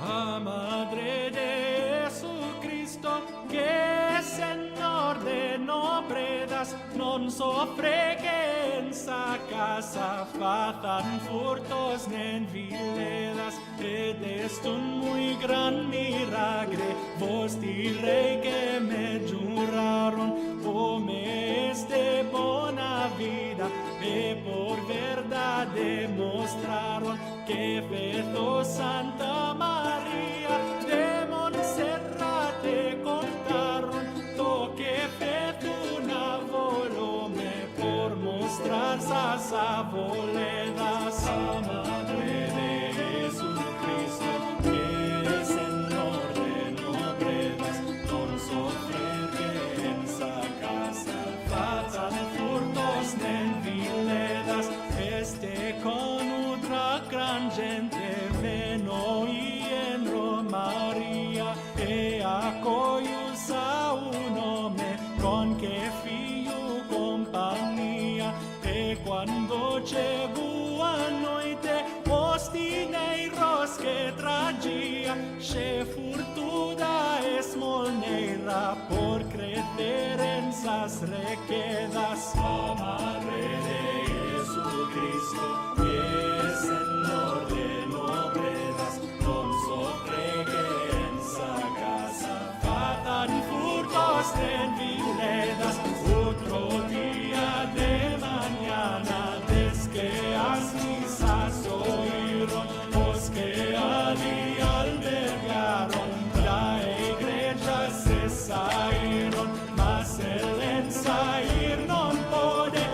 A Madre de Jesucristo, che Señor de nopredas, non soffre che in sa casa fatan furtos nen viledas, ed est un muy gran milagre, vos direi que me juraron, come es de bona vida, e por verdad demostraron, que fezo Santa María de Montserrat te contaron, to que fezo una volome por mostrar sa voledas a Madre de Jesucristo, que Señor de nopredas, non soffre que en sa casa fatan furtos nen viledas, este con otra gran gente veno y en Romaria, e acoius a un nome con che figlio compagnia, e quando chegou a noite os dineiros que tragia, che fortuna esmoneira por creer en sas riquezas. A Madre de Jesucristo, que Señor de nopredas, non soffre que en sa casa fatan furtos en viledas. Otro día de mañana, des que as misas oíron, os que allí albergaron, la iglesia se saíron, mas el ensair non pode,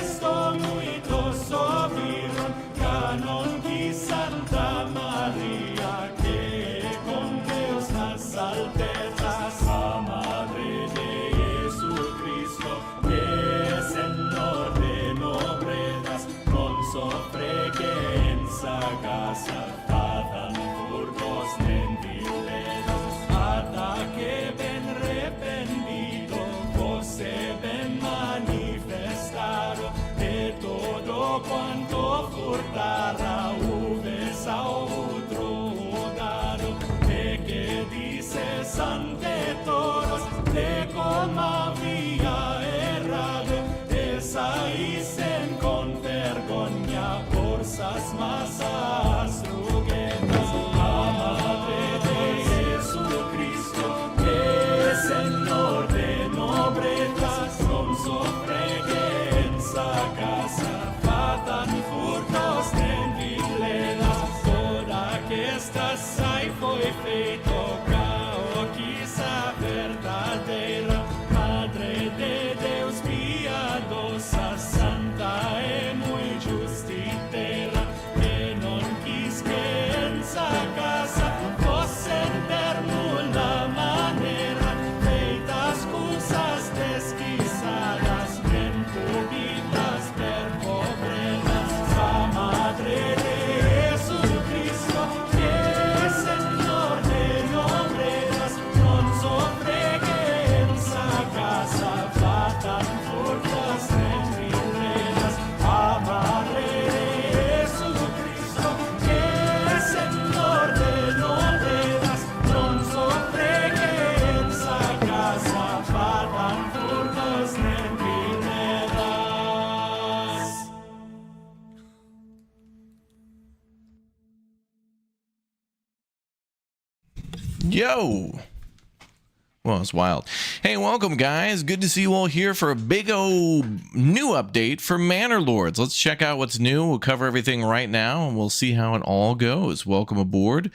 esto muitos oíron, canon y Santa María, que con Dios nas altezas, a Madre de Jesucristo, que Señor de nopredas, non soffre que en sa casa fatan furtos nen viledas, ata que ben rependido, você ben manifestado, de todo quanto furtara, uves a outro dado, de que dices ante todos, de como había errado, de saísen con vergonha por sas masas ruguetas. A Madre de Jesucristo, que Señor de nopredas, non soffre que en sa casa fatan furtos nen viledas, toda que esta sai foi feito cao, quizá verdadeira, Madre de Deus piadosa, santa e muy justiteira, que non quis que en sa casa fosse termo la manera, feitas cosas desquizadas, ben cubitas per pobretas. A Madre de Jesucristo, que Señor de nopredas, non soffre que en sa casa fatan furtos nen viledas. A Madre de Jesucristo, que Señor de nopredas, non soffre que en sa casa fatan furtos nen viledas. Yo! Well, it's wild. Hey, welcome, guys. Good to see you all here for a big new update for Manor Lords. Let's check out what's new. We'll cover everything right now, and we'll see how it all goes. Welcome aboard,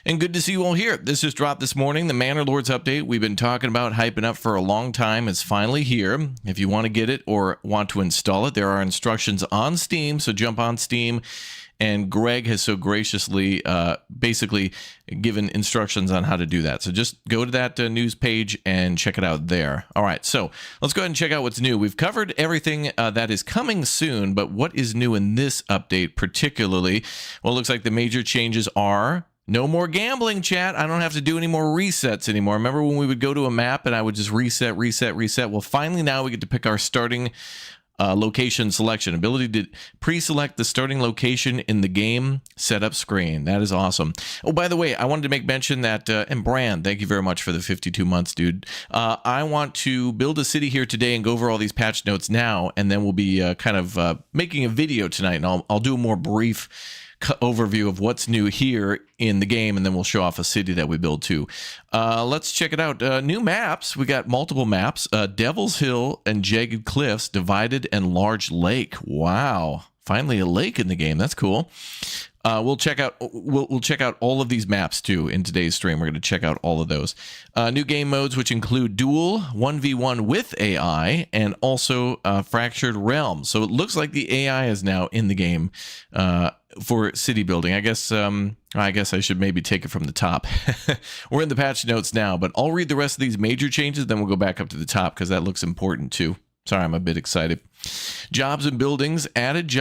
and good to see you all here. This just dropped this morning. The Manor Lords update we've been talking about, hyping up for a long time, is finally here. If you want to get it or want to install it, there are instructions on Steam, so jump on Steam. And Greg has so graciously basically given instructions on how to do that. So just go to that news page and check it out there. All right, so let's go ahead and check out what's new. We've covered everything that is coming soon, but what is new in this update particularly? Well, it looks like the major changes are no more gambling, chat. I don't have to do any more resets anymore. Remember when we would go to a map and I would just reset? Well, finally now we get to pick our starting Location selection, ability to pre-select the starting location in the game setup screen. That is awesome. Oh, by the way, I wanted to make mention that, and Brand, thank you very much for the 52 months, dude. I want to build a city here today and go over all these patch notes now, and then we'll be making a video tonight, and I'll do a more brief overview of what's new here in the game, and then we'll show off a city that we build too. Let's check it out. New maps. We got multiple maps. Devil's Hill and Jagged Cliffs, Divided and Large Lake. Wow, finally a lake in the game. That's cool. We'll check out all of these maps too in today's stream. We're going to check out all of those. New game modes, which include duel, 1v1 with AI, and also fractured realms. So it looks like the AI is now in the game for city building. I guess I should maybe take it from the top. We're in the patch notes now, but I'll read the rest of these major changes, then we'll go back up to the top because that looks important too. Sorry, I'm a bit excited. Jobs and buildings, added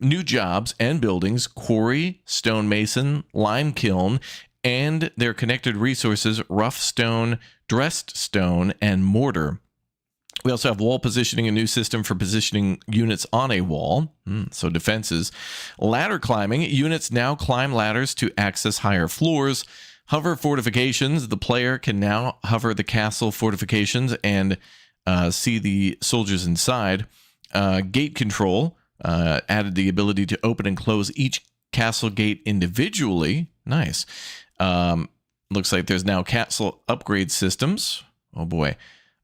new jobs and buildings, quarry, stonemason, lime kiln, and their connected resources, rough stone, dressed stone, and mortar. We also have wall positioning, a new system for positioning units on a wall, so defenses. Ladder climbing, units now climb ladders to access higher floors. Hover fortifications, the player can now hover the castle fortifications and see the soldiers inside. Gate control, added the ability to open and close each castle gate individually. Nice. Looks like there's now castle upgrade systems. Oh boy.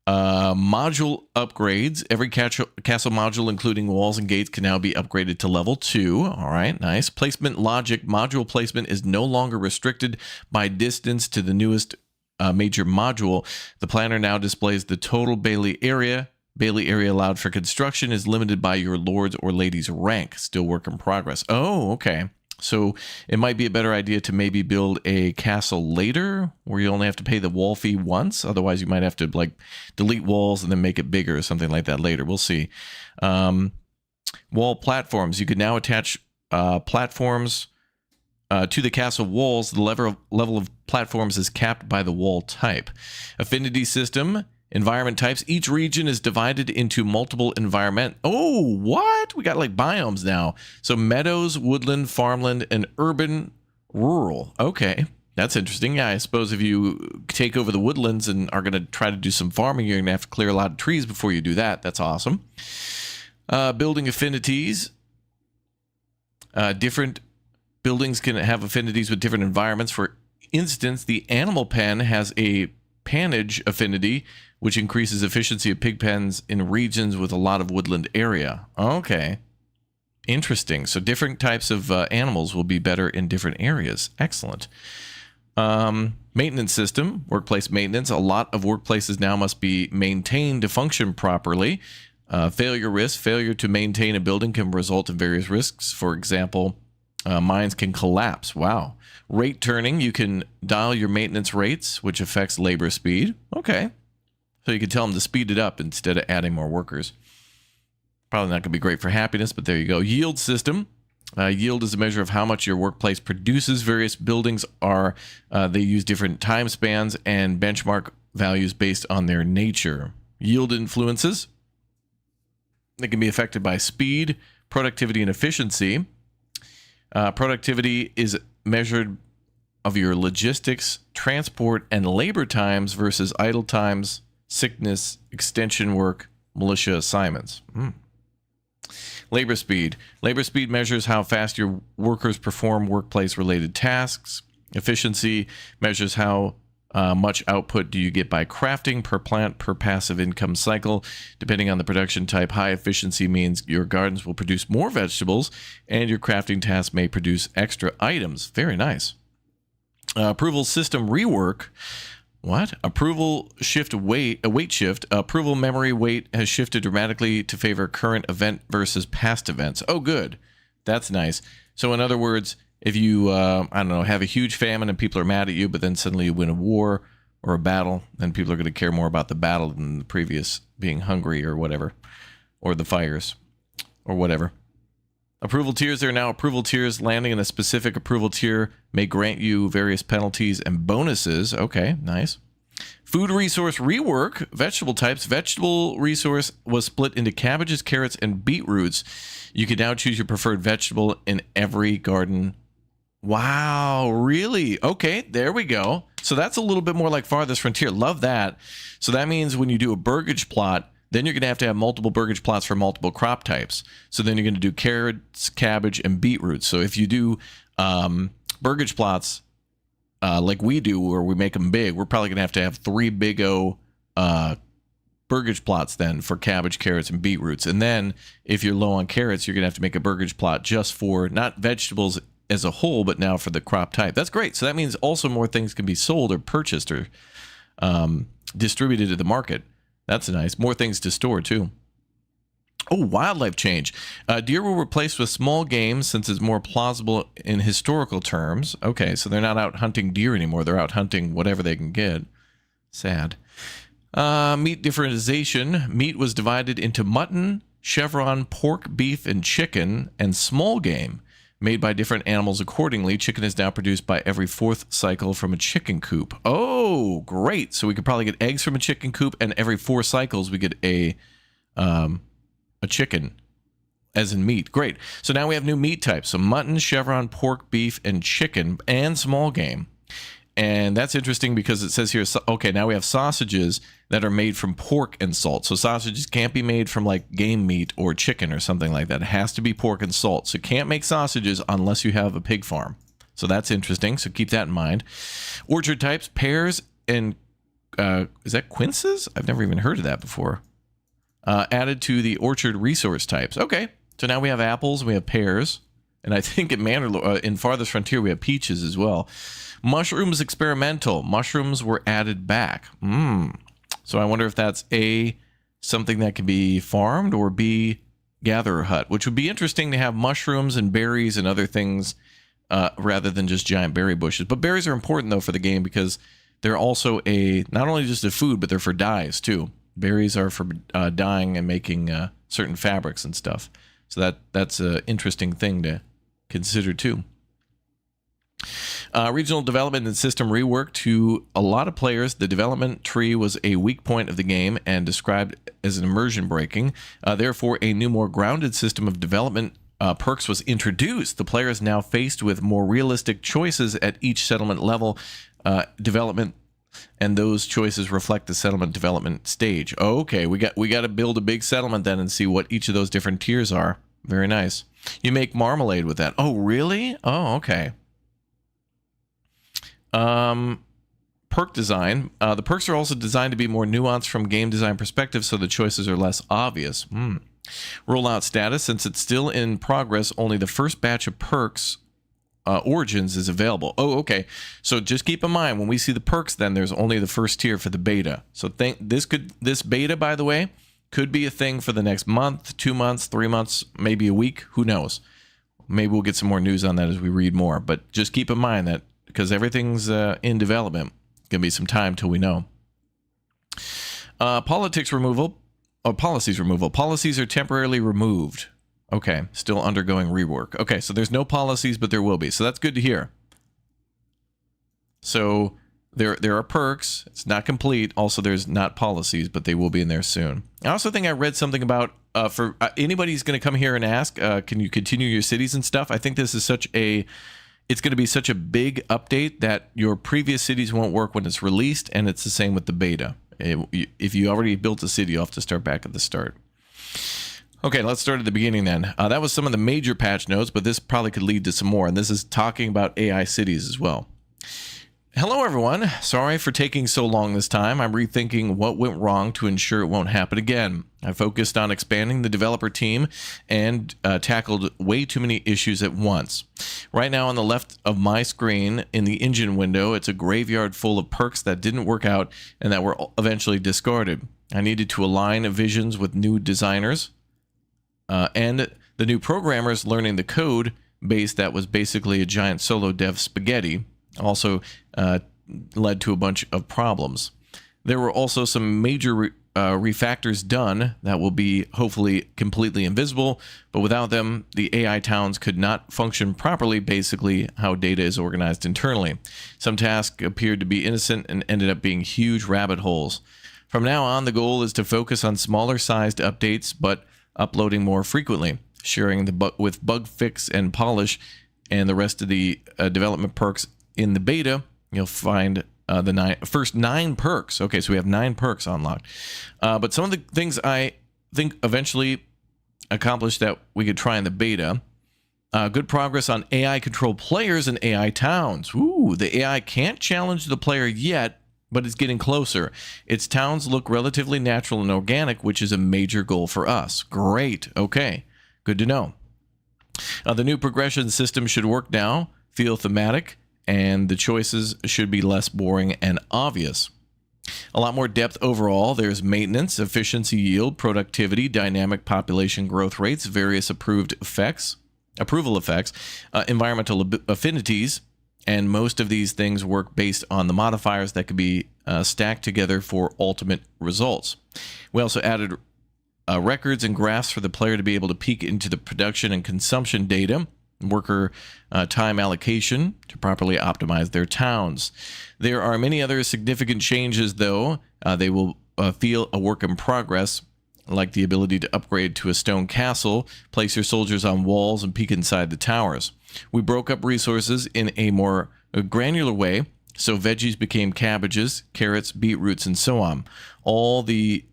Module upgrades. Every castle module, including walls and gates, can now be upgraded to level 2. All right, nice. Placement logic. Module placement is no longer restricted by distance to the newest major module. The planner now displays the total Bailey area. Bailey area allowed for construction is limited by your lord's or lady's rank. Still work in progress. Oh, okay. So it might be a better idea to maybe build a castle later where you only have to pay the wall fee once. Otherwise, you might have to like delete walls and then make it bigger or something like that later. We'll see. Wall platforms. You can now attach platforms to the castle walls. The level of platforms is capped by the wall type. Affinity system. Environment types. Each region is divided into multiple environment. Oh, what? We got like biomes now. So meadows, woodland, farmland, and urban rural. Okay, that's interesting. Yeah, I suppose if you take over the woodlands and are going to try to do some farming, you're going to have to clear a lot of trees before you do that. That's awesome. Building affinities. Different buildings can have affinities with different environments. For instance, the animal pen has a panage affinity, which increases efficiency of pig pens in regions with a lot of woodland area. Okay. Interesting. So different types of animals will be better in different areas. Excellent. Maintenance system, workplace maintenance. A lot of workplaces now must be maintained to function properly. Failure risk. Failure to maintain a building can result in various risks. For example, mines can collapse. Wow. Rate turning. You can dial your maintenance rates, which affects labor speed. Okay. So you can tell them to speed it up instead of adding more workers. Probably not going to be great for happiness, but there you go. Yield system. Yield is a measure of how much your workplace produces. Various buildings they use different time spans and benchmark values based on their nature. Yield influences. They can be affected by speed, productivity, and efficiency. Productivity is measured of your logistics, transport, and labor times versus idle times, sickness, extension work, militia assignments. Labor speed. Labor speed measures how fast your workers perform workplace-related tasks. Efficiency measures how much output do you get by crafting per plant per passive income cycle. Depending on the production type, high efficiency means your gardens will produce more vegetables and your crafting tasks may produce extra items. Very nice. Approval system rework. What? Approval shift weight shift. Approval memory weight has shifted dramatically to favor current event versus past events. Oh, good. That's nice. So in other words, if you, I don't know, have a huge famine and people are mad at you, but then suddenly you win a war or a battle, then people are going to care more about the battle than the previous being hungry or whatever, or the fires or whatever. Approval tiers. There are now approval tiers. Landing in a specific approval tier may grant you various penalties and bonuses. Okay, nice. Food resource rework, vegetable types. Vegetable resource was split into cabbages, carrots, and beetroots. You can now choose your preferred vegetable in every garden. Wow, really? Okay, there we go. So that's a little bit more like Farthest Frontier. Love that. So that means when you do a burgage plot, then you're going to have multiple burgage plots for multiple crop types. So then you're going to do carrots, cabbage, and beetroots. So if you do burgage plots like we do, where we make them big, we're probably going to have 3 big burgage plots then for cabbage, carrots, and beetroots. And then if you're low on carrots, you're going to have to make a burgage plot just for not vegetables as a whole, but now for the crop type. That's great. So that means also more things can be sold or purchased or distributed to the market. That's nice. More things to store too. Oh, wildlife change. Deer were replaced with small game since it's more plausible in historical terms. Okay, so they're not out hunting deer anymore. They're out hunting whatever they can get. Sad. Meat differentiation. Meat was divided into mutton, chevron, pork, beef, and chicken, and small game, made by different animals accordingly. Chicken is now produced by every 4th cycle from a chicken coop. Oh, great. So we could probably get eggs from a chicken coop, and every 4 cycles we get a chicken, as in meat. Great. So now we have new meat types. So mutton, chevron, pork, beef, and chicken, and small game. And that's interesting because it says here, okay, now we have sausages that are made from pork and salt. So sausages can't be made from like game meat or chicken or something like that. It has to be pork and salt. So you can't make sausages unless you have a pig farm. So that's interesting. So keep that in mind. Orchard types, pears and, is that quinces? I've never even heard of that before. Added to the orchard resource types. Okay. So now we have apples, we have pears. And I think at Manor, in Farthest Frontier, we have peaches as well. Mushrooms experimental. Mushrooms were added back. So I wonder if that's A, something that can be farmed, or B, gatherer hut, which would be interesting to have mushrooms and berries and other things rather than just giant berry bushes. But berries are important, though, for the game because they're also not only just a food, but they're for dyes, too. Berries are for dyeing and making certain fabrics and stuff. So that's an interesting thing to consider, too. Regional development and system rework. To a lot of players, the development tree was a weak point of the game and described as an immersion breaking. Therefore, a new, more grounded system of development perks was introduced. The player is now faced with more realistic choices at each settlement level development, and those choices reflect the settlement development stage. Okay, we got to build a big settlement then and see what each of those different tiers are. Very nice. You make marmalade with that. Oh, really? Oh, okay. Perk design. The perks are also designed to be more nuanced from game design perspective, so the choices are less obvious. Rollout status. Since it's still in progress, only the first batch of perks origins is available. Oh, okay. So just keep in mind, when we see the perks, then there's only the first tier for the beta. So this beta, by the way, could be a thing for the next month, 2 months, 3 months, maybe a week. Who knows? Maybe we'll get some more news on that as we read more. But just keep in mind that because everything's in development, it's going to be some time till we know. Policies removal. Policies are temporarily removed. Okay, still undergoing rework. Okay, so there's no policies, but there will be. So that's good to hear. So there are perks. It's not complete. Also, there's not policies, but they will be in there soon. I also think I read something about for anybody who's going to come here and ask, can you continue your cities and stuff? I think this is it's going to be such a big update that your previous cities won't work when it's released, and it's the same with the beta. If you already built a city, you'll have to start back at the start. Okay, let's start at the beginning then. That was some of the major patch notes, but this probably could lead to some more, and this is talking about AI cities as well. Hello, everyone. Sorry for taking so long this time. I'm rethinking what went wrong to ensure it won't happen again. I focused on expanding the developer team and tackled way too many issues at once. Right now on the left of my screen in the engine window, it's a graveyard full of perks that didn't work out and that were eventually discarded. I needed to align visions with new designers and the new programmers learning the code base that was basically a giant solo dev spaghetti. Also led to a bunch of problems. There were also some major refactors done that will be hopefully completely invisible, but without them, the AI towns could not function properly, basically how data is organized internally. Some tasks appeared to be innocent and ended up being huge rabbit holes. From now on, the goal is to focus on smaller sized updates, but uploading more frequently, sharing with bug fix and polish and the rest of the development perks in the beta. You'll find the first 9 perks. Okay, so we have 9 perks unlocked. But some of the things I think eventually accomplished that we could try in the beta. Good progress on AI-controlled players and AI towns. Ooh, the AI can't challenge the player yet, but it's getting closer. Its towns look relatively natural and organic, which is a major goal for us. Great. Okay, good to know. The new progression system should work now, feel thematic, and the choices should be less boring and obvious. A lot more depth overall. There's maintenance, efficiency, yield, productivity, dynamic population growth rates, various approval effects, environmental affinities, and most of these things work based on the modifiers that could be stacked together for ultimate results. We also added records and graphs for the player to be able to peek into the production and consumption data, worker time allocation to properly optimize their towns. There are many other significant changes, though. They will feel a work in progress, like the ability to upgrade to a stone castle, place your soldiers on walls, and peek inside the towers. We broke up resources in a more granular way, so veggies became cabbages, carrots, beetroots, and so on. All the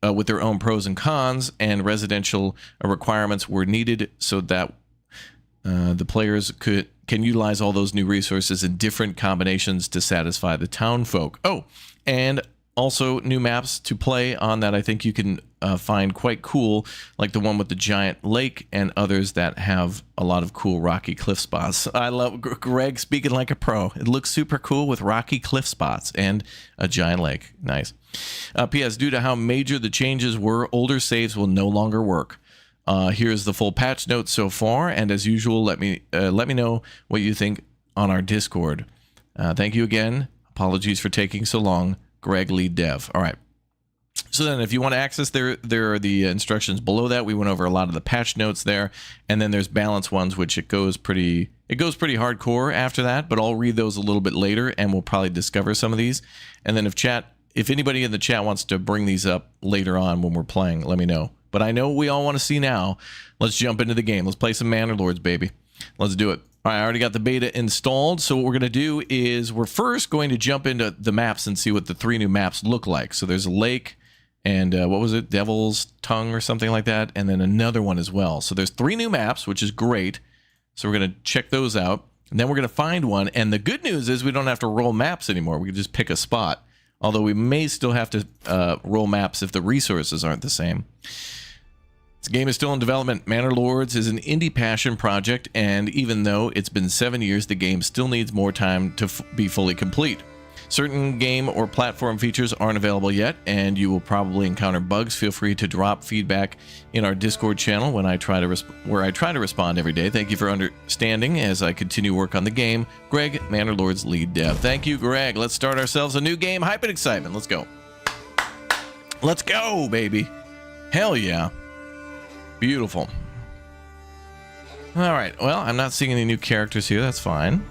with their own pros and cons, and residential requirements were needed so that the players can utilize all those new resources in different combinations to satisfy the town folk. Oh, and also new maps to play on that I think you can find quite cool, like the one with the giant lake and others that have a lot of cool rocky cliff spots. I love Greg speaking like a pro. It looks super cool with rocky cliff spots and a giant lake. Nice. P.S. Due to how major the changes were, older saves will no longer work. Here's the full patch notes so far, and as usual, let me know what you think on our Discord. Thank you again. Apologies for taking so long. Greg, lead dev. All right. So then if you want to access there are the instructions below that. We went over a lot of the patch notes there, and then there's balance ones, which it goes pretty hardcore after that, but I'll read those a little bit later, and we'll probably discover some of these. And then if anybody in the chat wants to bring these up later on when we're playing, let me know. But I know what we all want to see now. Let's jump into the game. Let's play some Manor Lords, baby. Let's do it. All right, I already got the beta installed. So what we're going to do is we're first going to jump into the maps and see what the 3 new maps look like. So there's a lake and what was it? Devil's Tongue or something like that. And then another one as well. So there's 3 new maps, which is great. So we're going to check those out. And then we're going to find one. And the good news is we don't have to roll maps anymore. We can just pick a spot. Although we may still have to roll maps if the resources aren't the same. This game is still in development. Manor Lords is an indie passion project, and even though it's been 7 years, the game still needs more time to be fully complete. Certain game or platform features aren't available yet, and you will probably encounter bugs. Feel free to drop feedback in our Discord channel where I try to respond every day. Thank you for understanding as I continue work on the game. Greg, Manor Lords lead dev. Thank you, Greg. Let's start ourselves a new game. Hype and excitement. Let's go. Let's go, baby. Hell yeah. Beautiful. All right. Well, I'm not seeing any new characters here. That's fine.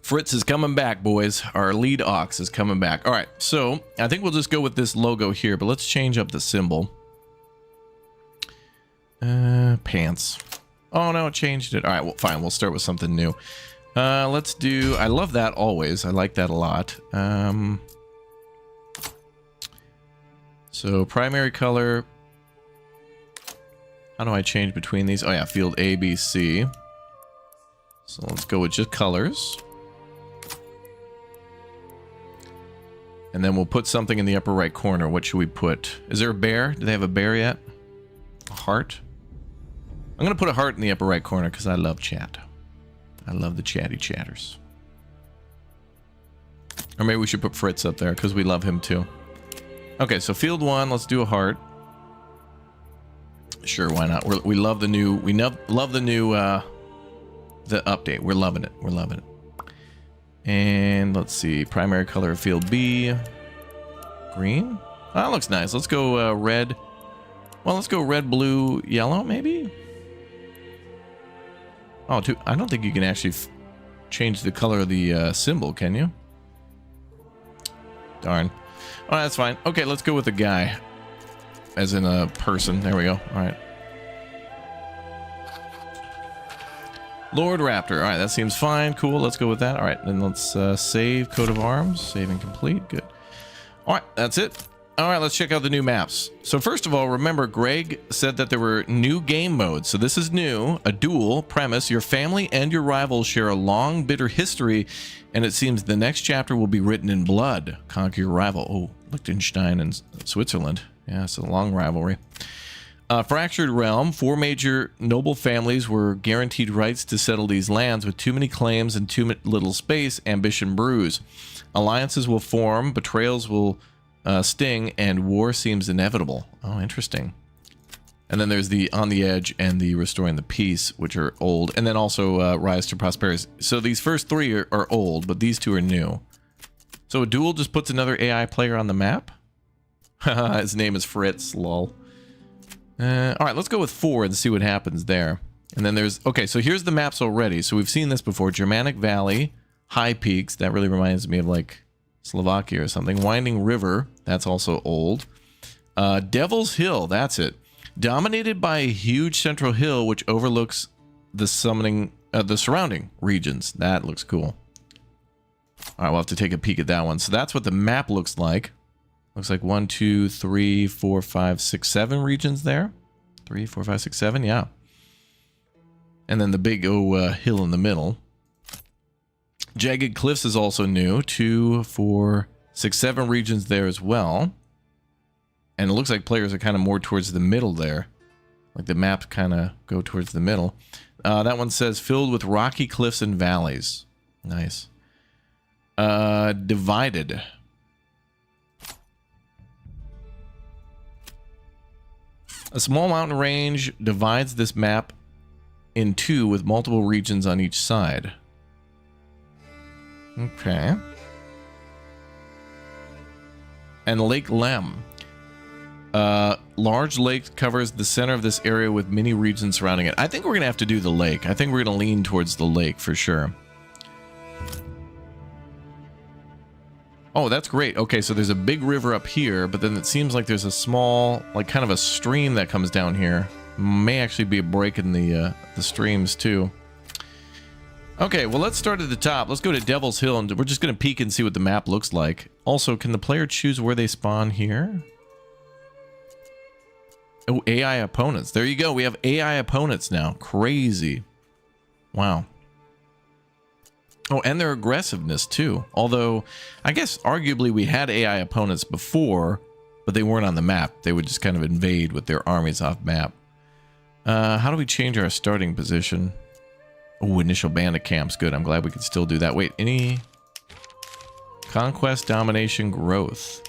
Fritz is coming back, boys. Our lead ox is coming back. All right. So I think we'll just go with this logo here, but let's change up the symbol. Pants. Oh, no, it changed it. All right. Well, fine. We'll start with something new. Let's do... I love that always. I like that a lot. So primary color, how do I change between these? Oh yeah, field A, B, C. So let's go with just colors. And then we'll put something in the upper right corner. What should we put? Is there a bear? Do they have a bear yet? A heart? I'm going to put a heart in the upper right corner because I love chat. I love the chatty chatters. Or maybe we should put Fritz up there because we love him too. Okay, so field 1, let's do a heart. Sure, why not? We love the new, love the new, the update. We're loving it. We're loving it. And let's see, primary color of field B, green. Oh, that looks nice. Let's go red. Well, let's go red, blue, yellow, maybe. Oh, I don't think you can actually change the color of the symbol, can you? Darn. Oh, that's fine. Okay, let's go with the guy. As in a person. There we go. All right. Lord Raptor. All right, that seems fine. Cool. Let's go with that. All right, then let's save coat of arms. Saving complete. Good. All right, that's it. All right, let's check out the new maps. So first of all, remember Greg said that there were new game modes. So this is new, a duel premise. Your family and your rivals share a long, bitter history, and it seems the next chapter will be written in blood. Conquer your rival. Oh, Liechtenstein and Switzerland. Yeah, it's a long rivalry. Fractured realm. 4 major noble families were guaranteed rights to settle these lands with too many claims and too little space. Ambition brews. Alliances will form. Betrayals will sting, and war seems inevitable. Oh, interesting. And then there's the On the Edge and the Restoring the Peace, which are old. And then also Rise to Prosperity. So these first 3 are old, but these 2 are new. So a duel just puts another AI player on the map? His name is Fritz, lol. Alright, let's go with 4 and see what happens there. And then there's... Okay, so here's the maps already. So we've seen this before. Germanic Valley, High Peaks. That really reminds me of, like, Slovakia or something. Winding River. That's also old. Devil's Hill. That's it. Dominated by a huge central hill which overlooks the surrounding regions. That looks cool. Alright, we'll have to take a peek at that one. So that's what the map looks like. Looks like 1, 2, 3, 4, 5, 6, 7 regions there. 3, 4, 5, 6, 7, yeah. And then the big hill in the middle. Jagged Cliffs is also new. 2, 4, 6, 7 regions there as well. And it looks like players are kind of more towards the middle there. Like the maps kind of go towards the middle. That one says filled with rocky cliffs and valleys. Nice. Divided. A small mountain range divides this map in 2 with multiple regions on each side. Okay. And Lake Lem. Large lake covers the center of this area with many regions surrounding it. I think we're going to have to do the lake. I think we're going to lean towards the lake for sure. Oh, that's great. Okay, so there's a big river up here, but then it seems like there's a small, like kind of a stream that comes down here. May actually be a break in the streams too. Okay, well, let's start at the top. Let's go to Devil's Hill, and we're just going to peek and see what the map looks like. Also, can the player choose where they spawn here? Oh, AI opponents. There you go. We have AI opponents now. Crazy. Wow. Oh, and their aggressiveness, too. Although, I guess, arguably, we had AI opponents before, but they weren't on the map. They would just kind of invade with their armies off map. How do we change our starting position? Oh, initial bandit camps. Good. I'm glad we can still do that. Wait, any... Conquest, domination, growth.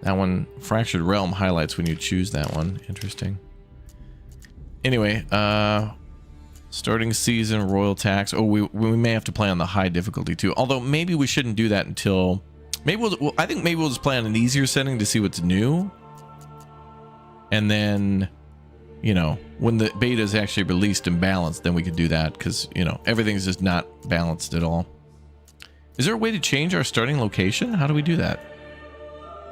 That one, Fractured Realm highlights when you choose that one. Interesting. Anyway, starting season, royal tax. Oh, we may have to play on the high difficulty too. Although maybe we shouldn't do that until... Maybe I think maybe we'll just play on an easier setting to see what's new. And then, you know, when the beta is actually released and balanced, then we could do that. Because, you know, everything's just not balanced at all. Is there a way to change our starting location? How do we do that?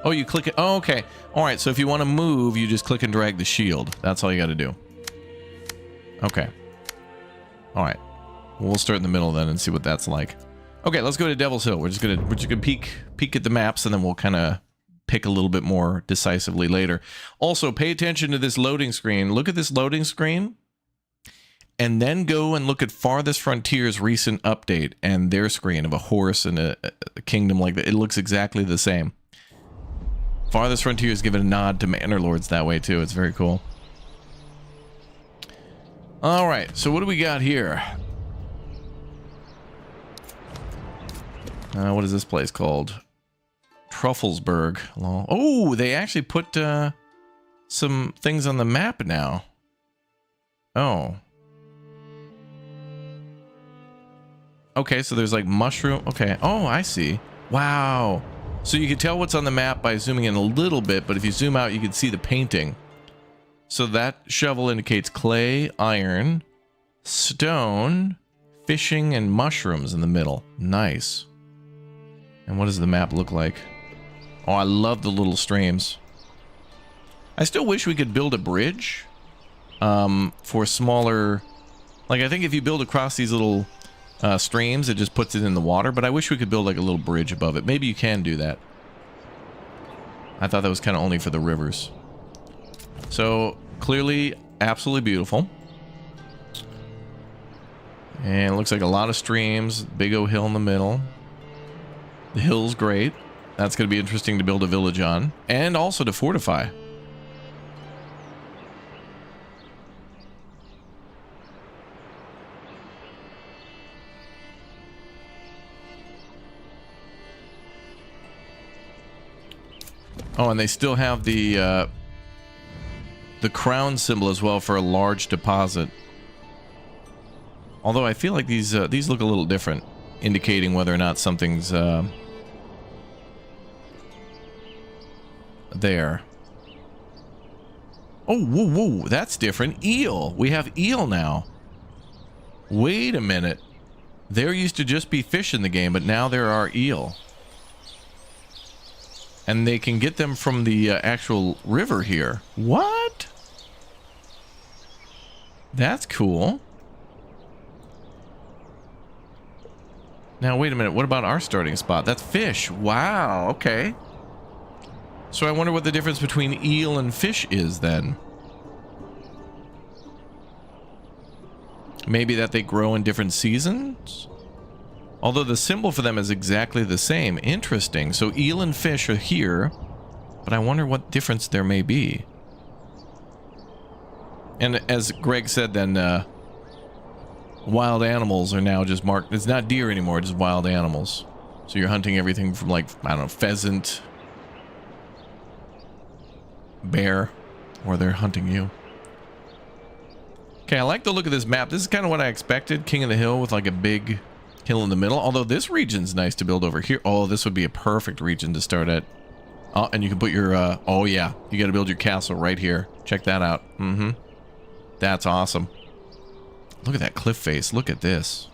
Oh, you click it. Oh, okay. All right. So if you want to move, you just click and drag the shield. That's all you got to do. Okay. All right. We'll start in the middle then and see what that's like. Okay, let's go to Devil's Hill. We're just gonna peek at the maps, and then we'll kind of pick a little bit more decisively later. Also, pay attention to this loading screen. Look at this loading screen, and then go and look at Farthest Frontier's recent update and their screen of a horse and a kingdom like that. It looks exactly the same. Farthest Frontier is giving a nod to Manor Lords that way too. It's very cool. All right, so what do we got here? What is this place called? Trufflesburg. Oh, they actually put some things on the map now. Oh. Okay, so there's like mushroom. Okay. Oh, I see. Wow. So you can tell what's on the map by zooming in a little bit, but if you zoom out, you can see the painting. So that shovel indicates clay, iron, stone, fishing, and mushrooms in the middle. Nice. And what does the map look like? Oh, I love the little streams. I still wish we could build a bridge for smaller... Like, I think if you build across these little streams, it just puts it in the water. But I wish we could build, like, a little bridge above it. Maybe you can do that. I thought that was kind of only for the rivers. So, clearly, absolutely beautiful. And it looks like a lot of streams. Big O hill in the middle. The hill's great. That's going to be interesting to build a village on. And also to fortify. Oh, and they still have the crown symbol as well for a large deposit. Although I feel like these look a little different, indicating whether or not something's there. Oh, whoa, whoa, that's different. Eel. We have eel now. Wait a minute. There used to just be fish in the game, but now there are eel. And they can get them from the actual river here. What? That's cool. Now, wait a minute. What about our starting spot? That's fish. Wow. Okay. So I wonder what the difference between eel and fish is then. Maybe that they grow in different seasons? Although the symbol for them is exactly the same. Interesting. So eel and fish are here, but I wonder what difference there may be. And as Greg said then, wild animals are now just marked. It's not deer anymore, it's just wild animals. So you're hunting everything from, like, I don't know, pheasant, bear, or they're hunting you. Okay, I like the look of this map. This is kind of what I expected. King of the Hill with like a big hill in the middle. Although this region's nice to build over here. Oh, this would be a perfect region to start at. Oh, and you can put your, oh yeah, you got to build your castle right here. Check that out. Mm-hmm. That's awesome. Look at that cliff face. Look at this.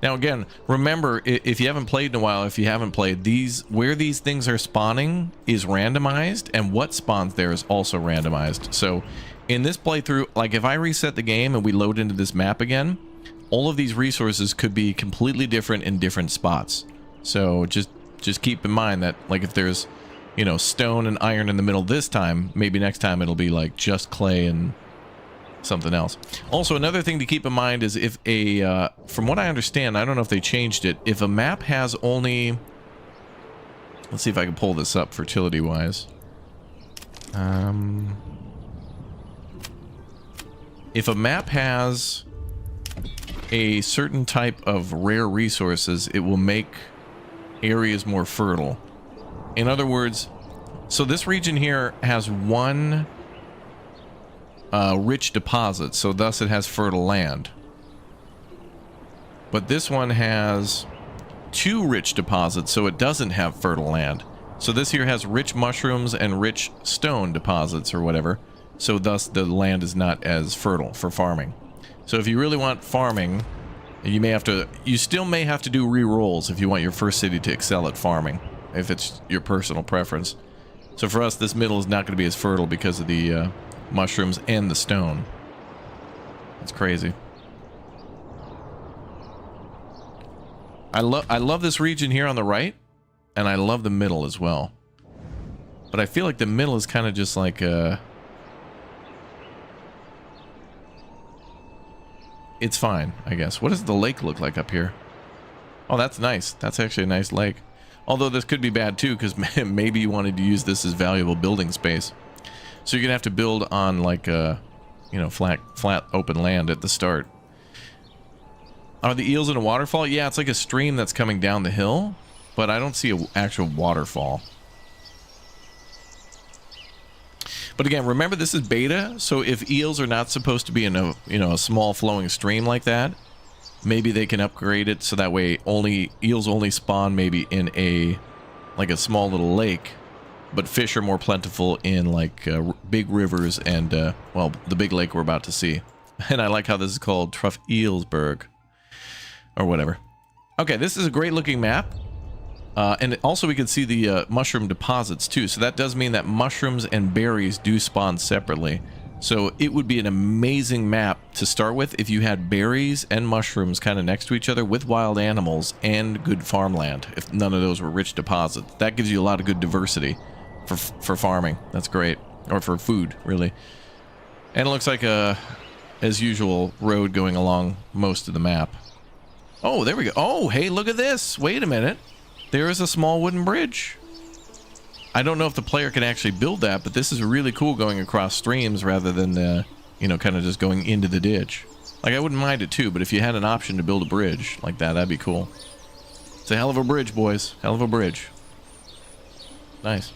Now again, remember, if you haven't played in a while, if you haven't played, where these things are spawning is randomized, and what spawns there is also randomized. So in this playthrough, like if I reset the game and we load into this map again, all of these resources could be completely different in different spots. So just keep in mind that, like, if there's, you know, stone and iron in the middle this time, maybe next time it'll be like just clay and something else. Also, another thing to keep in mind is if a, from what I understand, I don't know if they changed it, if a map has only, let's see if I can pull this up fertility-wise. If a map has a certain type of rare resources, it will make areas more fertile. In other words, so this region here has one rich deposit, so thus it has fertile land. But this one has two rich deposits, so it doesn't have fertile land. So this here has rich mushrooms and rich stone deposits or whatever, so thus the land is not as fertile for farming. So if you really want farming, you still may have to do re-rolls if you want your first city to excel at farming, if it's your personal preference. So for us, this middle is not going to be as fertile because of the mushrooms and the stone. That's crazy. I love this region here on the right, and I love the middle as well. But I feel like the middle is kind of just like it's fine, I guess. What does the lake look like up here? Oh, that's nice. That's actually a nice lake. Although this could be bad too, because maybe you wanted to use this as valuable building space. So you're gonna have to build on like you know, flat open land at the start. Are the eels in a waterfall? Yeah, it's like a stream that's coming down the hill, but I don't see an actual waterfall. But again, remember this is beta, so if eels are not supposed to be in a, you know, a small flowing stream like that, maybe they can upgrade it so that way eels only spawn maybe in a like a small little lake, but fish are more plentiful in like big rivers and well, the big lake we're about to see. And I like how this is called Truff Eelsburg or whatever. Okay, this is a great looking map. And also we can see the mushroom deposits too. So that does mean that mushrooms and berries do spawn separately. So it would be an amazing map to start with if you had berries and mushrooms kind of next to each other with wild animals and good farmland. If none of those were rich deposits, that gives you a lot of good diversity for farming. That's great. Or for food, really. And it looks like a, as usual, road going along most of the map. Oh, there we go. Oh, hey, look at this. Wait a minute. There is a small wooden bridge. I don't know if the player can actually build that, but this is really cool going across streams rather than, you know, kind of just going into the ditch. Like, I wouldn't mind it too, but if you had an option to build a bridge like that, that'd be cool. It's a hell of a bridge, boys. Hell of a bridge. Nice.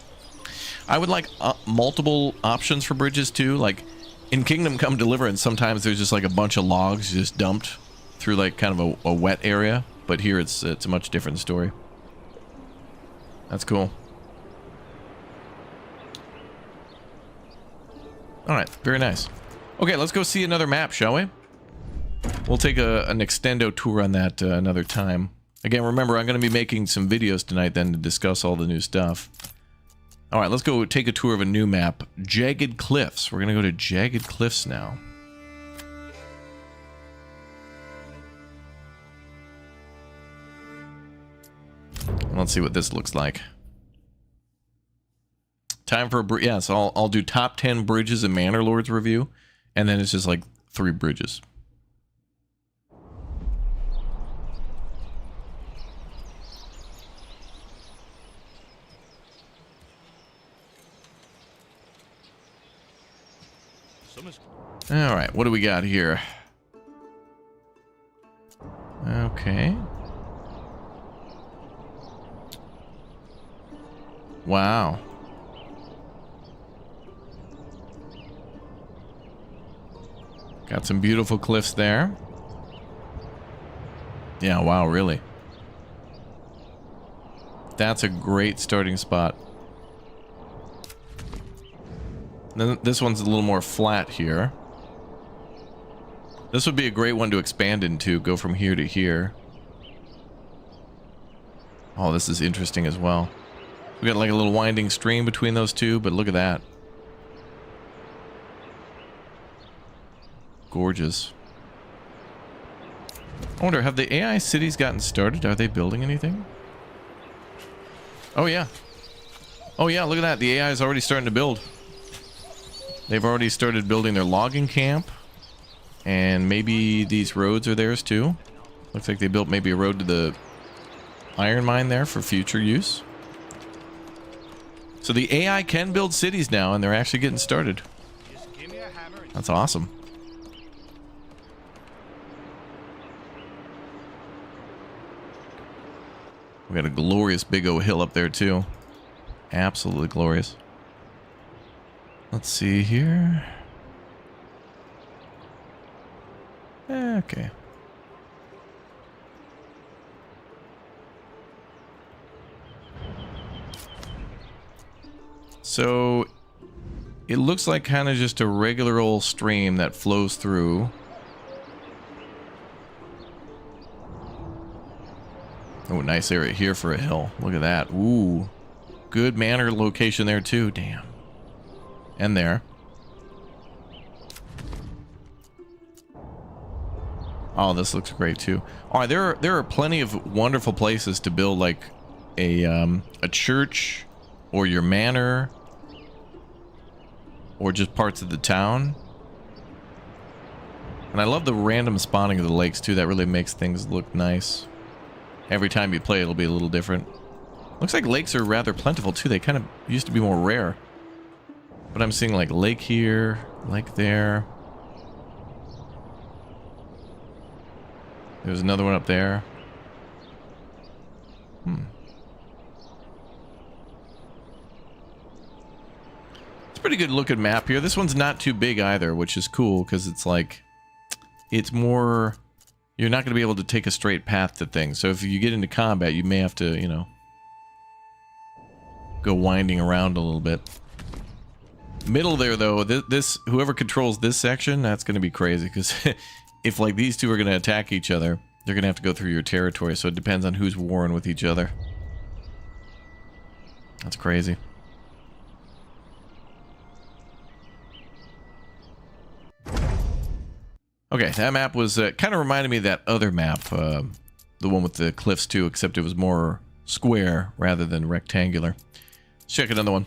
I would like multiple options for bridges too. Like, in Kingdom Come Deliverance, sometimes there's just like a bunch of logs just dumped through like kind of a wet area. But here it's a much different story. That's cool. Alright, very nice. Okay, let's go see another map, shall we? We'll take an extendo tour on that another time. Again, remember, I'm going to be making some videos tonight then to discuss all the new stuff. Alright, let's go take a tour of a new map. Jagged Cliffs. We're going to go to Jagged Cliffs now. Let's see what this looks like. Time for a bridge. Yeah, so I'll do top 10 bridges in Manor Lords review, and then it's just like 3 bridges. All right, what do we got here? Okay. Wow. Got some beautiful cliffs there. Yeah, wow, really. That's a great starting spot. Then this one's a little more flat here. This would be a great one to expand into, go from here to here. Oh, this is interesting as well. We got like a little winding stream between those two, but look at that. Gorgeous. I wonder, have the AI cities gotten started? Are they building anything? Oh, yeah. Oh, yeah, look at that. The AI is already starting to build. They've already started building their logging camp. And maybe these roads are theirs too. Looks like they built maybe a road to the iron mine there for future use. So the AI can build cities now, and they're actually getting started. That's awesome. We got a glorious big old hill up there too. Absolutely glorious. Let's see here. Okay. So it looks like kind of just a regular old stream that flows through. Oh, nice area here for a hill. Look at that. Ooh. Good manor location there too. Damn. And there. Oh, this looks great too. All right, there are plenty of wonderful places to build like a church or your manor or just parts of the town. And I love the random spawning of the lakes too. That really makes things look nice. Every time you play, it'll be a little different. Looks like lakes are rather plentiful too. They kind of used to be more rare. But I'm seeing like lake here, lake there. There's another one up there. It's pretty good looking map here. This one's not too big either, which is cool because it's like, it's more, you're not going to be able to take a straight path to things. So if you get into combat, you may have to, you know, go winding around a little bit. Middle there, though, this whoever controls this section, that's going to be crazy because if like these two are going to attack each other, they're going to have to go through your territory. So it depends on who's warring with each other. That's crazy. Okay, that map was kind of reminded me of that other map, the one with the cliffs too, except it was more square rather than rectangular. Let's check another one.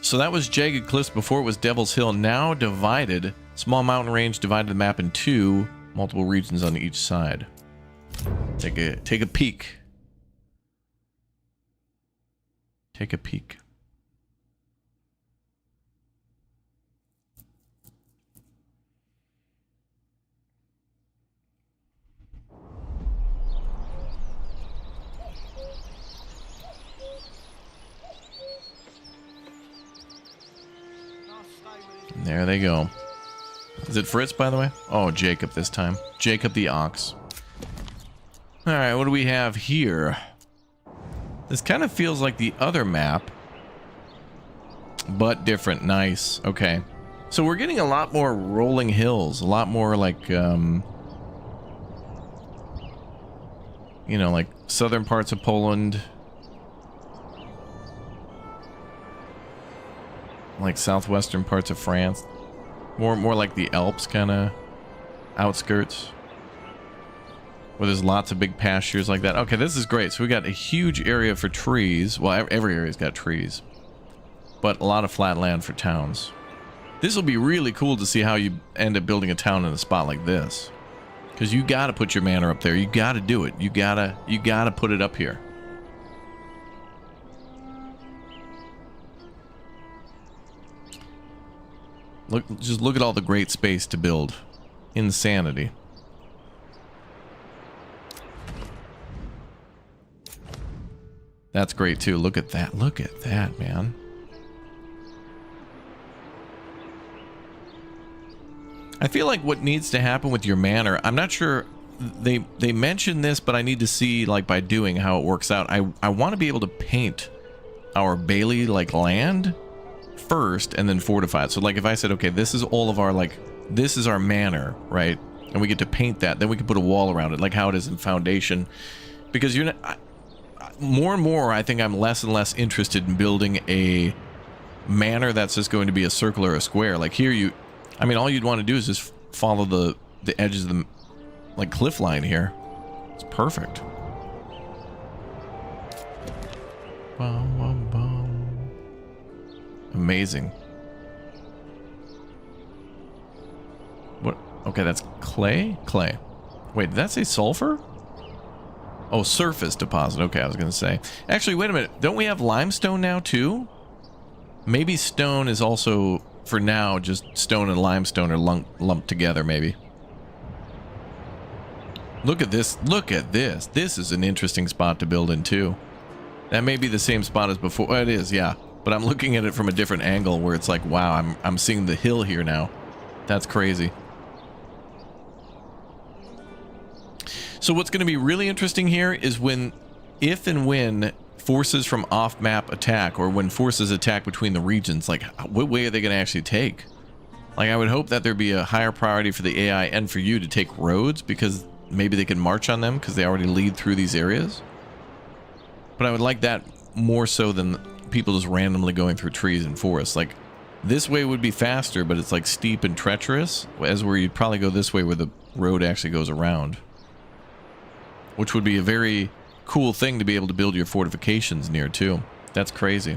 So that was Jagged Cliffs before it was Devil's Hill, now divided. Small mountain range divided the map in two, multiple regions on each side. Take a peek. Take a peek. There they go. Is it Fritz, by the way? Oh, Jacob this time. Jacob the Ox. Alright, what do we have here? This kind of feels like the other map, but different. Nice. Okay. So we're getting a lot more rolling hills. A lot more like, you know, like southern parts of Poland. Like southwestern parts of France. More like the Alps kind of outskirts. Where there's lots of big pastures like that. Okay, this is great. So we got a huge area for trees. Well, every area's got trees. But a lot of flat land for towns. This will be really cool to see how you end up building a town in a spot like this. Because you gotta put your manor up there. You gotta do it. You gotta put it up here. Just look at all the great space to build. Insanity. That's great too. Look at that. Look at that, man. I feel like what needs to happen with your manor, I'm not sure they mentioned this, but I need to see like by doing how it works out. I want to be able to paint our Bailey like land first and then fortify it. So like if I said, okay, this is all of our like, this is our manor, right? And we get to paint that, then we can put a wall around it like how it is in Foundation. Because you're not, more and more I think I'm less and less interested in building a manor that's just going to be a circle or a square. Like here I mean all you'd want to do is just follow the edges of the like cliff line here. It's perfect. Bum, bum, bum. Amazing. What? Okay, that's clay? Clay. Wait, did that say sulfur? Oh, surface deposit. Okay, I was going to say. Actually, wait a minute. Don't we have limestone now, too? Maybe stone is also, for now, just stone and limestone are lumped together, maybe. Look at this. Look at this. This is an interesting spot to build in, too. That may be the same spot as before. Well, it is, yeah. But I'm looking at it from a different angle where it's like, wow, I'm seeing the hill here now. That's crazy. So what's going to be really interesting here is if and when forces from off-map attack, or when forces attack between the regions, like what way are they going to actually take? Like I would hope that there'd be a higher priority for the AI and for you to take roads, because maybe they can march on them because they already lead through these areas. But I would like that more so than people just randomly going through trees and forests. Like this way would be faster, but it's like steep and treacherous, as where you'd probably go this way where the road actually goes around, which would be a very cool thing to be able to build your fortifications near too. That's crazy.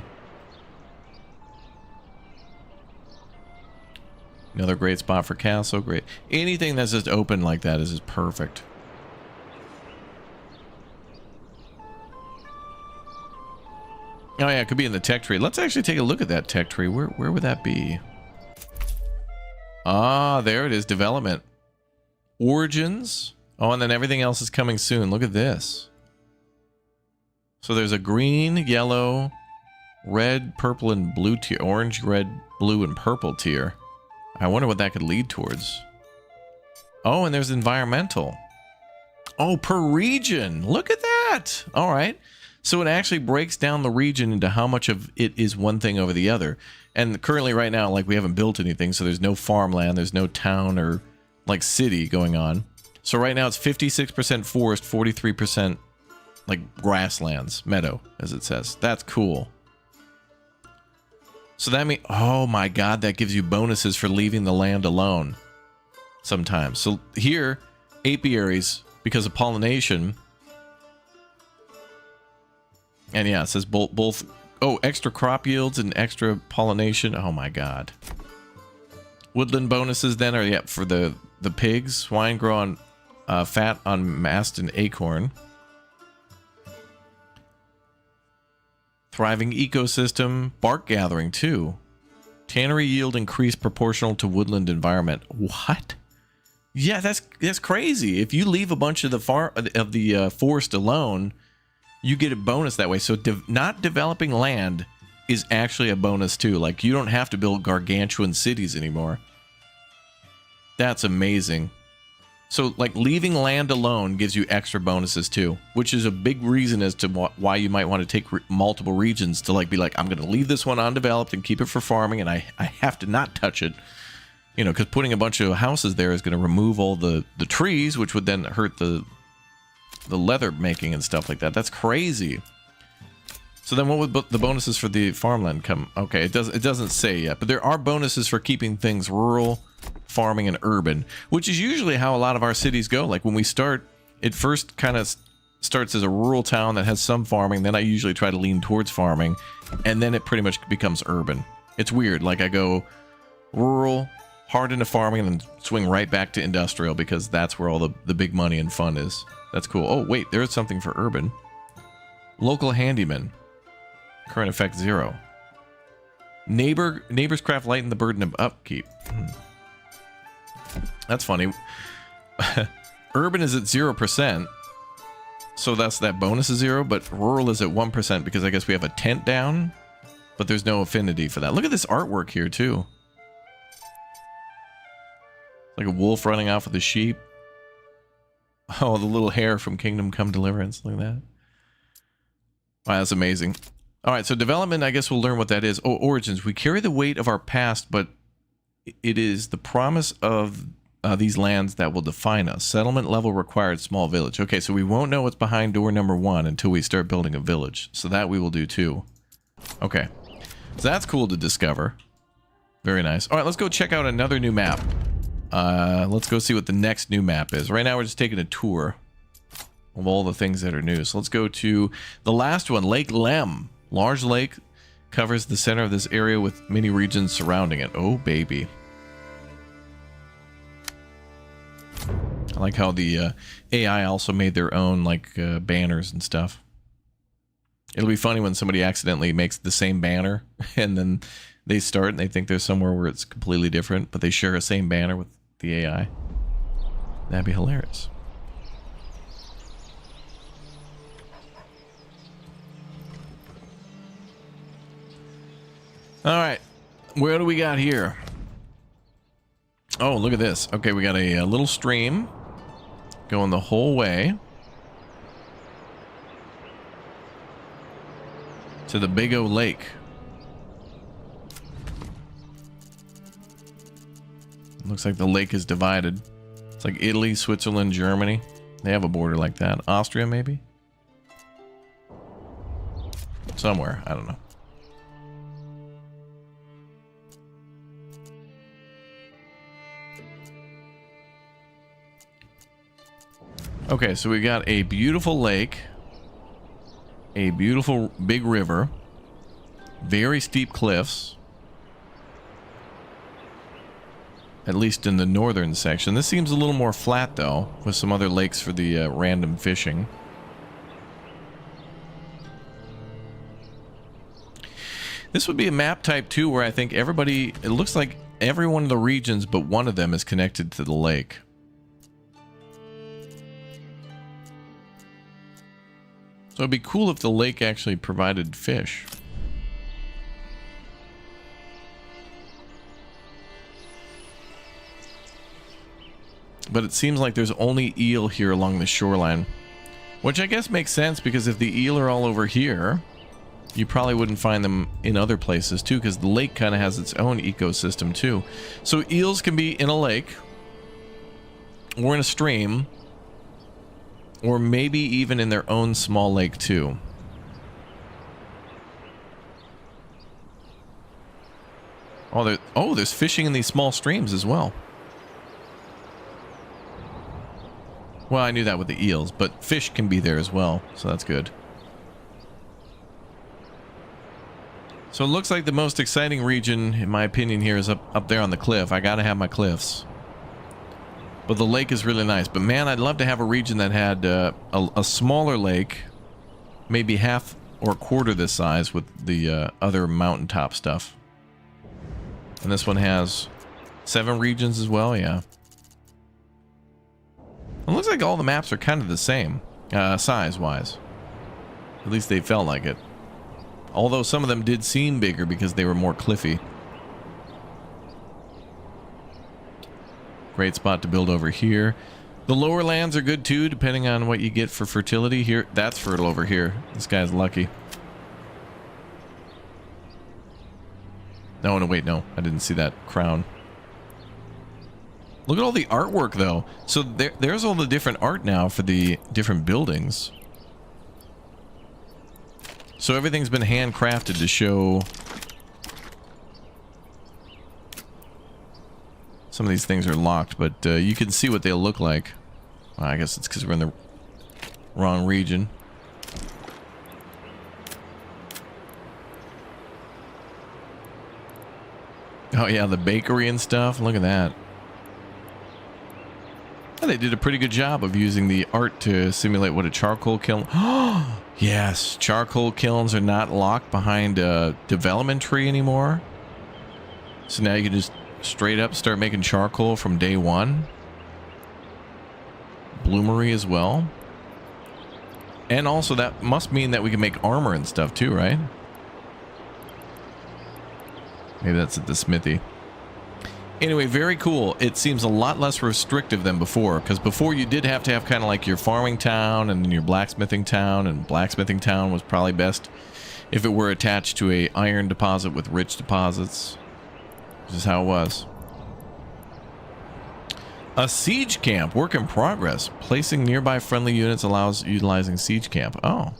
Another great spot for castle. Great. Anything that's just open like that is just perfect. Oh yeah, it could be in the tech tree. Let's actually take a look at that tech tree. Where would that be? Ah, there it is. Development. Origins. Oh, and then everything else is coming soon. Look at this. So there's a green, yellow, Red, purple, and blue tier. Orange, red, blue, and purple tier. I wonder what that could lead towards. Oh, and there's environmental. Oh, per region. Look at that. All right. So it actually breaks down the region into how much of it is one thing over the other. And currently right now, like, we haven't built anything, so there's no farmland, there's no town or like city going on. So right now it's 56% forest, 43% like grasslands, meadow, as it says. That's cool. So that means, oh my god, that gives you bonuses for leaving the land alone sometimes. So here, apiaries, because of pollination, and yeah, it says both, oh, extra crop yields and extra pollination. Oh my god. Woodland bonuses then are, yeah, for the pigs. Swine grow on fat on mast and acorn. Thriving ecosystem, bark gathering too. Tannery yield increased proportional to woodland environment. What? Yeah, that's crazy. If you leave a bunch of the forest alone, you get a bonus that way. So not developing land is actually a bonus too. Like, you don't have to build gargantuan cities anymore. That's amazing. So, like, leaving land alone gives you extra bonuses too, which is a big reason as to why you might want to take multiple regions to, like, be like, I'm going to leave this one undeveloped and keep it for farming, and I have to not touch it. You know, because putting a bunch of houses there is going to remove all the trees, which would then hurt the leather making and stuff like that. That's crazy. So then what would the bonuses for the farmland come? Okay, it doesn't say yet, but there are bonuses for keeping things rural, farming, and urban, which is usually how a lot of our cities go. Like, when we start, it first kind of starts as a rural town that has some farming, then I usually try to lean towards farming, and then it pretty much becomes urban. It's weird. Like, I go rural, hard into farming, and then swing right back to industrial, because that's where all the big money and fun is. That's cool. Oh, wait, there's something for urban. Local handyman. Current effect 0. Neighbor's craft lighten the burden of upkeep. That's funny. Urban is at 0%, so that bonus is 0, but rural is at 1% because I guess we have a tent down, but there's no affinity for that. Look at this artwork here too. Like a wolf running off with a sheep. Oh, the little hare from Kingdom Come Deliverance. Look at that. Wow, that's amazing. All right, so development, I guess we'll learn what that is. Oh, origins. We carry the weight of our past, but it is the promise of these lands that will define us. Settlement level required, small village. Okay, so we won't know what's behind door number 1 until we start building a village. So that we will do too. Okay, so that's cool to discover. Very nice. All right, let's go check out another new map. Let's go see what the next new map is. Right now we're just taking a tour of all the things that are new. So let's go to the last one, Lake Lem. Large lake covers the center of this area with many regions surrounding it. Oh, baby. I like how the AI also made their own, like, banners and stuff. It'll be funny when somebody accidentally makes the same banner and then they start and they think there's somewhere where it's completely different, but they share a same banner with the AI. That'd be hilarious. All right, where do we got here? Oh, look at this. Okay, we got a little stream going the whole way to the Big O Lake. Looks like the lake is divided. It's like Italy, Switzerland, Germany. They have a border like that. Austria, maybe? Somewhere, I don't know. Okay, so we got a beautiful lake, a beautiful big river, very steep cliffs, at least in the northern section. This seems a little more flat, though, with some other lakes for the random fishing. This would be a map type, too, where I think everybody, it looks like every one of the regions but one of them is connected to the lake. So it'd be cool if the lake actually provided fish. But it seems like there's only eel here along the shoreline, which I guess makes sense, because if the eel are all over here, you probably wouldn't find them in other places too, because the lake kind of has its own ecosystem too. So eels can be in a lake, or in a stream, or maybe even in their own small lake too. Oh, there's fishing in these small streams as well. Well, I knew that with the eels, but fish can be there as well, so that's good. So it looks like the most exciting region, in my opinion, here is up there on the cliff. I gotta have my cliffs. But the lake is really nice. But man, I'd love to have a region that had a smaller lake, maybe half or a quarter this size, with the other mountaintop stuff. And this one has 7 regions as well, yeah. It looks like all the maps are kind of the same, size-wise. At least they felt like it. Although some of them did seem bigger because they were more cliffy. Great spot to build over here. The lower lands are good too, depending on what you get for fertility. Here, that's fertile over here. This guy's lucky. No, wait, no. I didn't see that crown. Look at all the artwork, though. So there's all the different art now for the different buildings. So everything's been handcrafted to show... Some of these things are locked, but you can see what they'll look like. Well, I guess it's because we're in the wrong region. Oh yeah, the bakery and stuff. Look at that. Yeah, they did a pretty good job of using the art to simulate what a charcoal kiln... Yes, charcoal kilns are not locked behind a development tree anymore. So now you can just straight up start making charcoal from day one. Bloomery as well. And also that must mean that we can make armor and stuff too, right? Maybe that's at the smithy. Anyway, very cool. It seems a lot less restrictive than before, because before you did have to have kind of like your farming town and then your blacksmithing town, and blacksmithing town was probably best if it were attached to a iron deposit with rich deposits. This is how it was. A siege camp, work in progress. Placing nearby friendly units allows utilizing siege camp. Oh,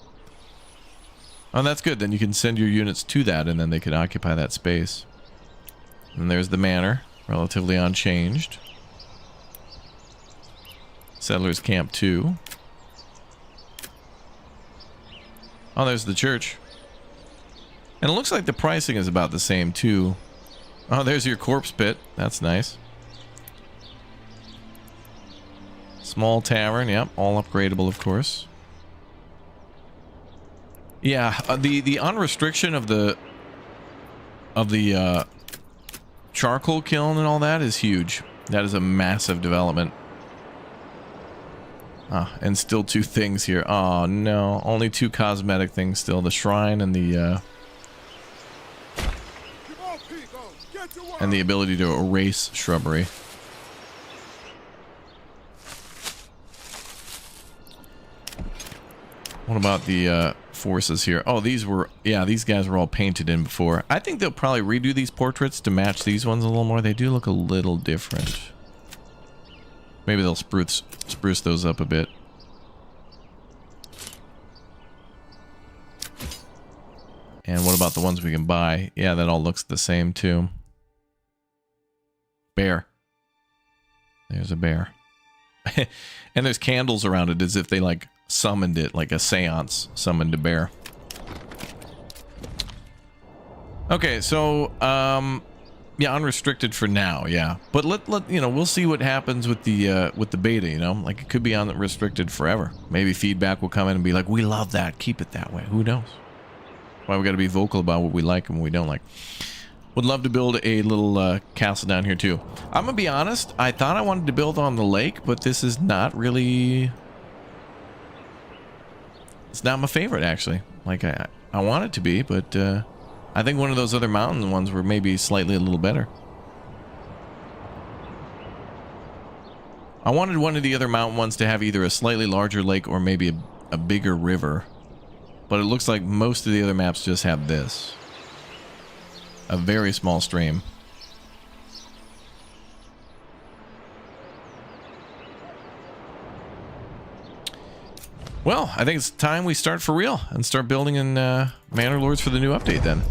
that's good. Then you can send your units to that, and then they can occupy that space. And there's the manor, relatively unchanged. Settlers Camp 2. Oh, there's the church. And it looks like the pricing is about the same too. Oh, there's your corpse pit. That's nice. Small tavern, yep, all upgradable, of course. Yeah, the unrestriction of the charcoal kiln and all that is huge. That is a massive development. Ah, and still 2 things here. Oh no, only 2 cosmetic things still. The shrine and the ability to erase shrubbery. What about the forces here? Oh, these were, yeah, these guys were all painted in before. I think they'll probably redo these portraits to match these ones a little more. They do look a little different. Maybe they'll spruce those up a bit. And what about the ones we can buy? Yeah, that all looks the same too. Bear. There's a bear. And there's candles around it as if they like summoned it, like a seance summoned a bear. Okay, so yeah, unrestricted for now, yeah. But let you know, we'll see what happens with the beta, you know? Like it could be unrestricted forever. Maybe feedback will come in and be like, "We love that. Keep it that way." Who knows? Why we got to be vocal about what we like and what we don't like. Would love to build a little castle down here too. I'm gonna be honest, I thought I wanted to build on the lake, but this is not really... It's not my favorite, actually. Like, I want it to be, but I think one of those other mountain ones were maybe slightly a little better. I wanted one of the other mountain ones to have either a slightly larger lake or maybe a bigger river. But it looks like most of the other maps just have this. A very small stream. Well, I think it's time we start for real and start building in Manor Lords for the new update then.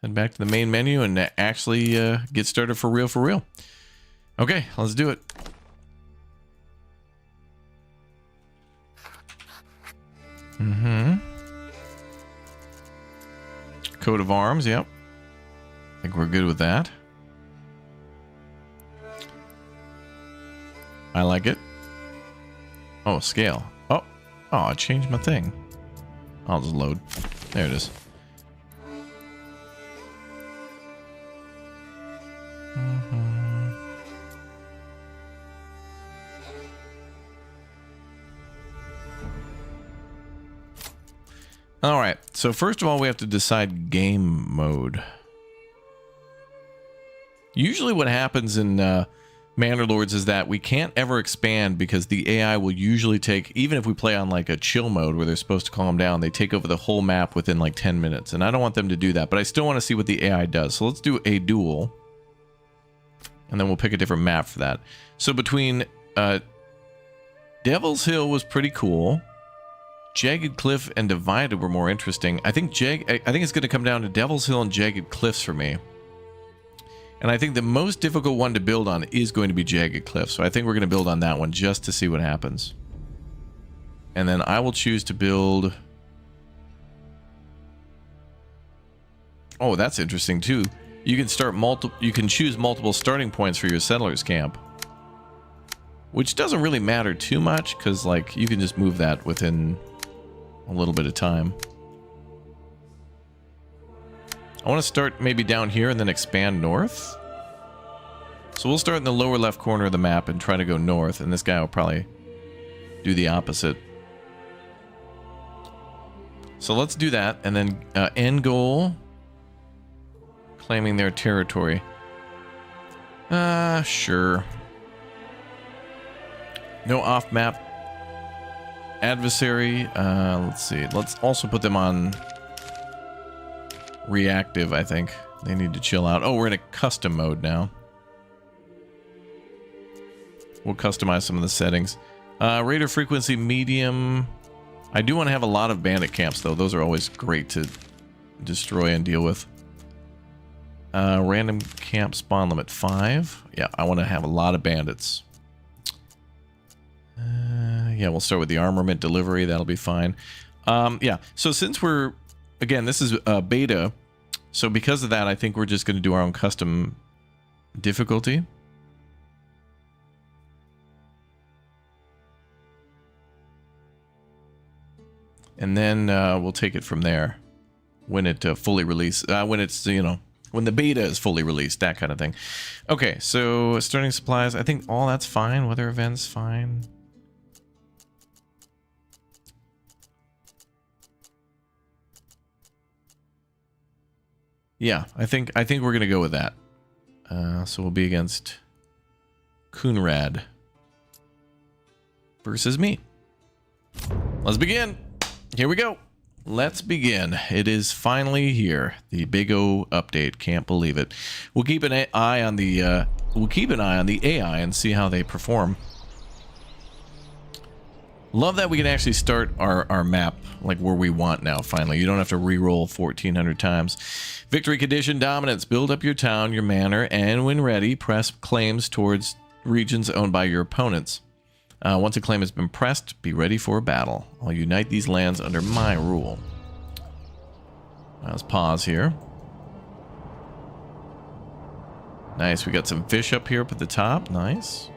Head back to the main menu and actually get started for real for real. Okay, let's do it. Coat of arms, yep. I think we're good with that. I like it. Oh, scale. Oh, I changed my thing. I'll just load. There it is. All right, so first of all, we have to decide game mode. Usually what happens in Manor Lords is that we can't ever expand because the AI will usually take, even if we play on like a chill mode where they're supposed to calm down, they take over the whole map within like 10 minutes. And I don't want them to do that, but I still want to see what the AI does. So let's do a duel. And then we'll pick a different map for that. So between Devil's Hill was pretty cool. Jagged Cliff and Divided were more interesting. I think it's going to come down to Devil's Hill and Jagged Cliffs for me. And I think the most difficult one to build on is going to be Jagged Cliff. So I think we're going to build on that one just to see what happens. And then I will choose to build... Oh, that's interesting too. You can start you can choose multiple starting points for your settlers camp. Which doesn't really matter too much because like you can just move that within a little bit of time. I want to start maybe down here and then expand north. So we'll start in the lower left corner of the map and try to go north, and this guy will probably do the opposite. So let's do that, and then end goal, claiming their territory. Sure. No off-map adversary. Let's see. Let's also put them on reactive, I think. They need to chill out. Oh, we're in a custom mode now. We'll customize some of the settings. Raider frequency medium. I do want to have a lot of bandit camps, though. Those are always great to destroy and deal with. Random camp spawn limit 5. Yeah, I want to have a lot of bandits. Yeah, we'll start with the armament delivery. That'll be fine. Yeah, so since we're... Again, this is beta. So because of that, I think we're just going to do our own custom difficulty. And then we'll take it from there when it fully releases. When it's, you know, when the beta is fully released, that kind of thing. Okay, so starting supplies. I think all that's fine. Weather events, fine. Yeah, I think we're gonna go with that. So we'll be against Kunrad versus me. Let's begin. Here we go. Let's begin. It is finally here. The Big O update. Can't believe it. We'll keep an eye on the AI and see how they perform. Love that we can actually start our map like where we want now, finally. You don't have to re-roll 1,400 times. Victory condition dominance. Build up your town, your manor, and when ready, press claims towards regions owned by your opponents. Once a claim has been pressed, be ready for a battle. I'll unite these lands under my rule. Let's pause here. Nice, we got some fish up here up at the top. Nice.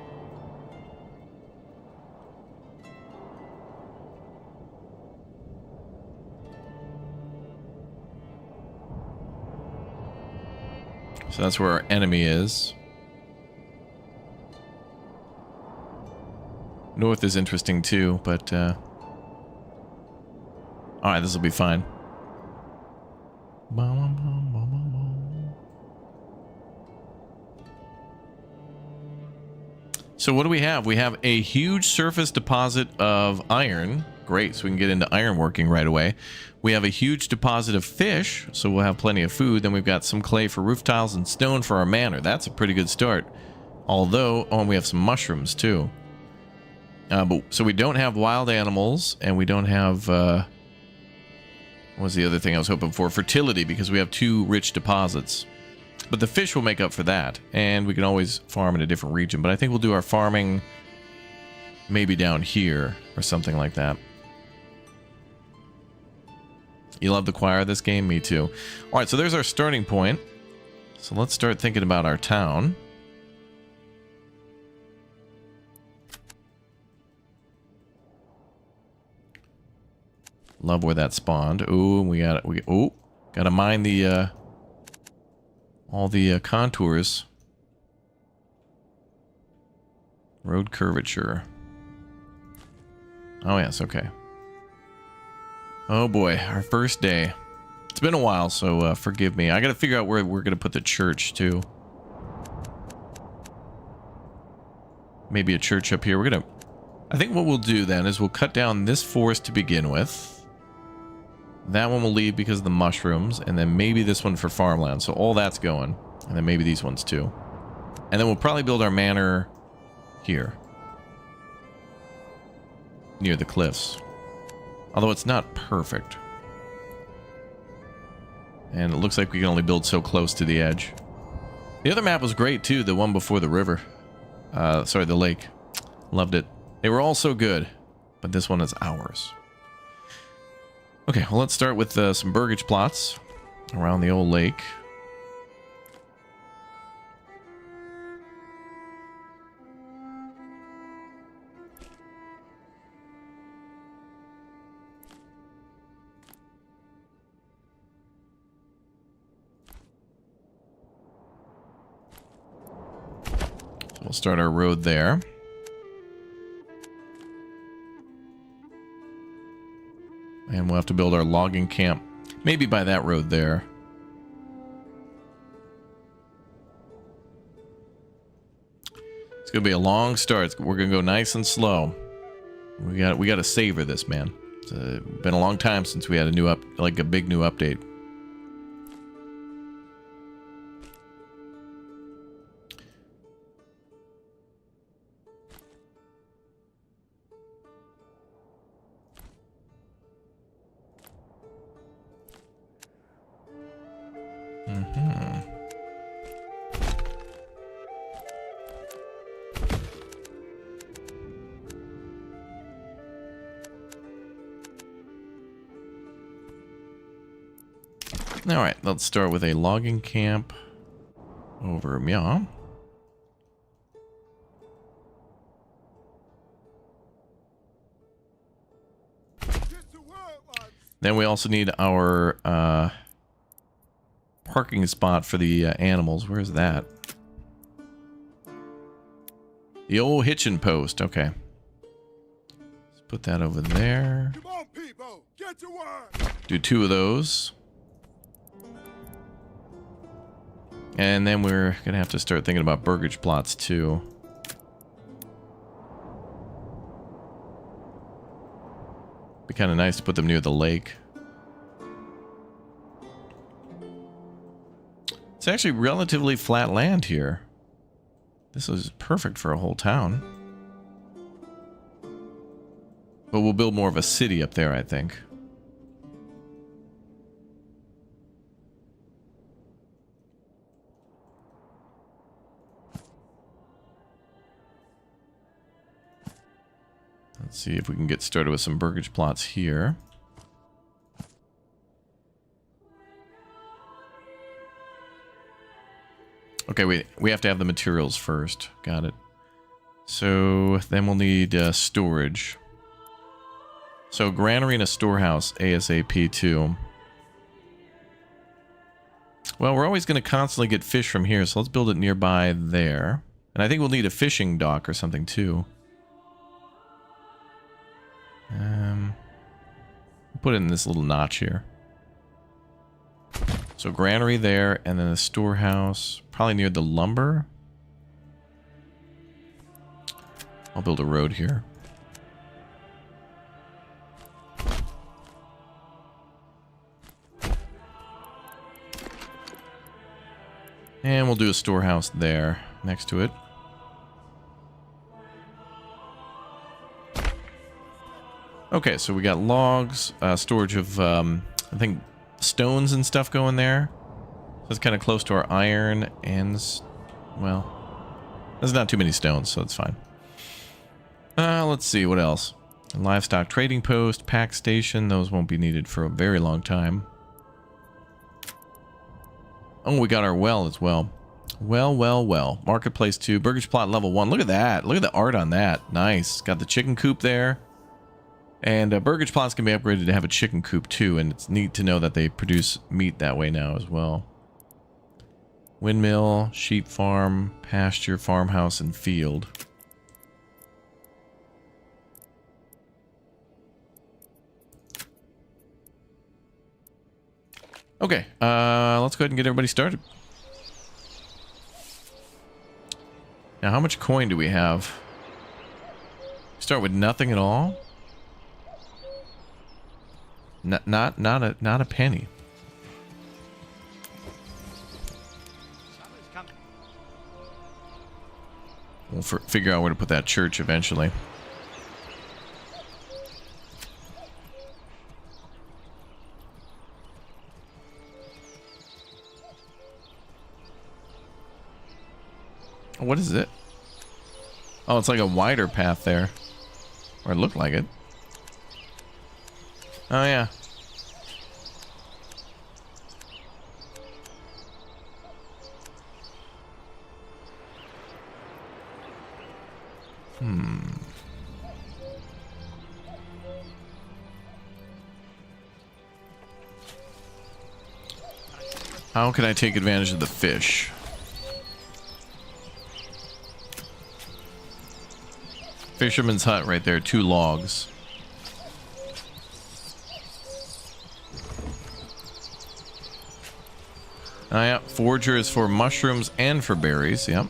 So that's where our enemy is. North is interesting too, but alright, this will be fine. So what do we have? We have a huge surface deposit of iron. Great, so we can get into iron working right away. We have a huge deposit of fish, so we'll have plenty of food. Then we've got some clay for roof tiles and stone for our manor. That's a pretty good start. Although, oh, and we have some mushrooms too. So we don't have wild animals, and we don't have, what was the other thing I was hoping for? Fertility, because we have 2 rich deposits. But the fish will make up for that, and we can always farm in a different region. But I think we'll do our farming maybe down here, or something like that. You love the choir of this game? Me too. Alright, so there's our starting point. So let's start thinking about our town. Love where that spawned. Ooh, gotta mine the all the contours. Road curvature. Oh yes, okay. Oh boy, our first day. It's been a while, so forgive me. I gotta figure out where we're gonna put the church too. Maybe a church up here. I think what we'll do then is we'll cut down this forest to begin with. That one will leave because of the mushrooms, and then maybe this one for farmland. So all that's going, and then maybe these ones too. And then we'll probably build our manor here, near the cliffs. Although it's not perfect. And it looks like we can only build so close to the edge. The other map was great too, the one before the river. Sorry, the lake. Loved it. They were all so good, but this one is ours. Okay, well, let's start with some burgage plots around the old lake. So we'll start our road there. And we'll have to build our logging camp. Maybe by that road there. It's going to be a long start. We're going to go nice and slow. We got to savor this, man. It's been a long time since we had a big new update. Alright, let's start with a logging camp over Mya. Then we also need our parking spot for the animals. Where's that? The old hitching post. Okay. Let's put that over there. Come on, people. Get to work. Do 2 of those. And then we're going to have to start thinking about burgage plots too. Be kind of nice to put them near the lake. It's actually relatively flat land here. This is perfect for a whole town. But we'll build more of a city up there, I think. Let's see if we can get started with some burgage plots here. Okay, we have to have the materials first. Got it. So then we'll need storage. So granary and a storehouse ASAP too. Well, we're always going to constantly get fish from here, so let's build it nearby there. And I think we'll need a fishing dock or something too. Put it in this little notch here. So granary there, and then a storehouse, probably near the lumber. I'll build a road here. And we'll do a storehouse there next to it. Okay, so we got logs, storage of, I think, stones and stuff going there. So it's kind of close to our iron and, well, there's not too many stones, so it's fine. Let's see, what else? Livestock trading post, pack station, those won't be needed for a very long time. Oh, we got our well as well. Well. Marketplace 2, Burgage plot level 1. Look at that. Look at the art on that. Nice. Got the chicken coop there. And Burgage plots can be upgraded to have a chicken coop too, and it's neat to know that they produce meat that way now as well. Windmill, sheep farm, pasture, farmhouse, and field. Okay, let's go ahead and get everybody started. Now, how much coin do we have? Start with nothing at all? Not a penny. We'll figure out where to put that church eventually. What is it? Oh, it's like a wider path there. Or it looked like it. Oh, yeah. How can I take advantage of the fish? Fisherman's hut right there, 2 logs. Oh, yeah. Forger is for mushrooms and for berries. Yep.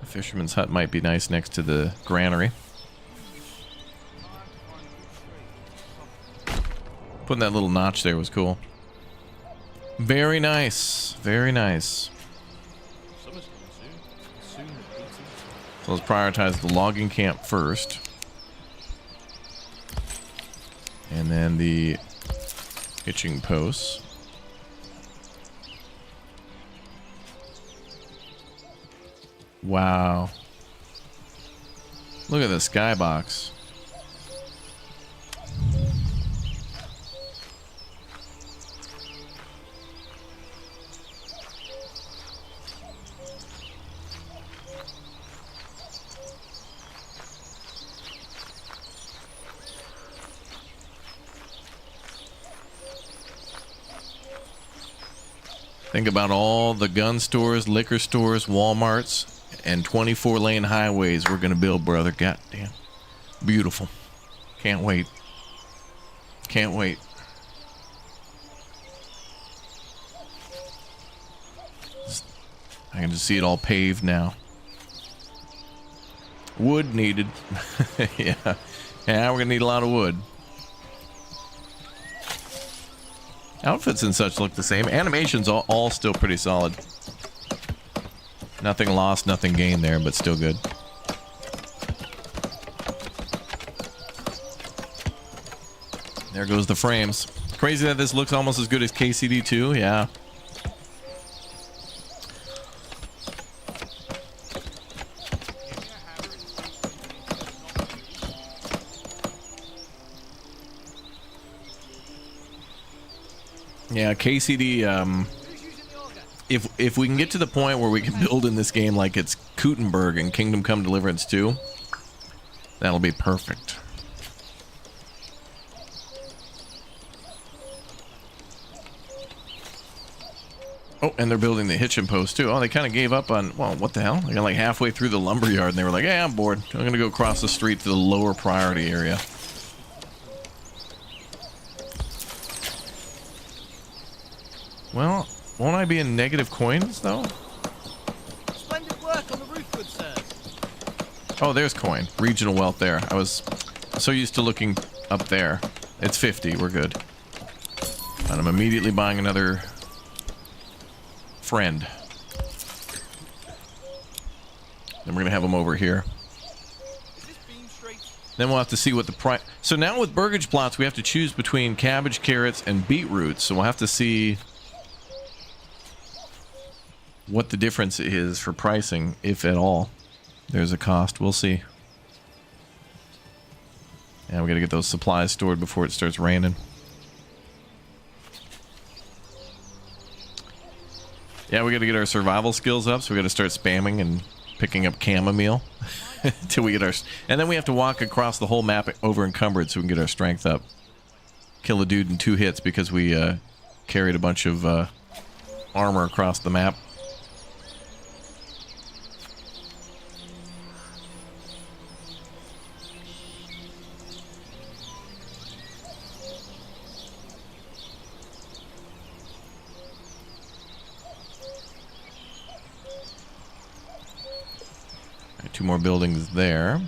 The fisherman's hut might be nice next to the granary. Putting that little notch there was cool. Very nice. Very nice. So let's prioritize the logging camp first. And then the hitching posts. Wow. Look at the skybox. Think about all the gun stores, liquor stores, Walmarts, and 24-lane highways we're gonna build, brother. Goddamn. Beautiful. Can't wait. Can't wait. I can just see it all paved now. Wood needed. Yeah. Yeah, we're gonna need a lot of wood. Outfits and such look the same. Animations all still pretty solid. Nothing lost, nothing gained there, but still good. There goes the frames. Crazy that this looks almost as good as KCD2, yeah. Yeah, KCD, if we can get to the point where we can build in this game like it's Gutenberg and Kingdom Come Deliverance 2, that'll be perfect. Oh, and they're building the hitching post too. Oh, they kind of gave up on, well, what the hell? They got like halfway through the lumber yard and they were like, yeah, I'm bored. I'm going to go across the street to the lower priority area. Well, Won't I be in negative coins, though? Splendid work on the roof, good sir. Oh, there's coin. Regional wealth there. I was so used to looking up there. It's 50. We're good. And I'm immediately buying another friend. Then we're going to have them over here. Is this beam straight? Then we'll have to see what the price... So now with burgage plots, we have to choose between cabbage, carrots, and beetroots. So we'll have to see what the difference is for pricing, if at all. There's a cost. We'll see. And we got to get those supplies stored before it starts raining. Yeah, we got to get our survival skills up, so we got to start spamming and picking up chamomile till we get our... And then we have to walk across the whole map over encumbered so we can get our strength up. Kill a dude in 2 hits because we carried a bunch of armor across the map. Two more buildings there.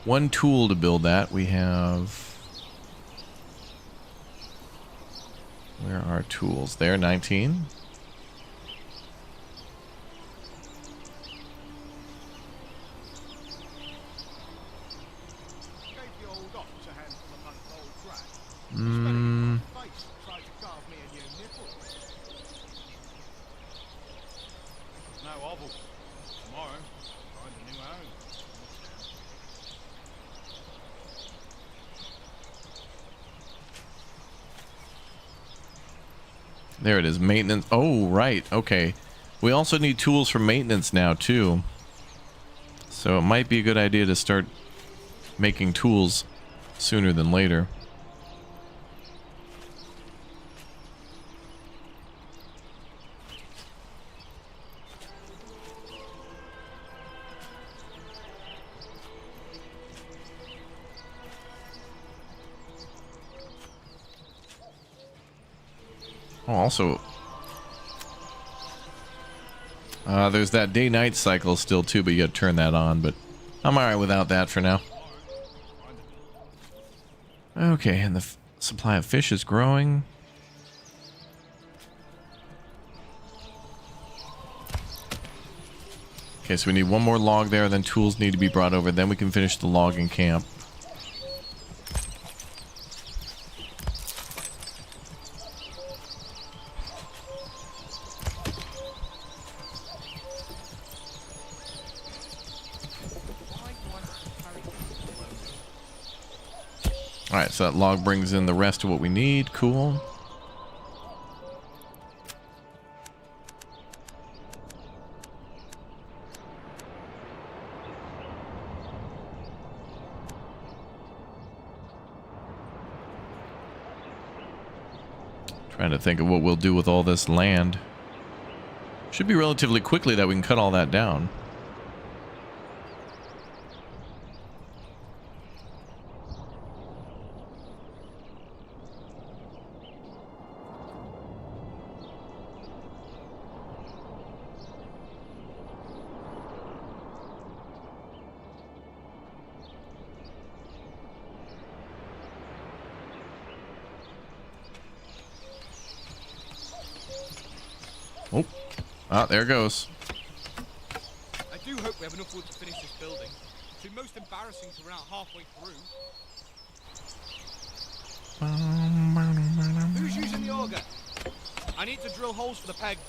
One tool to build that. We have... Where are our tools? There, 19. There it is, maintenance. Oh, right, okay. We also need tools for maintenance now, too. So it might be a good idea to start making tools sooner than later. Oh, also, there's that day-night cycle still too, but you gotta turn that on, but I'm alright without that for now. Okay, and the supply of fish is growing. Okay, so we need one more log there, then tools need to be brought over, then we can finish the logging camp. Alright, so that log brings in the rest of what we need. Cool. Trying to think of what we'll do with all this land. Should be relatively quickly that we can cut all that down. Oh, ah, there it goes. I do hope we have enough wood to finish this building. It's been most embarrassing to run out halfway through. Who's using the auger? I need to drill holes for the pegs.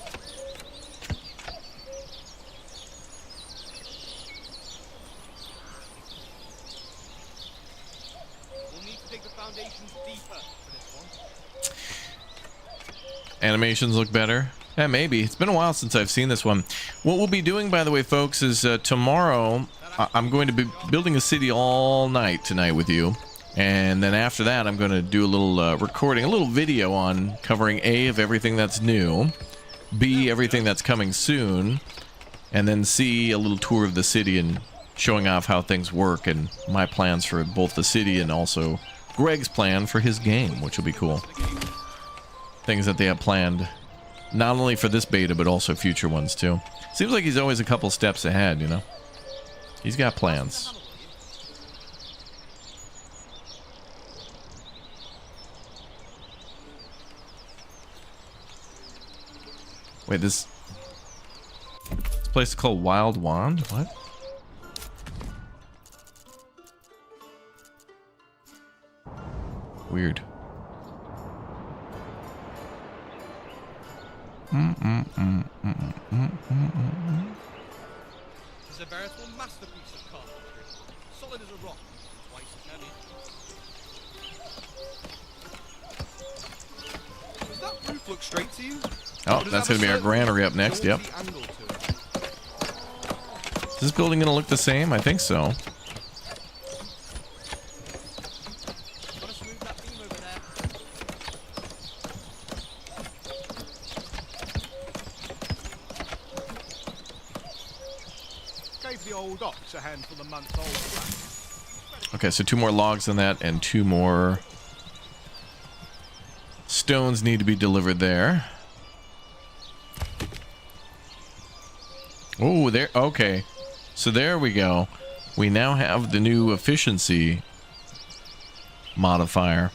We'll need to dig the foundations deeper for this one. Animations look better. Yeah, maybe. It's been a while since I've seen this one. What we'll be doing, by the way, folks, is tomorrow I'm going to be building a city all night tonight with you. And then after that, I'm going to do a little recording, a little video on covering A, of everything that's new, B, everything that's coming soon, and then C, a little tour of the city and showing off how things work and my plans for both the city and also Greg's plan for his game, which will be cool. things that they have planned. Not only for this beta, but also future ones too. Seems like he's always a couple steps ahead, you know? He's got plans. Wait, this place is called Wild Wand? What? Weird. It's a veritable masterpiece of carpentry. Solid as a rock, twice as heavy. Does that roof look straight to you? Oh, that's going to be our granary up next. Yep. Is this building going to look the same? I think so. Gotta smooth that beam over there. Gave the old ox a handful of months old. Okay, so 2 more logs on that and 2 more stones need to be delivered there. Oh, there. Okay. So there we go. We now have the new efficiency modifier.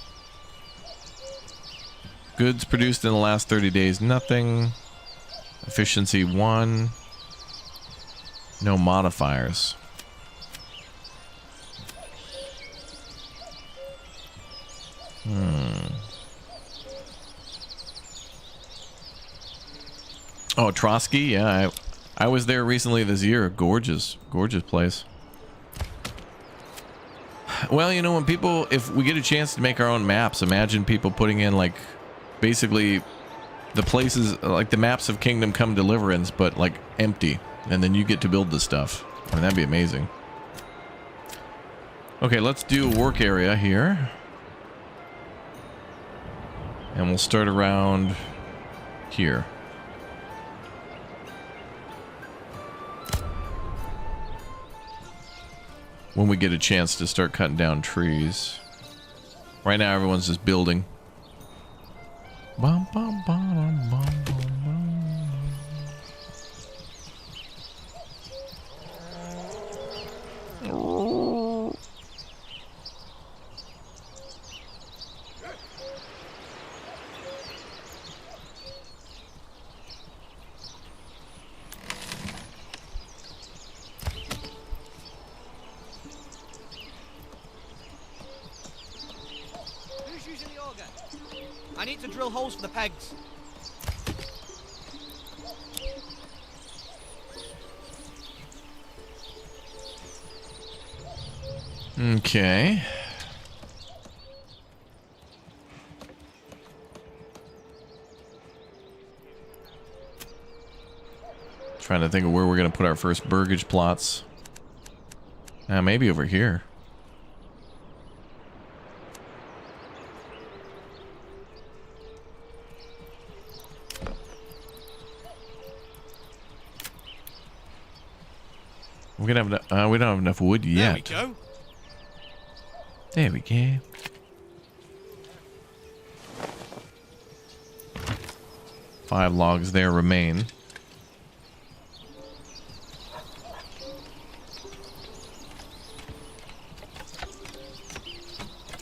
Goods produced in the last 30 days, nothing. Efficiency 1. No modifiers. Oh, Trotsky? Yeah, I was there recently this year. Gorgeous, gorgeous place. Well, you know, when people, if we get a chance to make our own maps, imagine people putting in, like, basically the places, like the maps of Kingdom Come Deliverance, but, like, empty. And then you get to build the stuff. I mean, that'd be amazing. Okay, let's do a work area here. And we'll start around here. When we get a chance to start cutting down trees. Right now, everyone's just building. Bum, bum, bum, bum, bum, bum. Who's using the auger? I need to drill holes for the pegs. Okay. Trying to think of where we're going to put our first burgage plots. Maybe over here. We're gonna have we don't have enough wood yet. There we go. There we go. Five logs there remain.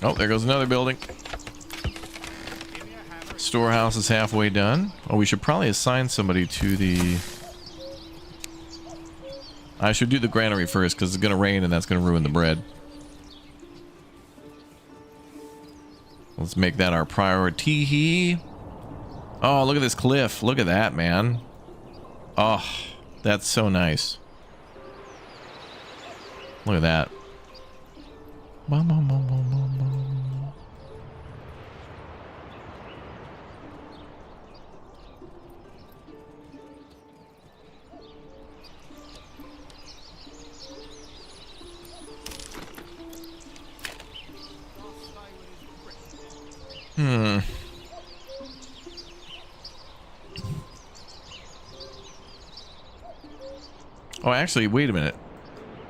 Oh, there goes another building. Storehouse is halfway done. Oh, we should probably assign somebody to the... I should do the granary first because it's going to rain and that's going to ruin the bread. Let's make that our priority. Oh, look at this cliff. Look at that, man. Oh, that's so nice. Look at that. Bum, bum, bum, bum, bum, bum. Oh, actually, wait a minute.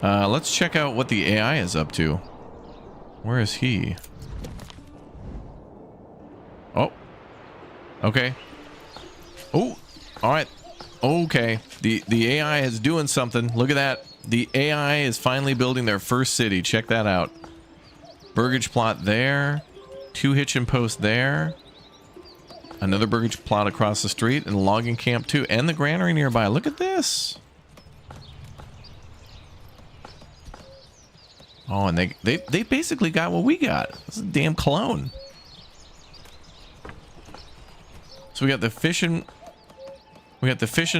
Let's check out what the AI is up to. Where is he? Oh. Okay. Oh, all right. Okay. The AI is doing something. Look at that. The AI is finally building their first city. Check that out. Burgage plot there. 2 hitching posts there. Another burgage plot across the street, and a logging camp too, and the granary nearby. Look at this. Oh, and they basically got what we got. This is a damn clone. So we got the fishing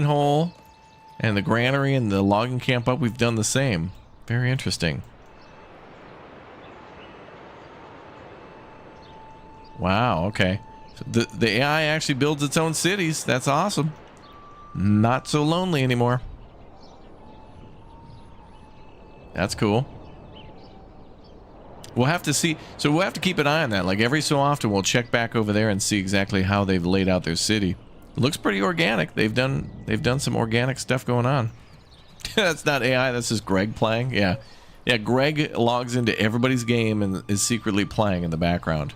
hole and the granary and the logging camp up. We've done the same. Very interesting. Wow, okay. So the AI actually builds its own cities. That's awesome. Not so lonely anymore. That's cool. We'll have to see. So we'll have to keep an eye on that. Like every so often we'll check back over there and see exactly how they've laid out their city. It looks pretty organic. They've done some organic stuff going on. That's not AI, that's just Greg playing. Yeah. Yeah, Greg logs into everybody's game and is secretly playing in the background.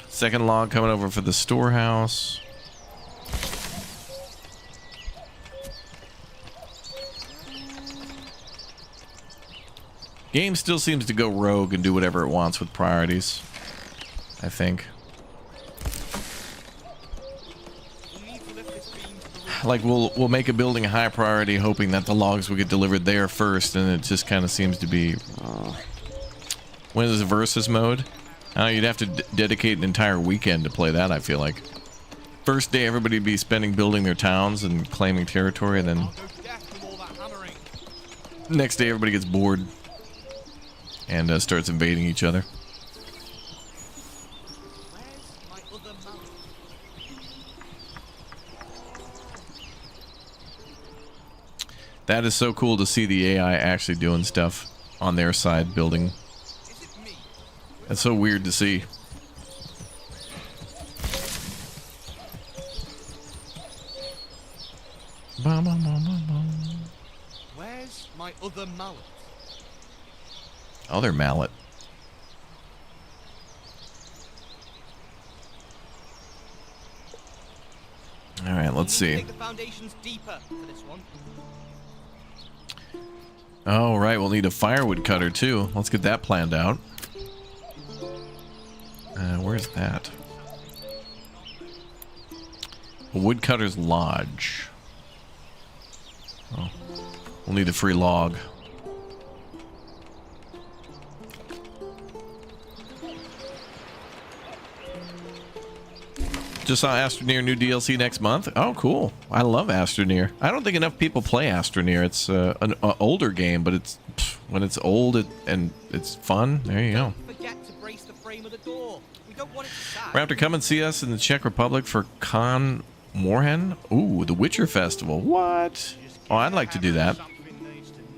Second log coming over for the storehouse. Game still seems to go rogue and do whatever it wants with priorities, I think. Like we'll make a building a high priority, hoping that the logs will get delivered there first, and it just kind of seems to be. When is the versus mode? You'd have to dedicate an entire weekend to play that, I feel like. First day, everybody would be spending building their towns and claiming territory, and then next day, everybody gets bored and starts invading each other. That is so cool to see the AI actually doing stuff on their side, building. That's so weird to see. Where's my other mallet? Other mallet. All right, let's see. Take the foundations deeper for this one. Oh, right, we'll need a firewood cutter too. Let's get that planned out. Where's that? A woodcutter's lodge. Oh, we'll need a free log. Just saw Astroneer new DLC next month. Oh, cool. I love Astroneer. I don't think enough people play Astroneer. It's an older game, but it's when it's old and it's fun. There you go. Forget to brace the frame of the door. We don't want it to sag. Raptor, come and see us in the Czech Republic for Con Morhen. Ooh, the Witcher Festival. What? Oh, I'd like to do that.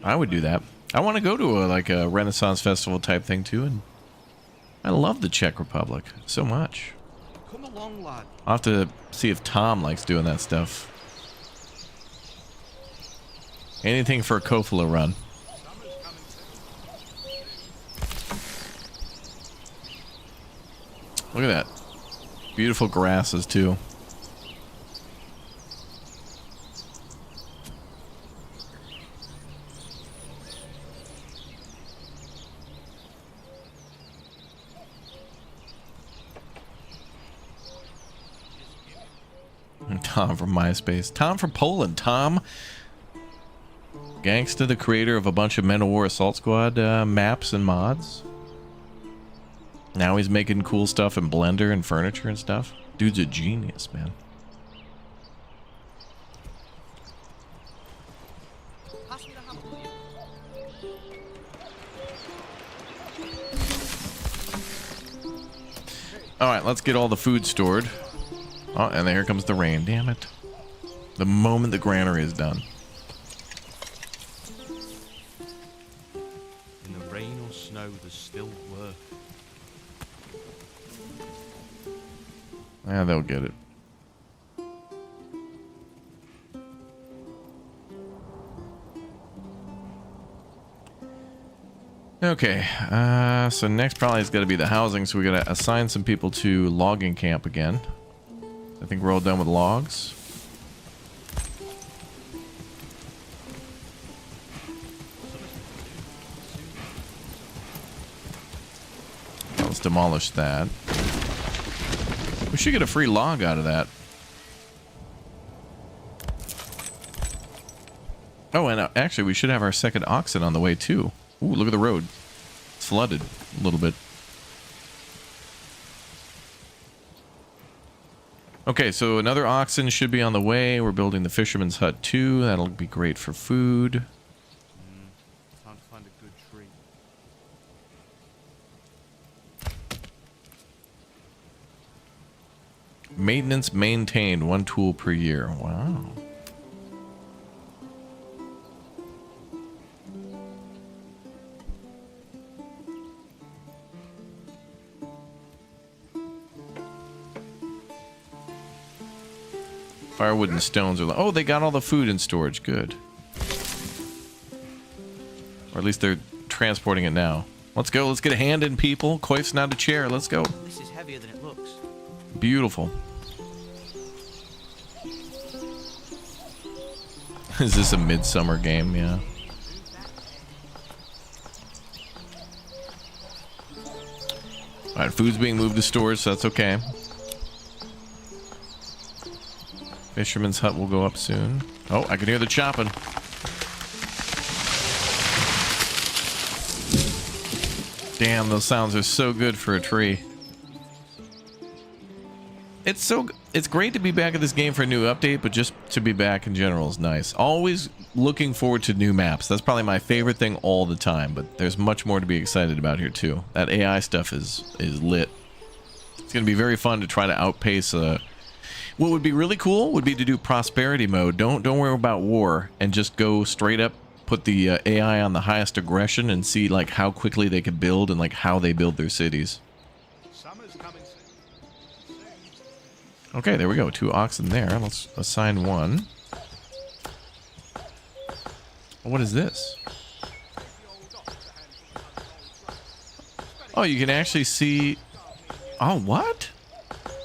I would do that. I want to go to a Renaissance Festival type thing too, and I love the Czech Republic so much. Come along, lad. I'll have to see if Tom likes doing that stuff. Anything for a Kofala run. Look at that. Beautiful grasses too. Tom from MySpace. Tom from Poland. Tom Gangsta, the creator of a bunch of Men of War Assault Squad maps and mods. Now he's making cool stuff in Blender and furniture and stuff. Dude's a genius, man. Pass me the hammer, will you? Alright, let's get all the food stored. Oh, and here comes the rain. Damn it. The moment the granary is done. know there's still work. Yeah, they'll get it. Okay, so next probably is going to be the housing, so we got to assign some people to logging camp again. I think we're all done with logs. Let's demolish that. We should get a free log out of that. Oh, and actually we should have our second oxen on the way too. Ooh, look at the road. It's flooded a little bit. Okay, so another oxen should be on the way. We're building the fisherman's hut too. That'll be great for food. Time to find a good tree. Maintenance maintained, 1 tool per year. Wow. Firewood and stones are... Oh, they got all the food in storage. Good. Or at least they're transporting it now. Let's go. Let's get a hand in, people. Coif's not a chair. Let's go. This is heavier than it looks. Beautiful. Is this a midsummer game? Yeah. Alright, food's being moved to storage, so that's okay. Fisherman's hut will go up soon. Oh, I can hear the chopping. Damn, those sounds are so good for a tree. It's great to be back at this game for a new update, but just to be back in general is nice. Always looking forward to new maps. That's probably my favorite thing all the time, but there's much more to be excited about here too. That AI stuff is lit. It's going to be very fun to try to outpace what would be really cool would be to do prosperity mode. Don't worry about war and just go straight up, put the AI on the highest aggression and see like how quickly they can build and like how they build their cities. Summer's coming soon. Okay, there we go. 2 oxen there. Let's assign 1. What is this? Oh, you can actually see... Oh, what?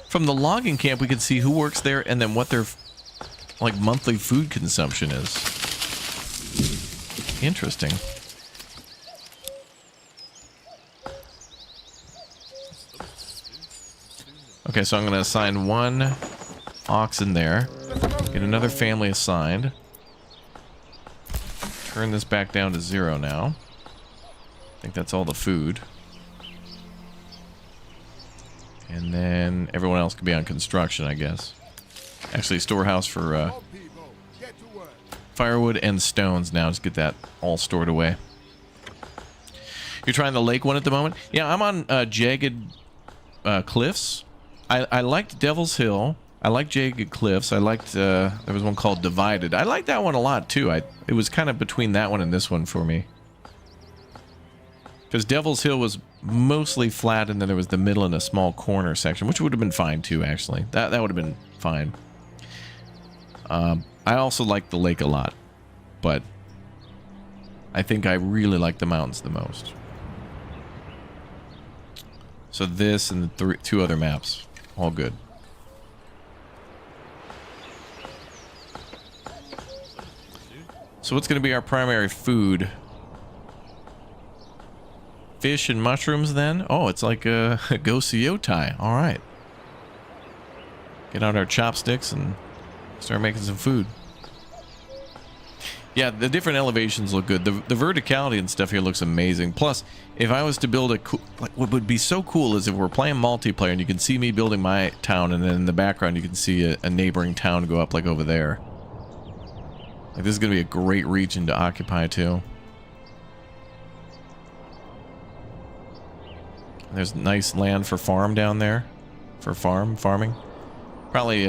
From the logging camp, we can see who works there and then what their like monthly food consumption is. Interesting. Okay, so I'm going to assign 1 oxen there. Get another family assigned. Turn this back down to 0 now. I think that's all the food. And then everyone else can be on construction, I guess. Actually, storehouse for firewood and stones now. Just get that all stored away. You're trying the lake one at the moment? Yeah, I'm on jagged cliffs. I liked Devil's Hill. I liked Jagged Cliffs. I liked, there was one called Divided. I liked that one a lot, too. It was kind of between that one and this one for me. Because Devil's Hill was mostly flat, and then there was the middle and a small corner section, which would have been fine, too, actually. That would have been fine. I also liked the lake a lot, but I think I really like the mountains the most. So this and the 2 other maps, all good. So what's going to be our primary food? Fish and mushrooms then? Oh, it's like a gosiotai. All right. Get out our chopsticks and start making some food. Yeah, the different elevations look good. The verticality and stuff here looks amazing. Plus, if I was to build a... Like, what would be so cool is if we're playing multiplayer and you can see me building my town, and then in the background you can see a neighboring town go up like over there. Like, this is going to be a great region to occupy too. There's nice land for farm down there. For farming. Probably,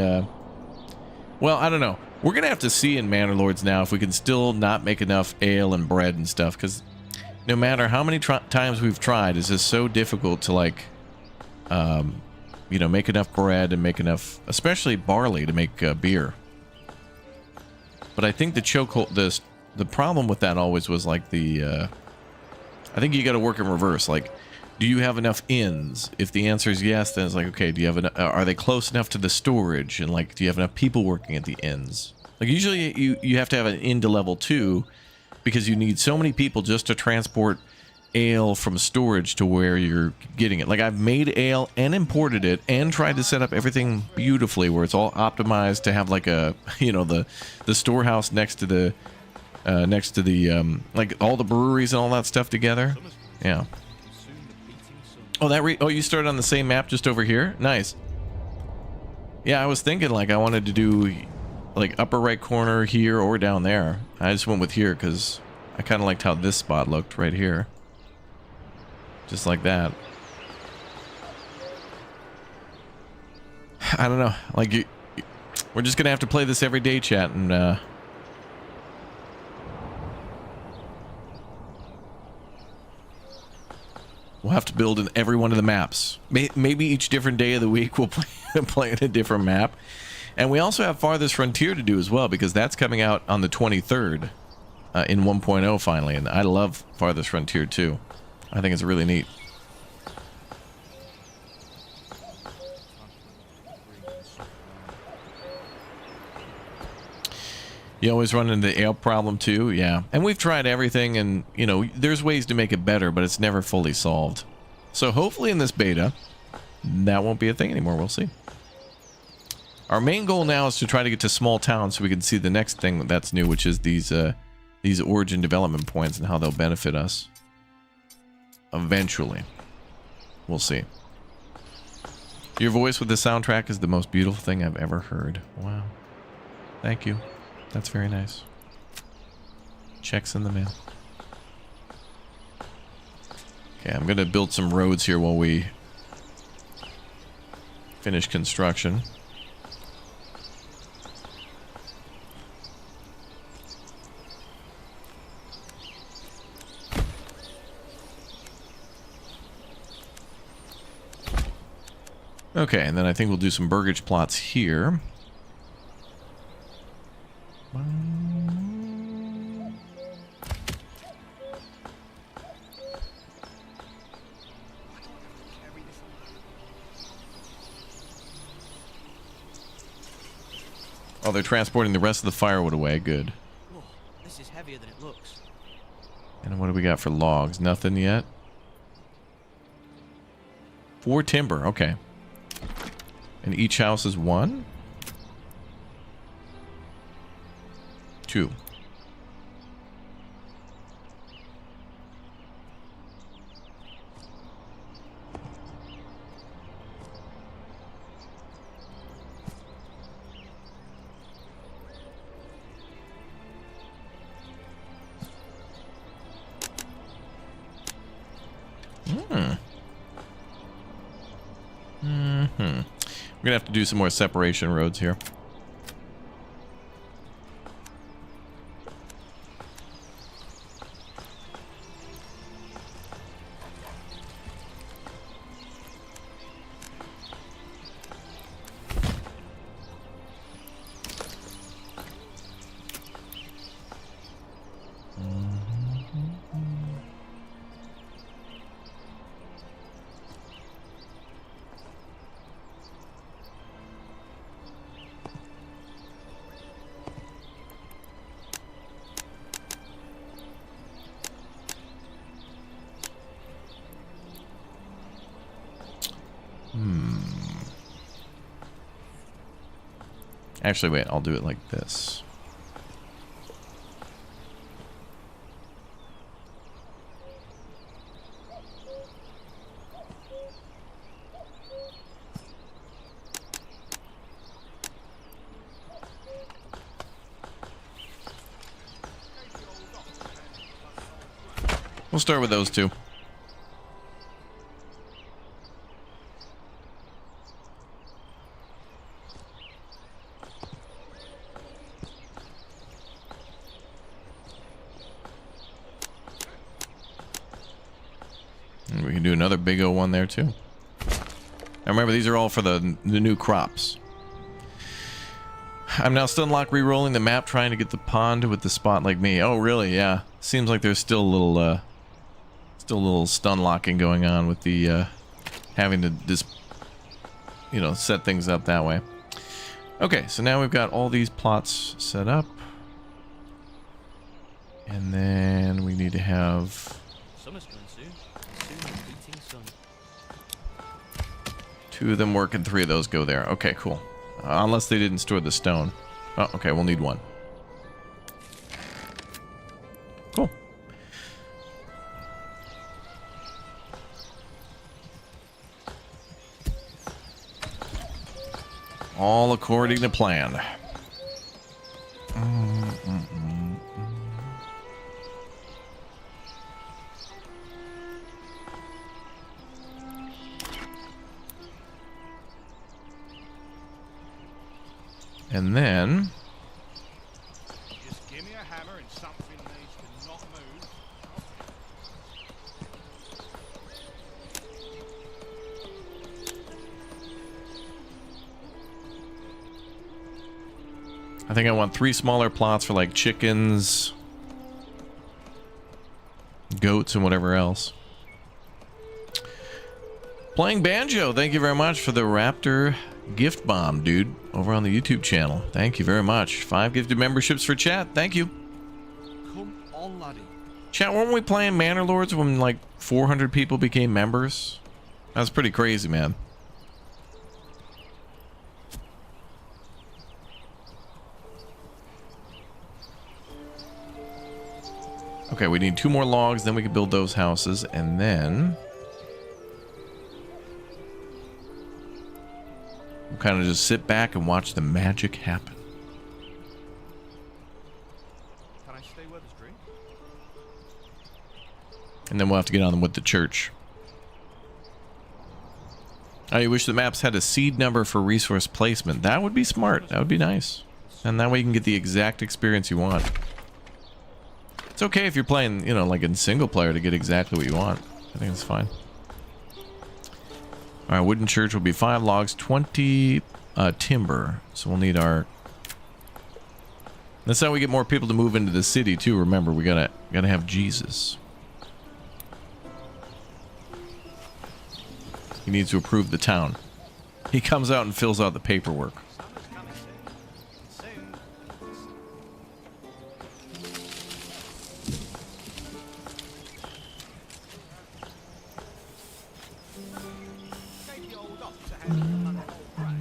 well, I don't know. We're going to have to see in Manor Lords now if we can still not make enough ale and bread and stuff, because no matter how many times we've tried, it's just so difficult to like, you know, make enough bread and make enough, especially barley, to make beer. But I think the chokehold, the problem with that always was like the, I think you got to work in reverse. Like, do you have enough inns? If the answer is yes, then it's like, okay, do you have enough, are they close enough to the storage? And like, do you have enough people working at the inns? Like usually you have to have an inn to level 2 because you need so many people just to transport ale from storage to where you're getting it. Like I've made ale and imported it and tried to set up everything beautifully where it's all optimized to have like a, you know, the storehouse next to the like all the breweries and all that stuff together. Yeah. Oh, oh, you started on the same map just over here? Nice. Yeah, I was thinking like I wanted to do like upper right corner here or down there. I just went with here because I kind of liked how this spot looked right here. Just like that. I don't know. Like, we're just gonna have to play this every day, chat, and we'll have to build in every one of the maps. Maybe each different day of the week we'll play in a different map. And we also have Farthest Frontier to do as well, because that's coming out on the 23rd in 1.0 finally. And I love Farthest Frontier too. I think it's really neat. You always run into the ale problem too, yeah. And we've tried everything, and you know, there's ways to make it better, but it's never fully solved. So hopefully in this beta, that won't be a thing anymore. We'll see. Our main goal now is to try to get to small towns so we can see the next thing that's new, which is these origin development points and how they'll benefit us. Eventually. We'll see. Your voice with the soundtrack is the most beautiful thing I've ever heard. Wow. Thank you. That's very nice. Checks in the mail. Okay, I'm gonna build some roads here while we finish construction. Okay, and then I think we'll do some burgage plots here. Oh, they're transporting the rest of the firewood away. Good. Whoa, this is heavier than it looks. And what do we got for logs? Nothing yet. 4 timber. Okay. And each house is 1? 2. We're gonna have to do some more separation roads here. Actually, wait, I'll do it like this. We'll start with those two. And we can do another big O one there too. Now remember, these are all for the new crops. I'm now stun lock re-rolling the map, trying to get the pond with the spot like me. Oh, really? Yeah. Seems like there's still a little stun locking going on with the having to just, you know, set things up that way. Okay, so now we've got all these plots set up, and then we need to have Summer's coming soon. Soon the beating sun. 2 of them work and 3 of those go there. Okay, cool. Unless they didn't store the stone. Oh, okay, we'll need 1. Cool. All according to plan. And then Just give me a hammer and something needs to not move. I think I want 3 smaller plots for like chickens, goats, and whatever else. Playing Banjo, thank you very much for the Raptor gift bomb, dude, over on the YouTube channel. Thank you very much. 5 gifted memberships for chat. Thank you. Come on, laddie. Chat, weren't we playing Manor Lords when like 400 people became members? That's pretty crazy, man. Okay, we need 2 more logs, then we can build those houses, and then we'll kind of just sit back and watch the magic happen. Can I stay where there's drink? And then we'll have to get on with the church. I wish the maps had a seed number for resource placement. That would be smart. That would be nice. And that way you can get the exact experience you want. It's okay if you're playing, you know, like in single player to get exactly what you want. I think it's fine. Alright, wooden church will be 5 logs, 20 timber. So we'll need our... That's how we get more people to move into the city too. Remember, we gotta have Jesus. He needs to approve the town. He comes out and fills out the paperwork. Summer's coming soon. Gave the old ox a hand for the month old grey.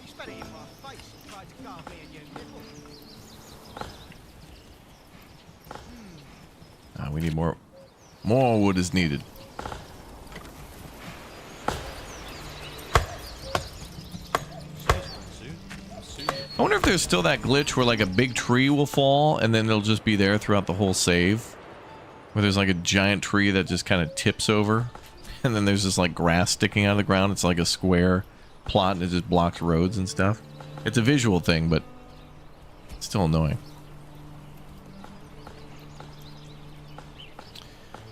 He spat it in my face and tried to carve me a new nipple. We need more wood is needed. I wonder if there's still that glitch where like a big tree will fall and then it'll just be there throughout the whole save. Where there's like a giant tree that just kind of tips over. And then there's this like grass sticking out of the ground. It's like a square plot and it just blocks roads and stuff. It's a visual thing, but it's still annoying.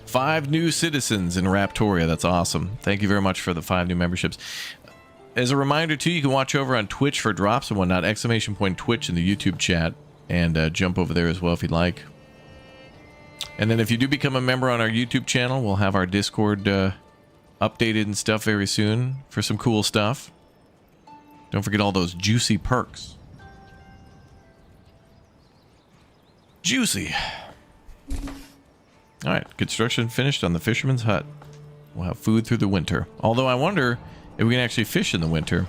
5 new citizens in Raptoria. That's awesome. Thank you very much for the 5 new memberships. As a reminder, too, you can watch over on Twitch for drops and whatnot. !Twitch in the YouTube chat. And jump over there as well if you'd like. And then if you do become a member on our YouTube channel, we'll have our Discord updated and stuff very soon for some cool stuff. Don't forget all those juicy perks. Juicy. Alright, construction finished on the fisherman's hut. We'll have food through the winter. Although I wonder if we can actually fish in the winter.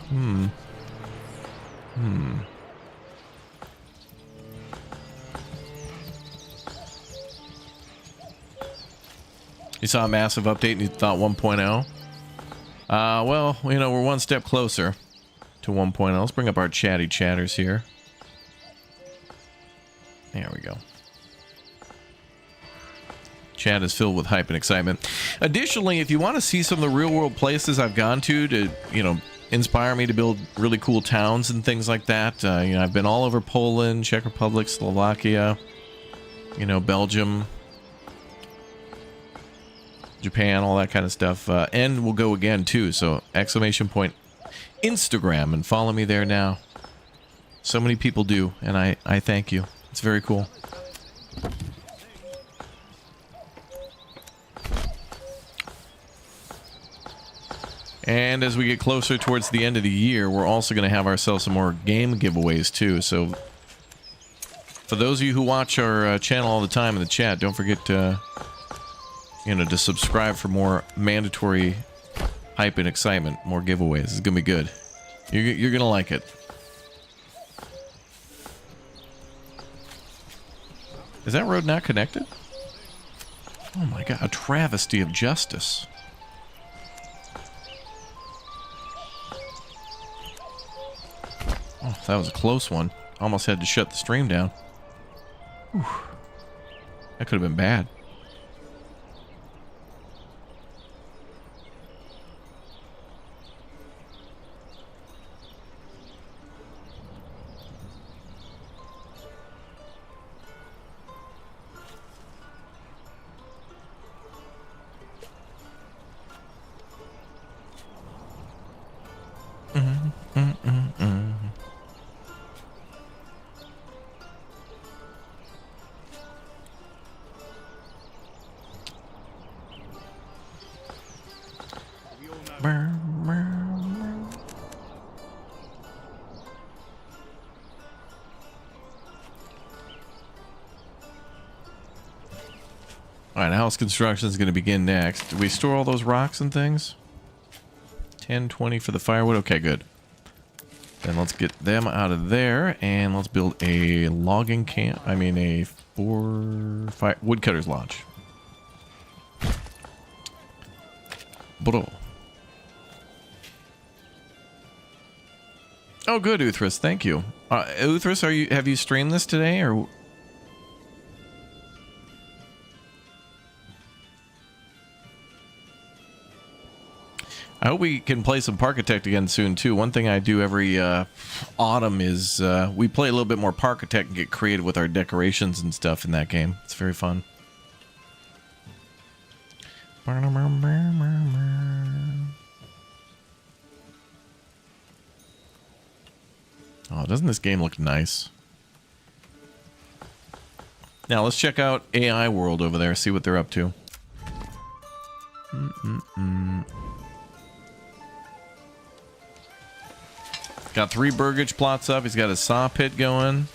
You saw a massive update and you thought 1.0? Well, you know, we're one step closer to 1.0. Let's bring up our chatty chatters here. There we go. Chat is filled with hype and excitement. Additionally, if you want to see some of the real-world places I've gone to, you know, inspire me to build really cool towns and things like that, you know, I've been all over Poland, Czech Republic, Slovakia, you know, Belgium. Japan, all that kind of stuff. And we'll go again too. So exclamation point Instagram, and follow me there now. So many people do, and I thank you. It's very cool. And as we get closer towards the end of the year, we're also going to have ourselves some more game giveaways too. So for those of you who watch our channel all the time in the chat, don't forget to, to subscribe for more mandatory hype and excitement, more giveaways. It's going to be good. You're going to like it. Is that road not connected? Oh my god, a travesty of justice. Oh, that was a close one. Almost had to shut the stream down. Whew. That could have been bad. Alright, house construction is going to begin next. Do we store all those rocks and things? 10, 20 for the firewood? Okay, good. Then let's get them out of there, and let's build a logging camp. I mean, a 5 woodcutter's lodge. Bro. Oh, good, Uthras. Thank you. Uthras, have you streamed this today, or? I hope we can play some Parkitect again soon, too. One thing I do every autumn is we play a little bit more Parkitect and get creative with our decorations and stuff in that game. It's very fun. Oh, doesn't this game look nice? Now, let's check out AI World over there, see what they're up to. Got 3 burgage plots up. He's got a saw pit going.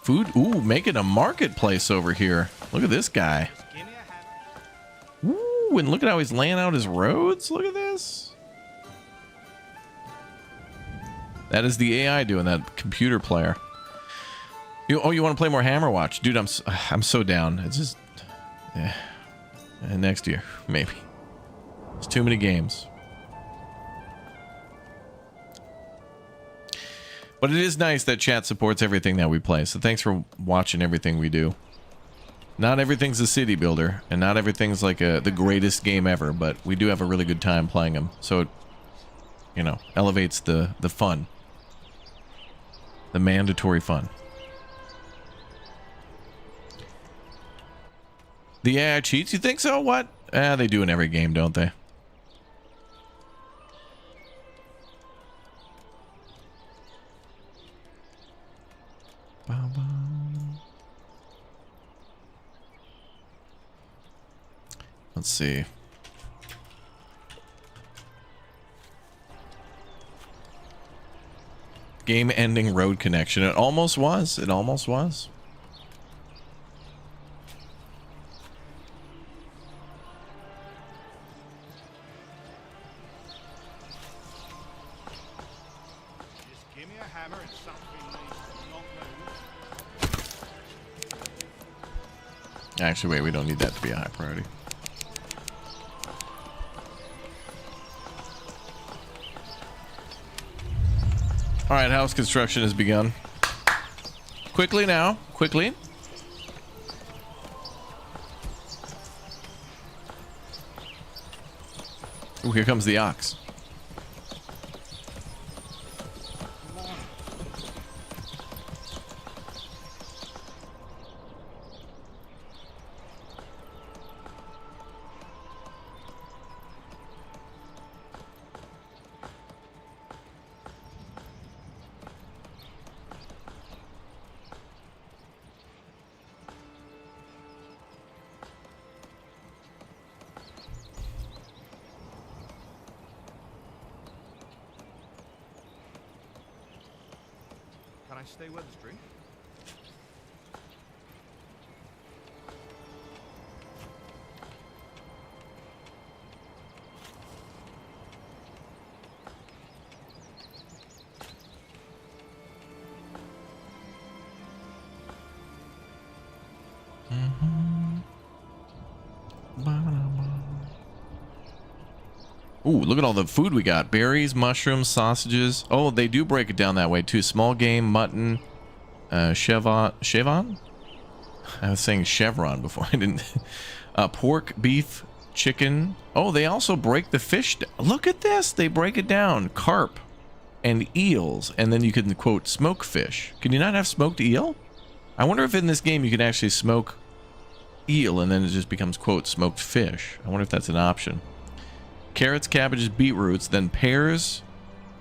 Food. Ooh, making a marketplace over here. Look at this guy. Ooh, and look at how he's laying out his roads. Look at this. That is the AI doing that, computer player. You want to play more Hammerwatch? Dude, I'm so down. It's just... Yeah. Next year, maybe. It's too many games. But it is nice that chat supports everything that we play, so thanks for watching everything we do. Not everything's a city builder, and not everything's like the greatest game ever, but we do have a really good time playing them, so it, elevates the fun. The mandatory fun. The AI cheats? You think so? What? They do in every game, don't they? Let's see. Game-ending road connection. It almost was. It almost was. Just give me a hammer and something needs to not move. Actually, wait, we don't need that to be a high priority. Alright, house construction has begun. Quickly now. Quickly. Ooh, here comes the ox. stay Weathersbury? Ooh, look at all the food we got. Berries, mushrooms, sausages. Oh, they do break it down that way too. Small game, mutton, chevron? I was saying chevron before. I didn't. Pork, beef, chicken. Oh, they also break the fish. Look at this. They break it down. Carp and eels. And then you can, quote, smoke fish. Can you not have smoked eel? I wonder if in this game you can actually smoke eel and then it just becomes, quote, smoked fish. I wonder if that's an option. Carrots, cabbages, beetroots, then pears,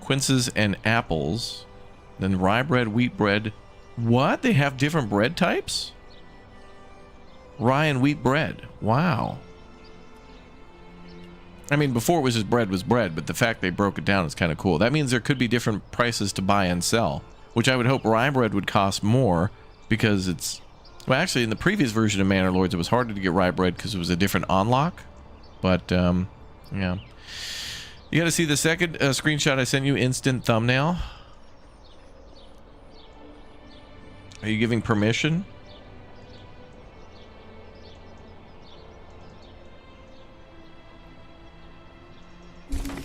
quinces, and apples. Then rye bread, wheat bread. What? They have different bread types? Rye and wheat bread. Wow. I mean, before it was just bread was bread, but the fact they broke it down is kind of cool. That means there could be different prices to buy and sell, which I would hope rye bread would cost more because it's... Well, actually, in the previous version of Manor Lords, it was harder to get rye bread because it was a different unlock. But, yeah. You got to see the second screenshot I sent you, instant thumbnail. Are you giving permission?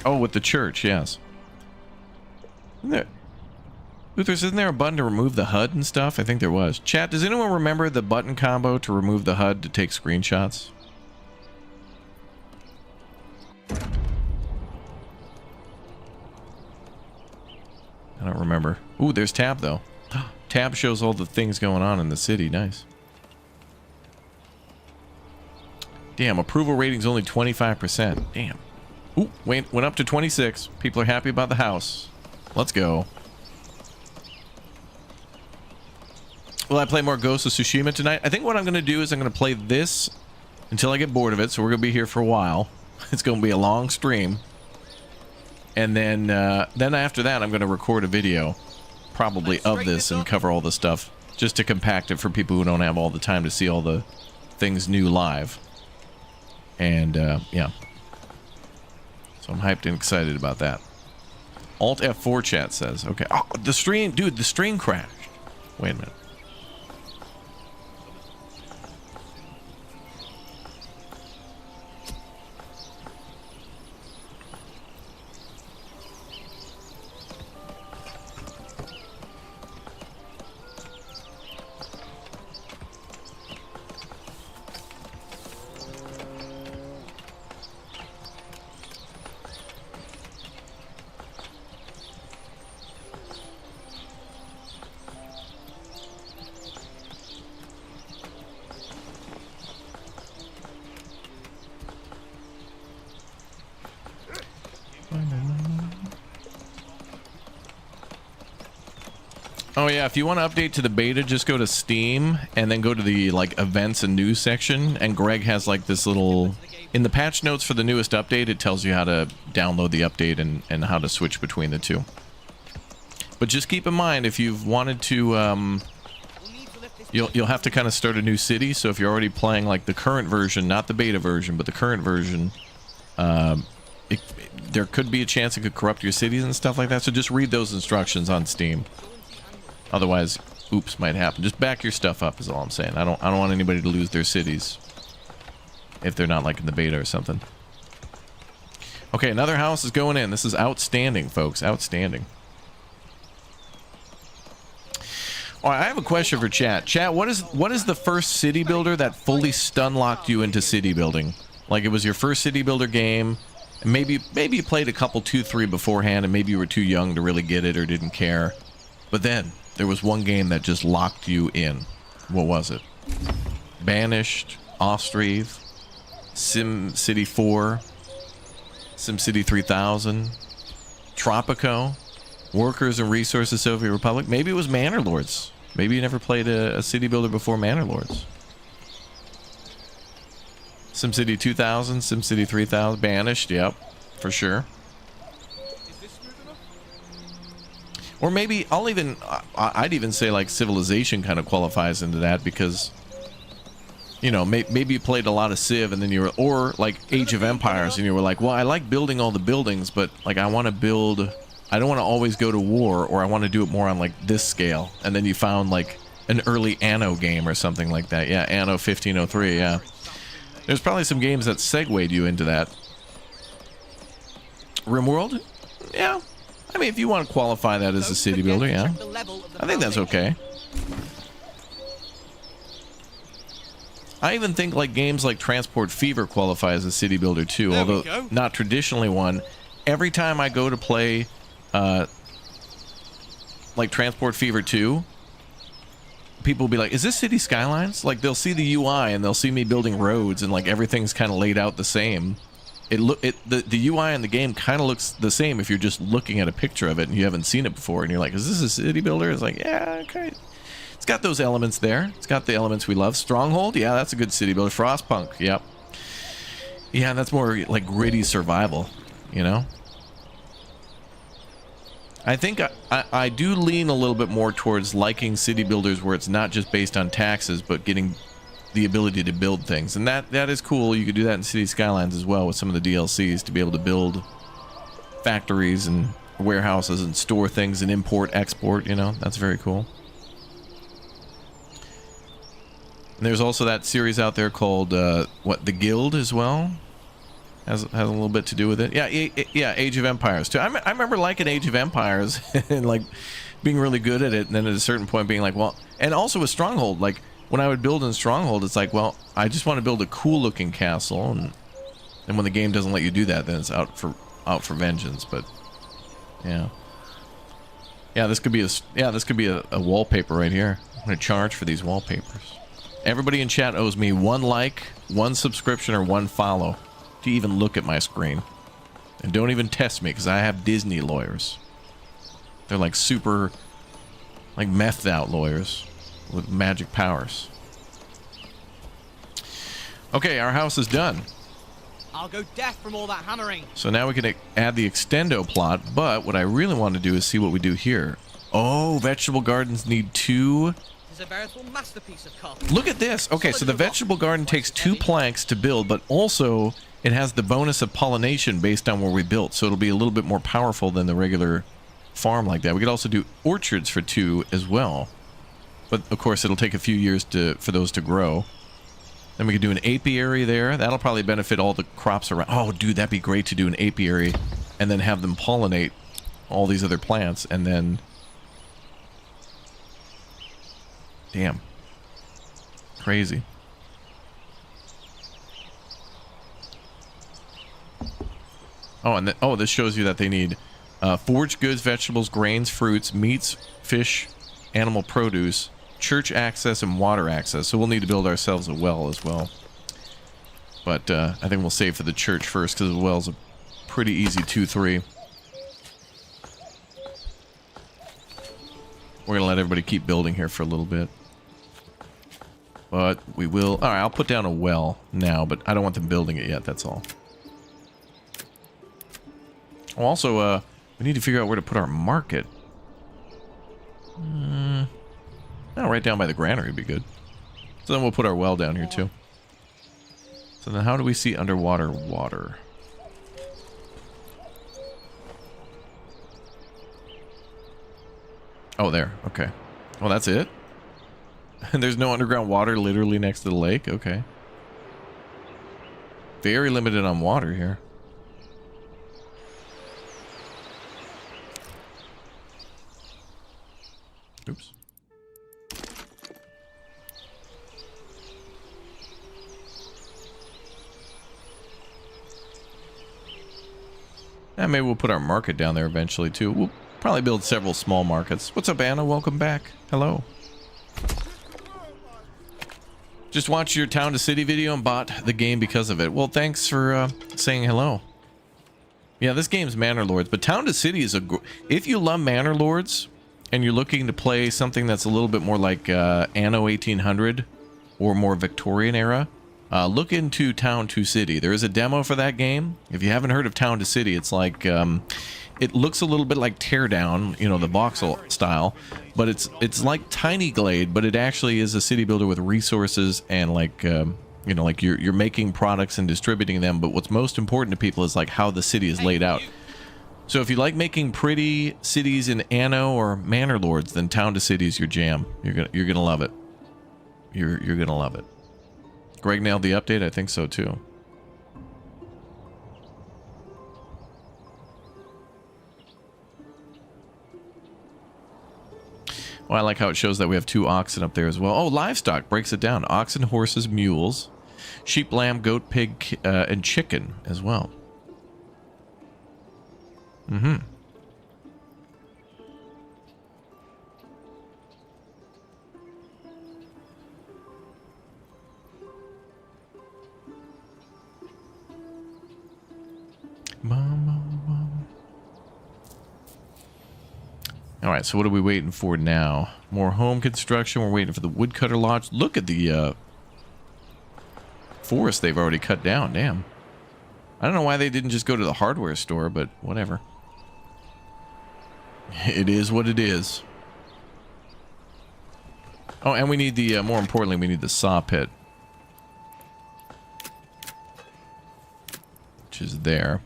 Oh, with the church, yes. Isn't there, Luthers, isn't there a button to remove the HUD and stuff? I think there was. Chat, does anyone remember the button combo to remove the HUD to take screenshots? I don't remember. Ooh, there's Tab, though. Tab shows all the things going on in the city. Nice. Damn, approval rating's only 25%. Damn. Ooh, went up to 26. People are happy about the house. Let's go. Will I play more Ghost of Tsushima tonight? I think what I'm going to do is I'm going to play this until I get bored of it, so we're going to be here for a while. It's going to be a long stream. And then after that, I'm going to record a video, probably of this, and cover all the stuff, just to compact it for people who don't have all the time to see all the things new live. And, yeah. So I'm hyped and excited about that. Alt F4 chat says. Okay. Oh, the stream, dude, the stream crashed. Wait a minute. Oh yeah, if you want to update to the beta, just go to Steam and then go to the like events and news section, and Greg has like this little in the patch notes for the newest update. It tells you how to download the update and how to switch between the two. But just keep in mind, if you've wanted to you'll have to kind of start a new city. So if you're already playing like the current version, not the beta version, but the current version, there could be a chance it could corrupt your cities and stuff like that. So just read those instructions on Steam. Otherwise, oops might happen. Just back your stuff up is all I'm saying. I don't want anybody to lose their cities if they're not like in the beta or something. Okay, another house is going in. This is outstanding, folks. Outstanding. All right, I have a question for chat. Chat, what is the first city builder that fully stun locked you into city building? Like it was your first city builder game, and maybe you played a couple 2-3 beforehand, and maybe you were too young to really get it or didn't care. But then there was one game that just locked you in. What was it? Banished, Ostriv, SimCity 4, SimCity 3000, Tropico, Workers and Resources Soviet Republic. Maybe it was Manor Lords. Maybe you never played a city builder before Manor Lords. SimCity 2000, SimCity 3000, Banished, yep, for sure. Or maybe I'd even say like Civilization kind of qualifies into that because, you know, maybe you played a lot of Civ and then you were, or like Age of Empires and you were like, well, I like building all the buildings, but like I want to build, I don't want to always go to war, or I want to do it more on like this scale. And then you found like an early Anno game or something like that. Yeah, Anno 1503, yeah. There's probably some games that segued you into that. RimWorld? Yeah. I mean, if you want to qualify that as a city builder, yeah. I think that's okay. I even think like games like Transport Fever qualify as a city builder too, although not traditionally one. Every time I go to play like Transport Fever 2, people will be like, is this City Skylines? Like they'll see the UI and they'll see me building roads and like everything's kind of laid out the same. The UI in the game kind of looks the same if you're just looking at a picture of it and you haven't seen it before and you're like, is this a city builder? It's like, yeah, okay. It's got those elements there. It's got the elements we love. Stronghold, yeah, that's a good city builder. Frostpunk, yep. Yeah, that's more like gritty survival, you know? I think I do lean a little bit more towards liking city builders where it's not just based on taxes, but getting the ability to build things. And that is cool. You could do that in City Skylines as well with some of the DLCs to be able to build factories and warehouses and store things and import, export, you know? That's very cool. And there's also that series out there called, The Guild as well. Has a little bit to do with it. Yeah, yeah, Age of Empires too. I remember liking Age of Empires and like being really good at it, and then at a certain point being like, well, and also with Stronghold, like when I would build in Stronghold, it's like, well, I just want to build a cool looking castle, and when the game doesn't let you do that, then it's out for vengeance. But yeah, this could be a wallpaper right here. I'm gonna charge for these wallpapers. Everybody in chat owes me 1 like, 1 subscription, or 1 follow to even look at my screen. And don't even test me, because I have Disney lawyers. They're like super, like methed out lawyers with magic powers. Okay, our house is done. I'll go deaf from all that hammering. So now we can add the extendo plot, but what I really want to do is see what we do here. Oh, vegetable gardens need 2. A veritable masterpiece of carpentry. Look at this. Okay, so the vegetable garden takes 2 planks to build, but also it has the bonus of pollination based on where we built, so it'll be a little bit more powerful than the regular farm like that. We could also do orchards for 2 as well, but of course it'll take a few years for those to grow. Then we could do an apiary there. That'll probably benefit all the crops around. Oh, dude, that'd be great to do an apiary and then have them pollinate all these other plants, and then... Damn. Crazy. Oh, and this shows you that they need foraged goods, vegetables, grains, fruits, meats, fish, animal produce, church access, and water access. So we'll need to build ourselves a well as well. But I think we'll save for the church first, because the well's a pretty easy 2-3. We're going to let everybody keep building here for a little bit. But we will... Alright, I'll put down a well now, but I don't want them building it yet, that's all. Oh, also, we need to figure out where to put our market. Oh, right down by the granary would be good. So then we'll put our well down here, too. So then how do we see underwater water? Oh, there. Okay. Well, that's it? And there's no underground water literally next to the lake? Okay. Very limited on water here. Oops. And maybe we'll put our market down there eventually, too. We'll probably build several small markets. What's up, Anna? Welcome back. Hello. Just watched your Town to City video and bought the game because of it. Well, thanks for saying hello. Yeah, this game's Manor Lords, but Town to City is if you love Manor Lords and you're looking to play something that's a little bit more like Anno 1800 or more Victorian era, look into Town to City. There is a demo for that game. If you haven't heard of Town to City, it's like it looks a little bit like Teardown, you know, the voxel style, but it's like Tiny Glade, but it actually is a city builder with resources and like you know, like you're making products and distributing them. But what's most important to people is like how the city is laid out. So if you like making pretty cities in Anno or Manor Lords, then Town to City is your jam. You're gonna love it. You're gonna love it. Greg nailed the update. I think so too. Well, I like how it shows that we have 2 oxen up there as well. Oh, livestock breaks it down. Oxen, horses, mules, sheep, lamb, goat, pig, and chicken as well. Mm-hmm. All right, so what are we waiting for now? More home construction. We're waiting for the woodcutter lodge. Look at the forest they've already cut down. Damn. I don't know why they didn't just go to the hardware store, but whatever. It is what it is. Oh, and we need the, more importantly, we need the saw pit. Which is there.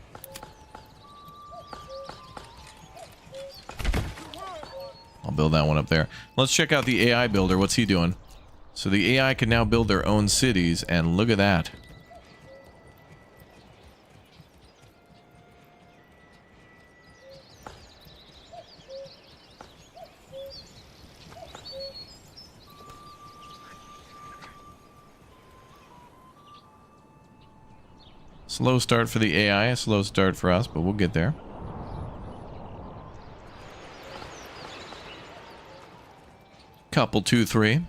I'll build that one up there. Let's check out the AI builder. What's he doing? So the AI can now build their own cities, and look at that. Slow start for the AI, a slow start for us, but we'll get there. Couple 2, 3.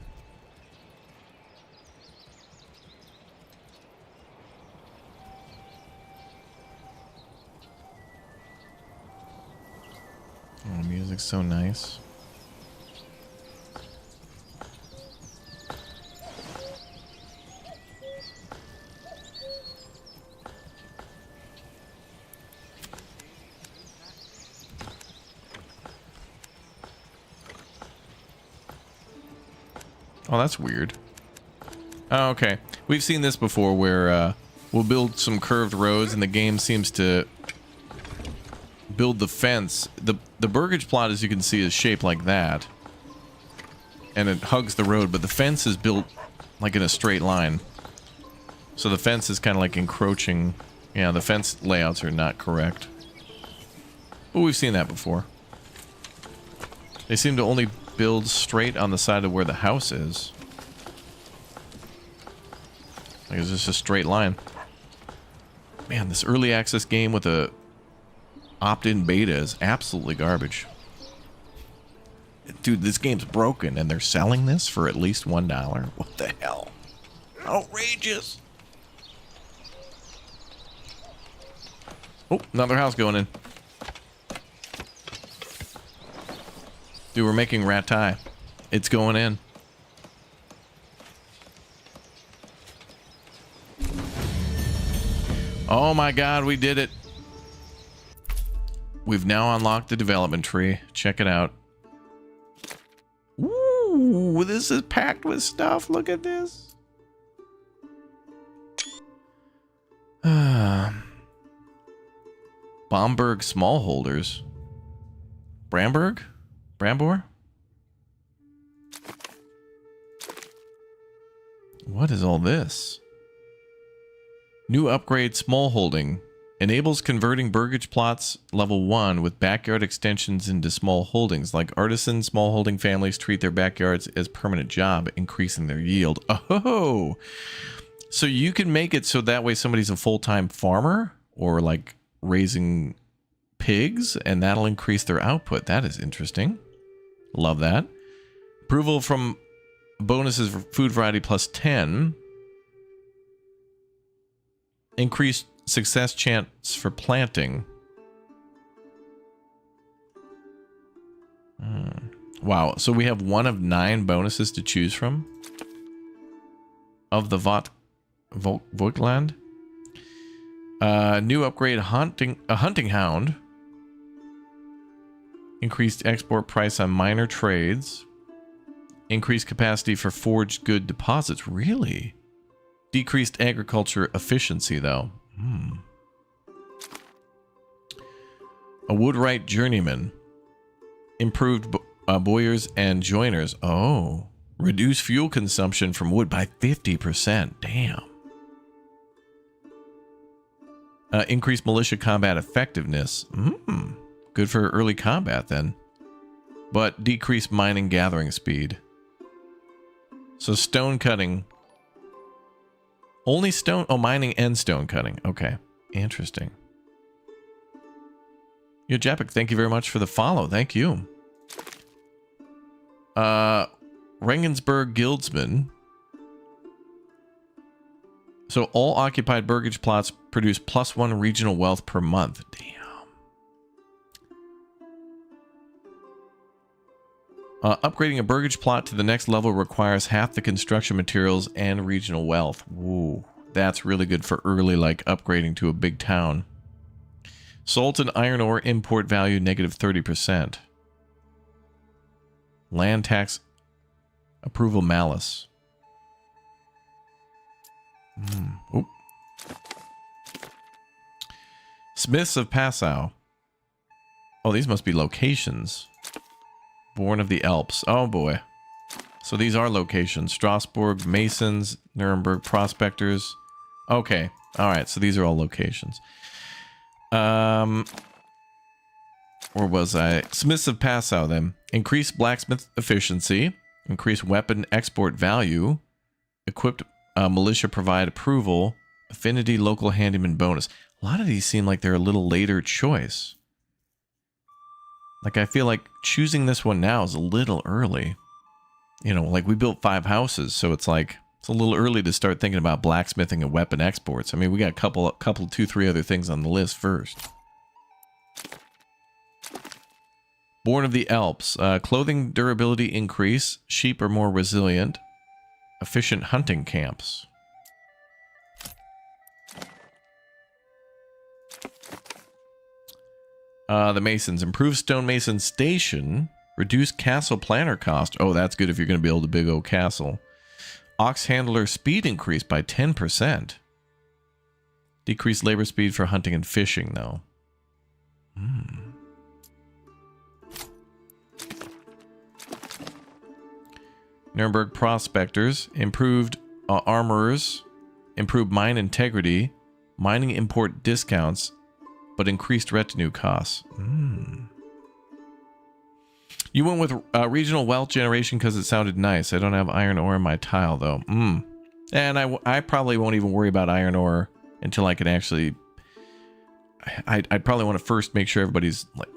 Oh, music's so nice. Oh, that's weird. Oh, okay. We've seen this before where we'll build some curved roads and the game seems to build the fence. The burgage plot, as you can see, is shaped like that. And it hugs the road, but the fence is built like in a straight line. So the fence is kind of like encroaching. Yeah, the fence layouts are not correct. But we've seen that before. They seem to only build straight on the side of where the house is. Like it's just a straight line. Man, this early access game with a opt-in beta is absolutely garbage. Dude, this game's broken and they're selling this for at least $1. What the hell? Outrageous. Oh, another house going in. Dude, we're making rat tie. It's going in. Oh my god, we did it. We've now unlocked the development tree. Check it out. Ooh, this is packed with stuff. Look at this. Bomberg smallholders. Bramberg? Brambor? What is all this? New upgrade smallholding. Enables converting burgage plots level 1 with backyard extensions into small holdings. Like artisan smallholding families treat their backyards as permanent job, increasing their yield. Oh! So you can make it so that way somebody's a full-time farmer or like raising pigs and that'll increase their output. That is interesting. Love that. Approval from bonuses for food variety plus 10. Increased success chance for planting. Wow. So we have 1 of 9 bonuses to choose from. Of the Vogtland. New upgrade hunting hound. Increased export price on minor trades. Increased capacity for forged good deposits. Really? Decreased agriculture efficiency, though. A woodwright journeyman. Improved bowyers and joiners. Oh. Reduce fuel consumption from wood by 50%. Damn. Increased militia combat effectiveness. Good for early combat, then. But decreased mining gathering speed. So stone cutting. Only stone. Oh, mining and stone cutting. Okay. Interesting. Yo, Japik, thank you very much for the follow. Thank you. Regensburg Guildsman. So all occupied burgage plots produce +1 regional wealth per month. Damn. Upgrading a burgage plot to the next level requires half the construction materials and regional wealth. Woo. That's really good for early, like, upgrading to a big town. Salt and iron ore import value -30%. Land tax approval malice. Oop. Smiths of Passau. Oh, these must be locations. Born of the Alps. Oh boy. So these are locations. Strasbourg, Masons, Nuremberg, Prospectors. Okay. Alright, so these are all locations. Where was I? Smiths of Passau, then. Increase blacksmith efficiency. Increase weapon export value. Equipped militia provide approval. Affinity local handyman bonus. A lot of these seem like they're a little later choice. Like, I feel like choosing this one now is a little early. You know, like, we built 5 houses, so it's like, it's a little early to start thinking about blacksmithing and weapon exports. I mean, we got a couple, 2, 3 other things on the list first. Born of the Alps. Clothing durability increase. Sheep are more resilient. Efficient hunting camps. The Masons. Improve stonemason station. Reduce castle planner cost. Oh, that's good if you're going to build a big old castle. Ox handler speed increase by 10%. Decrease labor speed for hunting and fishing, though. Nuremberg prospectors. Improved armorers. Improved mine integrity. Mining import discounts. But increased retinue costs. You went with regional wealth generation because it sounded nice. I don't have iron ore in my tile, though. And I probably won't even worry about iron ore until I can actually... I'd probably want to first make sure everybody's, like,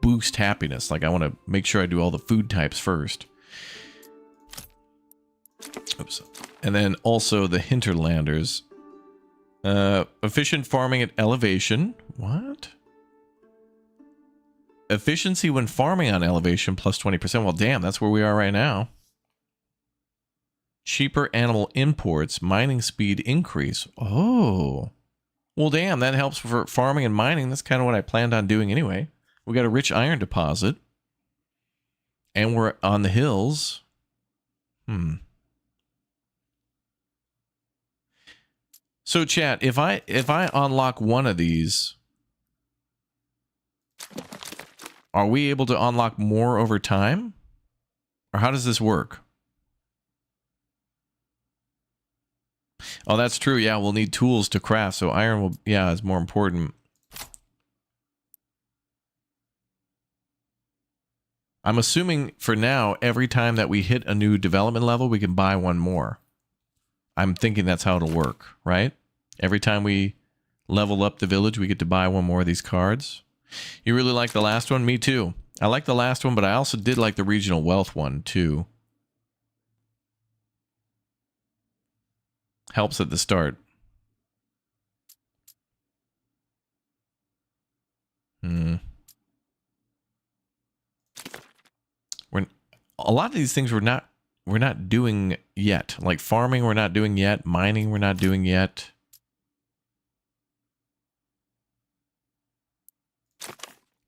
boost happiness. Like, I want to make sure I do all the food types first. Oops. And then also the hinterlanders. Efficient farming at elevation. What? Efficiency when farming on elevation plus 20%. Well, damn, that's where we are right now. Cheaper animal imports. Mining speed increase. Oh. Well, damn, that helps for farming and mining. That's kind of what I planned on doing anyway. We got a rich iron deposit. And we're on the hills. So, chat, if I unlock one of these, are we able to unlock more over time? Or how does this work? Oh, that's true. Yeah, we'll need tools to craft, so iron will, yeah, is more important. I'm assuming for now, every time that we hit a new development level, we can buy one more. I'm thinking that's how it'll work, right? Every time we level up the village, we get to buy one more of these cards. You really like the last one? Me too. I like the last one, but I also did like the regional wealth one too. Helps at the start. A lot of these things we're not doing yet. Like farming, we're not doing yet. Mining, we're not doing yet.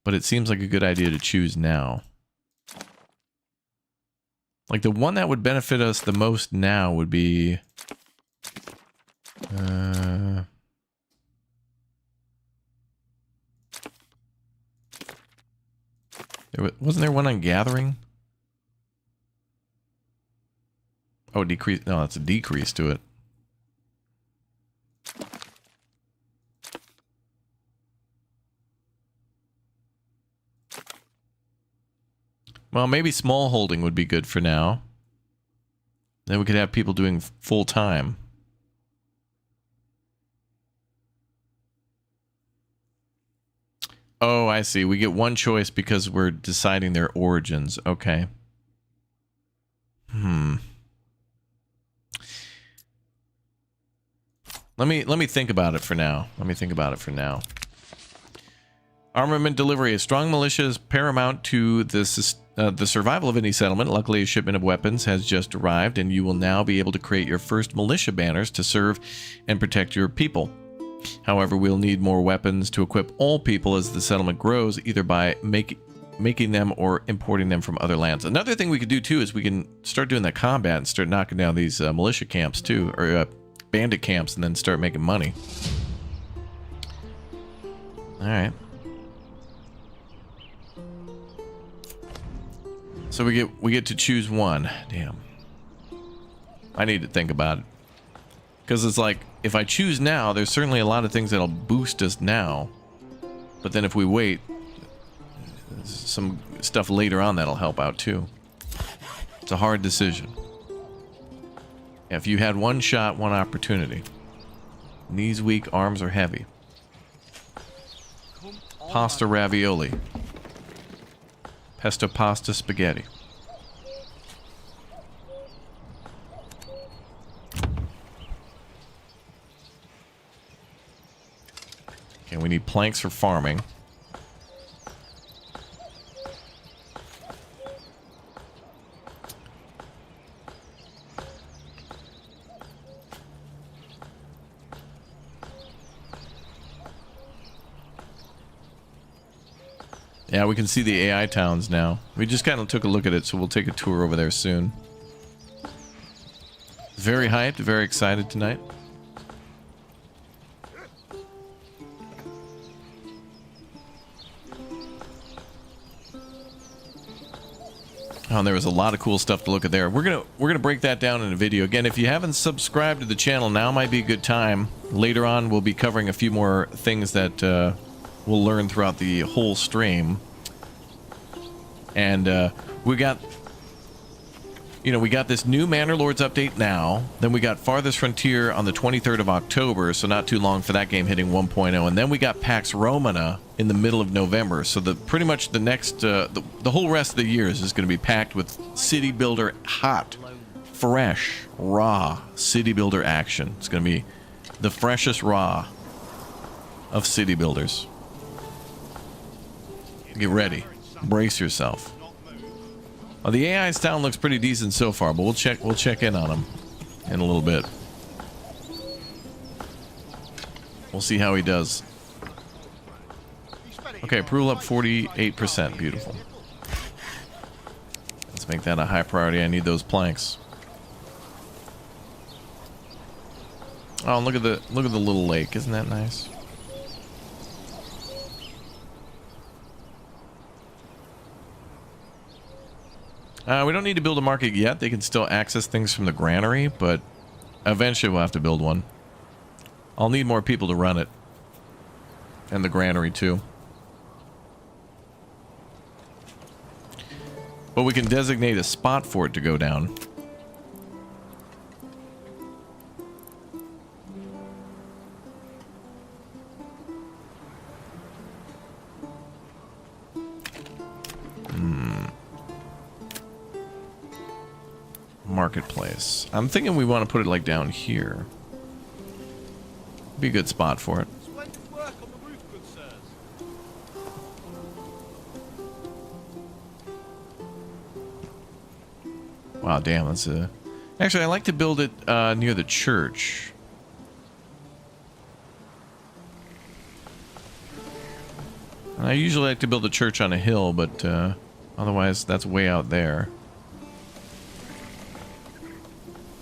but it seems like a good idea to choose now. Like the one that would benefit us the most now would be... wasn't there one on gathering? Oh, decrease. No, that's a decrease to it. Well, maybe small holding would be good for now. Then we could have people doing full time. Oh, I see. We get one choice because we're deciding their origins. Okay. Let me think about it for now. Armament delivery. A strong militia is paramount to the survival of any settlement. Luckily, a shipment of weapons has just arrived, and you will now be able to create your first militia banners to serve and protect your people. However, we'll need more weapons to equip all people as the settlement grows, either by making them or importing them from other lands. Another thing we could do, too, is we can start doing that combat and start knocking down these militia camps, too, or bandit camps, and then start making money. All right. So we get to choose one. Damn. I need to think about it. Because it's like, if I choose now, there's certainly a lot of things that'll boost us now. But then if we wait, some stuff later on that'll help out too. It's a hard decision. If you had one shot, one opportunity. Knees weak, arms are heavy. Pasta ravioli. Pesto pasta spaghetti. Okay, we need planks for farming. Yeah, we can see the AI towns now. We just kind of took a look at it, so we'll take a tour over there soon. Very hyped, very excited tonight. Oh, and there was a lot of cool stuff to look at there. We're gonna break that down in a video. Again, if you haven't subscribed to the channel, now might be a good time. Later on, we'll be covering a few more things that we'll learn throughout the whole stream. And we got this new Manor Lords update now. Then we got Farthest Frontier on the 23rd of October, so not too long for that game hitting 1.0. And then we got Pax Romana in the middle of November. So pretty much the next the whole rest of the year is just going to be packed with City Builder hot, fresh, raw City Builder action. It's going to be the freshest raw of City Builders. Get ready. Brace yourself. Well, the AI's town looks pretty decent so far, but we'll check in on him in a little bit. We'll see how he does. Okay, approval up 48%. Beautiful. Let's make that a high priority. I need those planks. Oh, and look at the little lake. Isn't that nice? We don't need to build a market yet. They can still access things from the granary, but eventually we'll have to build one. I'll need more people to run it. And the granary too. But we can designate a spot for it to go down. Marketplace. I'm thinking we want to put it like down here. Be a good spot for it. Splendid work on the roof, good sirs. Wow, damn, that's a... Actually, I like to build it near the church. I usually like to build a church on a hill, but otherwise that's way out there.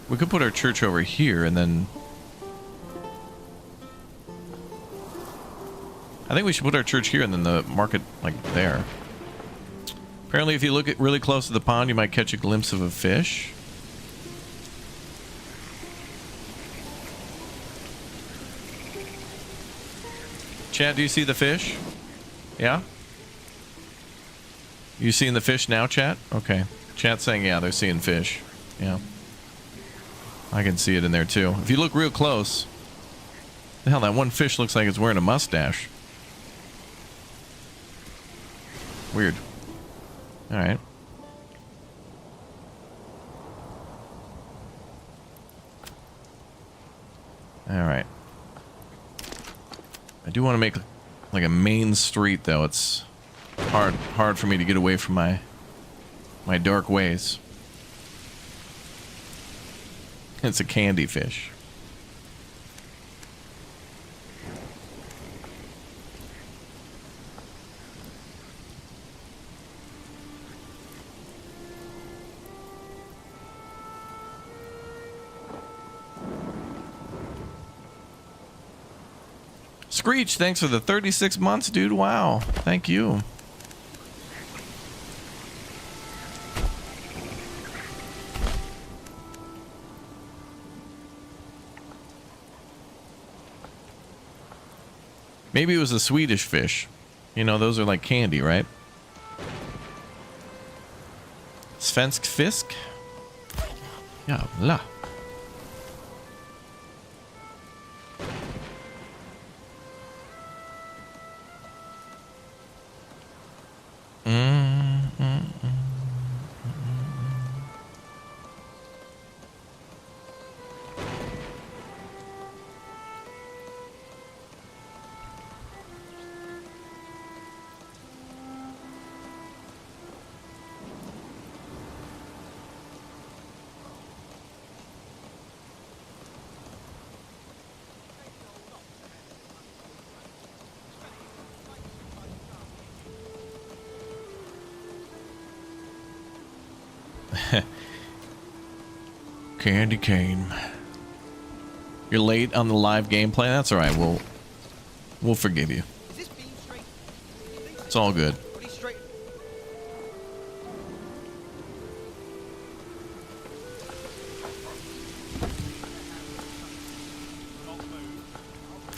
We could put our church over here and then... I think we should put our church here and then the market, like, there. Apparently, if you look at really close to the pond, you might catch a glimpse of a fish. Chad, do you see the fish? Yeah? You seeing the fish now, chat? Okay. Chat's saying, yeah, they're seeing fish. Yeah. I can see it in there, too. If you look real close... The hell, that one fish looks like it's wearing a mustache. Weird. Alright. Alright. I do want to make like a main street, though. It's hard for me to get away from my dark ways. It's a candy fish. Screech, thanks for the 36 months, dude. Wow. Thank you. Maybe it was a Swedish fish. You know, those are like candy, right? Svensk fisk? Jävlar. Candy cane. You're late on the live gameplay. That's all right. We'll forgive you. Is this beam straight? It's all good. Pretty straight.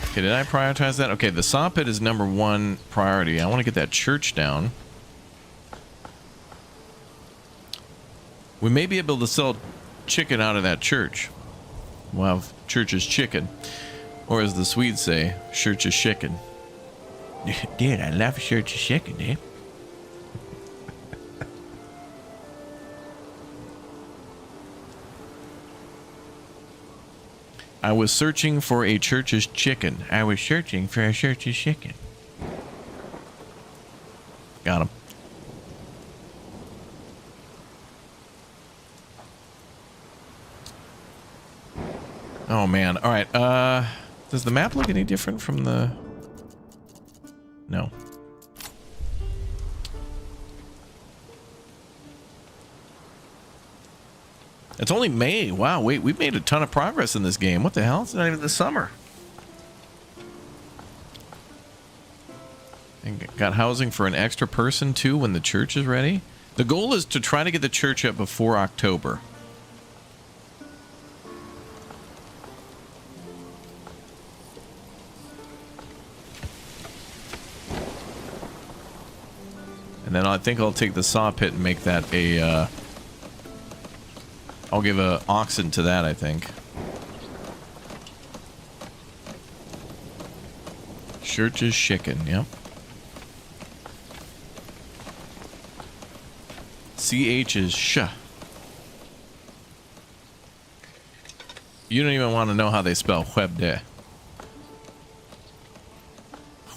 Okay, did I prioritize that? Okay, the saw pit is number 1 priority. I want to get that church down. We may be able to sell chicken out of that church. We'll have church's chicken. Or as the Swedes say, church's chicken. Dude, I love church's chicken, dude. I was searching for a church's chicken. I was searching for a church's chicken. Got him. Oh man. All right. Does the map look any different from the... No. It's only May. Wow, wait, we've made a ton of progress in this game. What the hell? It's not even the summer. And got housing for an extra person too when the church is ready. The goal is to try to get the church up before October. And then I think I'll take the saw pit and make that a, I'll give a oxen to that, I think. Church's chicken, yep. CH is sh. You don't even want to know how they spell Huebde.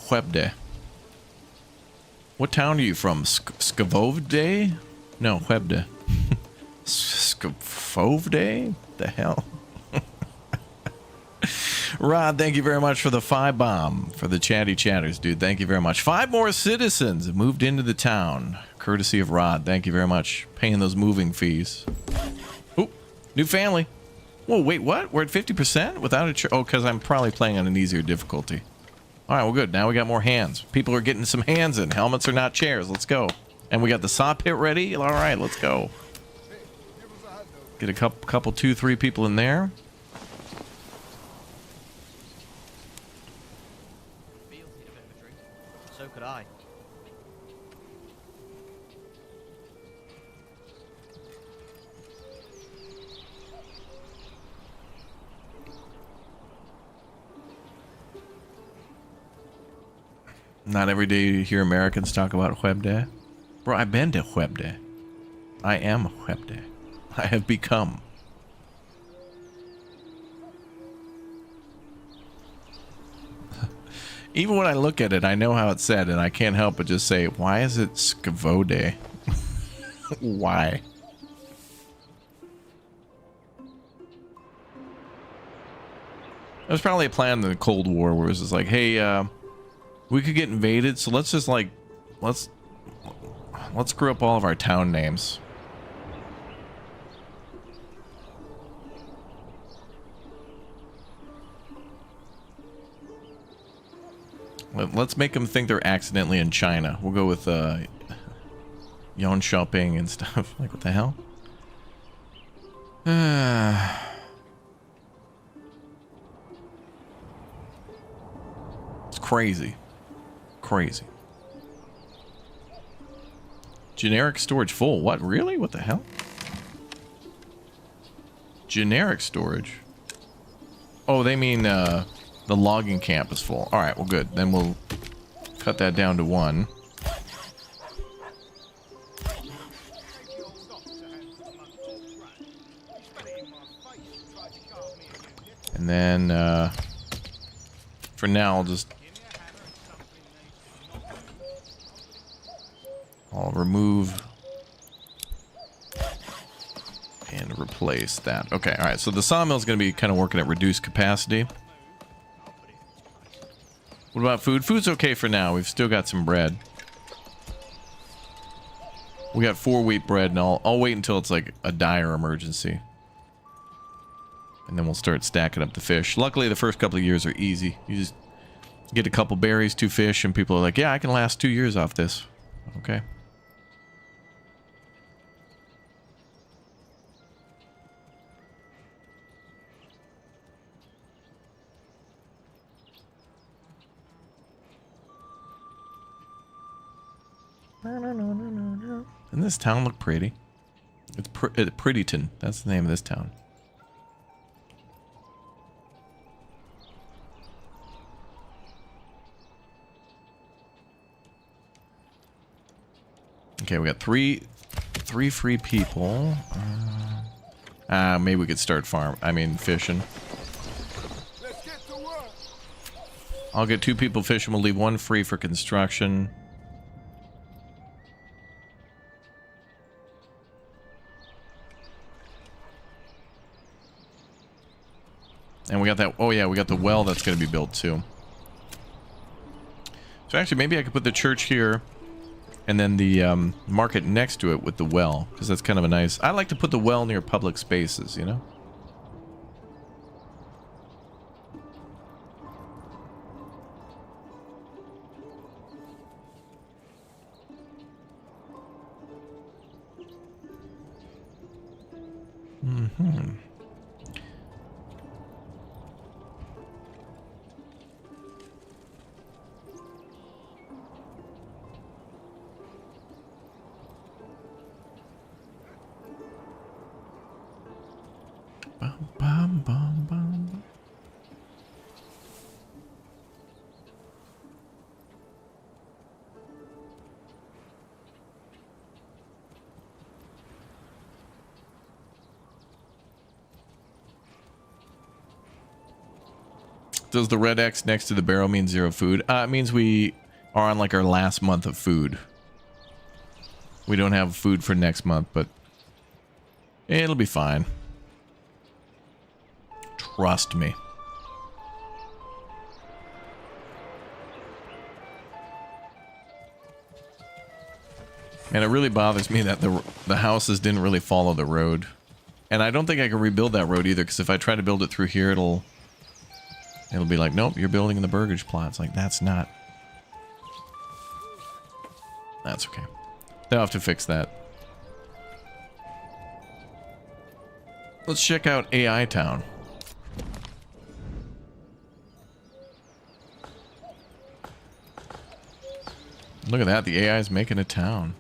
Huebde. What town are you from? Skavovde? No, Huebde. Skavovde? The hell? Rod, thank you very much for the 5 bomb for the chatty chatters, dude. Thank you very much. 5 more citizens have moved into the town, courtesy of Rod. Thank you very much. Paying those moving fees. Oh, new family. Whoa, wait, what? We're at 50% without a oh, because I'm probably playing on an easier difficulty. All right, well, good. Now we got more hands. People are getting some hands in. Helmets are not chairs. Let's go. And we got the saw pit ready. All right, let's go. Get a couple, 2, 3 people in there. Beals need a bit of a drink. So could I. Not every day you hear Americans talk about Huebde. Bro, I've been to Huebde. I am Huebde. I have become. Even when I look at it, I know how it's said, and I can't help but just say, why is it Skvode? Why? It was probably a plan in the Cold War where it was just like, hey, we could get invaded, so let's just like, let's screw up all of our town names. Let's make them think they're accidentally in China. We'll go with Yon Shopping and stuff. Like, what the hell? It's crazy. Crazy. Generic storage full. What? Really? What the hell? Generic storage? Oh, they mean the logging camp is full. All right, well, good. Then we'll cut that down to 1. And then for now, I'll remove and replace that. Okay, all right. So the sawmill is going to be kind of working at reduced capacity. What about food? Food's okay for now. We've still got some bread. We got 4 wheat bread, and I'll wait until it's like a dire emergency. And then we'll start stacking up the fish. Luckily, the first couple of years are easy. You just get a couple berries, 2 fish, and people are like, yeah, I can last 2 years off this. Okay. Doesn't this town look pretty? It's Prettyton. That's the name of this town. Okay, we got three free people. Maybe we could start fishing. Let's get to work. I'll get 2 people fishing. We'll leave 1 free for construction. And we got that. Oh yeah, we got the well that's going to be built too. So actually, maybe I could put the church here, and then the market next to it with the well, because that's kind of a nice. I like to put the well near public spaces, you know. Mm-hmm. Bum, bum, bum, bum. Does the red X next to the barrel mean 0 food? It means we are on like our last month of food. We don't have food for next month, but it'll be fine. Trust me. And it really bothers me that the houses didn't really follow the road. And I don't think I can rebuild that road either, because if I try to build it through here, it'll be like, nope, you're building in the burgage plots. Like, that's not... That's okay. They'll have to fix that. Let's check out AI Town. Look at that, the AI is making a town.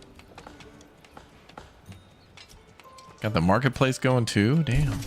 Got the marketplace going too? Damn.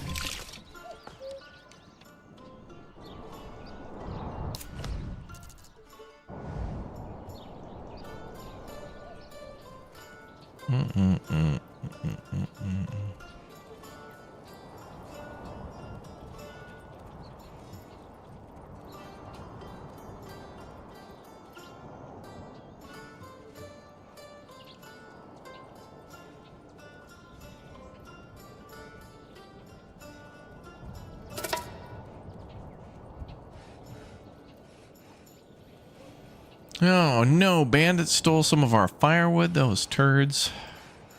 Oh no, bandits stole some of our firewood, those turds.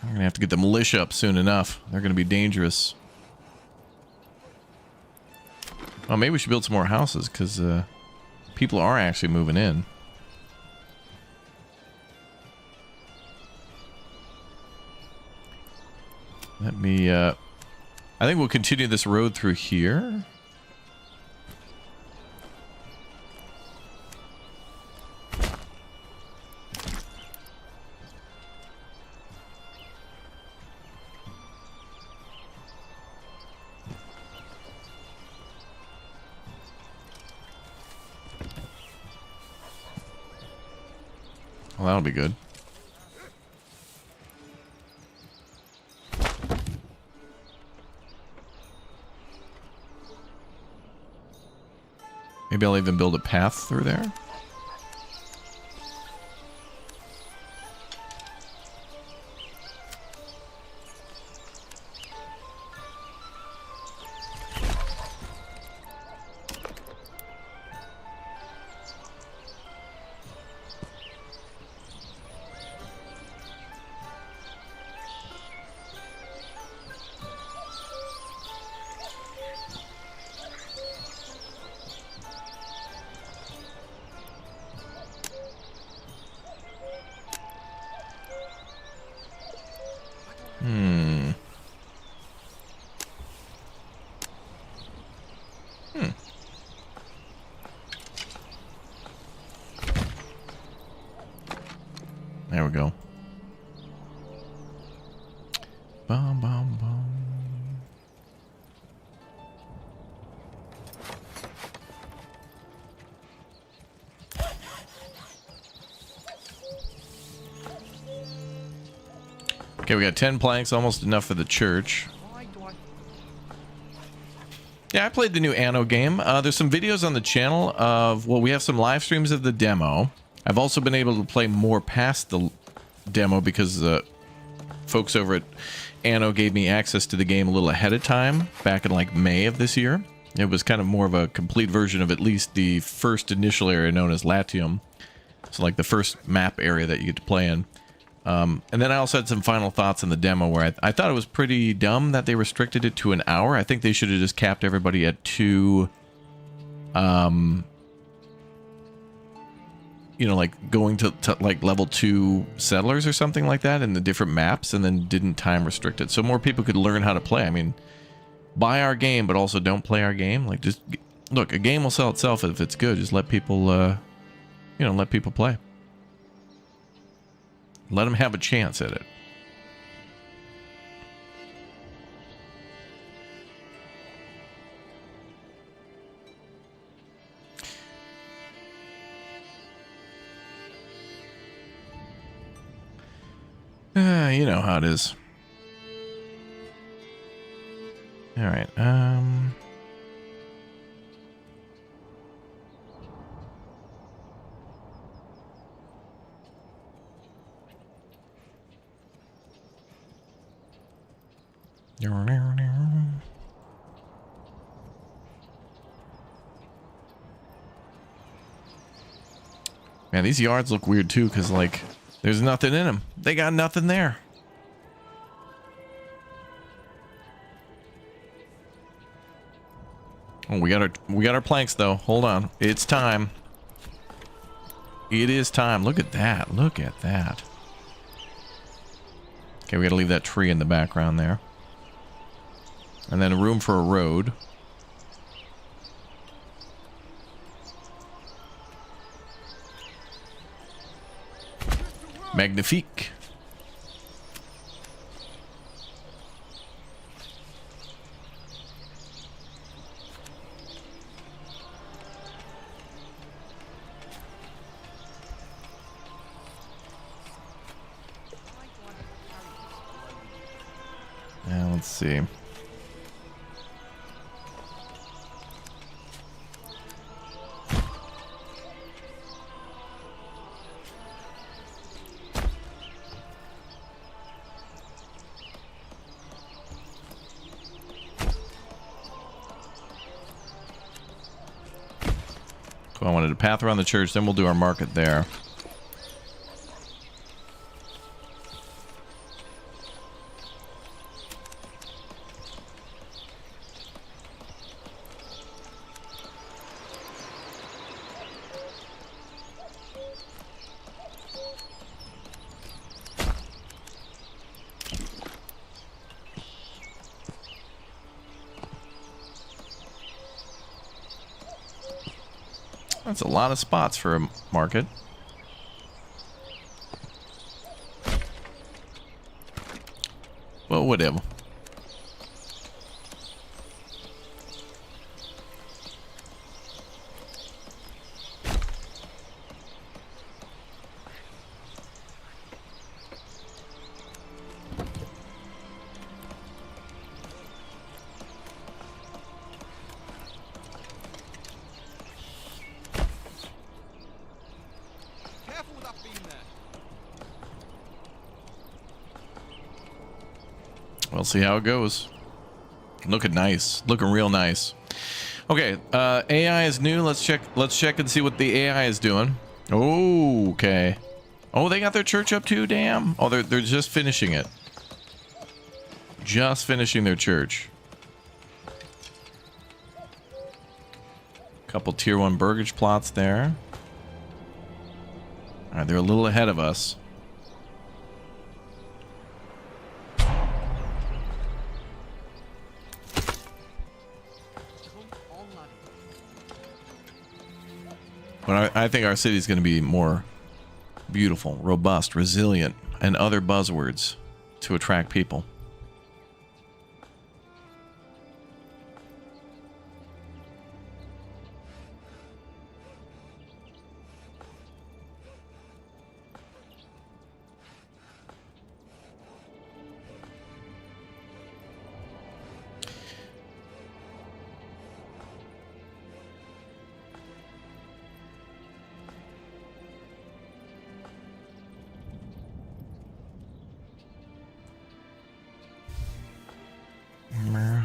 We're gonna have to get the militia up soon enough. They're gonna be dangerous. Well, maybe we should build some more houses, because people are actually moving in. Let me, I think we'll continue this road through here. Well, that'll be good. Maybe I'll even build a path through there. There we go. Bum, bum, bum. Okay, we got 10 planks, almost enough for the church. Yeah, I played the new Anno game. There's some videos on the channel of, well, we have some live streams of the demo. I've also been able to play more past the demo because folks over at Anno gave me access to the game a little ahead of time, back in like May of this year. It was kind of more of a complete version of at least the first initial area known as Latium. So like the first map area that you get to play in. And then I also had some final thoughts on the demo where I thought it was pretty dumb that they restricted it to an hour. I think they should have just capped everybody at 2, you know, like going to like level 2 settlers or something like that in the different maps, and then didn't time restrict it. So more people could learn how to play. I mean, buy our game, but also don't play our game. Like, just look, a game will sell itself if it's good. Just let people, you know, let people play. Let them have a chance at it. You know how it is. All right. Man, these yards look weird too, because like There's nothing in them. They got nothing there. Oh, we got our planks though. Hold on. It's time. It is time. Look at that. Look at that. Okay, we got to leave that tree in the background there. And then room for a road. Magnifique. Now let's see. Cool, I wanted a path around the church, then we'll do our market there. That's a lot of spots for a market. Well, whatever. Careful with that beam there. We'll see how it goes. Looking nice. Looking real nice. Okay, AI is new. Let's check and see what the AI is doing. Oh, okay. Oh, they got their church up too, damn. Oh, they're just finishing it. Just finishing their church. Couple tier 1 burgage plots there. All right, they're a little ahead of us. But I think our city is going to be more beautiful, robust, resilient, and other buzzwords to attract people.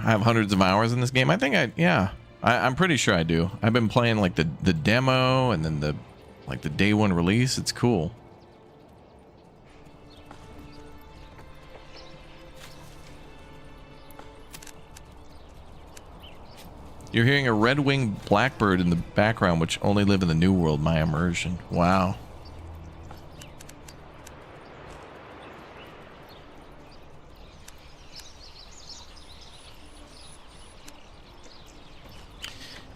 I have hundreds of hours in this game. I think I'm pretty sure I do. I've been playing like the demo and then the day one release. It's cool. You're hearing a red-winged blackbird in the background, which only live in the New World, my immersion. Wow.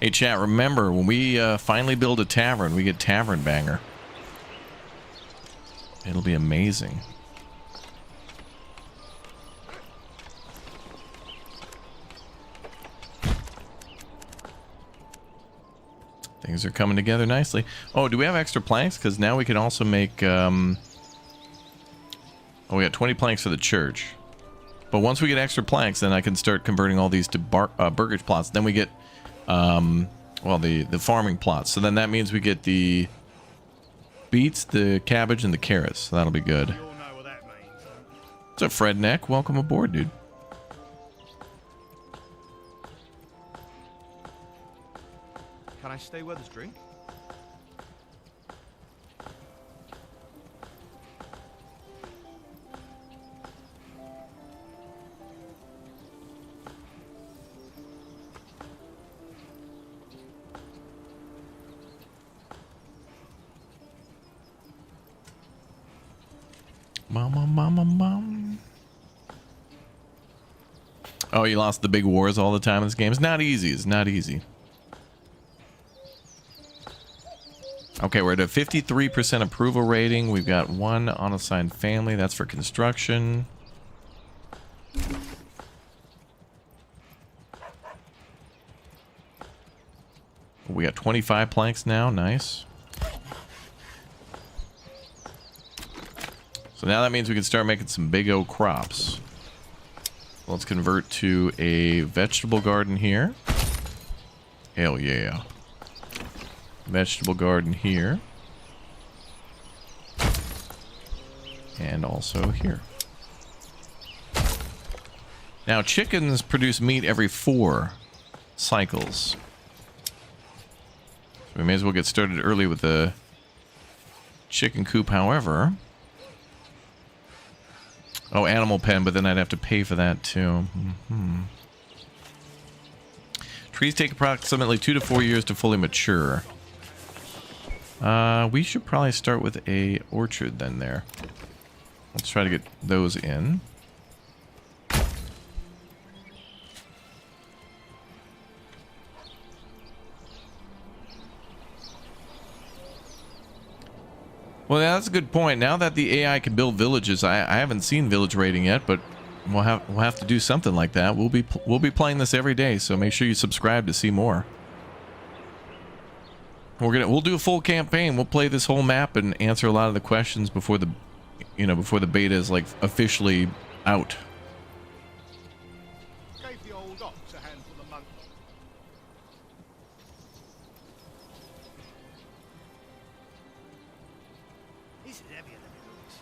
Hey chat, remember when we finally build a tavern, we get Tavern Banger. It'll be amazing. Things are coming together nicely. Oh, do we have extra planks? Because now we can also make... Oh, we got 20 planks for the church. But once we get extra planks, then I can start converting all these to burgage plots. Then we get... well, the farming plots. So then that means we get the beets, the cabbage, and the carrots. So that'll be good. You all know what that means. What's up, Fredneck? Welcome aboard, dude. Can I stay where there's drink? Mom. Oh, you lost the big wars all the time in this game. It's not easy. It's not easy. Okay, we're at a 53% approval rating. We've got one unassigned family. That's for construction. We got 25 planks now. Nice. So now that means we can start making some big old crops. Let's convert to a vegetable garden here. Hell yeah. Vegetable garden here. And also here. Now chickens produce meat every 4 cycles. So we may as well get started early with the chicken coop, however. Oh, animal pen, but then I'd have to pay for that too. Trees take approximately 2 to 4 years to fully mature. We should probably start with a orchard then there. Let's try to get those in. Well, that's a good point. Now that the AI can build villages, I haven't seen village rating yet, but we'll have to do something like that. We'll be playing this every day, so make sure you subscribe to see more. We'll do a full campaign. We'll play this whole map and answer a lot of the questions before the beta is like officially out. Gave the old ox a handful of money. This is heavier than it looks.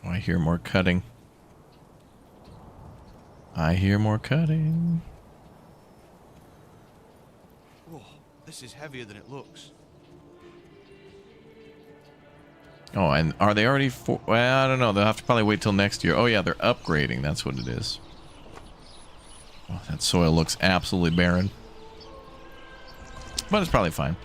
Oh, I hear more cutting. I hear more cutting. Oh, this is heavier than it looks. Oh, and are they already for... Well, I don't know. They'll have to probably wait till next year. Oh, yeah, they're upgrading. That's what it is. Oh, that soil looks absolutely barren. But it's probably fine.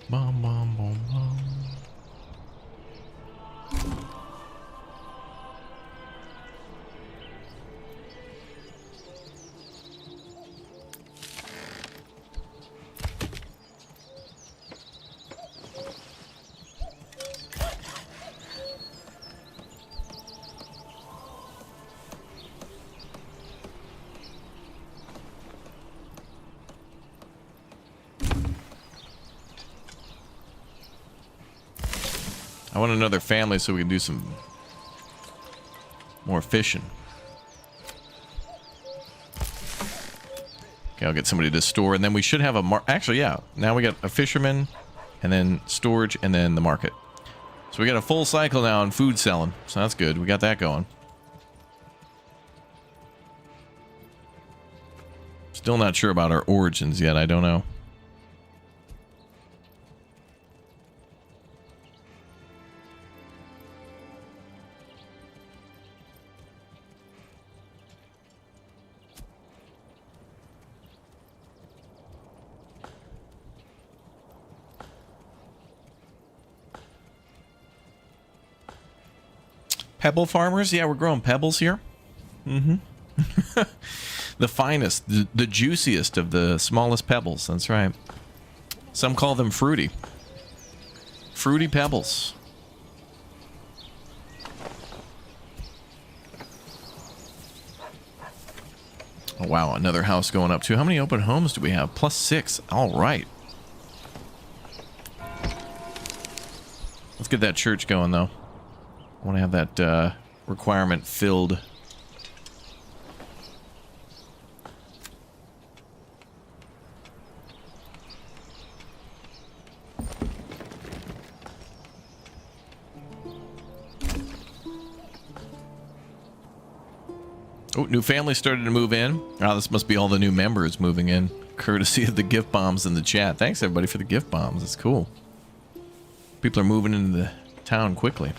Bum, bum, bum, bum. I want another family so we can do some more fishing. Okay, I'll get somebody to store, and then we should have a actually, yeah. Now we got a fisherman, and then storage, and then the market. So we got a full cycle now on food selling. So that's good. We got that going. Still not sure about our origins yet. I don't know. Pebble farmers? Yeah, we're growing pebbles here. The finest, the juiciest of the smallest pebbles. That's right. Some call them fruity. Fruity pebbles. Oh, wow, another house going up too. How many open homes do we have? +6. All right. Let's get that church going, though. I want to have that requirement filled. Oh, new families started to move in. Oh, this must be all the new members moving in. Courtesy of the gift bombs in the chat. Thanks, everybody, for the gift bombs. That's cool. People are moving into the town quickly.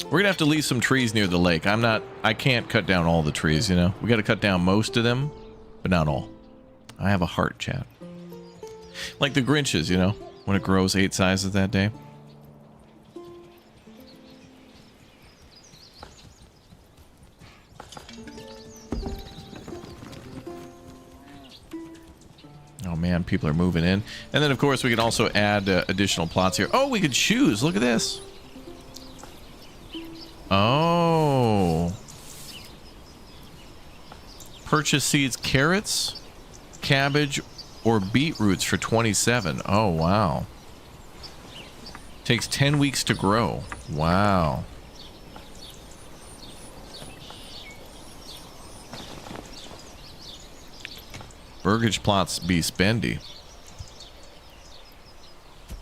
We're gonna have to leave some trees near the lake. I can't cut down all the trees, you know? We gotta cut down most of them, but not all. I have a heart, chat. Like the Grinches, you know? When it grows 8 sizes that day. Oh man, people are moving in. And then of course we can also add additional plots here. Oh, we could choose. Look at this. Oh. Purchase seeds, carrots, cabbage, or beetroots for 27. Oh, wow. Takes 10 weeks to grow. Wow. Burgage plots be spendy.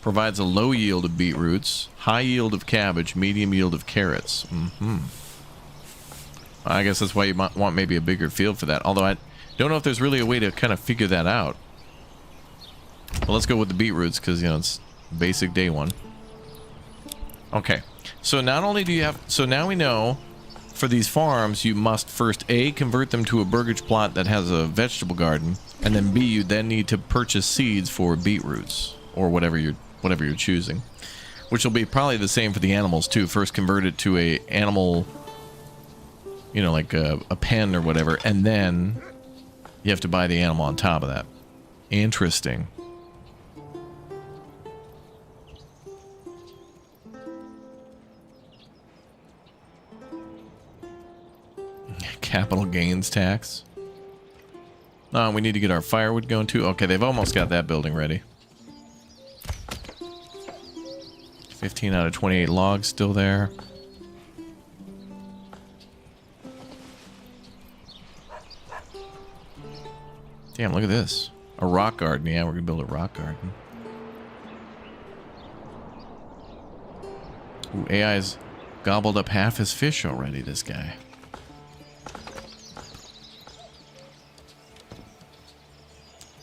Provides a low yield of beetroots, high yield of cabbage, medium yield of carrots. I guess that's why you might want maybe a bigger field for that. Although I don't know if there's really a way to kind of figure that out. Well, let's go with the beetroots because, you know, it's basic day one. Okay. So not only do you have... So now we know for these farms, you must first A, convert them to a burgage plot that has a vegetable garden. And then B, you then need to purchase seeds for beetroots or whatever you're choosing. Which will be probably the same for the animals too. First convert it to a animal... You know, like a pen or whatever, and then you have to buy the animal on top of that. Interesting. Capital gains tax. Oh, we need to get our firewood going too. Okay, they've almost got that building ready. 15 out of 28 logs still there. Damn, look at this. A rock garden. Yeah, we're gonna build a rock garden. Ooh, AI's gobbled up half his fish already, this guy.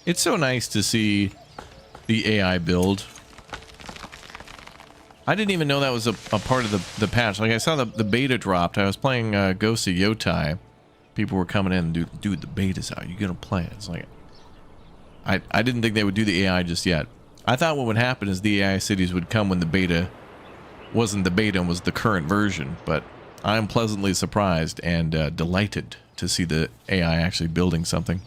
It's so nice to see the AI build. I didn't even know that was a part of the patch. Like, I saw the beta dropped. I was playing Ghost of Yotai. People were coming in and dude, the beta's out. You gonna play it? It's like, I didn't think they would do the AI just yet. I thought what would happen is the AI cities would come when the beta wasn't the beta and was the current version. But I'm pleasantly surprised and delighted to see the AI actually building something.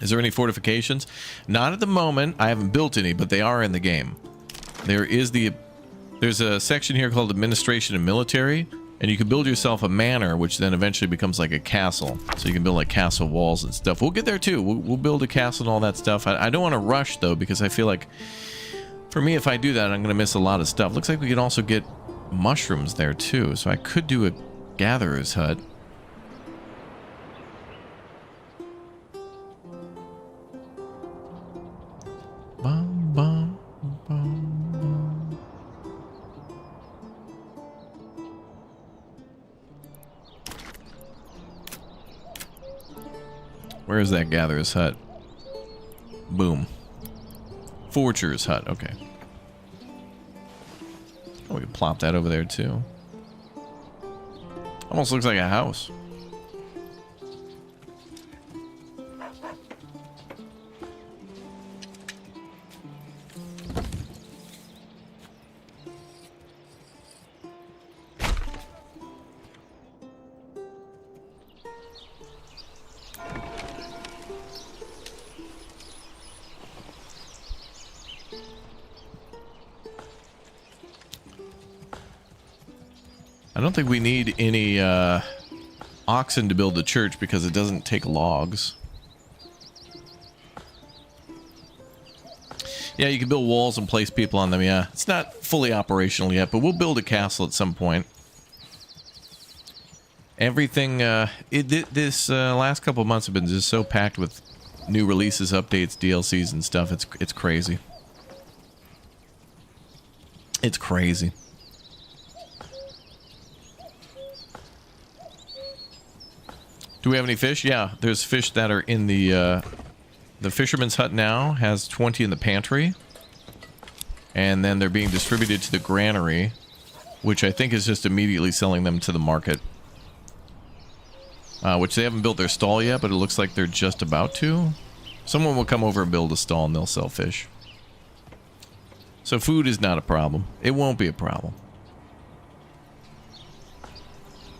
Is there any fortifications? Not at the moment. I haven't built any, but they are in the game. There's a section here called Administration and Military. And you can build yourself a manor, which then eventually becomes like a castle. So you can build like castle walls and stuff. We'll get there too. We'll build a castle and all that stuff. I don't want to rush though, because I feel like for me, if I do that, I'm going to miss a lot of stuff. Looks like we can also get mushrooms there too. So I could do a gatherer's hut. Bum, bum, bum. Where is that gatherer's hut? Boom. Forger's hut, okay. Oh, we can plop that over there too. Almost looks like a house. I don't think we need any oxen to build the church because it doesn't take logs. Yeah, you can build walls and place people on them, yeah. It's not fully operational yet, but we'll build a castle at some point. Everything, this last couple of months have been just so packed with new releases, updates, DLCs and stuff. It's crazy. It's crazy. Do we have any fish? Yeah, there's fish that are in the fisherman's hut now. Has 20 in the pantry. And then they're being distributed to the granary, which I think is just immediately selling them to the market. Which they haven't built their stall yet, but it looks like they're just about to. Someone will come over and build a stall and they'll sell fish. So food is not a problem. It won't be a problem.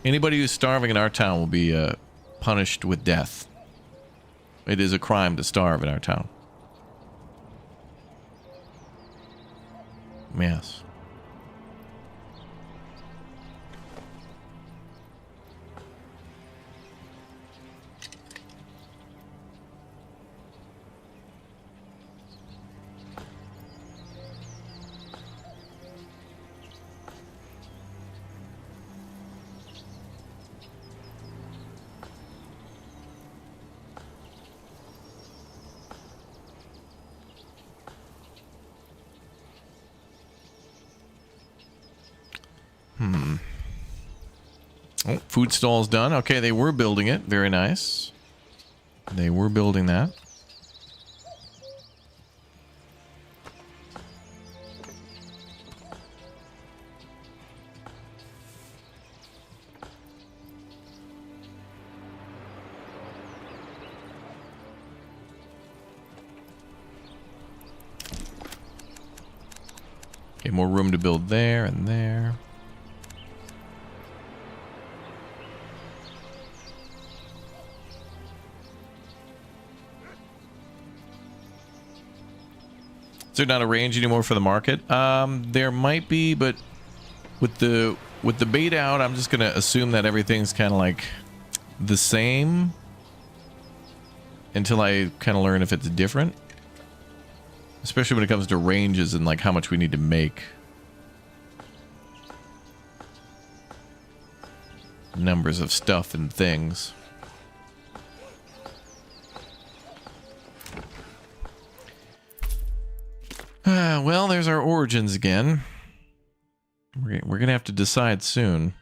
Anybody who's starving in our town will be punished with death. It is a crime to starve in our town. Yes. Oh, food stall's done. Okay, they were building it. Very nice. They were building that. Okay, more room to build there and there. Is there not a range anymore for the market? There might be, but with the bait out, I'm just gonna assume that everything's kind of like the same until I kind of learn if it's different. Especially when it comes to ranges and like how much we need to make. Numbers of stuff and things. Well, there's our origins again. We're gonna have to decide soon.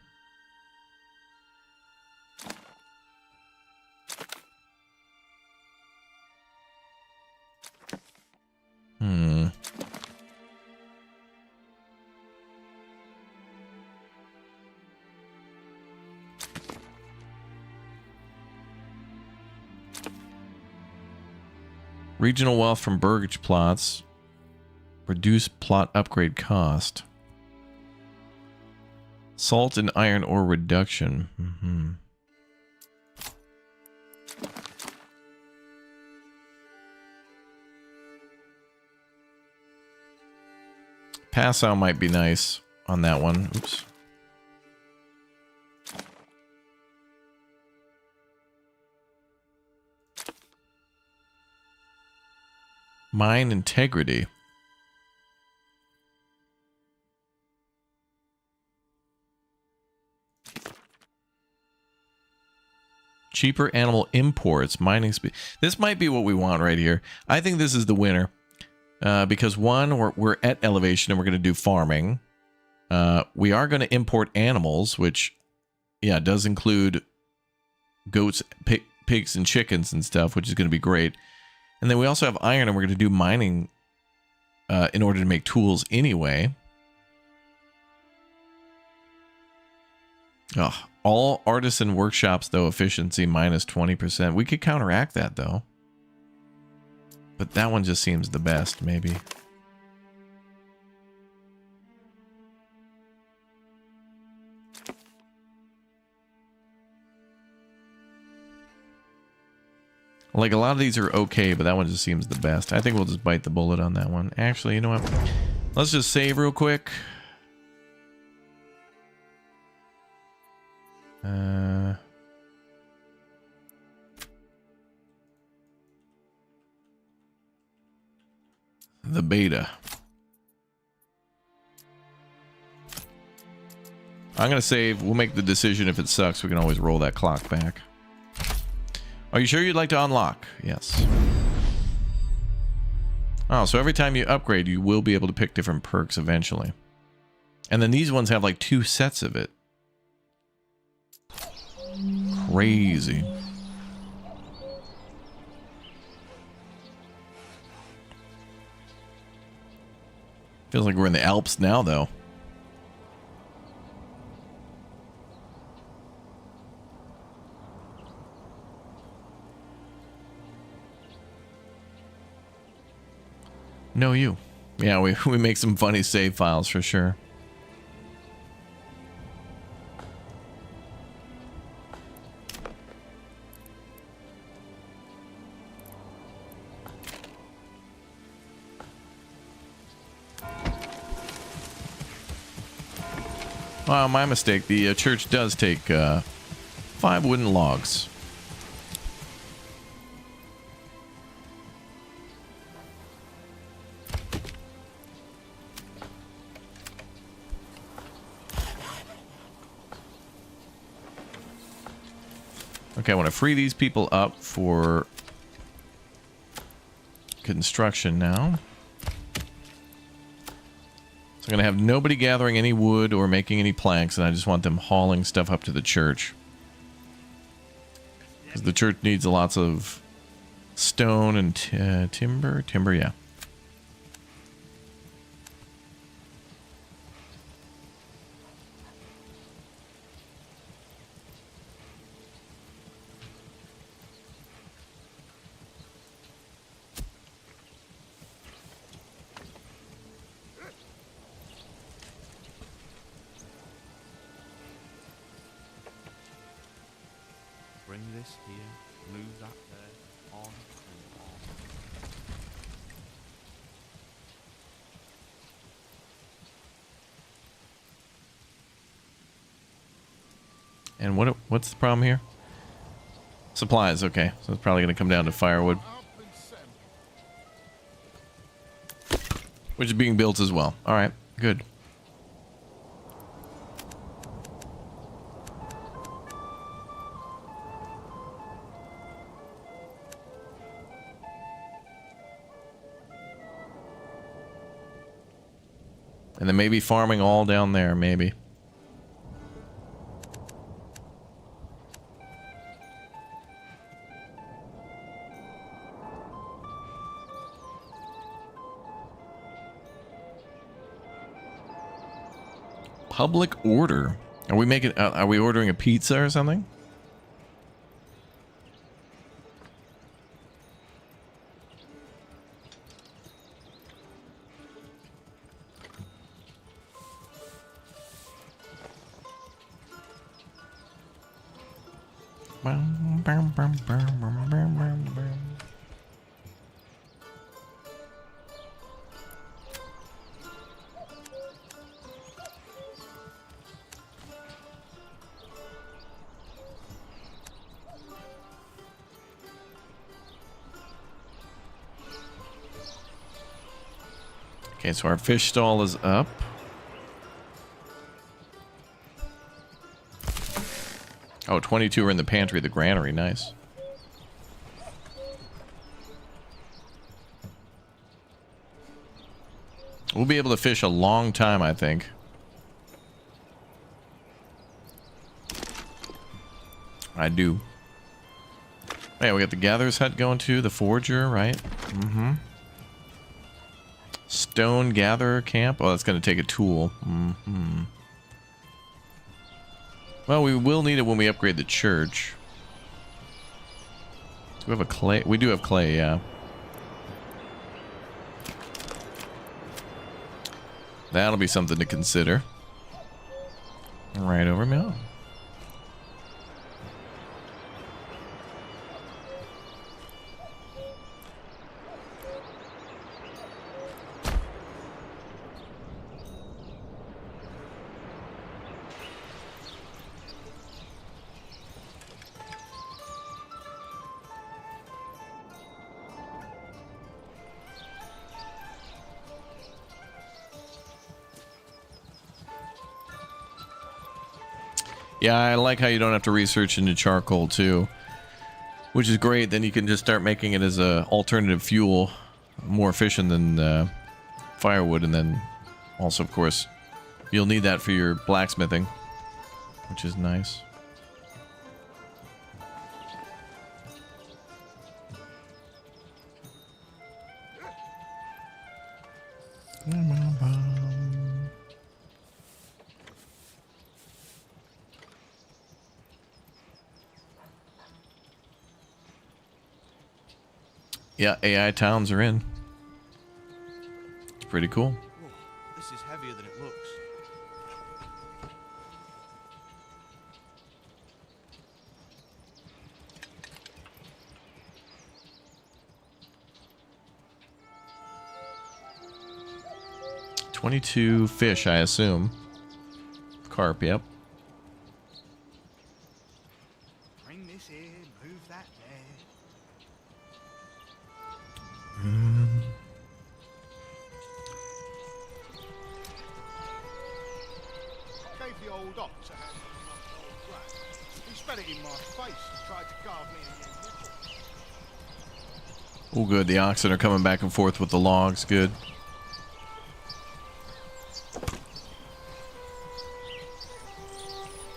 Regional wealth from burgage plots. Reduce plot upgrade cost. Salt and iron ore reduction. Pass out might be nice on that one. Oops. Mine integrity. Cheaper animal imports, mining speed. This might be what we want right here. I think this is the winner. Because one, we're at elevation and we're going to do farming. We are going to import animals, which, yeah, does include goats, pigs, and chickens and stuff, which is going to be great. And then we also have iron, and we're going to do mining in order to make tools anyway. Oh, all artisan workshops, though, efficiency minus 20%. We could counteract that, though. But that one just seems the best, maybe. Like, a lot of these are okay, but that one just seems the best. I think we'll just bite the bullet on that one. Actually, you know what? Let's just save real quick. The beta. I'm going to save. We'll make the decision. If it sucks, we can always roll that clock back. Are you sure you'd like to unlock? Yes. Oh, so every time you upgrade, you will be able to pick different perks eventually. And then these ones have like 2 sets of it. Crazy. Feels like we're in the Alps now, though. No, you. Yeah, we make some funny save files for sure. Wow, my mistake. The church does take 5 wooden logs. Okay, I want to free these people up for construction now. I'm going to have nobody gathering any wood or making any planks, and I just want them hauling stuff up to the church. Because the church needs lots of stone and timber. Timber, yeah. Bring this here, move that there, on and And what's the problem here? Supplies, okay. So it's probably going to come down to firewood. Which is being built as well. Alright, good. And then maybe farming all down there, maybe. Public order. Are we making? Are we ordering a pizza or something? Okay, so our fish stall is up. Oh, 22 are in the pantry, the granary. Nice. We'll be able to fish a long time, I think. I do. Yeah, we got the gatherer's hut going too, the forger, right? Mm-hmm. Stone gatherer camp. Oh, that's going to take a tool. Mm-hmm. Well, we will need it when we upgrade the church. Do we have a clay? We do have clay, yeah. That'll be something to consider. Right over mill. Yeah, I like how you don't have to research into charcoal too, which is great. Then you can just start making it as a alternative fuel, more efficient than firewood, and then also, of course, you'll need that for your blacksmithing, which is nice. Yeah, AI towns are in. It's pretty cool. Whoa, this is heavier than it looks. $22 fish, I assume. Carp, yep. Bring this here, move that there. Gave the old ox a hand on my old brat. He spat it in my face and tried to carve me a new nipple. Oh, good. The oxen are coming back and forth with the logs. Good.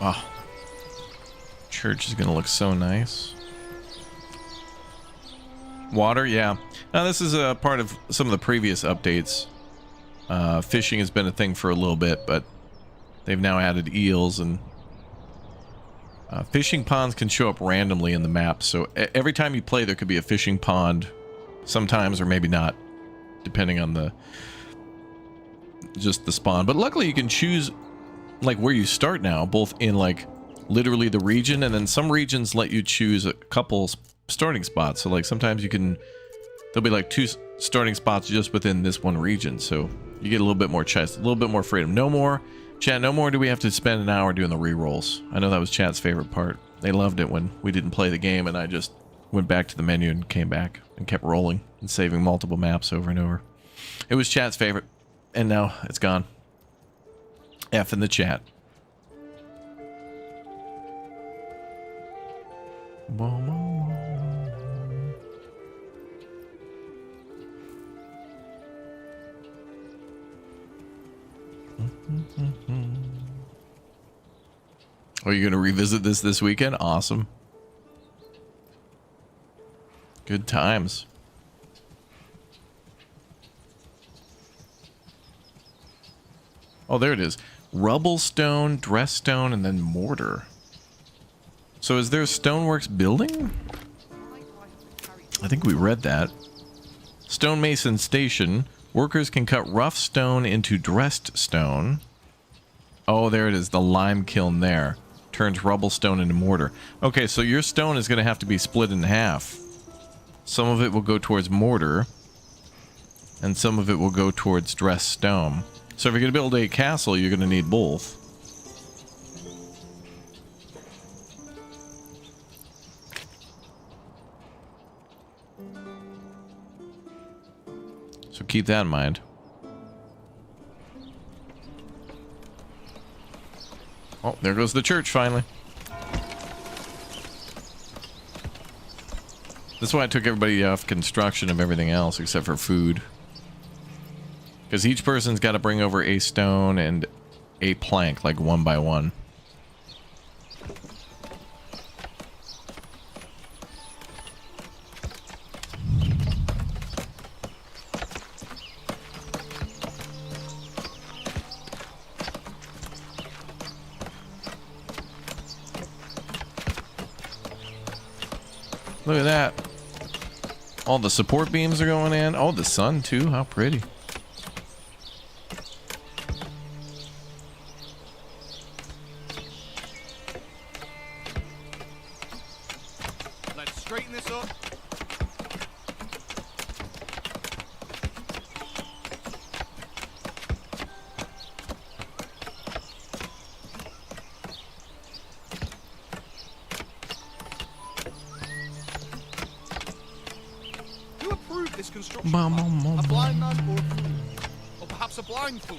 Wow. Church is going to look so nice. Water, yeah. Now, this is a part of some of the previous updates. Fishing has been a thing for a little bit, but they've now added eels, and fishing ponds can show up randomly in the map. So every time you play, there could be a fishing pond sometimes, or maybe not, depending on the spawn. But luckily you can choose like where you start now, both in like literally the region, and then some regions let you choose a couple starting spots. So like sometimes you can, there'll be like 2 starting spots just within this one region, so you get a little bit more choice, a little bit more freedom. No more, chat, no more do we have to spend an hour doing the re-rolls. I know that was chat's favorite part. They loved it when we didn't play the game and I just went back to the menu and came back and kept rolling and saving multiple maps over and over. It was chat's favorite, and now it's gone. F in the chat. Are you going to revisit this weekend? Awesome. Good times. Oh, there it is. Rubble stone, dress stone, and then mortar. So is there a stoneworks building? I think we read that. Stonemason station. Workers can cut rough stone into dressed stone. Oh, there it is. The lime kiln there. Turns rubble stone into mortar. Okay, so your stone is going to have to be split in half. Some of it will go towards mortar, and some of it will go towards dressed stone. So if you're going to build a castle, you're going to need both. So keep that in mind. Oh, there goes the church finally. That's why I took everybody off construction of everything else except for food. Because each person's got to bring over a stone and a plank, like one by one. Look at that. All the support beams are going in. Oh, the sun too. How pretty. Let's straighten this up. Who approved this construction Bum, plan? bum, bum, A blind man or a fool? Or perhaps a blind fool.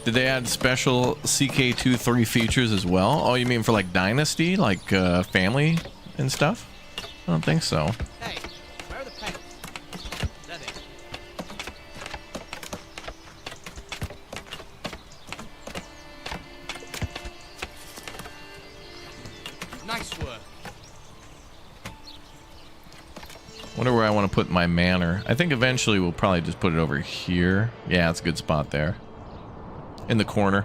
Did they add special CK23 features as well? Oh, you mean for like Dynasty, like family and stuff? I don't think so. Hey, where are the pens? There they are. Nice work. Wonder where I want to put my manor. I think eventually we'll probably just put it over here. Yeah, it's a good spot there. In the corner.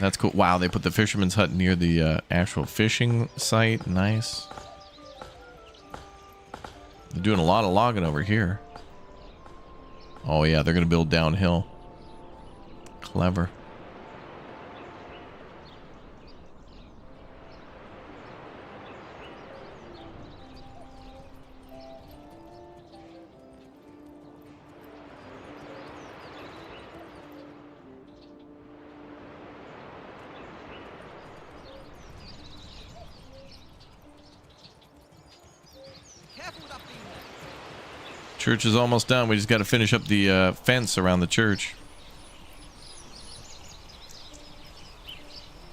That's cool. Wow, they put the fisherman's hut near the actual fishing site. Nice. They're doing a lot of logging over here. Oh yeah, they're gonna build downhill. Clever. Careful with that beam there. Church is almost done. We just got to finish up the fence around the church.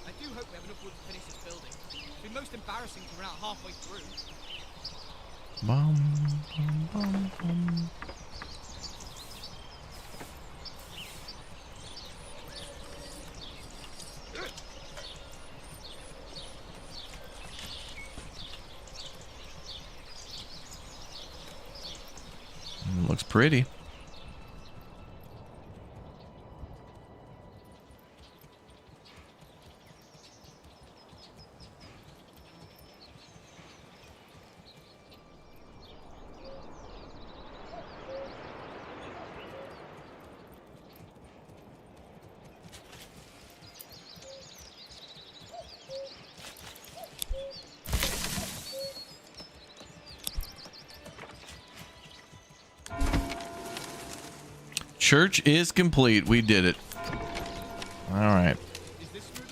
I do hope we have enough wood to finish this building. It'd be most embarrassing to run out halfway through. Bum, bum, bum, bum. Looks pretty. Church is complete. We did it. All right. Is this smooth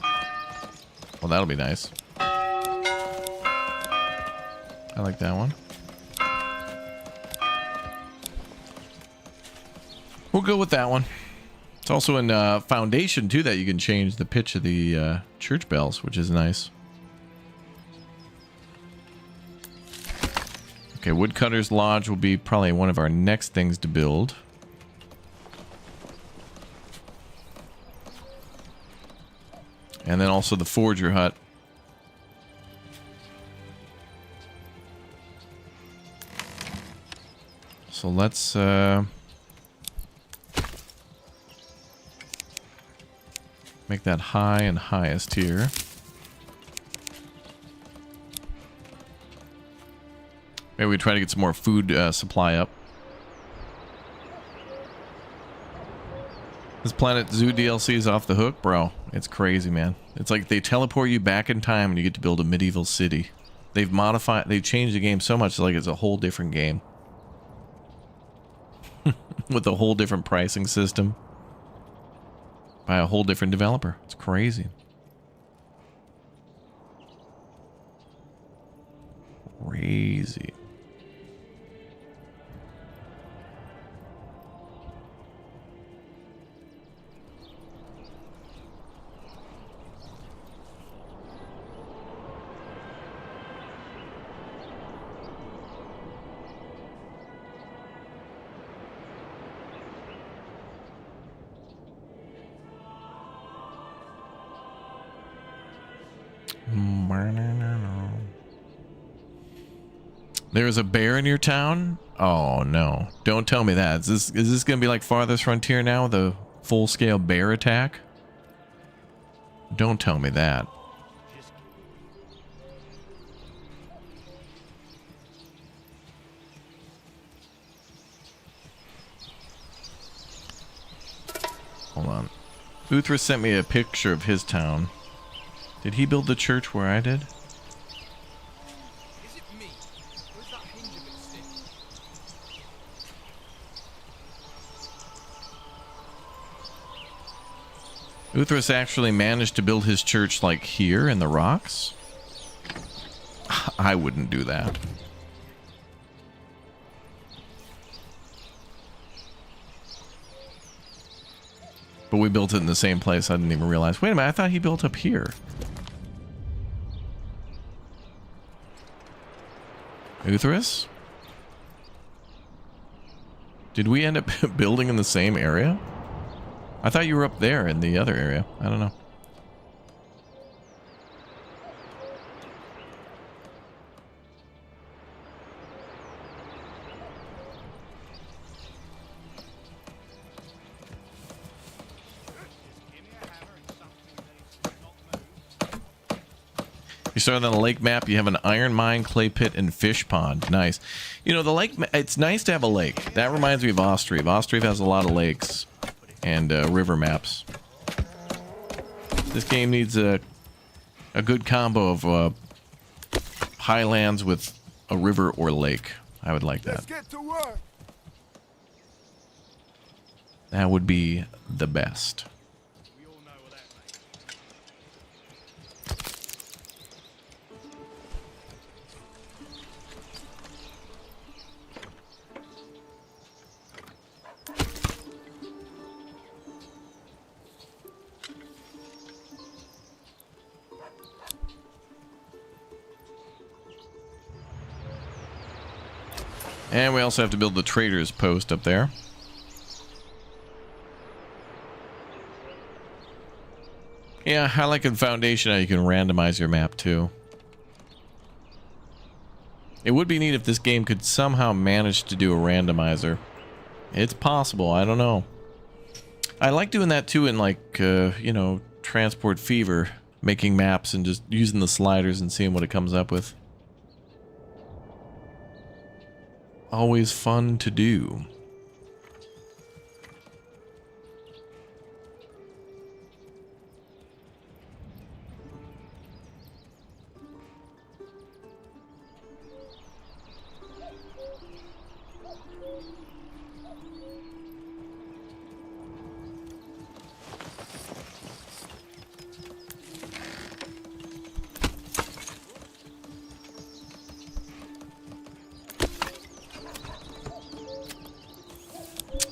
enough? Well, that'll be nice. I like that one. We'll go with that one. It's also in foundation too that you can change the pitch of the church bells, which is nice. Okay, Woodcutter's Lodge will be probably one of our next things to build. And then also the Forger Hut. So let's make that high and highest here. Maybe we try to get some more food supply up. This Planet Zoo DLC is off the hook, bro. It's crazy, man. It's like they teleport you back in time and you get to build a medieval city. They've changed the game so much, like it's a whole different game. With a whole different pricing system. By a whole different developer. It's crazy. Crazy. There's a bear in your town? Oh no. Don't tell me that. Is this gonna be like Farthest Frontier now with a full-scale bear attack? Don't tell me that. Hold on. Uthra sent me a picture of his town. Did he build the church where I did? Is it me? Or is that hinge a bit stiff? Uthras actually managed to build his church like here in the rocks? I wouldn't do that. But we built it in the same place. I didn't even realize. Wait a minute, I thought he built up here. Uthras? Did we end up building in the same area? I thought you were up there in the other area. I don't know. You start on the lake map. You have an iron mine, clay pit, and fish pond. Nice. You know, the lake, it's nice to have a lake. That reminds me of Austrive. Austrive has a lot of lakes and river maps. This game needs a good combo of highlands with a river or lake. I would like that. Let's get to work. That would be the best. We all know that, mate. And we also have to build the trader's post up there. Yeah, I like in Foundation how you can randomize your map too. It would be neat if this game could somehow manage to do a randomizer. It's possible, I don't know. I like doing that too in like, you know, Transport Fever, making maps and just using the sliders and seeing what it comes up with. Always fun to do.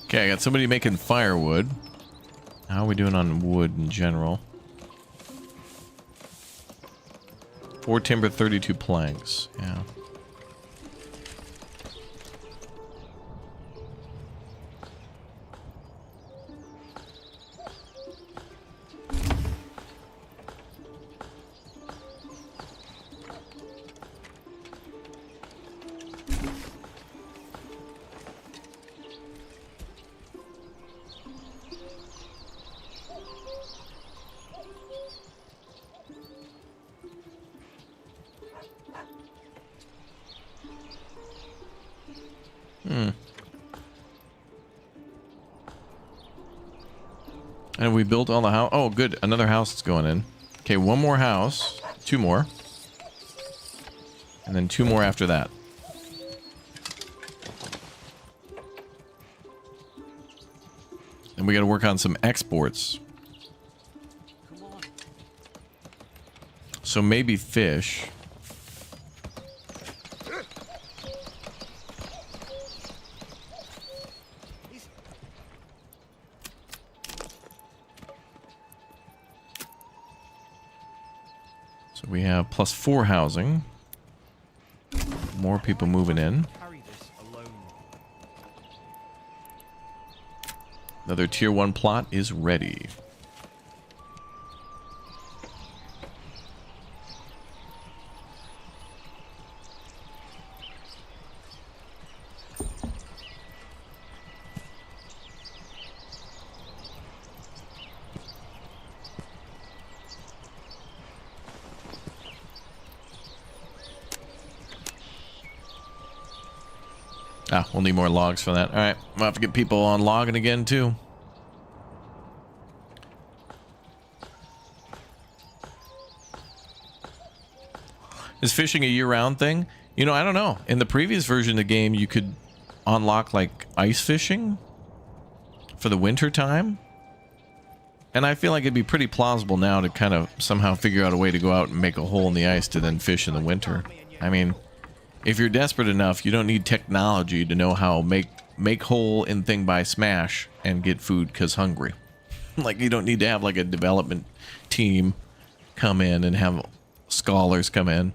Okay, I got somebody making firewood. How are we doing on wood in general? 4 timber, 32 planks. Yeah. And we built all the house. Oh, good. Another house is going in. Okay, one more house. 2 more. And then 2 more after that. And we got to work on some exports. So maybe fish. So we have +4 housing. More people moving in. Carry this alone. Another tier 1 plot is ready. Ah, we'll need more logs for that. Alright, we'll have to get people on logging again, too. Is fishing a year-round thing? You know, I don't know. In the previous version of the game, you could unlock, like, ice fishing for the winter time. And I feel like it'd be pretty plausible now to kind of somehow figure out a way to go out and make a hole in the ice to then fish in the winter. I mean, if you're desperate enough, you don't need technology to know how make hole in thing by smash and get food 'cause hungry. Like, you don't need to have like a development team come in and have scholars come in.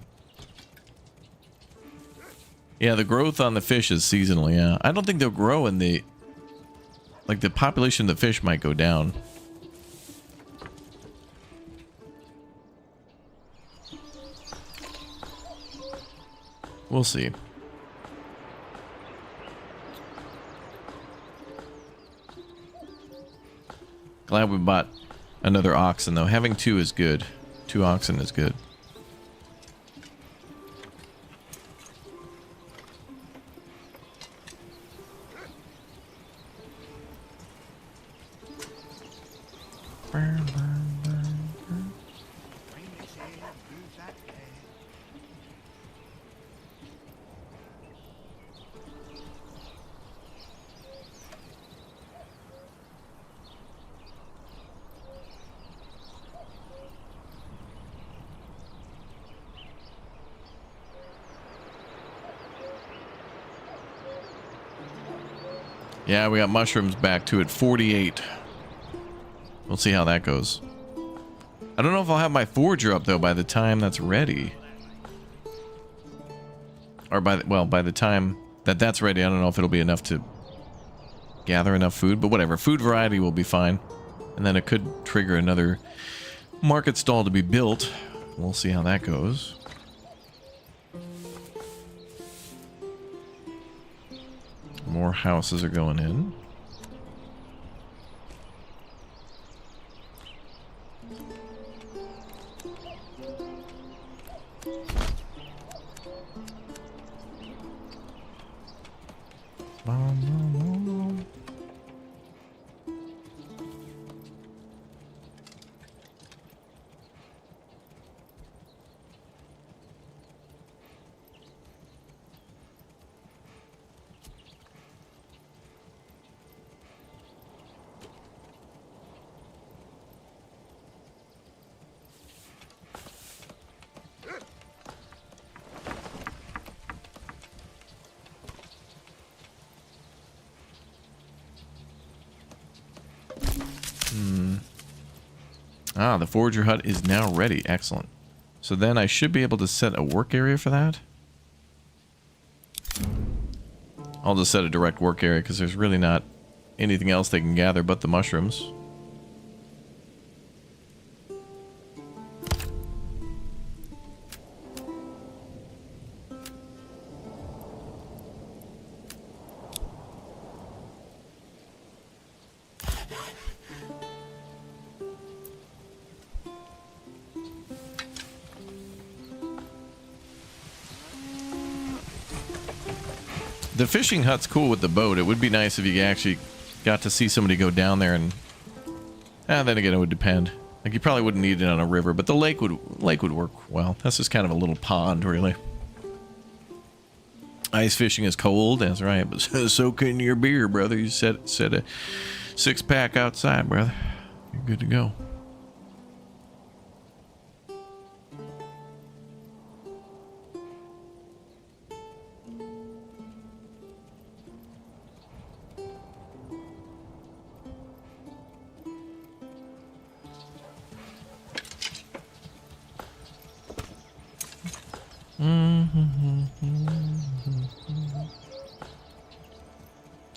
Yeah, the growth on the fish is seasonal, yeah. I don't think they'll grow in the... Like, the population of the fish might go down. We'll see. Glad we bought another oxen, though. Having 2 is good. 2 oxen is good. Bring this here, move that there. Yeah, we got mushrooms back to at 48. We'll see how that goes. I don't know if I'll have my forger up though by the time that's ready. Or by the time that that's ready, I don't know if it'll be enough to gather enough food, but whatever. Food variety will be fine. And then it could trigger another market stall to be built. We'll see how that goes. More houses are going in. Ah, the forager hut is now ready. Excellent. So then I should be able to set a work area for that. I'll just set a direct work area because there's really not anything else they can gather but the mushrooms. The fishing hut's cool with the boat. It would be nice if you actually got to see somebody go down there and... then again, it would depend. Like, you probably wouldn't need it on a river, but the lake would work well. That's just kind of a little pond, really. Ice fishing is cold, that's right, but so can your beer, brother. You set a 6-pack outside, brother. You're good to go.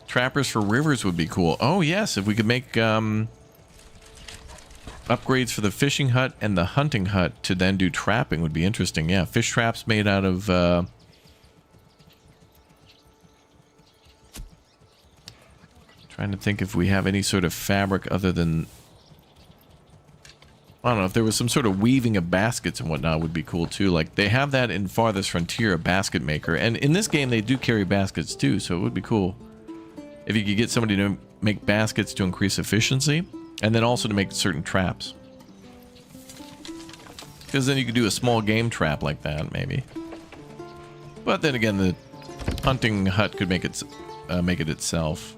Trappers for rivers would be cool. Oh yes, if we could make upgrades for the fishing hut and the hunting hut to then do trapping would be interesting. Yeah, fish traps made out of trying to think if we have any sort of fabric other than, I don't know, if there was some sort of weaving of baskets and whatnot would be cool too. Like, they have that in Farthest Frontier, a basket maker. And in this game, they do carry baskets too, so it would be cool if you could get somebody to make baskets to increase efficiency, and then also to make certain traps. Because then you could do a small game trap like that, maybe. But then again, the hunting hut could make it itself.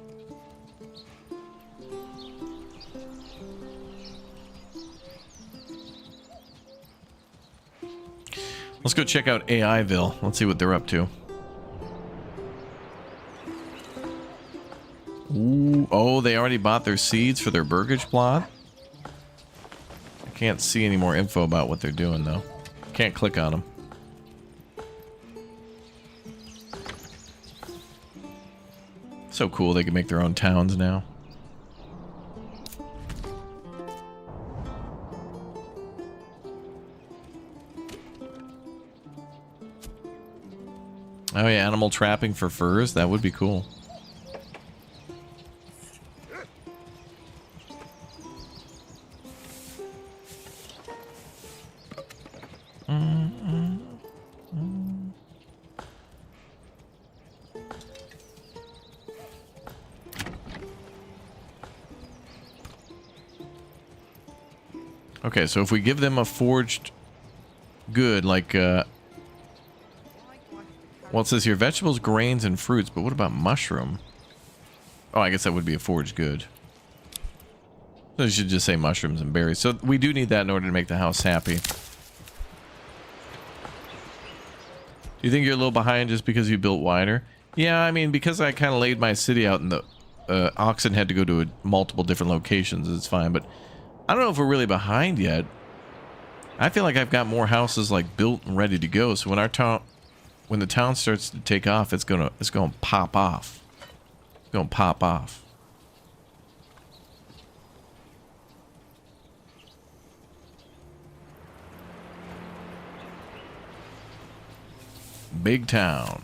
Let's go check out AIville. Let's see what they're up to. Ooh, oh, they already bought their seeds for their burgage plot? I can't see any more info about what they're doing, though. Can't click on them. So cool, they can make their own towns now. Oh yeah, animal trapping for furs? That would be cool. Okay, so if we give them a forged good, like, well, it says here vegetables, grains, and fruits, but what about mushroom? Oh, I guess that would be a forged good. So you should just say mushrooms and berries. So we do need that in order to make the house happy. Do you think you're a little behind just because you built wider? Yeah, I mean, because I kind of laid my city out and the oxen had to go to multiple different locations, it's fine. But I don't know if we're really behind yet. I feel like I've got more houses like built and ready to go. So when our town, when the town starts to take off, it's gonna pop off. It's gonna pop off. Big town.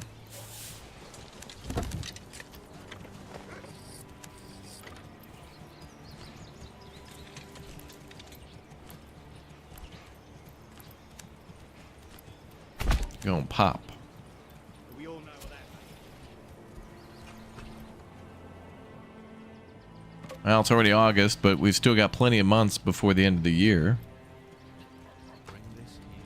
Gonna pop. We all know that. Well, it's already August, but we've still got plenty of months before the end of the year. Bring this here,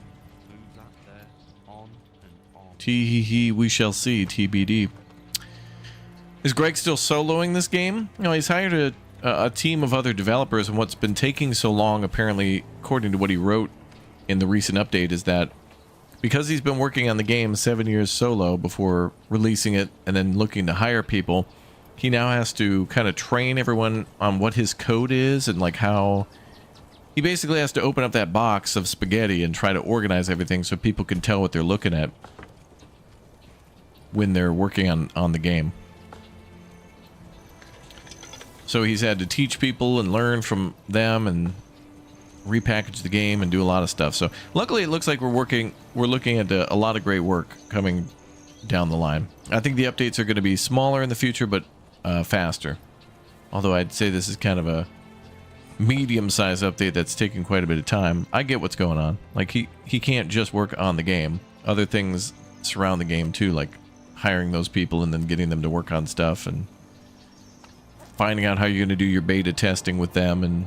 move that there, on and on. Tee-hee-hee, we shall see, TBD. Is Greg still soloing this game? No, he's hired a team of other developers, and what's been taking so long, apparently, according to what he wrote in the recent update, is that because he's been working on the game 7 years solo before releasing it and then looking to hire people, he now has to kind of train everyone on what his code is and like how he basically has to open up that box of spaghetti and try to organize everything so people can tell what they're looking at when they're working on the game. So he's had to teach people and learn from them and repackage the game and do a lot of stuff. So luckily it looks like we're looking at a lot of great work coming down the line. I think the updates are going to be smaller in the future, but faster. Although I'd say this is kind of a medium-sized update that's taking quite a bit of time. I get what's going on. Like he can't just work on the game. Other things surround the game too, like hiring those people and then getting them to work on stuff and finding out how you're going to do your beta testing with them and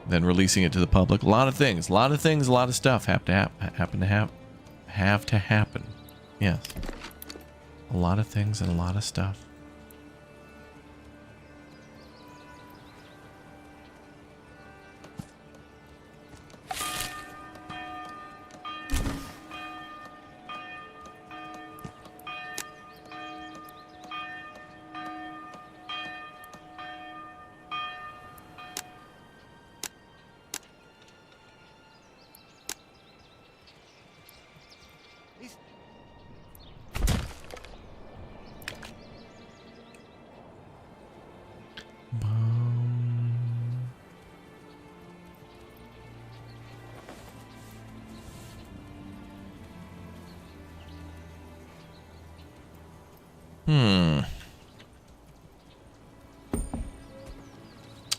then releasing it to the public. A lot of things, a lot of stuff have to happen. Yes. A lot of things and a lot of stuff.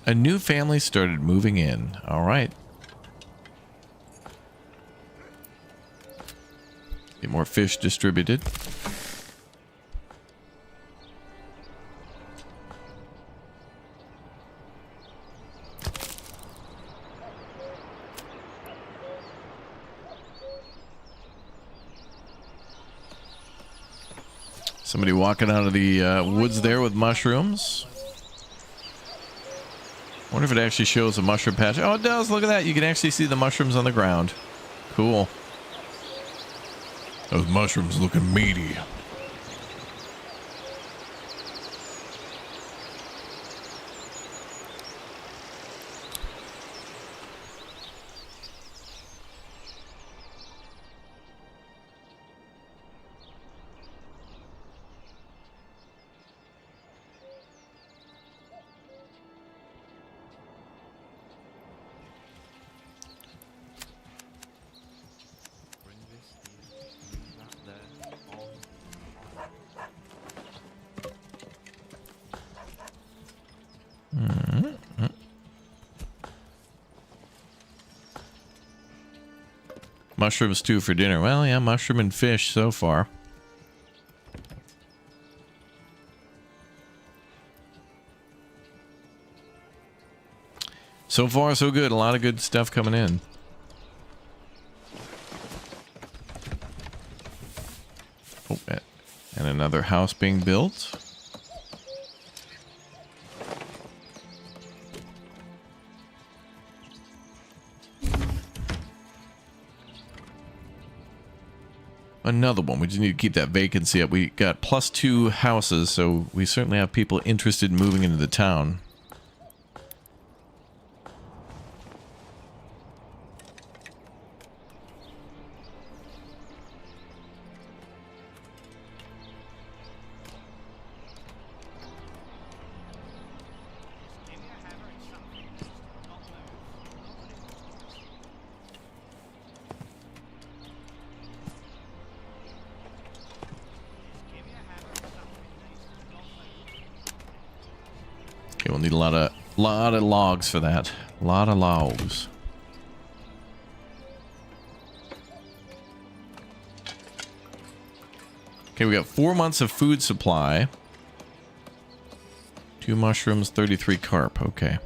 A new family started moving in. All right. Get more fish distributed. Somebody walking out of the woods there with mushrooms. I wonder if it actually shows a mushroom patch. Oh, it does. Look at that. You can actually see the mushrooms on the ground. Cool. Those mushrooms looking meaty. Mushroom stew for dinner. Well, yeah, mushroom and fish so far. So far, so good. A lot of good stuff coming in. Oh, and another house being built. Another one. We just need to keep that vacancy up. We got +2 houses, so we certainly have people interested in moving into the town. Okay, we'll need a lot of logs for that. A lot of logs. Okay, we got 4 months of food supply. 2 mushrooms, 33 carp. Okay.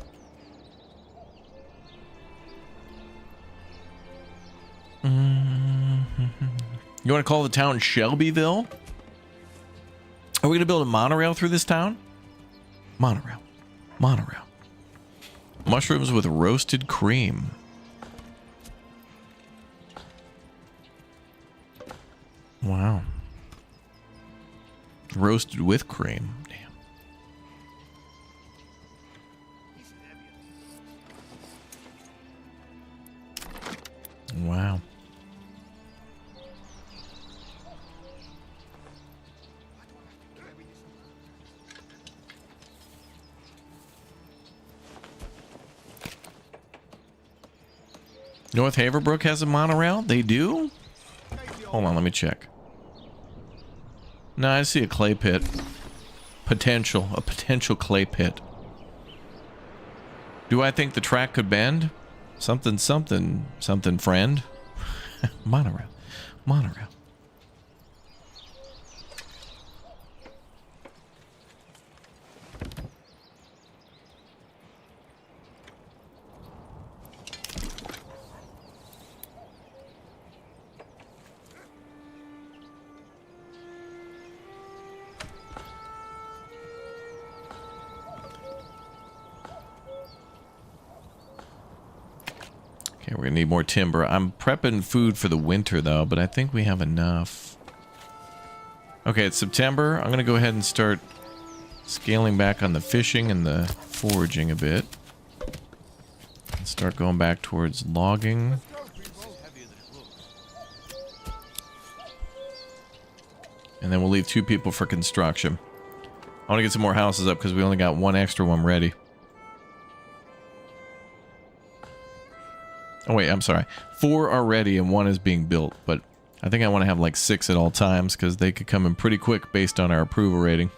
You want to call the town Shelbyville? Are we going to build a monorail through this town? Monorail. Monorail. Mushrooms with roasted cream. Wow. Roasted with cream. Damn. Wow. North Haverbrook has a monorail? They do? Hold on, let me check. No, I see a clay pit. A potential clay pit. Do I think the track could bend? Something, friend. Monorail. Monorail. Okay, we're gonna need more timber. I'm prepping food for the winter though, but I think we have enough. Okay, it's September. I'm gonna go ahead and start scaling back on the fishing and the foraging a bit. And start going back towards logging. And then we'll leave 2 people for construction. I want to get some more houses up because we only got 1 extra one ready. Oh wait, I'm sorry. 4 are ready and 1 is being built, but I think I want to have like 6 at all times because they could come in pretty quick based on our approval rating.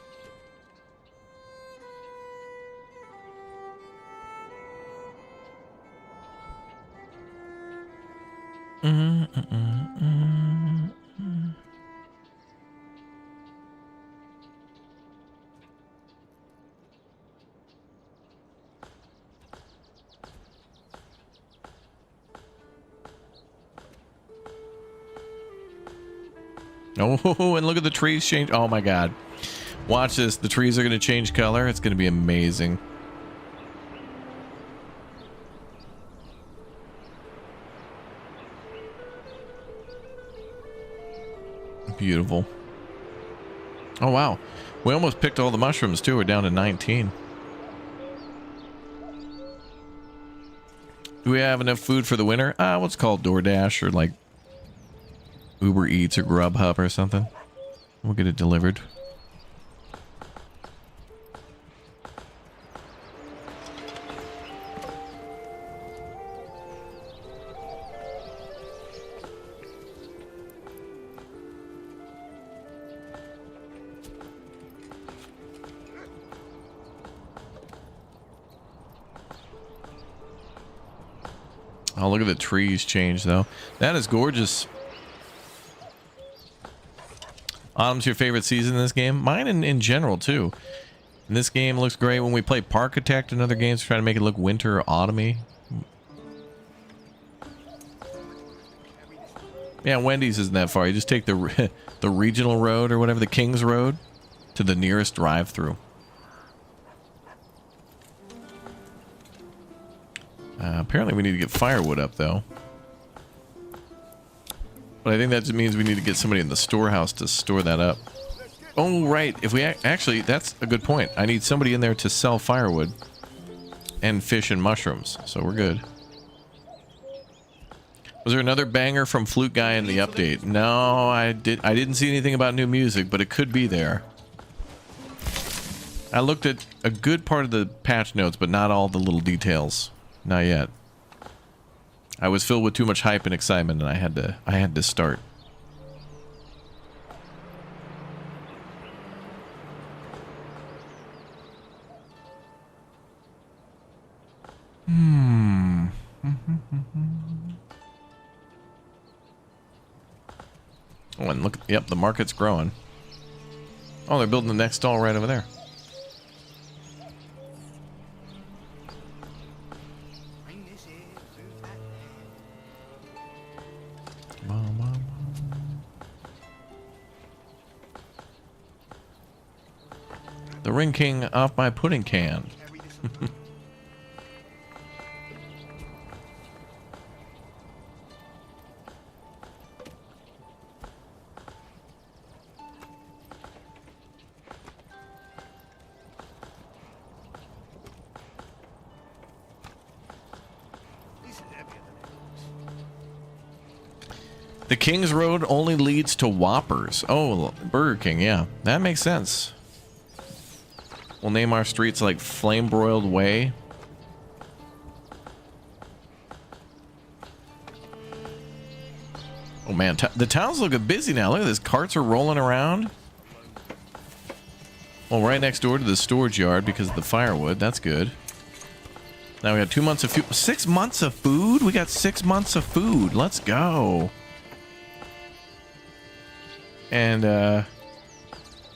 Oh, and look at the trees change. Oh my god. Watch this. The trees are going to change color. It's going to be amazing. Beautiful. Oh wow. We almost picked all the mushrooms too. We're down to 19. Do we have enough food for the winter? What's called DoorDash or like Uber Eats or Grubhub or something. We'll get it delivered. Oh, look at the trees change though. That is gorgeous. Autumn's your favorite season in this game? Mine in general, too. And this game looks great. When we play Parkitect and other games, try to make it look winter or autumny. Yeah, Wendy's isn't that far. You just take the the regional road or whatever, the King's Road, to the nearest drive-through. Apparently we need to get firewood up, though. But I think that just means we need to get somebody in the storehouse to store that up. Oh, right. If we actually, that's a good point. I need somebody in there to sell firewood and fish and mushrooms. So we're good. Was there another banger from Flute Guy in the update? No, I didn't see anything about new music, but it could be there. I looked at a good part of the patch notes, but not all the little details. Not yet. I was filled with too much hype and excitement, and I had to start. Oh, and look, yep, the market's growing. Oh, they're building the next stall right over there. Bring this here, move that there. The Ring King off my pudding can. Carry this along. This is heavier than it looks. The King's Road only leads to Whoppers. Oh, Burger King, yeah. That makes sense. We'll name our streets like Flame Broiled Way. Oh man, the town's looking busy now. Look at this. Carts are rolling around. Well, right next door to the storage yard because of the firewood. That's good. Now we got 2 months of food. 6 months of food? We got 6 months of food. Let's go. And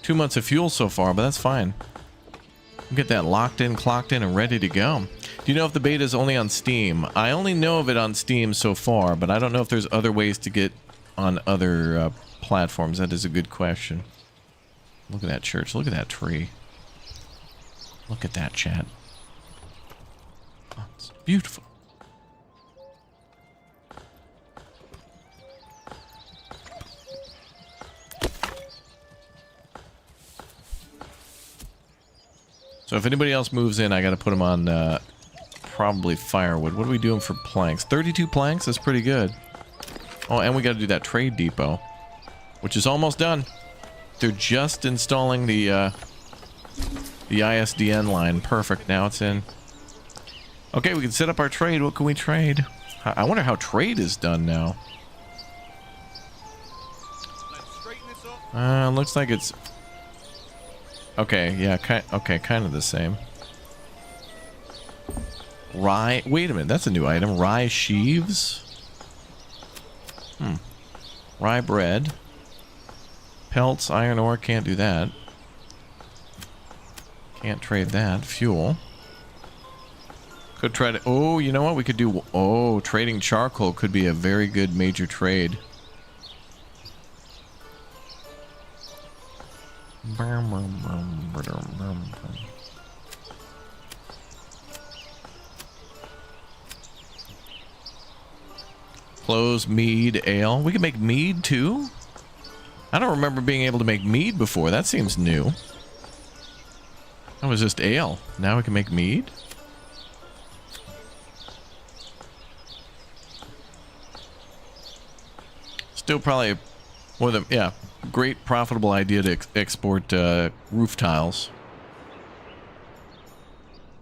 2 months of fuel so far, but that's fine. We'll get that locked in, clocked in, and ready to go. Do you know if the beta is only on Steam? I only know of it on Steam so far, but I don't know if there's other ways to get on other platforms. That is a good question. Look at that church. Look at that tree. Look at that, chat. Oh, it's beautiful. So if anybody else moves in, I got to put them on probably firewood. What are we doing for planks? 32 planks? That's pretty good. Oh, and we got to do that trade depot, which is almost done. They're just installing the ISDN line. Perfect. Now it's in. Okay, we can set up our trade. What can we trade? I wonder how trade is done now. Let's straighten this up. Looks like it's... Okay, yeah, kind of the same. Rye... Wait a minute, that's a new item. Rye sheaves? Rye bread. Pelts, iron ore, can't do that. Can't trade that. Fuel. Could try to... Oh, you know what? We could do... Oh, trading charcoal could be a very good major trade. Close, mead, ale. We can make mead too? I don't remember being able to make mead before. That seems new. That was just ale. Now we can make mead? Still probably more than... Yeah. Great profitable idea to export roof tiles.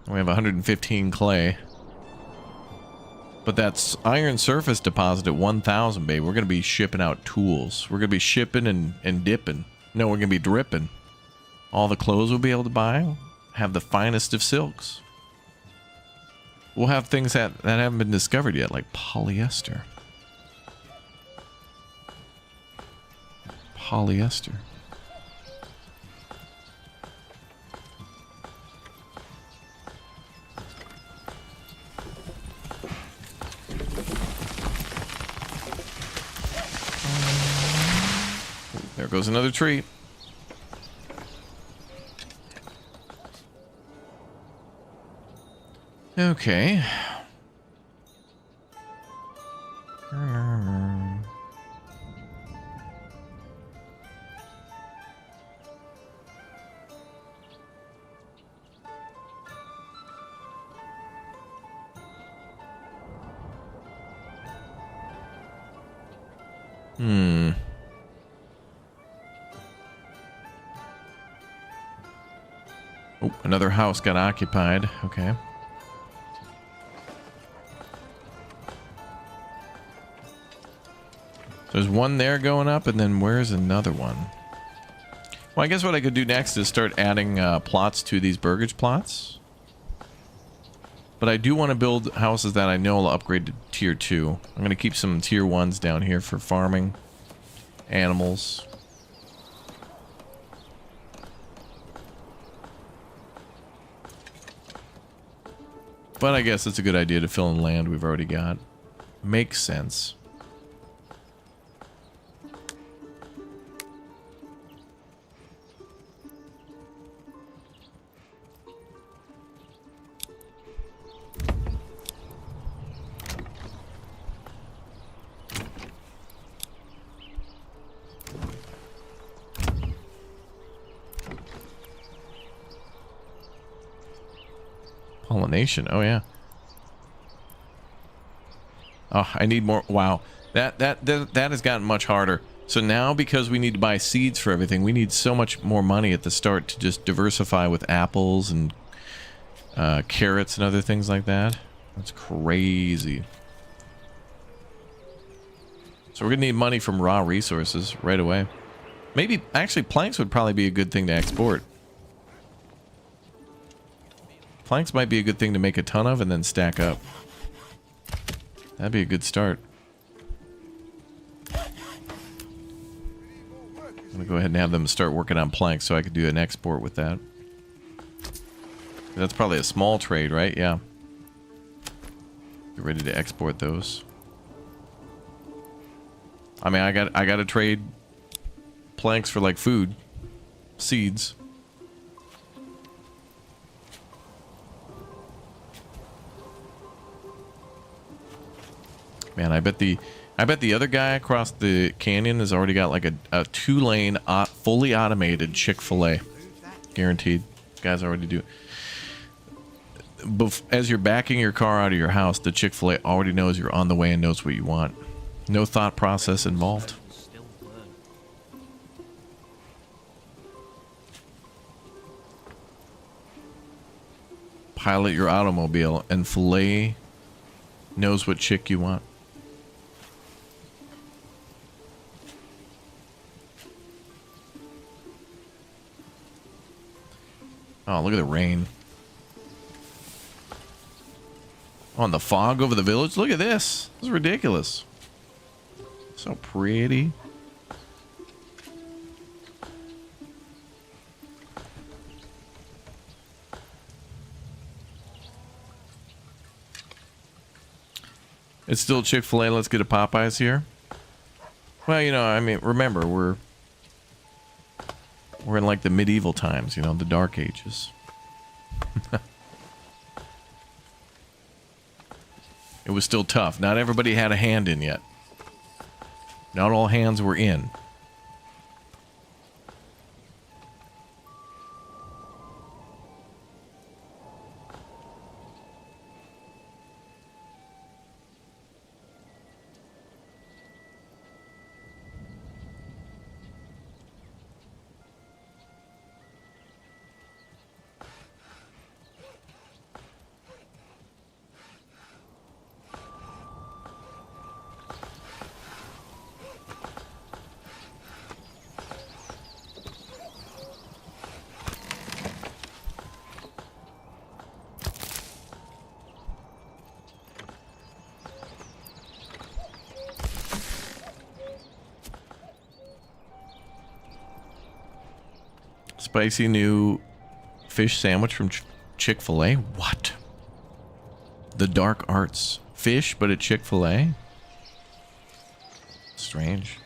We have 115 clay. But that's iron surface deposit at 1,000, babe. We're going to be shipping out tools. We're going to be shipping and dipping. No, we're going to be dripping. All the clothes we'll be able to buy have the finest of silks. We'll have things that haven't been discovered yet, like polyester. Polyester. There goes another tree. Okay. Oh, another house got occupied. Okay. There's one there going up, and then where's another one? Well, I guess what I could do next is start adding plots to these burgage plots. But I do want to build houses that I know will upgrade to tier 2. I'm going to keep some tier 1s down here for farming, animals. But I guess it's a good idea to fill in land we've already got. Makes sense. Pollination. Oh yeah. Oh, I need more. Wow, that has gotten much harder. So now, because we need to buy seeds for everything, we need so much more money at the start to just diversify with apples and carrots and other things like that. That's crazy. So we're gonna need money from raw resources right away. Maybe actually planks would probably be a good thing to export. Planks might be a good thing to make a ton of and then stack up. That'd be a good start. I'm gonna go ahead and have them start working on planks so I could do an export with that. That's probably a small trade, right? Yeah. Get ready to export those. I mean, I got to trade planks for like food, seeds. Man, I bet the other guy across the canyon has already got like a 2-lane fully automated Chick-fil-A. Guaranteed. Guys already do it. As you're backing your car out of your house, the Chick-fil-A already knows you're on the way and knows what you want. No thought process involved. Pilot your automobile and filet knows what chick you want. Oh, look at the rain. Oh, and the fog over the village. Look at this. This is ridiculous. So pretty. It's still Chick-fil-A. Let's get a Popeyes here. Well, you know, I mean, remember, we're in like the medieval times, you know, the Dark Ages. It was still tough. Not everybody had a hand in yet. Not all hands were in. Spicy new fish sandwich from Chick-fil-A? What? The dark arts. Fish, but at Chick-fil-A? Strange.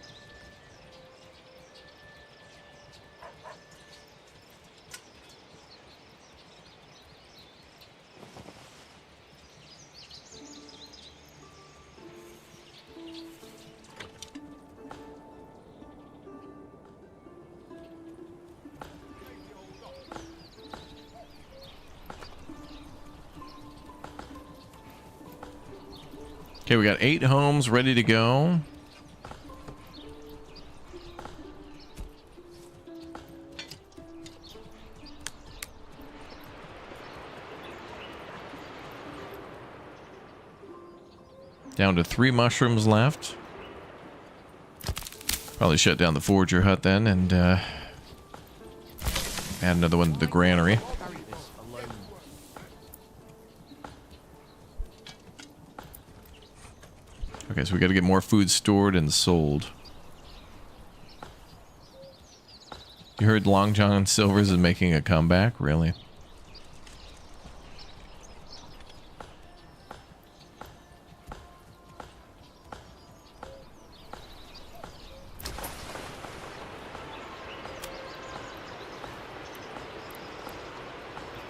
Okay, we got 8 homes ready to go. Down to 3 mushrooms left. Probably shut down the forager hut then and add another one to the granary. Carry this alone. Okay, so we got to get more food stored and sold. You heard Long John Silver's is making a comeback? Really?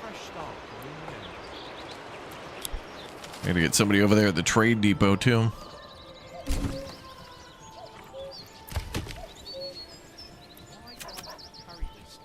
Fresh start. Gotta get somebody over there at the trade depot too. Why do I have to carry this?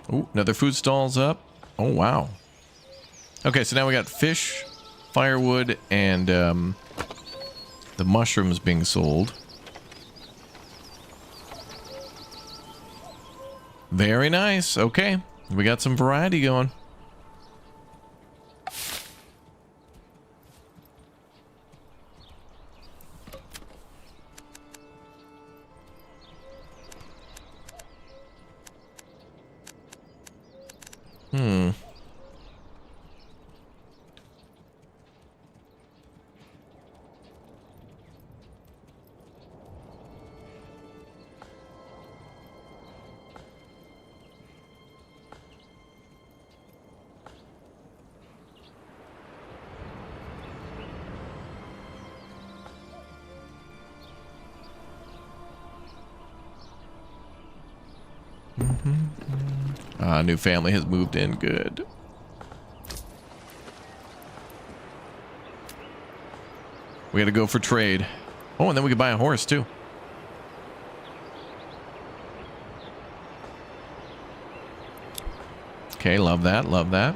Oh, another food stall's up. Oh, wow. Okay, so now we got fish, firewood, and the mushrooms being sold. Very nice. Okay, we got some variety going. New family has moved in. Good. We gotta go for trade. Oh, and then we could buy a horse too. Okay, love that, love that.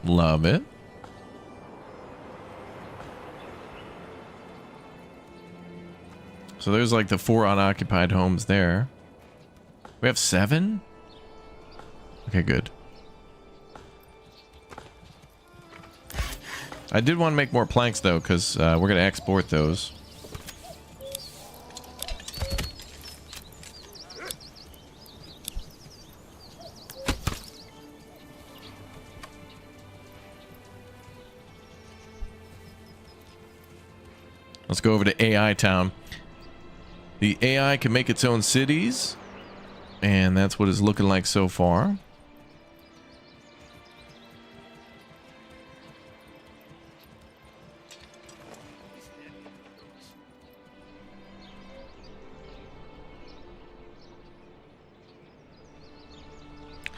Love it. So there's like the 4 unoccupied homes there. We have 7? Okay, good. I did want to make more planks though, because we're going to export those. Let's go over to AI Town. The AI can make its own cities, and that's what it's looking like so far.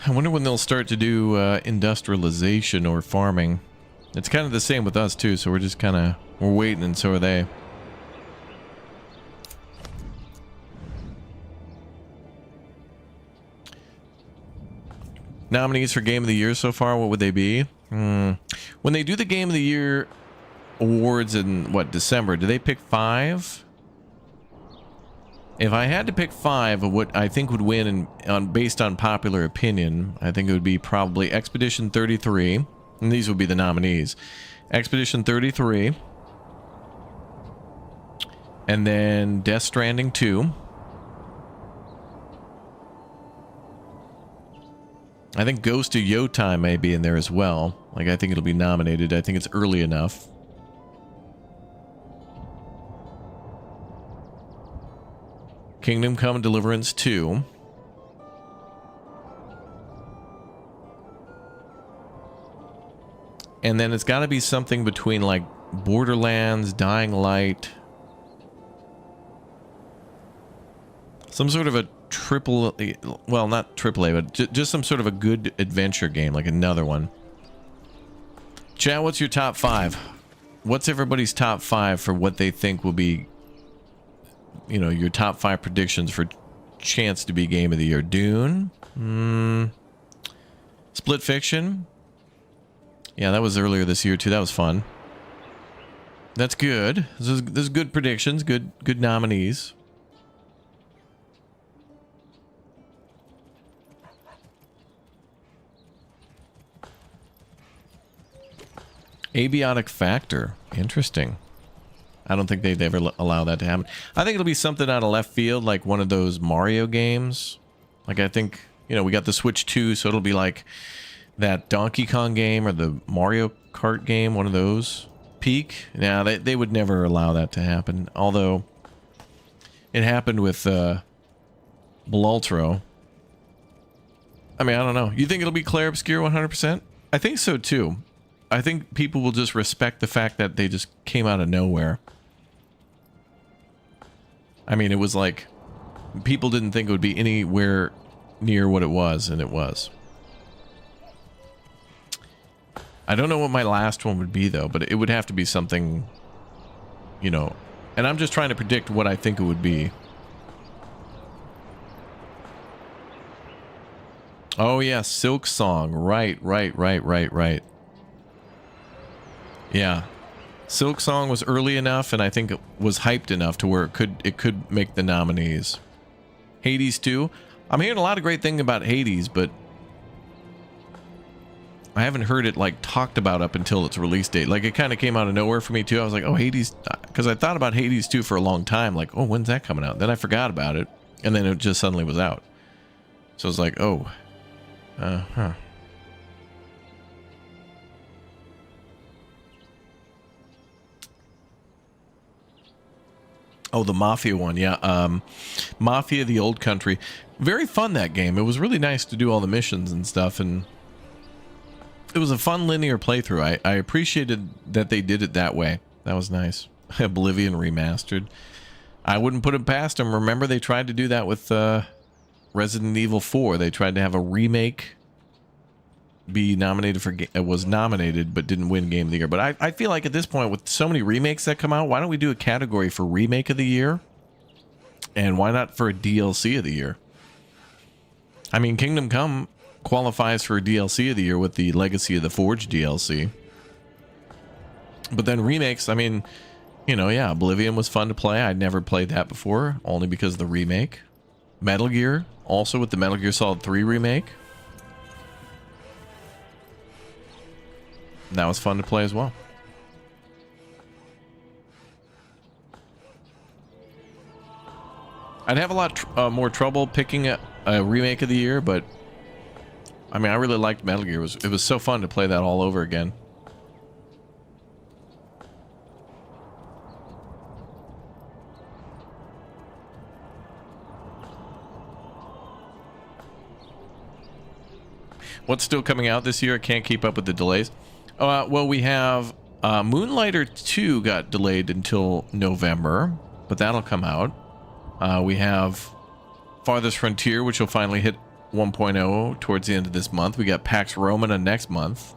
I wonder when they'll start to do industrialization or farming. It's kind of the same with us too, so we're just kind of, we're waiting, and so are they. Nominees for Game of the Year so far, what would they be? When they do the Game of the Year awards in, what, December, do they pick 5? If I had to pick 5 of what I think would win based on popular opinion, I think it would be probably Expedition 33. And these would be the nominees. Expedition 33. And then Death Stranding 2. I think Ghost of Yotai may be in there as well. Like, I think it'll be nominated. I think it's early enough. Kingdom Come Deliverance 2. And then it's got to be something between, like, Borderlands, Dying Light. Some sort of a well, not AAA, but just some sort of a good adventure game, like another one. Chat, what's your top 5? What's everybody's top 5 for what they think will be, you know, your top 5 predictions for chance to be game of the year? Dune? Split Fiction? Yeah, that was earlier this year too. That was fun. That's good. There's good predictions, good nominees. Abiotic Factor. Interesting. I don't think they'd ever allow that to happen. I think it'll be something out of left field, like one of those Mario games. Like, I think, you know, we got the Switch 2, so it'll be like that Donkey Kong game or the Mario Kart game, one of those. Peak. Now, they would never allow that to happen. Although, it happened with Belultro. I mean, I don't know. You think it'll be Claire Obscure 100%? I think so, too. I think people will just respect the fact that they just came out of nowhere. I mean, it was like people didn't think it would be anywhere near what it was, and it was. I don't know what my last one would be, though, but it would have to be something, you know, and I'm just trying to predict what I think it would be. Oh, yeah, Silk Song. Right. Yeah, Silk Song was early enough, and I think it was hyped enough to where it could make the nominees. Hades 2. I'm hearing a lot of great things about Hades, but I haven't heard it like talked about up until its release date. Like, it kind of came out of nowhere for me too. I was like, oh, Hades, because I thought about Hades 2 for a long time. Like, oh, when's that coming out? Then I forgot about it, and then it just suddenly was out. So I was like, oh, Oh, the Mafia one, yeah. Mafia: The Old Country. Very fun, that game. It was really nice to do all the missions and stuff, and it was a fun linear playthrough. I appreciated that they did it that way. That was nice. Oblivion remastered. I wouldn't put it past them. Remember, they tried to do that with Resident Evil 4. They tried to have a remake be nominated for was nominated but didn't win Game of the Year. But I feel like at this point, with so many remakes that come out, why don't we do a category for Remake of the Year? And why not for a DLC of the Year? I mean, Kingdom Come qualifies for a DLC of the Year with the Legacy of the Forge DLC. But then remakes, I mean, you know, yeah, Oblivion was fun to play. I'd never played that before, only because of the remake. Metal Gear, also with the Metal Gear Solid 3 remake. That was fun to play as well. I'd have a lot more trouble picking a remake of the year, but I mean, I really liked Metal Gear. It was so fun to play that all over again. What's still coming out this year? I can't keep up with the delays. Well, we have Moonlighter 2 got delayed until November, but that'll come out. We have Farthest Frontier, which will finally hit 1.0 towards the end of this month. We got Pax Romana next month.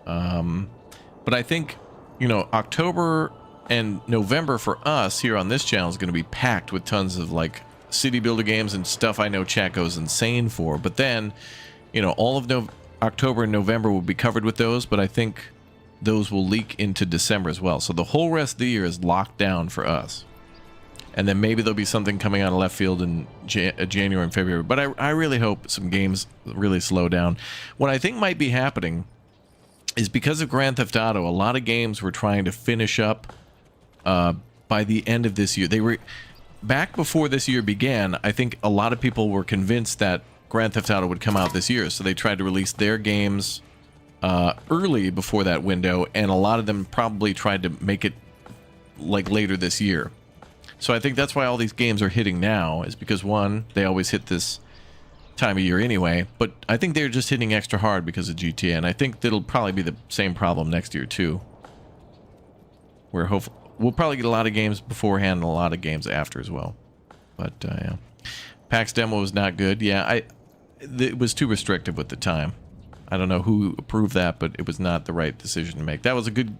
But I think, you know, October and November for us here on this channel is going to be packed with tons of, like, city builder games and stuff I know chat goes insane for. But then, you know, all of October and November will be covered with those, but I think those will leak into December as well. So the whole rest of the year is locked down for us. and then maybe there'll be something coming out of left field in January and February. But I really hope some games really slow down. What I think might be happening is because of Grand Theft Auto, a lot of games were trying to finish up by the end of this year. They were back before this year began. I think a lot of people were convinced that Grand Theft Auto would come out this year, so they tried to release their games early before that window, and a lot of them probably tried to make it like later this year. So I think that's why all these games are hitting now, is because one, they always hit this time of year anyway, but I think they're just hitting extra hard because of GTA, and I think that'll probably be the same problem next year too. Where we'll probably get a lot of games beforehand and a lot of games after as well. But yeah, PAX demo was not good. Yeah, it was too restrictive with the time. I don't know who approved that, but it was not the right decision to make. That was a good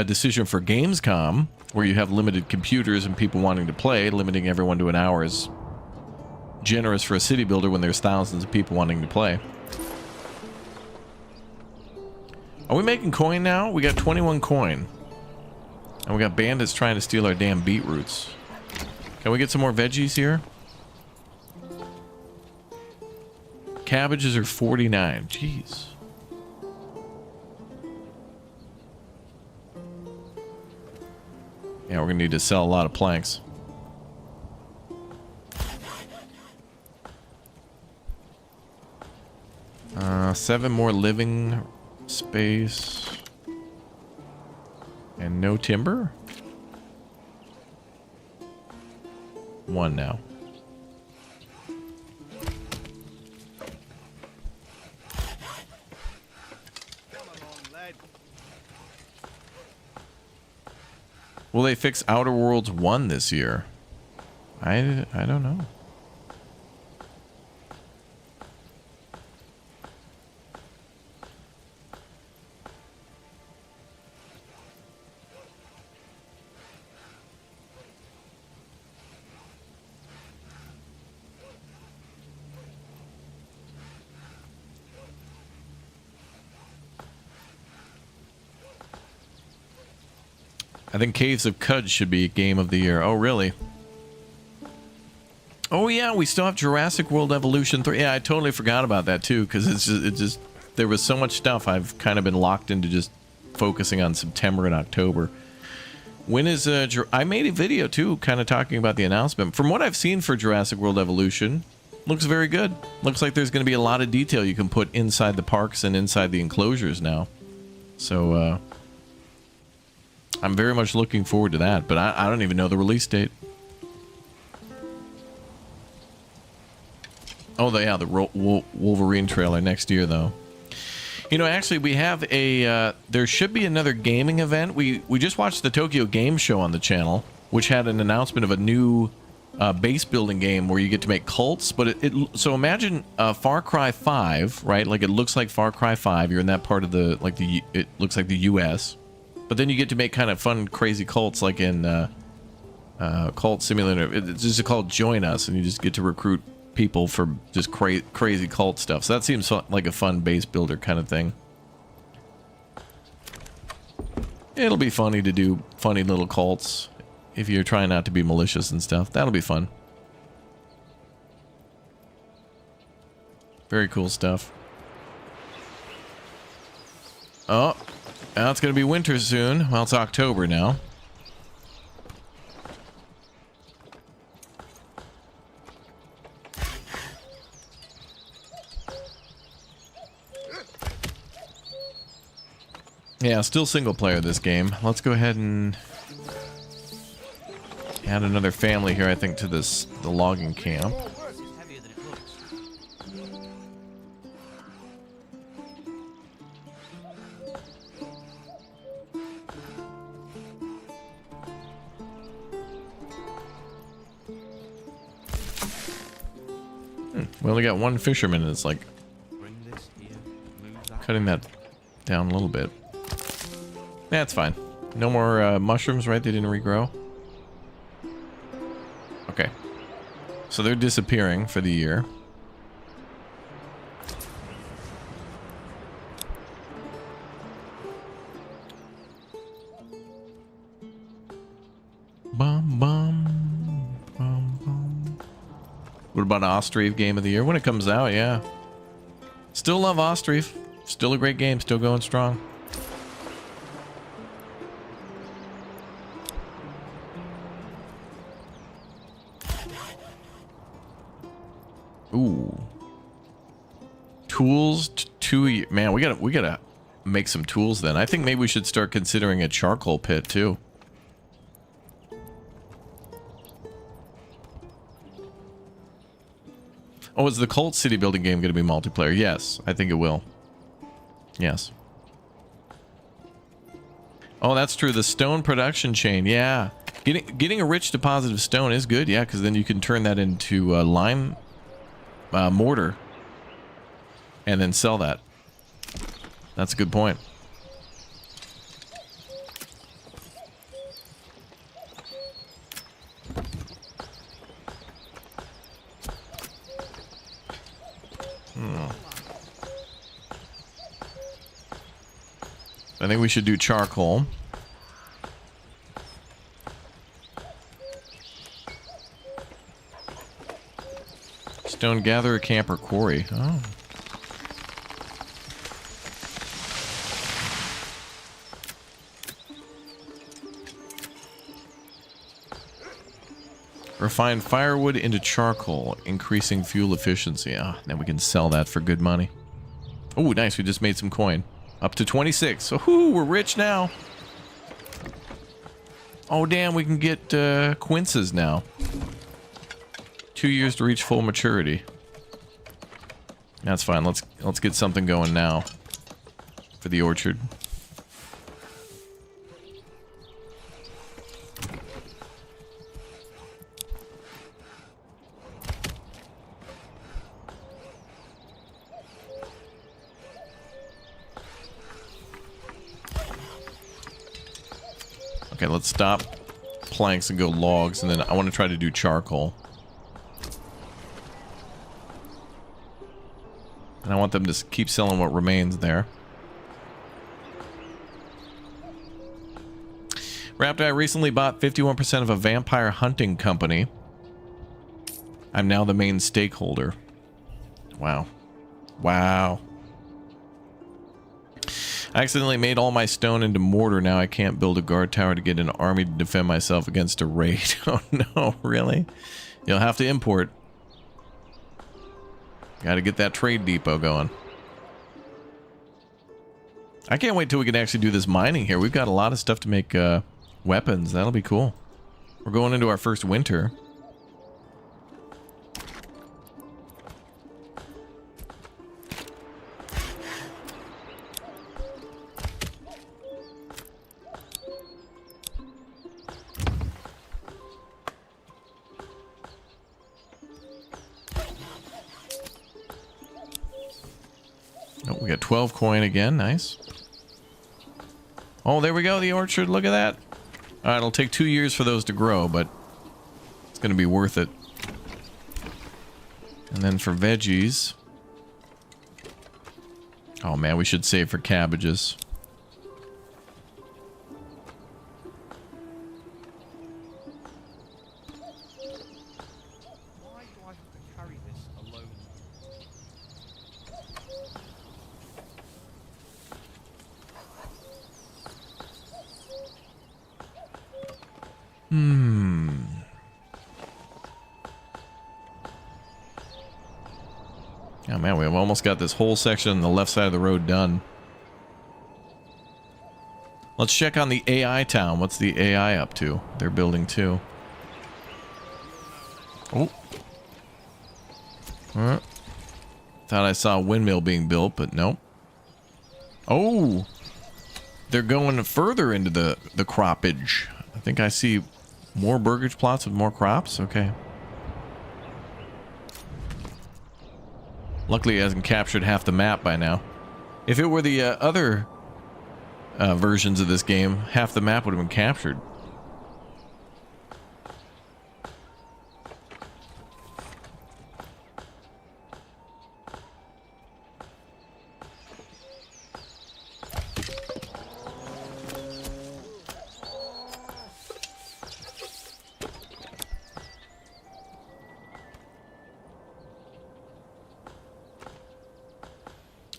decision for Gamescom, where you have limited computers and people wanting to play. Limiting everyone to an hour is generous for a city builder when there's thousands of people wanting to play. Are we making coin now? We got 21 coin. And we got bandits trying to steal our damn beetroots. Can we get some more veggies here? Cabbages are 49. Jeez. Yeah, we're gonna need to sell a lot of planks. Seven more living space. And no timber? One now. Come along, lad. Will they fix Outer Worlds 1 this year? I don't know. I think Caves of Cud should be Game of the Year. Oh, really? Oh, yeah, we still have Jurassic World Evolution 3. Yeah, I totally forgot about that, too, because it just... There was so much stuff. I've kind of been locked into just focusing on September and October. When is... I made a video, too, kind of talking about the announcement. From what I've seen for Jurassic World Evolution, looks very good. Looks like there's going to be a lot of detail you can put inside the parks and inside the enclosures now. So, I'm very much looking forward to that, but I don't even know the release date. Oh, yeah, the Wolverine trailer next year, though. You know, actually, we have a... there should be another gaming event. We just watched the Tokyo Game Show on the channel, which had an announcement of a new base building game where you get to make cults. But so imagine Far Cry 5, right? Like, it looks like Far Cry 5. You're in that part of the... like the... It looks like the U.S., but then you get to make kind of fun, crazy cults, like in Cult Simulator. It's just called Join Us, and you just get to recruit people for just crazy cult stuff. So that seems like a fun base builder kind of thing. It'll be funny to do funny little cults if you're trying not to be malicious and stuff. That'll be fun. Very cool stuff. Oh. Now it's going to be winter soon. Well, it's October now. Yeah, still single player this game. Let's go ahead and add another family here, I think, to the logging camp. We only got one fisherman, and it's like cutting that down a little bit. That's fine. No more mushrooms, right? They didn't regrow. Okay. So they're disappearing for the year. Bum bum. What about Ostreif Game of the Year? When it comes out, yeah. Still love Ostreif. Still a great game. Still going strong. Ooh. Tools, 2 years. Man, we gotta make some tools then. I think maybe we should start considering a charcoal pit too. Oh, is the Cult City building game going to be multiplayer? Yes, I think it will. Yes. Oh, that's true. The stone production chain. Yeah. Getting a rich deposit of stone is good. Yeah, because then you can turn that into lime mortar and then sell that. That's a good point. I think we should do charcoal. Stone gatherer, camper, quarry. Oh. Refine firewood into charcoal, increasing fuel efficiency. Ah, then we can sell that for good money. Oh, nice. We just made some coin. Up to 26. So, we're rich now. Oh, damn. We can get quinces now. 2 years to reach full maturity. That's fine. Let's get something going now for the orchard. Okay, let's stop planks and go logs, and then I want to try to do charcoal. And I want them to keep selling what remains there. Raptor, I recently bought 51% of a vampire hunting company. I'm now the main stakeholder. Wow. Wow. I accidentally made all my stone into mortar. Now I can't build a guard tower to get an army to defend myself against a raid. Oh no, really? You'll have to import. Gotta get that trade depot going. I can't wait till we can actually do this mining here. We've got a lot of stuff to make weapons. That'll be cool. We're going into our first winter. Oh, we got 12 coin again. Nice. Oh, there we go. The orchard. Look at that. All right, it'll take 2 years for those to grow, but it's going to be worth it. And then for veggies. Oh, man, we should save for cabbages. Why do I have to carry this alone? Oh man, we've almost got this whole section on the left side of the road done. Let's check on the AI town. What's the AI up to? They're building too. Oh. Thought I saw a windmill being built, but nope. Oh. They're going further into the croppage. I think I see more burgage plots with more crops. Okay. Luckily, it hasn't captured half the map by now. If it were the other versions of this game, half the map would have been captured.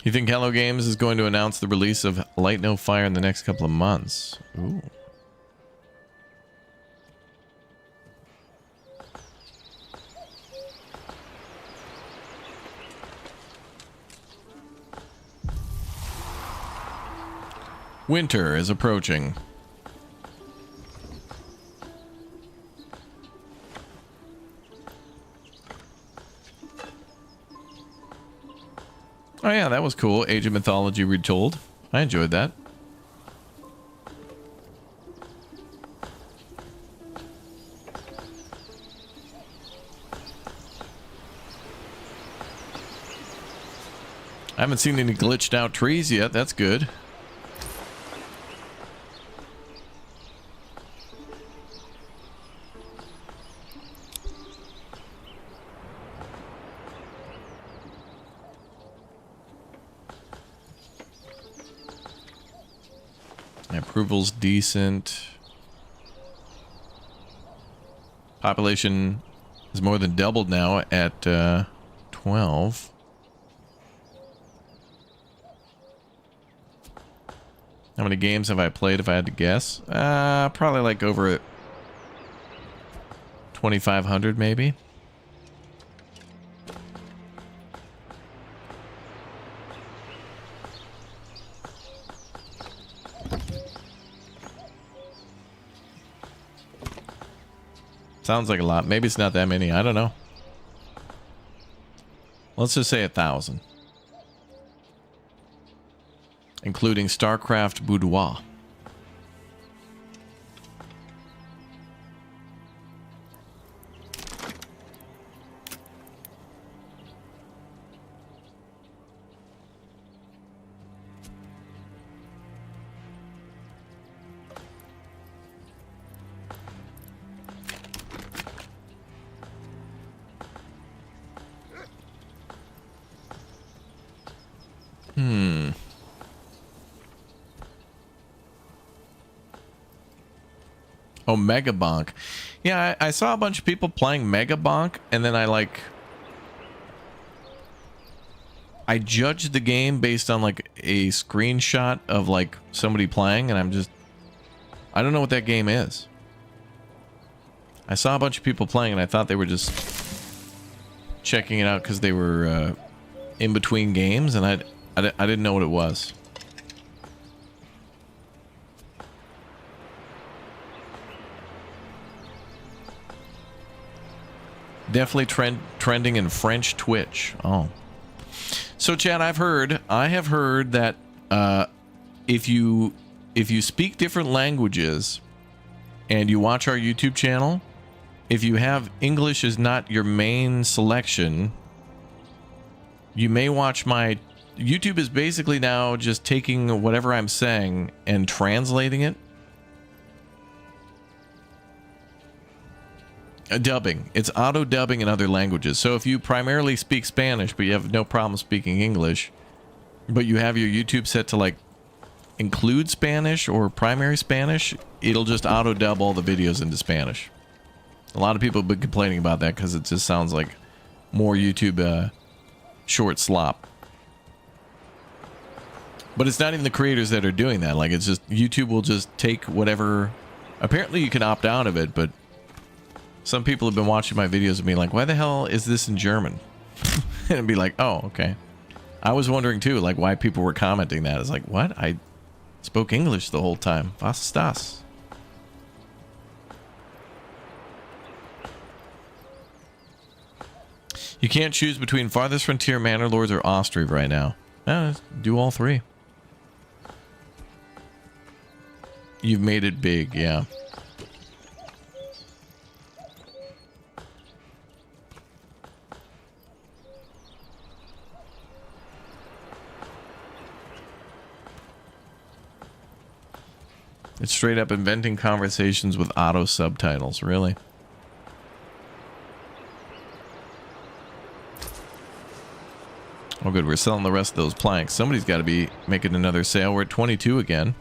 You think Hello Games is going to announce the release of Light No Fire in the next couple of months? Ooh. Winter is approaching. Oh yeah, that was cool. Age of Mythology Retold. I enjoyed that. I haven't seen any glitched out trees yet. That's good. Approval's decent. Population is more than doubled now at 12. How many games have I played if I had to guess? Probably like over 2,500 maybe. Sounds like a lot. Maybe it's not that many. I don't know. Let's just say 1,000. Including StarCraft Boudoir. Oh, Mega Bonk. Yeah, I saw a bunch of people playing Mega Bonk, and then I judged the game based on like a screenshot of like somebody playing, and I don't know what that game is. I saw a bunch of people playing, and I thought they were just checking it out because they were in between games, and I didn't know what it was. Definitely trending in French Twitch. Oh. So, Chad, I have heard that if you speak different languages and you watch our YouTube channel, if you have English is not your main selection, you may watch my... YouTube is basically now just taking whatever I'm saying and translating it. Dubbing. It's auto-dubbing in other languages. So if you primarily speak Spanish, but you have no problem speaking English, but you have your YouTube set to, like, include Spanish or primary Spanish, it'll just auto-dub all the videos into Spanish. A lot of people have been complaining about that because it just sounds like more YouTube short slop. But it's not even the creators that are doing that. Like, it's just YouTube will just take whatever... Apparently you can opt out of it, but... Some people have been watching my videos and being like, why the hell is this in German? And be like, oh, okay. I was wondering too, like, why people were commenting that. It's like, what? I spoke English the whole time. Was ist das? You can't choose between Farthest Frontier, Manor Lords, or Ostriv right now. Do all three. You've made it big, yeah. It's straight up inventing conversations with auto subtitles, really. Oh good, we're selling the rest of those planks. Somebody's got to be making another sale. We're at 22 again.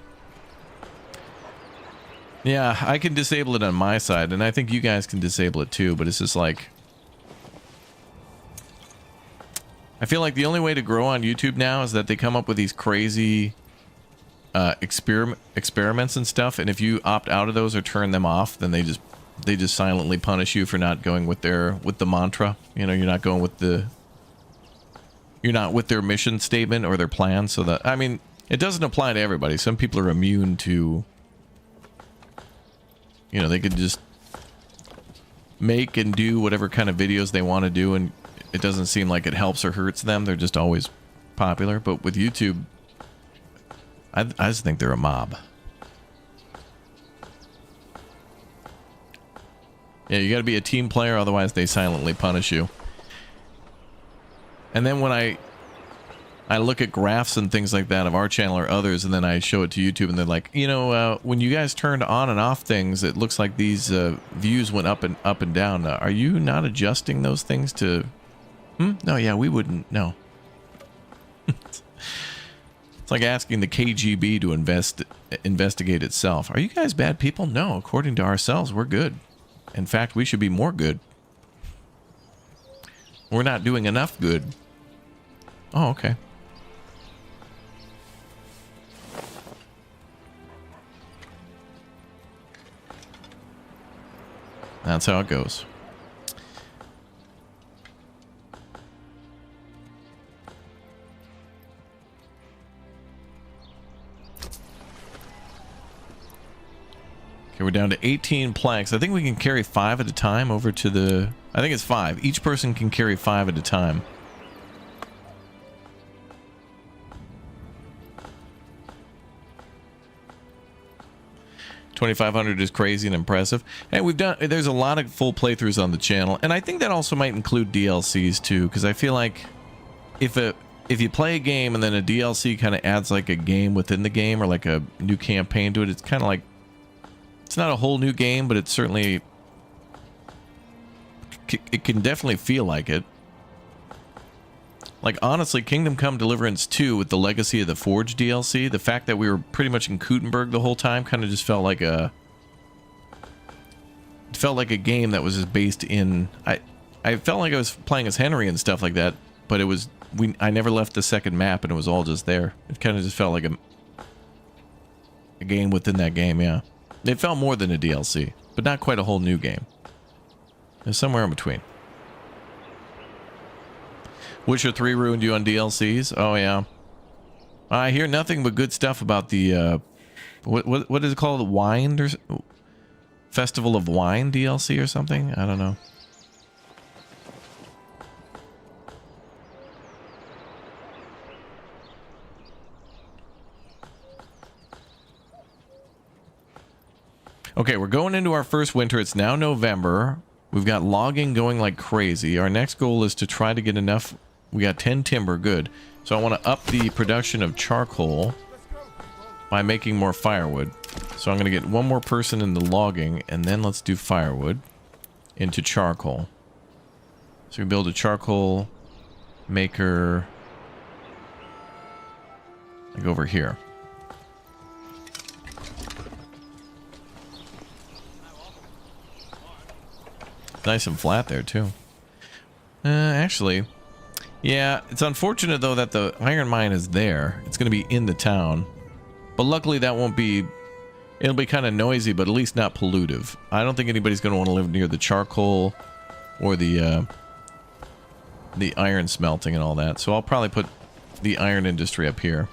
Yeah, I can disable it on my side, and I think you guys can disable it too, but it's just like... I feel like the only way to grow on YouTube now is that they come up with these crazy experiments and stuff, and if you opt out of those or turn them off, then they just silently punish you for not going with the mantra. You know, you're not going with their mission statement or their plan. So that, I mean, it doesn't apply to everybody. Some people are immune to, you know, they could just make and do whatever kind of videos they want to do, and it doesn't seem like it helps or hurts them. They're just always popular. But with YouTube, I just think they're a mob. Yeah, you got to be a team player, otherwise they silently punish you. And then when I look at graphs and things like that of our channel or others, and then I show it to YouTube, and they're like, you know, when you guys turned on and off things, it looks like these views went up and down. Are you not adjusting those things to? No, yeah, we wouldn't. No. It's like asking the KGB to investigate itself. Are you guys bad people? No, according to ourselves, we're good. In fact, we should be more good. We're not doing enough good. Oh, okay. That's how it goes. Okay, we're down to 18 planks. I think we can carry 5 at a time over to the... I think it's 5. Each person can carry 5 at a time. $2,500 is crazy and impressive. And we've done... There's a lot of full playthroughs on the channel. And I think that also might include DLCs too. Because I feel like if you play a game and then a DLC kind of adds like a game within the game or like a new campaign to it, it's kind of like... It's not a whole new game, but it's certainly... It can definitely feel like it. Like, honestly, Kingdom Come Deliverance 2 with the Legacy of the Forge DLC, the fact that we were pretty much in Kuttenberg the whole time kind of just felt like a... It felt like a game that was just based in... I felt like I was playing as Henry and stuff like that, but it was... I never left the second map, and it was all just there. It kind of just felt like a game within that game, yeah. It felt more than a DLC, but not quite a whole new game. It's somewhere in between. Witcher 3 ruined you on DLCs? Oh, yeah. I hear nothing but good stuff about the, what is it called? Wine? Or Festival of Wine DLC or something? I don't know. Okay, we're going into our first winter. It's now November. We've got logging going like crazy. Our next goal is to try to get enough. We got 10 timber, good. So I want to up the production of charcoal by making more firewood. So I'm going to get one more person in the logging, and then let's do firewood into charcoal. So we build a charcoal maker like over here. Nice and flat there too. Actually, yeah, it's unfortunate though that the iron mine is there. It's going to be in the town, but luckily that won't be. It'll be kind of noisy, but at least not pollutive. I don't think anybody's going to want to live near the charcoal or the iron smelting and all that. So I'll probably put the iron industry up here.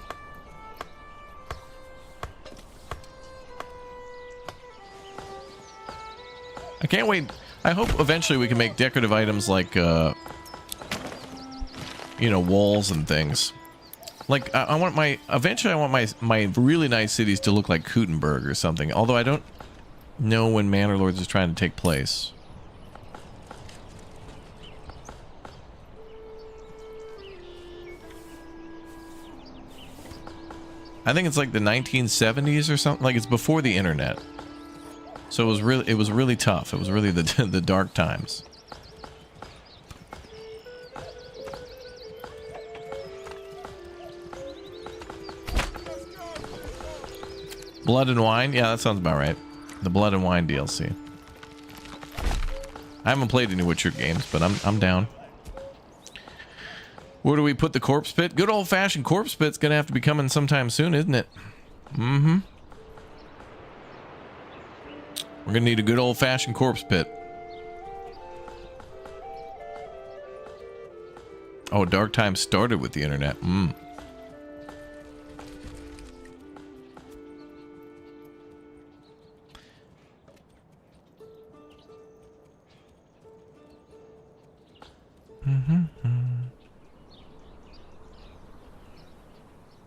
I can't wait. I hope eventually we can make decorative items like, you know, walls and things. Like, I want my... Eventually I want my really nice cities to look like Kuttenberg or something. Although I don't know when Manor Lords is trying to take place. I think it's like the 1970s or something. Like, it's before the internet. So it was really tough. It was really the dark times. Blood and Wine? Yeah, that sounds about right. The Blood and Wine DLC. I haven't played any Witcher games, but I'm down. Where do we put the corpse pit? Good old-fashioned corpse pit's gonna have to be coming sometime soon, isn't it? Mm-hmm. We're gonna need a good old-fashioned corpse pit. Oh, dark time started with the internet.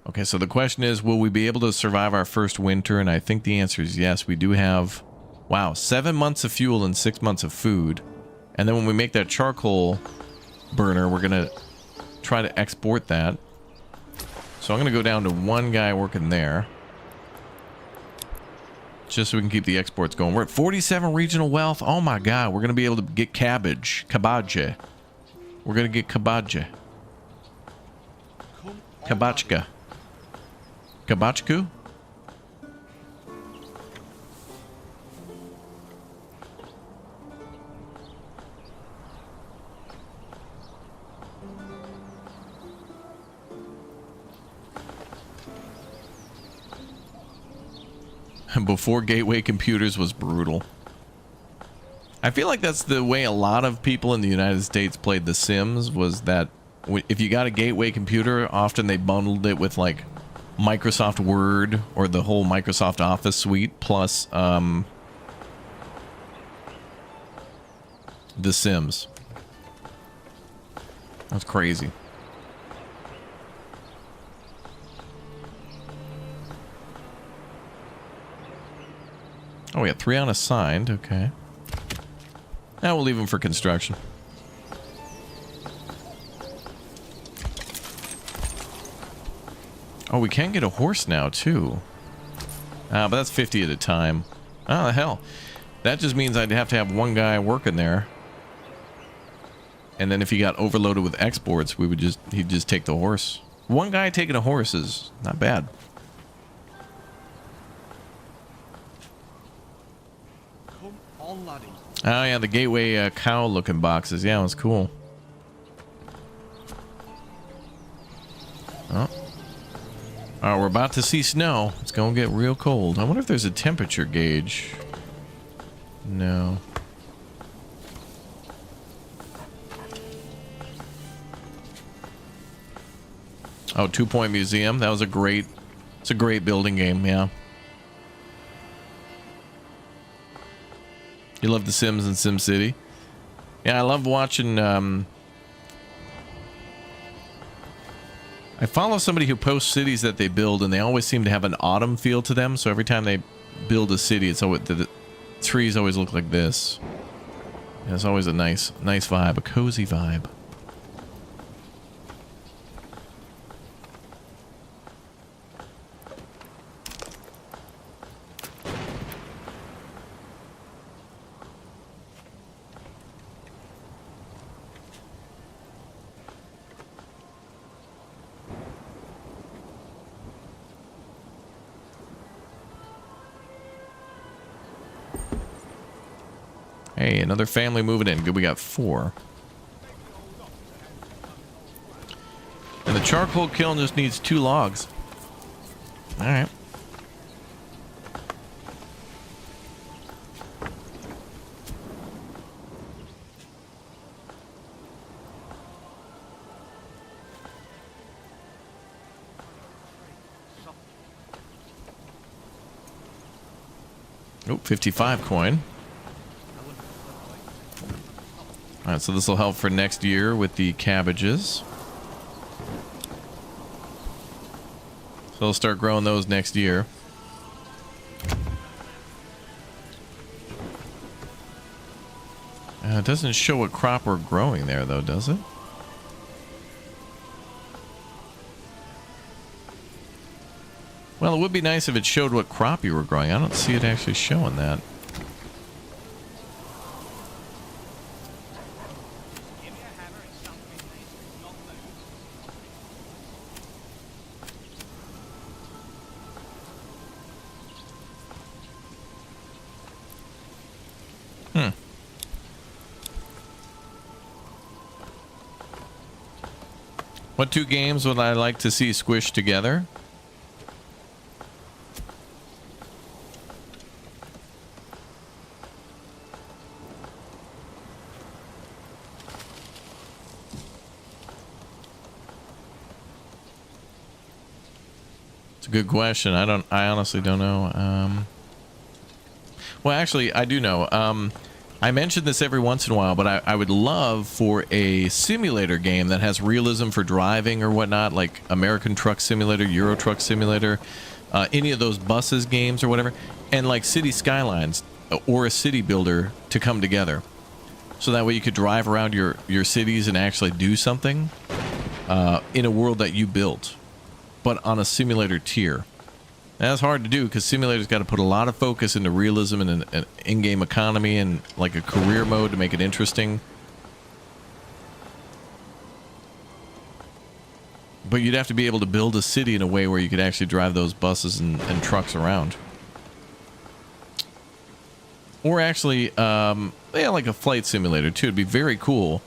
Okay, so the question is, will we be able to survive our first winter? And I think the answer is yes. We do have, wow, 7 months of fuel and 6 months of food. And then when we make that charcoal burner, we're gonna try to export that. So I'm gonna go down to one guy working there, just so we can keep the exports going. We're at 47 regional wealth. Oh my god, we're gonna be able to get cabbage. We're gonna get kabaje. Kabachka. Kabachku? Before gateway computers was brutal. I feel like that's the way a lot of people in the United States played The Sims, was that if you got a gateway computer, often they bundled it with like Microsoft Word or the whole Microsoft Office suite plus The Sims. That's crazy. Oh, we got 3 unassigned. Okay. Now we'll leave them for construction. Oh, we can get a horse now, too. But that's 50 at a time. Oh, the hell. That just means I'd have to have one guy working there. And then if he got overloaded with exports, he'd just take the horse. One guy taking a horse is not bad. Come on, laddie. Oh, yeah, the gateway cow-looking boxes. Yeah, it was cool. Oh. Oh, we're about to see snow. It's gonna get real cold. I wonder if there's a temperature gauge. No. Oh, 2 Point Museum. That was it's a great building game, yeah. You love The Sims and SimCity? Yeah, I love watching, I follow somebody who posts cities that they build, and they always seem to have an autumn feel to them. So every time they build a city, it's always, the trees always look like this. And it's always a nice vibe, a cozy vibe. Hey, another family moving in. Good, we got 4. And the charcoal kiln just needs 2 logs. Alright. Oh, 55 coin. Alright, so this will help for next year with the cabbages. So they'll start growing those next year. It doesn't show what crop we're growing there, though, does it? Well, it would be nice if it showed what crop you were growing. I don't see it actually showing that. What two games would I like to see squished together? It's a good question. I honestly don't know. Well, actually, I do know. I mention this every once in a while, but I would love for a simulator game that has realism for driving or whatnot, like American Truck Simulator, Euro Truck Simulator, any of those buses games or whatever, and like City Skylines or a city builder to come together. So that way you could drive around your cities and actually do something in a world that you built, but on a simulator tier. That's hard to do because simulators got to put a lot of focus into realism and an in-game economy and like a career mode to make it interesting. But you'd have to be able to build a city in a way where you could actually drive those buses and trucks around. Or actually, yeah, like a flight simulator too. It'd be very cool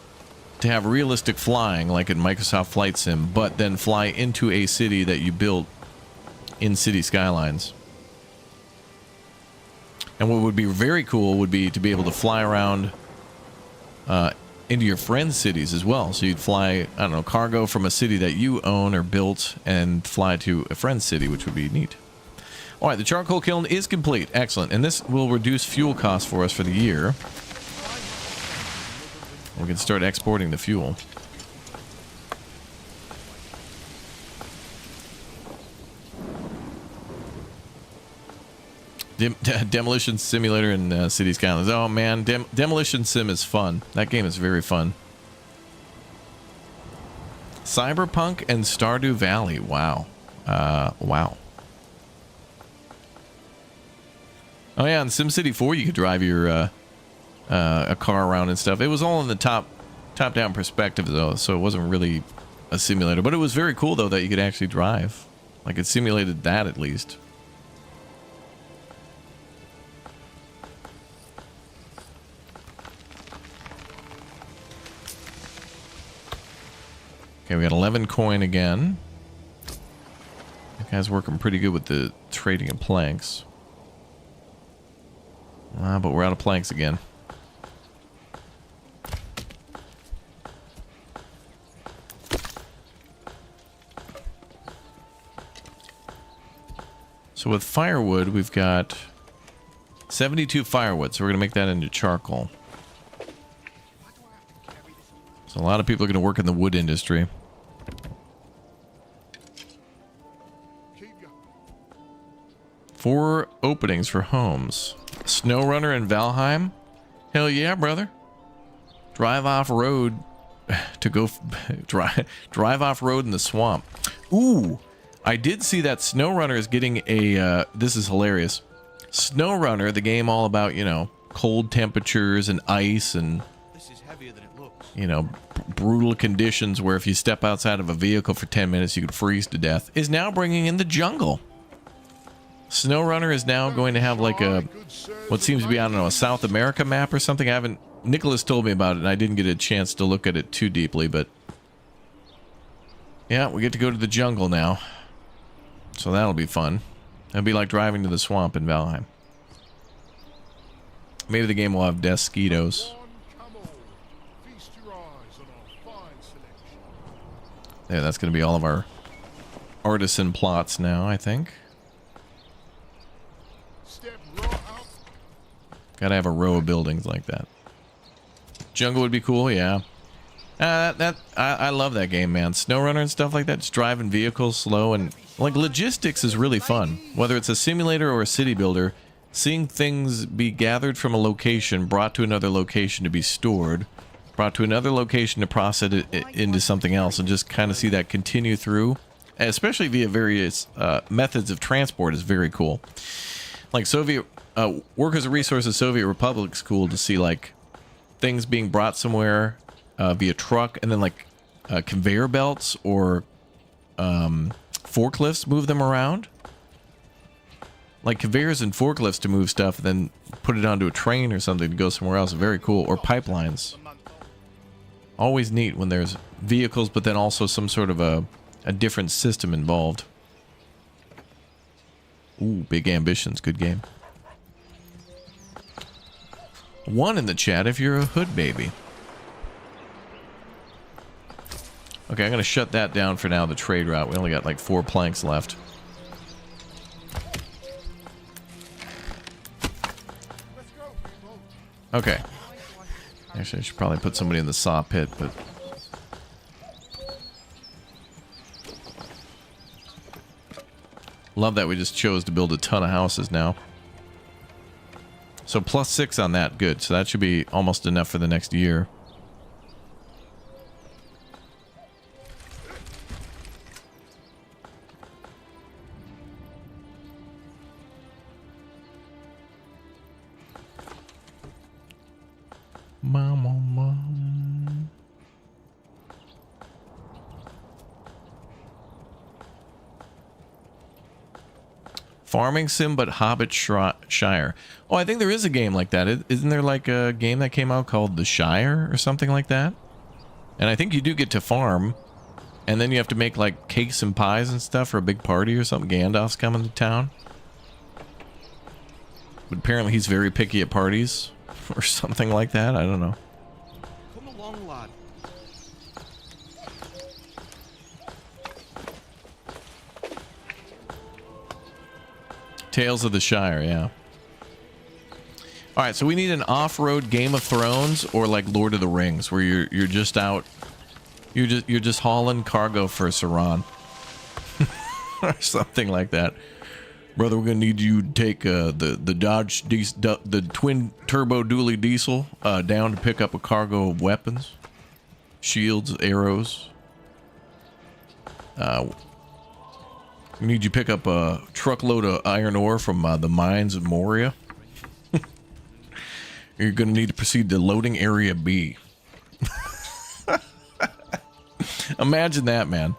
to have realistic flying like in Microsoft Flight Sim, but then fly into a city that you built in City Skylines. And what would be very cool would be to be able to fly around into your friends' cities as well. So you'd fly, I don't know, cargo from a city that you own or built and fly to a friend's city, which would be neat. All right, the charcoal kiln is complete. Excellent. And this will reduce fuel costs for us for the year. We can start exporting the fuel. Demolition Simulator and City Skylines. Oh man, Demolition Sim is fun. That game is very fun. Cyberpunk and Stardew Valley. Wow. Wow. Oh yeah, in SimCity 4 you could drive your a car around and stuff. It was all in the top-down perspective though, so it wasn't really a simulator. But it was very cool though that you could actually drive. Like it simulated that at least. Okay, we got 11 coin again. That guy's working pretty good with the trading of planks. But we're out of planks again. So with firewood, we've got 72 firewood, so we're going to make that into charcoal. So a lot of people are going to work in the wood industry. 4 openings for homes. SnowRunner in Valheim? Hell yeah, brother. Drive off road to go drive off road in the swamp. Ooh, I did see that SnowRunner is getting a this is hilarious. SnowRunner, the game all about, you know, cold temperatures and ice and This is heavier than it looks. you know, brutal conditions where if you step outside of a vehicle for 10 minutes you could freeze to death, is now bringing in the jungle. SnowRunner is now going to have like a, what seems to be, I don't know, a South America map or something. I haven't, Nicholas told me about it and I didn't get a chance to look at it too deeply, but yeah, we get to go to the jungle now. So that'll be fun. It'll be like driving to the swamp in Valheim. Maybe the game will have Desquitos. Yeah, that's going to be all of our artisan plots now, I think. Gotta have a row of buildings like that. Jungle would be cool, yeah. I love that game, man. SnowRunner and stuff like that. Just driving vehicles slow and like logistics is really fun. Whether it's a simulator or a city builder, seeing things be gathered from a location, brought to another location to be stored, brought to another location to process it into something else, and just kind of see that continue through, especially via various methods of transport, is very cool. Like Soviet Workers of Resources Soviet Republic's cool to see, like things being brought somewhere via truck, and then like conveyor belts or forklifts move them around. Like conveyors and forklifts to move stuff, and then put it onto a train or something to go somewhere else. Very cool. Or pipelines. Always neat when there's vehicles, but then also some sort of a different system involved. Ooh, Big Ambitions. Good game. 1 in the chat if you're a hood baby. Okay, I'm going to shut that down for now, the trade route. We only got like 4 planks left. Okay. Actually, I should probably put somebody in the saw pit, but... Love that we just chose to build a ton of houses now. So +6 on that, good. So that should be almost enough for the next year. Mom. Farming sim, but Hobbit Shire. Oh, I think there is a game like that. Isn't there like a game that came out called The Shire or something like that? And I think you do get to farm, and then you have to make like cakes and pies and stuff for a big party or something. Gandalf's coming to town. But apparently he's very picky at parties or something like that. I don't know. Come along, lad. Tales of the Shire, yeah. All right, so we need an off-road Game of Thrones or like Lord of the Rings, where you're just out, you're just hauling cargo for Sauron, or something like that. Brother, we're gonna need you to take the Dodge the twin turbo dually diesel down to pick up a cargo of weapons, shields, arrows. We need you to pick up a truckload of iron ore from the mines of Moria. You're going to need to proceed to loading area B. Imagine that, man.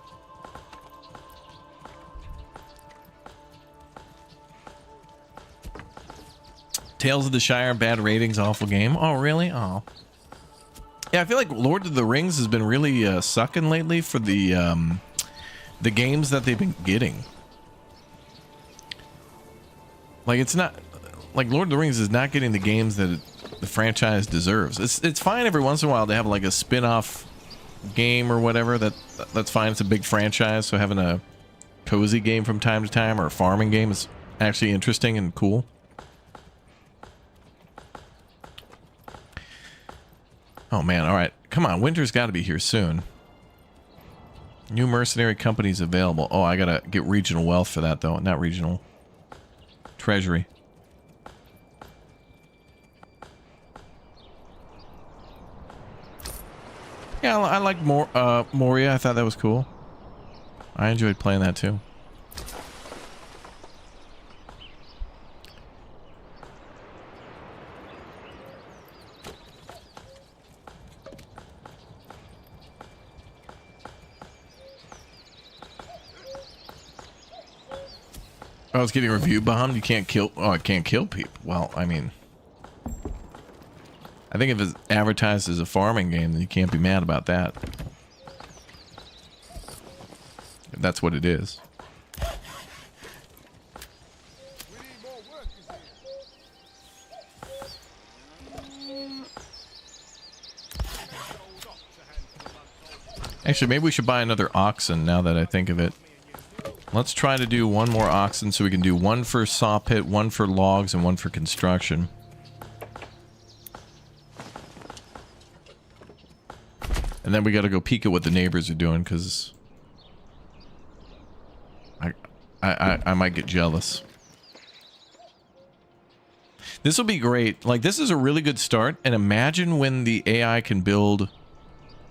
Tales of the Shire, bad ratings, awful game. Oh, really? Oh. Yeah, I feel like Lord of the Rings has been really sucking lately for the games that they've been getting. Like, it's not like Lord of the Rings is not getting the games that the franchise deserves. It's fine every once in a while to have like a spin-off game or whatever. That's fine. It's a big franchise, so having a cozy game from time to time or a farming game is actually interesting and cool. Oh man, all right. Come on, winter's got to be here soon. New mercenary companies available. Oh, I gotta get regional wealth for that, though. Not regional. Treasury. Yeah, I like Moria. I thought that was cool. I enjoyed playing that, too. I was getting review bombed. You can't kill. Oh, I can't kill people. Well, I mean, I think if it's advertised as a farming game, then you can't be mad about that. If that's what it is. Actually, maybe we should buy another oxen now that I think of it. Let's try to do one more oxen so we can do one for saw pit, one for logs, and one for construction. And then we got to go peek at what the neighbors are doing, because I might get jealous. This will be great. Like, this is a really good start. And imagine when the AI can build...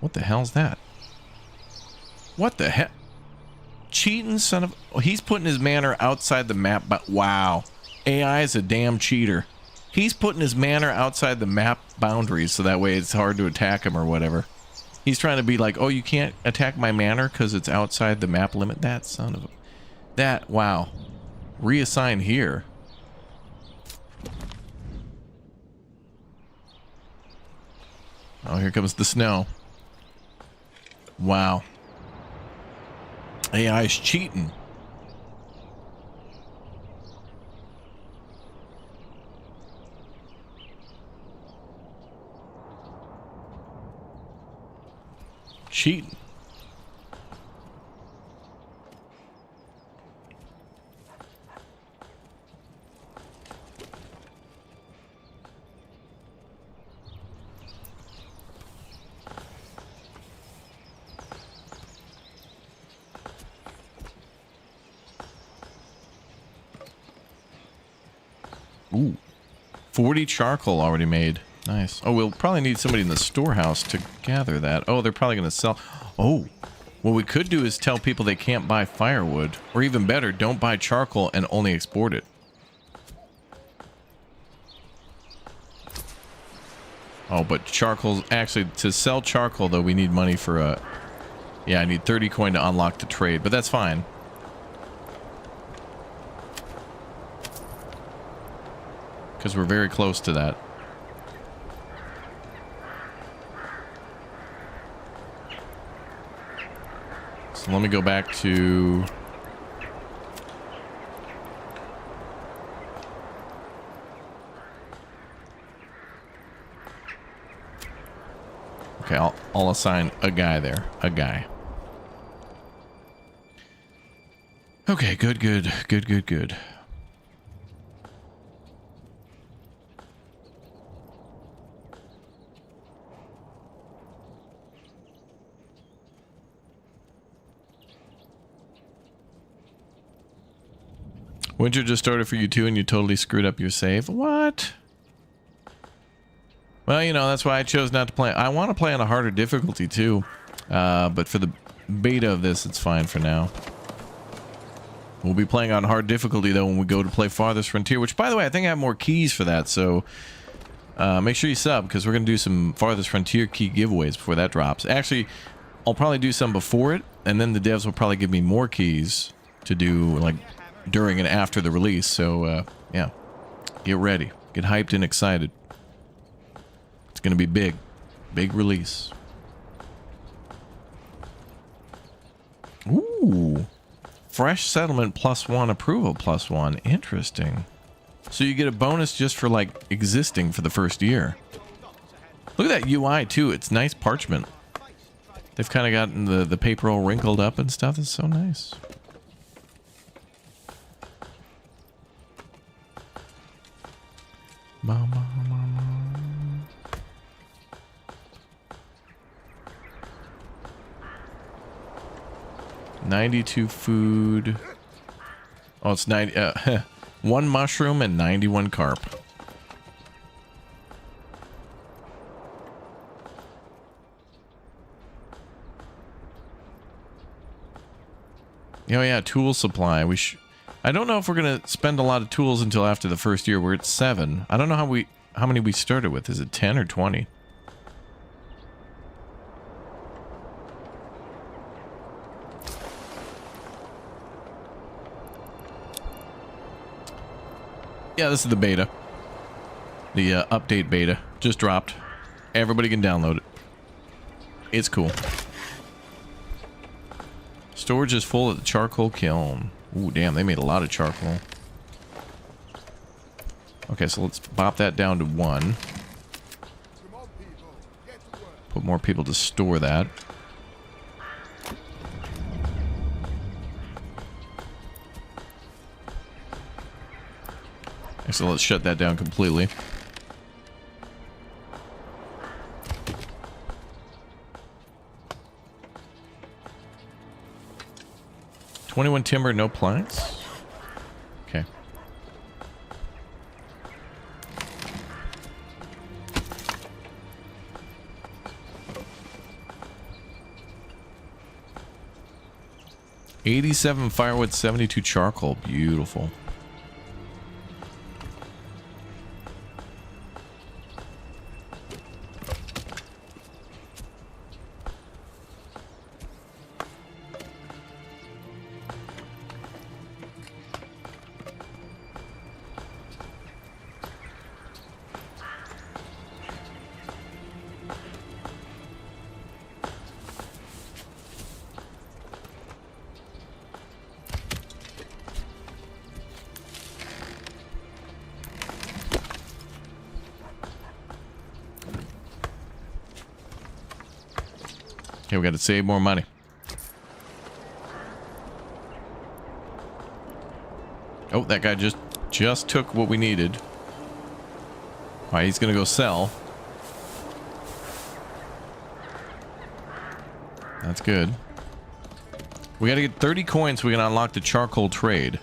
What the hell's that? What the heck? Cheating son of... Oh, he's putting his manor outside the map, but wow. AI is a damn cheater. He's putting his manor outside the map boundaries, so that way it's hard to attack him or whatever. He's trying to be like, oh, you can't attack my manor because it's outside the map limit. That son of a... That, wow. Reassign here. Oh, here comes the snow. Wow. AI is cheating. Cheating. Ooh. 40 charcoal already made. Nice. Oh, we'll probably need somebody in the storehouse to gather that. Oh, they're probably going to sell. Oh, what we could do is tell people they can't buy firewood. Or even better, don't buy charcoal and only export it. Oh, but charcoal, actually, to sell charcoal, though, we need money for a... Yeah, I need 30 coin to unlock the trade, but that's fine. Because we're very close to that. So let me go back to... Okay, I'll assign a guy there. A guy. Okay, good. Winter just started for you too, and you totally screwed up your save. What? Well, you know, that's why I chose not to play. I want to play on a harder difficulty too, but for the beta of this, it's fine for now. We'll be playing on hard difficulty though when we go to play Farthest Frontier, which, by the way, I think I have more keys for that, so make sure you sub, because we're going to do some Farthest Frontier key giveaways before that drops. Actually, I'll probably do some before it, and then the devs will probably give me more keys to do, like, during and after the release. So yeah, get ready, get hyped and excited. It's gonna be big release. Ooh, fresh settlement +1, approval +1. Interesting. So you get a bonus just for like existing for the first year. Look at that UI too. It's nice parchment. They've kind of gotten the paper all wrinkled up and stuff. It's so nice. Mama. 92 food. Oh, it's 90. 1 mushroom and 91 carp. Oh yeah, tool supply. I don't know if we're gonna spend a lot of tools until after the first year. We're at 7. I don't know how many we started with. Is it 10 or 20? Yeah, this is the beta. The update beta just dropped. Everybody can download it. It's cool. Storage is full at the charcoal kiln. Ooh, damn, they made a lot of charcoal. Okay, so let's bop that down to 1. Put more people to store that. So let's shut that down completely. $21 timber, no planks. Okay. $87 firewood, 72 charcoal. Beautiful. Okay, we got to save more money. Oh, that guy just took what we needed. All right, he's gonna go sell. That's good. We gotta get 30 coins so we can unlock the charcoal trade.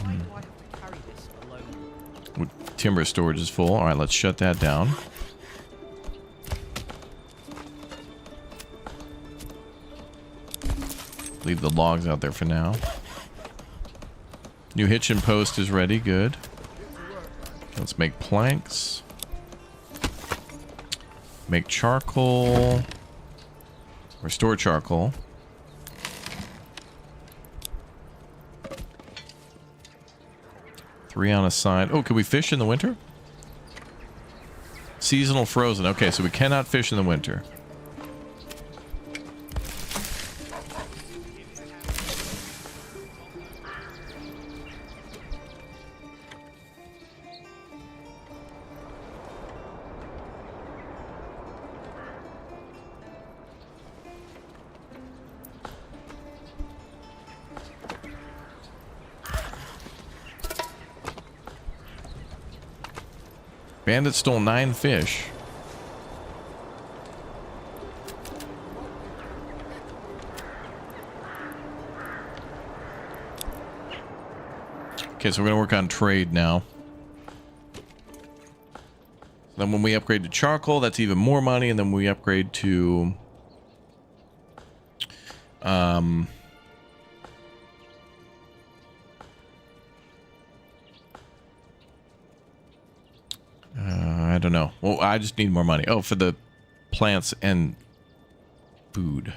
Why do I have to carry this alone? Timber storage is full. All right, let's shut that down. Leave the logs out there for now. New hitching post is ready. Good. Let's make planks. Make charcoal. Restore charcoal. Three on a side. Oh, can we fish in the winter? Seasonal frozen. Okay, so we cannot fish in the winter. Bandit stole 9 fish. Okay, so we're gonna work on trade now. Then when we upgrade to charcoal, that's even more money, and then we upgrade to I don't know. Well, I just need more money. Oh, for the plants and food.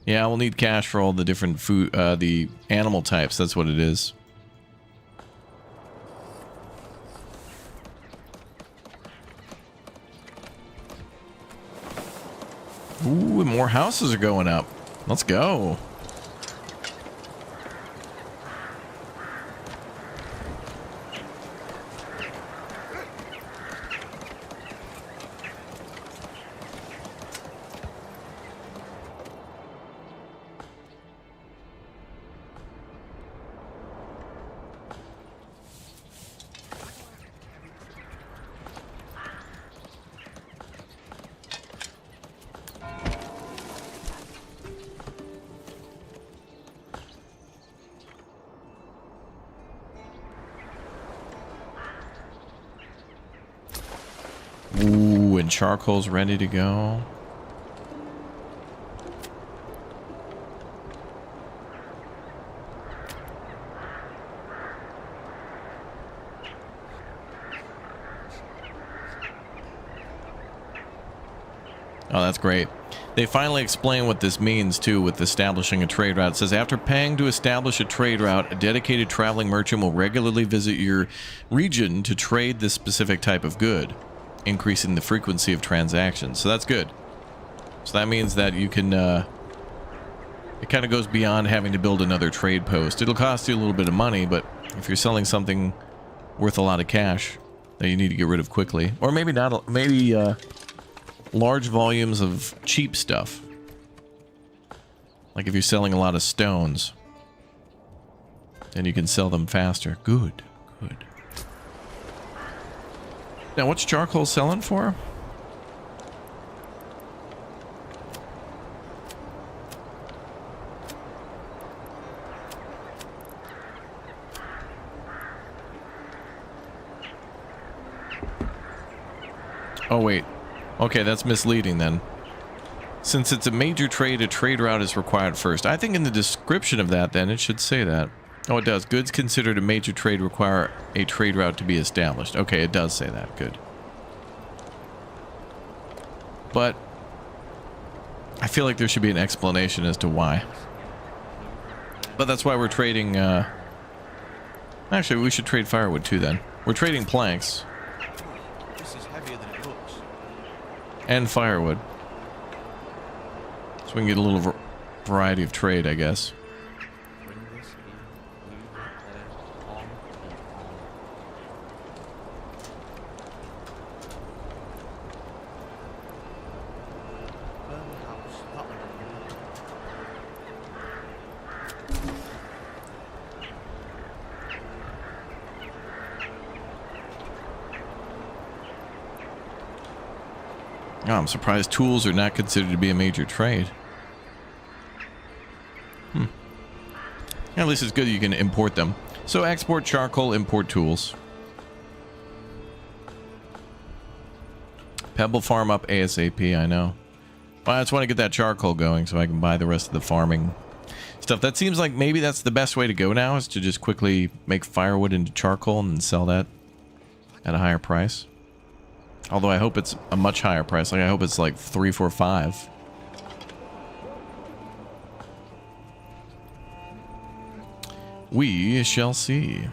Yeah, we'll need cash for all the different food, the animal types. That's what it is. Ooh, and more houses are going up. Let's go. Ooh, and charcoal's ready to go. Oh, that's great. They finally explain what this means, too, with establishing a trade route. It says, after paying to establish a trade route, a dedicated traveling merchant will regularly visit your region to trade this specific type of good, increasing the frequency of transactions. So that's good. So that means that you can, it kind of goes beyond having to build another trade post. It'll cost you a little bit of money, but if you're selling something worth a lot of cash that you need to get rid of quickly, or maybe not, maybe, large volumes of cheap stuff. Like if you're selling a lot of stones, then you can sell them faster. Good, good. Now, what's charcoal selling for? Oh, wait. Okay, that's misleading then. Since it's a major trade, a trade route is required first. I think in the description of that, then, it should say that. Oh, it does. Goods considered a major trade require a trade route to be established. Okay, it does say that. Good. But I feel like there should be an explanation as to why. But that's why we're trading, actually, we should trade firewood too then. We're trading planks. This is heavier than it looks. And firewood. So we can get a little variety of trade, I guess. Bring this here, move that there, on and on. Burn the house, that'll bring it up. Oh, I'm surprised tools are not considered to be a major trade. At least it's good that you can import them. So export charcoal, import tools. Pebble farm up ASAP, I know. Well, I just want to get that charcoal going so I can buy the rest of the farming stuff. That seems like maybe that's the best way to go now, is to just quickly make firewood into charcoal and then sell that at a higher price. Although I hope it's a much higher price. Like I hope it's like 3, 4, 5. We shall see.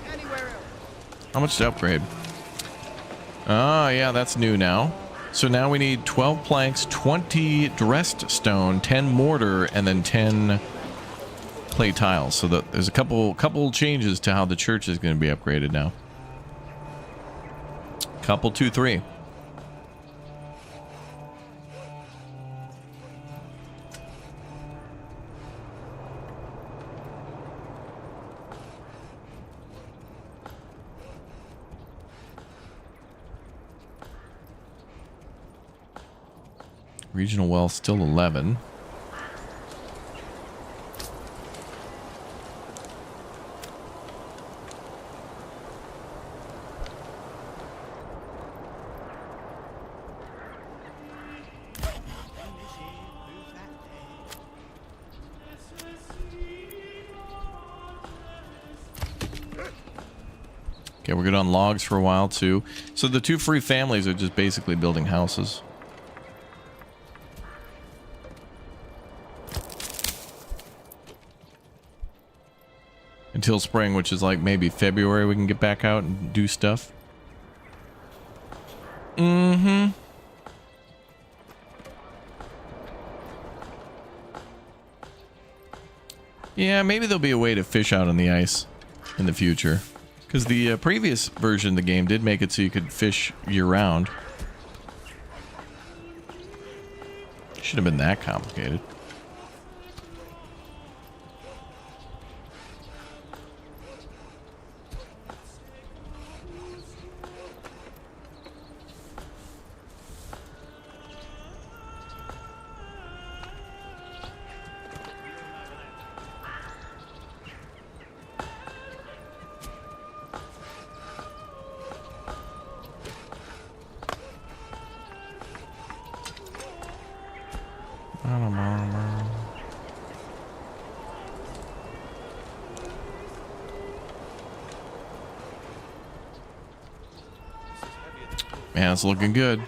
Anywhere else. How much to upgrade? Oh, yeah, that's new now. So now we need 12 planks, 20 dressed stone, 10 mortar, and then 10 clay tiles. So there's a couple changes to how the church is going to be upgraded now. Couple, 2, 3. Regional wealth still 11. Okay, we're good on logs for a while too. So the 2 free families are just basically building houses. Until spring, which is like maybe February, we can get back out and do stuff. Mm-hmm. Yeah, maybe there'll be a way to fish out on the ice in the future. Because the previous version of the game did make it so you could fish year-round. Shouldn't have been that complicated. Man, it's looking good.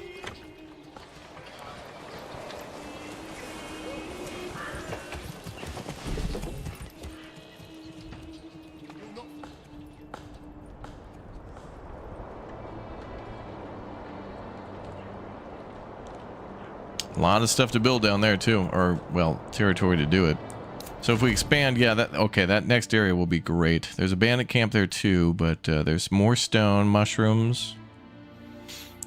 A lot of stuff to build down there too, or well, territory to do it. So if we expand, yeah, that next area will be great. There's a bandit camp there too, but there's more stone, mushrooms.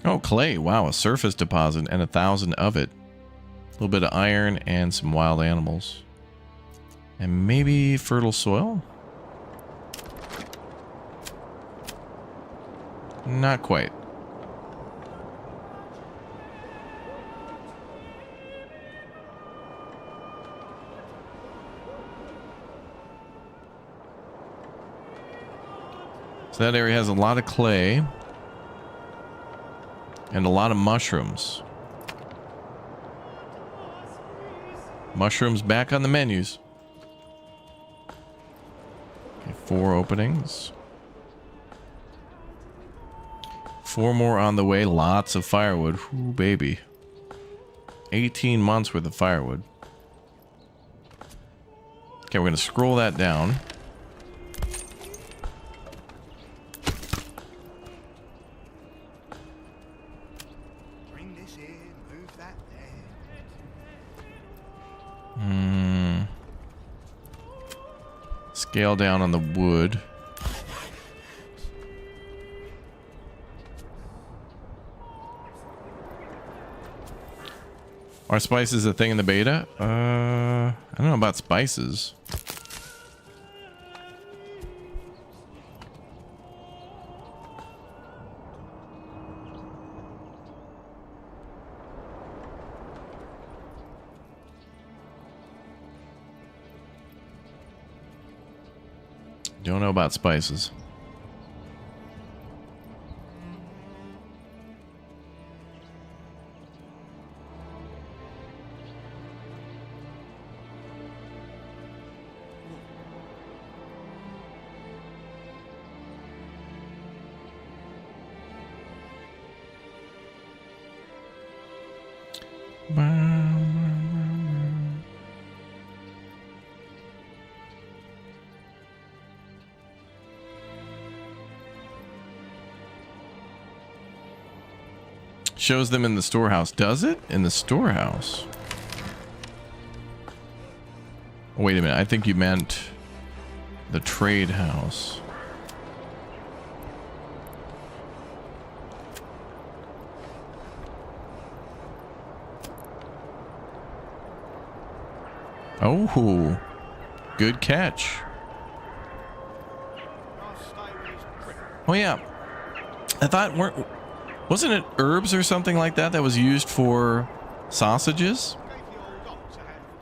Oh, clay. Wow, a surface deposit and 1,000 of it. A little bit of iron and some wild animals. And maybe fertile soil? Not quite. So that area has a lot of clay and a lot of mushrooms. Mushrooms back on the menus. Okay, 4 openings. 4 more on the way. Lots of firewood. Ooh, baby. 18 months worth of firewood. Okay, we're going to scroll that down. Bring this in, move that there. Scale down on the wood. Are spices a thing in the beta? I don't know about spices. Don't know about spices. Shows them in the storehouse. Does it? In the storehouse? Wait a minute. I think you meant the trade house. Oh, good catch. Oh yeah, I thought wasn't it herbs or something like that that was used for sausages?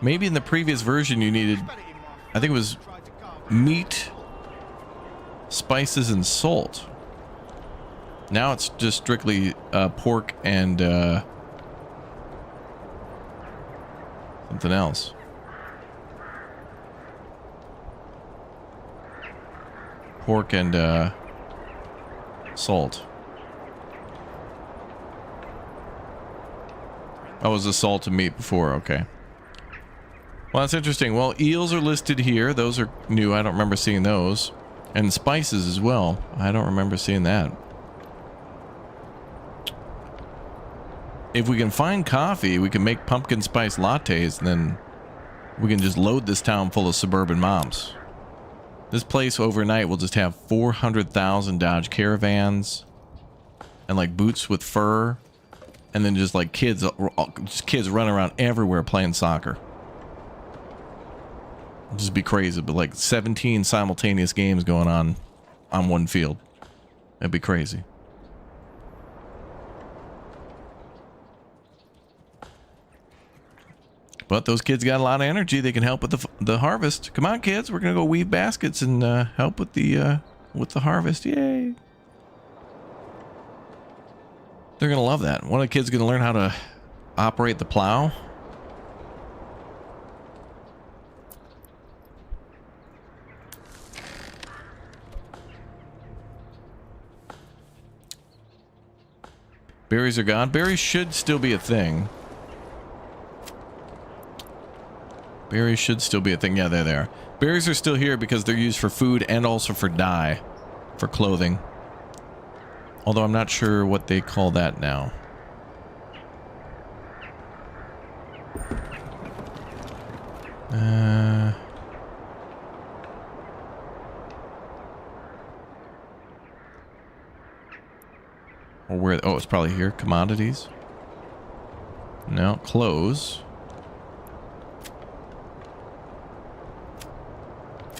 Maybe in the previous version you needed, I think it was meat, spices, and salt. Now it's just strictly pork and something else. Pork and salt. Oh, it was the salt and meat before. Okay. Well, that's interesting. Well, eels are listed here. Those are new. I don't remember seeing those. And spices as well. I don't remember seeing that. If we can find coffee, we can make pumpkin spice lattes, and then we can just load this town full of suburban moms. This place overnight will just have 400,000 Dodge Caravans and like boots with fur, and then just like kids running around everywhere playing soccer. It'll just be crazy, but like 17 simultaneous games going on one field. It'd be crazy. But those kids got a lot of energy. They can help with the harvest. Come on, kids. We're going to go weave baskets and help with the harvest. Yay. They're going to love that. One of the kids going to learn how to operate the plow. Berries are gone. Berries should still be a thing. Berries should still be a thing. Yeah, there they are. Berries are still here because they're used for food and also for dye, for clothing. Although I'm not sure what they call that now. Or where? Oh, it's probably here. Commodities. No, clothes.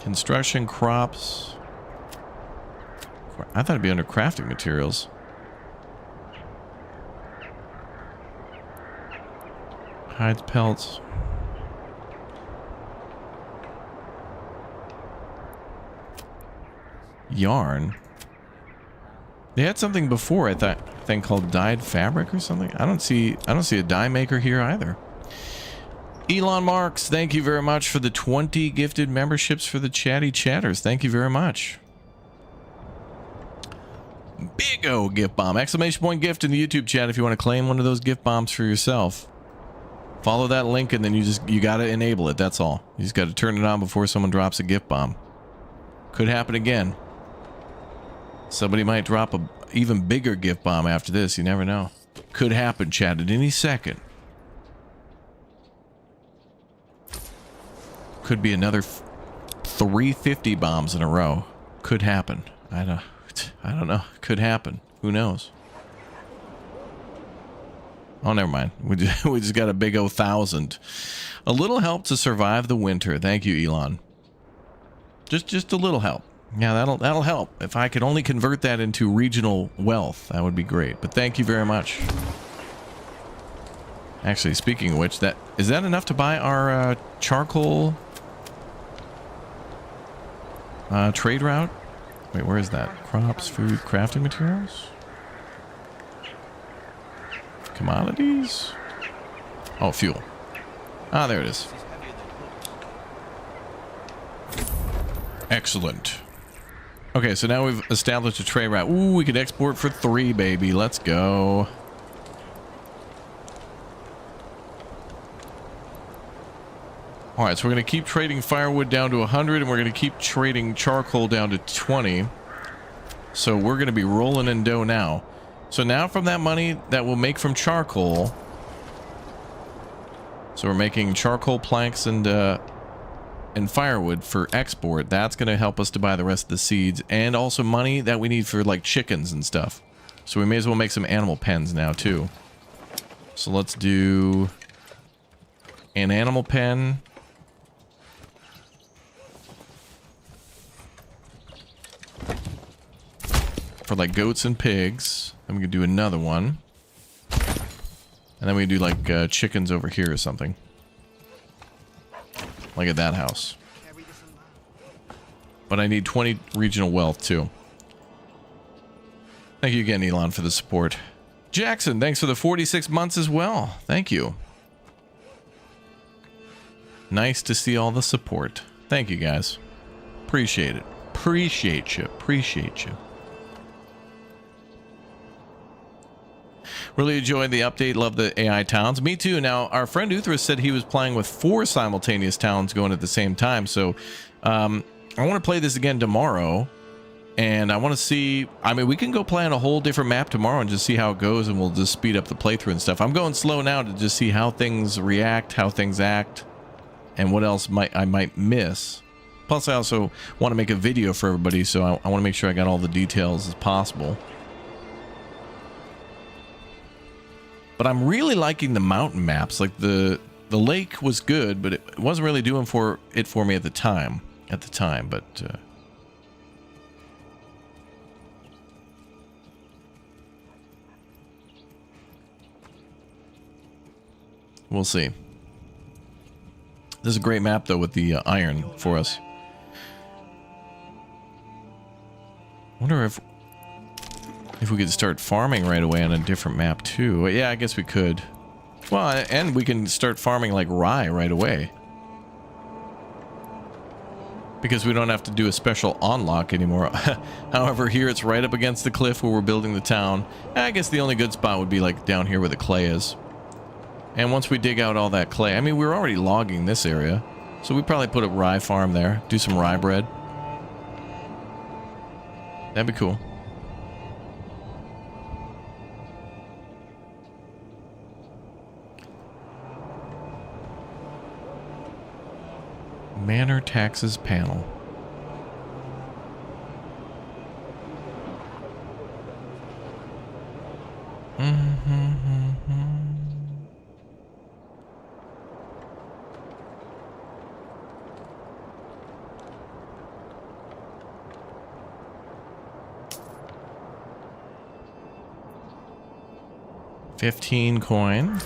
Construction, crops. I thought it'd be under crafting materials. Hides, pelts. Yarn. They had something before, I thought, thing called dyed fabric or something. I don't see a dye maker here either. Elon Marks, thank you very much for the 20 gifted memberships for the Chatty Chatters. Thank you very much. Big O gift bomb. Exclamation point gift in the YouTube chat if you want to claim one of those gift bombs for yourself. Follow that link and then you got to enable it. That's all. You just got to turn it on before someone drops a gift bomb. Could happen again. Somebody might drop a even bigger gift bomb after this. You never know. Could happen, chat, at any second. Could be another 350 bombs in a row. Could happen. I don't know. Could happen. Who knows? Oh, never mind. We just got a big 1,000. A little help to survive the winter. Thank you, Elon. Just a little help. Yeah, that'll help. If I could only convert that into regional wealth, that would be great. But thank you very much. Actually, speaking of which, is that enough to buy our charcoal trade route? Wait, where is that? Crops, food, crafting materials? Commodities? Oh, fuel. Ah, there it is. Excellent. Okay, so now we've established a trade route. Ooh, we could export for 3, baby. Let's go. Alright, so we're going to keep trading firewood down to 100, and we're going to keep trading charcoal down to 20. So we're going to be rolling in dough now. So now from that money that we'll make from charcoal... So we're making charcoal planks and firewood for export. That's going to help us to buy the rest of the seeds. And also money that we need for, like, chickens and stuff. So we may as well make some animal pens now, too. So let's do... an animal pen... for like goats and pigs. Then we could do another one. And then we do like chickens over here or something. Like at that house. But I need 20 regional wealth too. Thank you again, Elon, for the support. Jackson, thanks for the 46 months as well. Thank you. Nice to see all the support. Thank you, guys. Appreciate it. Appreciate you. Appreciate you. Really enjoyed the update. Love the AI towns. Me too. Now, our friend Uthras said he was playing with 4 simultaneous towns going at the same time. So, I want to play this again tomorrow. And I want to see... I mean, we can go play on a whole different map tomorrow and just see how it goes. And we'll just speed up the playthrough and stuff. I'm going slow now to just see how things react, how things act. And what else I might miss. Plus, I also want to make a video for everybody. So, I want to make sure I got all the details as possible. But I'm really liking the mountain maps. Like the lake was good, but it wasn't really doing for me at the time. But we'll see. This is a great map though with the iron for us. Wonder if we could start farming right away on a different map too. Yeah, I guess we could. Well, and we can start farming like rye right away. Because we don't have to do a special unlock anymore. However, here it's right up against the cliff where we're building the town. I guess the only good spot would be like down here where the clay is. And once we dig out all that clay, I mean, we're already logging this area. So we probably put a rye farm there. Do some rye bread. That'd be cool. Manor taxes panel. $15 coin.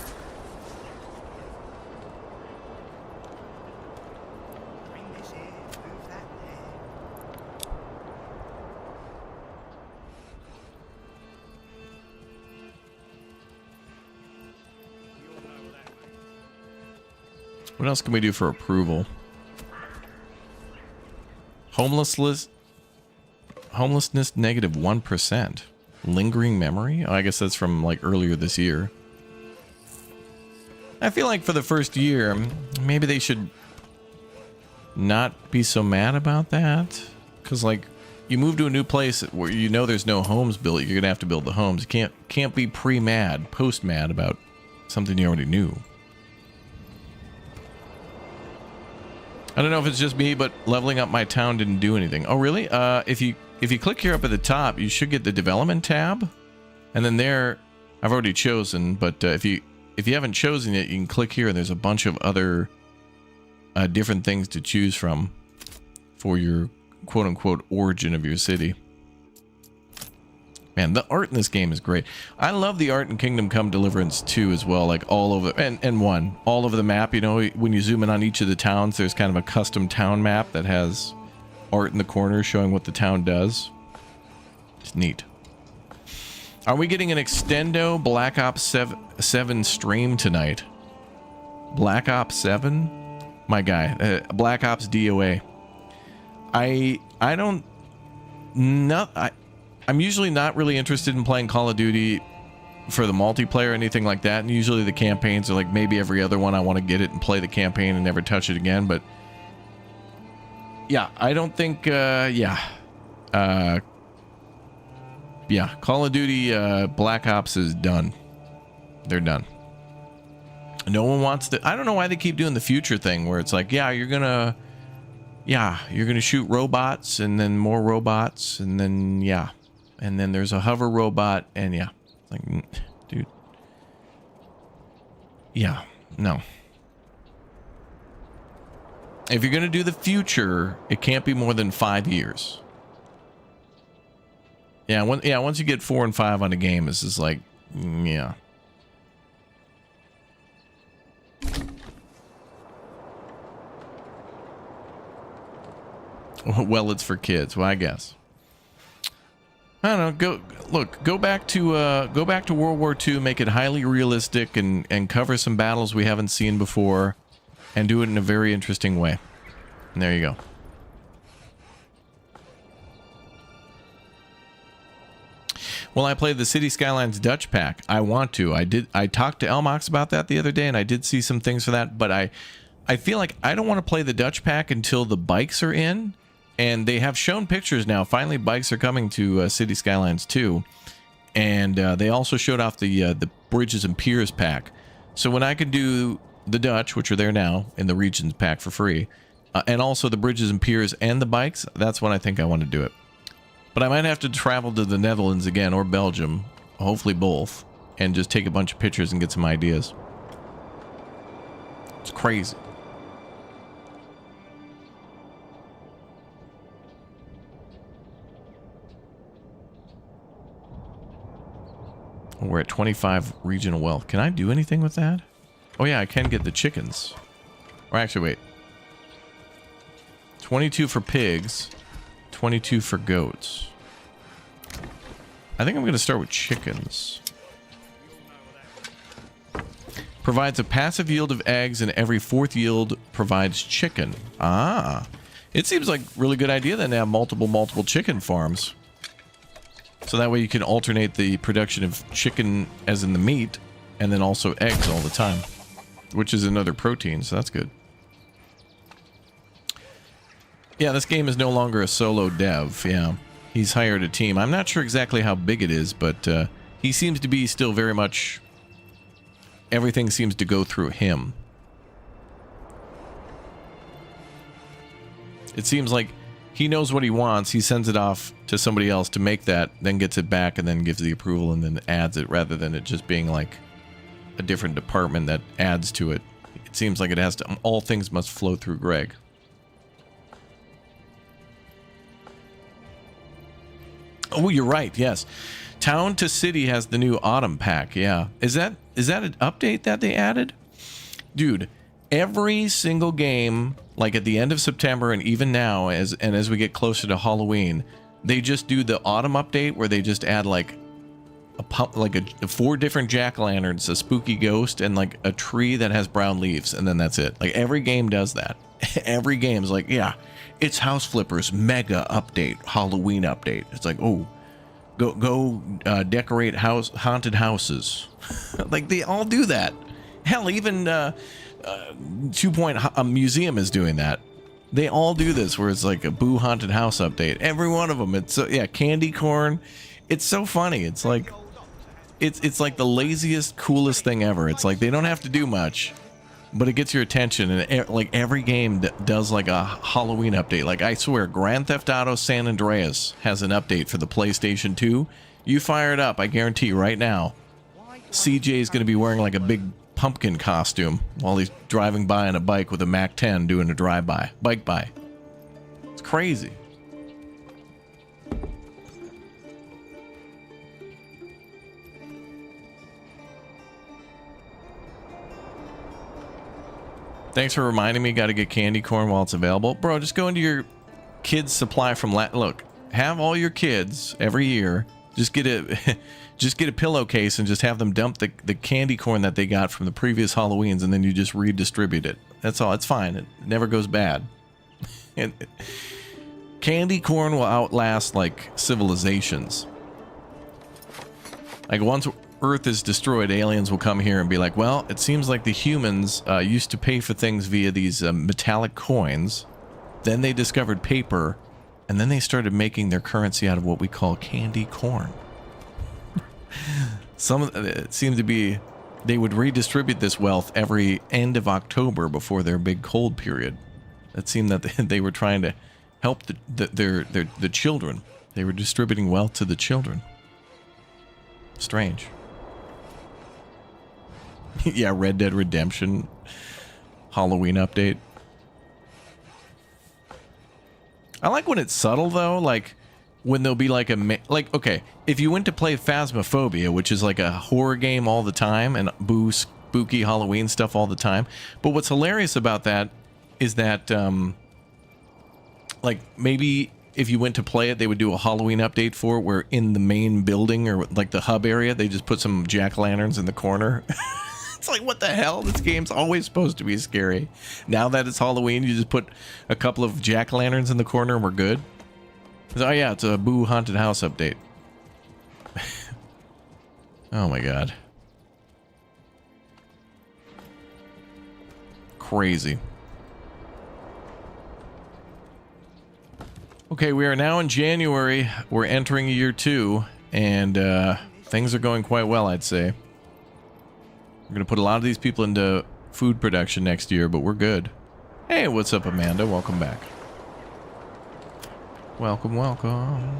What else can we do for approval? Homelessness negative 1%. Lingering memory? Oh, I guess that's from like earlier this year. I feel like for the first year, maybe they should not be so mad about that. Because like, you move to a new place where you know there's no homes built, you're gonna have to build the homes. You can't be pre-mad, post-mad about something you already knew. I don't know if it's just me, but leveling up my town didn't do anything. Oh, really? If you click here up at the top, you should get the development tab, and then there, I've already chosen. But if you haven't chosen it, you can click here, and there's a bunch of other different things to choose from for your quote-unquote origin of your city. Man, the art in this game is great. I love the art in Kingdom Come Deliverance 2 as well, like all over, and 1, all over the map. You know, when you zoom in on each of the towns, there's kind of a custom town map that has art in the corner showing what the town does. It's neat. Are we getting an extendo Black Ops 7 stream tonight? Black Ops 7? My guy, Black Ops DOA. I'm usually not really interested in playing Call of Duty for the multiplayer or anything like that, and usually the campaigns are like maybe every other one. I want to get it and play the campaign and never touch it again. But yeah, I don't think yeah, Call of Duty Black Ops is done. They're done. No one wants to. I don't know why they keep doing the future thing where it's like, yeah, you're gonna shoot robots and then more robots and then yeah. And then there's a hover robot, and yeah, like, dude, yeah, no. If you're gonna do the future, it can't be more than 5 years. Yeah, once you get 4 and 5 on a game, it's just like, yeah. Well, it's for kids. Well, I guess. I don't know. Go back to World War II, make it highly realistic, and cover some battles we haven't seen before, and do it in a very interesting way. And there you go. Well, I played the City Skylines Dutch pack. I want to. I talked to Elmox about that the other day, and I did see some things for that. But I feel like I don't want to play the Dutch pack until the bikes are in. And they have shown pictures now. Finally, bikes are coming to City Skylines 2. And they also showed off the Bridges and Piers pack. So when I could do the Dutch, which are there now, in the Regions pack for free, and also the Bridges and Piers and the bikes, that's when I think I want to do it. But I might have to travel to the Netherlands again, or Belgium, hopefully both, and just take a bunch of pictures and get some ideas. It's crazy. We're at 25 regional wealth. Can I do anything with that? Oh yeah, I can get the chickens. Or actually, wait. 22 for pigs. 22 for goats. I think I'm going to start with chickens. Provides a passive yield of eggs, and every 4th yield provides chicken. Ah. It seems like a really good idea then to have multiple chicken farms. So that way you can alternate the production of chicken as in the meat, and then also eggs all the time, which is another protein, so that's good. Yeah, this game is no longer a solo dev, yeah. He's hired a team. I'm not sure exactly how big it is, but he seems to be still very much... Everything seems to go through him. It seems like he knows what he wants, he sends it off to somebody else to make that, then gets it back, and then gives the approval, and then adds it, rather than it just being like a different department that adds to it. It seems like it has to... All things must flow through Greg. Oh, you're right, yes. Town to City has the new Autumn pack, yeah. Is that an update that they added? Dude, every single game, like at the end of September and even now, as we get closer to Halloween, they just do the Autumn update where they just add like four different jack-o'-lanterns, a spooky ghost, and like a tree that has brown leaves, and then that's it. Like every game does that. Every game's like, yeah, it's House Flippers mega update, Halloween update. It's like, oh, go decorate haunted houses. Like they all do that. Hell, even 2 Point Museum is doing that. They all do this where it's like a Boo Haunted House update. Every one of them. It's yeah, candy corn. It's so funny. It's like it's like the laziest, coolest thing ever. It's like they don't have to do much, but it gets your attention. And like every game does like a Halloween update. Like I swear, Grand Theft Auto San Andreas has an update for the PlayStation 2. You fire it up, I guarantee right now, CJ is going to be wearing like a big pumpkin costume while he's driving by on a bike with a Mac 10 doing a drive-by, bike by. It's crazy. Thanks for reminding me. Got to get candy corn while it's available. Bro, just go into your kids' supply from... Look, have all your kids every year. Just get a pillowcase and just have them dump the candy corn that they got from the previous Halloweens, and then you just redistribute it. That's all. It's fine. It never goes bad. And candy corn will outlast, like, civilizations. Like, once Earth is destroyed, aliens will come here and be like, well, it seems like the humans used to pay for things via these metallic coins. Then they discovered paper, and then they started making their currency out of what we call candy corn. It seemed to be they would redistribute this wealth every end of October before their big cold period. It seemed that they were trying to help the children. They were distributing wealth to the children. Strange. Yeah, Red Dead Redemption Halloween update. I like when it's subtle though, like when there'll be like okay, if you went to play Phasmophobia, which is like a horror game all the time and spooky Halloween stuff all the time, but what's hilarious about that is that like maybe if you went to play it, they would do a Halloween update for it where in the main building or like the hub area, they just put some jack-o'-lanterns in the corner. It's like, what the hell? This game's always supposed to be scary. Now that it's Halloween, you just put a couple of jack-o'-lanterns in the corner and we're good. Oh yeah, it's a Boo Haunted House update. Oh my god. Crazy. Okay, we are now in January. We're entering year 2, and things are going quite well, I'd say. We're going to put a lot of these people into food production next year, but we're good. Hey, what's up, Amanda? Welcome back. Welcome, welcome.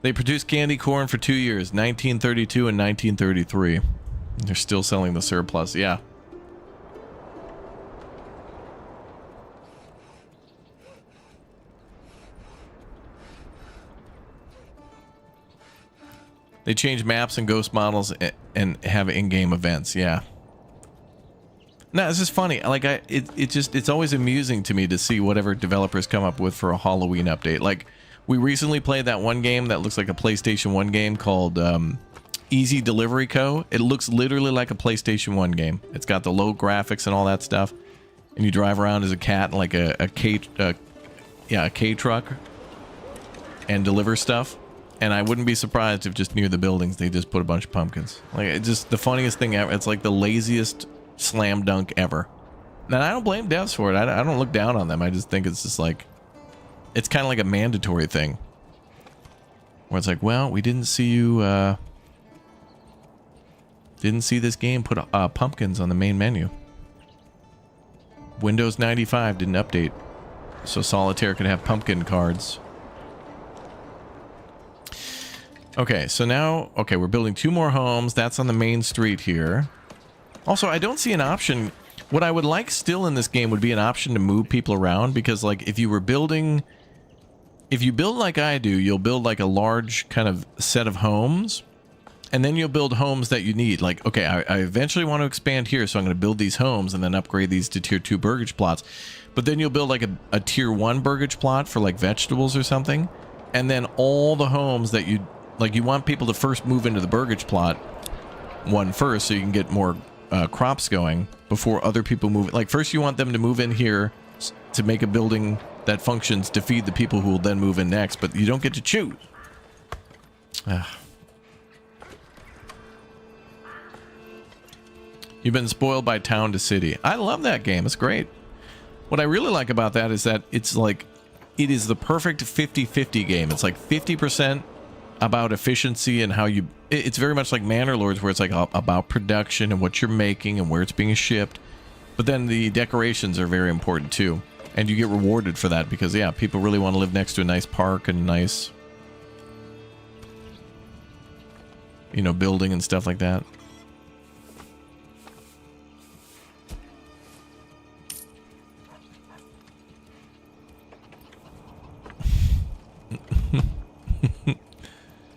They produced candy corn for 2 years, 1932 and 1933. They're still selling the surplus, yeah. They change maps and ghost models and have in-game events, yeah. No, it's just funny. Like it's always amusing to me to see whatever developers come up with for a Halloween update. Like we recently played that one game that looks like a PlayStation 1 game called Easy Delivery Co. It looks literally like a PlayStation 1 game. It's got the low graphics and all that stuff. And you drive around as a cat in like a K truck and deliver stuff. And I wouldn't be surprised if just near the buildings they just put a bunch of pumpkins. Like it's just the funniest thing ever. It's like the laziest slam dunk ever. And I don't blame devs for it. I don't look down on them. I just think it's just like, it's kind of like a mandatory thing. Where it's like, well, we didn't see you, didn't see this game put pumpkins on the main menu. Windows 95 didn't update, so Solitaire could have pumpkin cards. Okay, so now, okay, we're building 2 more homes. That's on the main street here. Also, I don't see an option. What I would like still in this game would be an option to move people around, because like if you were building, if you build like I do, you'll build like a large kind of set of homes, And then you'll build homes that you need. Like, okay, I eventually want to expand here, so I'm going to build these homes and then upgrade these to tier 2 burgage plots. But then you'll build like a tier 1 burgage plot for like vegetables or something. And then all the homes that you want people to first move into the burgage plot one first, so you can get more crops going before other people move. Like, first you want them to move in here to make a building that functions to feed the people who will then move in next, but you don't get to choose. You've been spoiled by town to city. I love that game. It's great. What I really like about that is that it's like, it is the perfect 50-50 game. It's like 50% about efficiency and how you... It's very much like Manor Lords, where it's like about production and what you're making and where it's being shipped. But then the decorations are very important too. And you get rewarded for that because, yeah, people really want to live next to a nice park and nice, you know, building and stuff like that.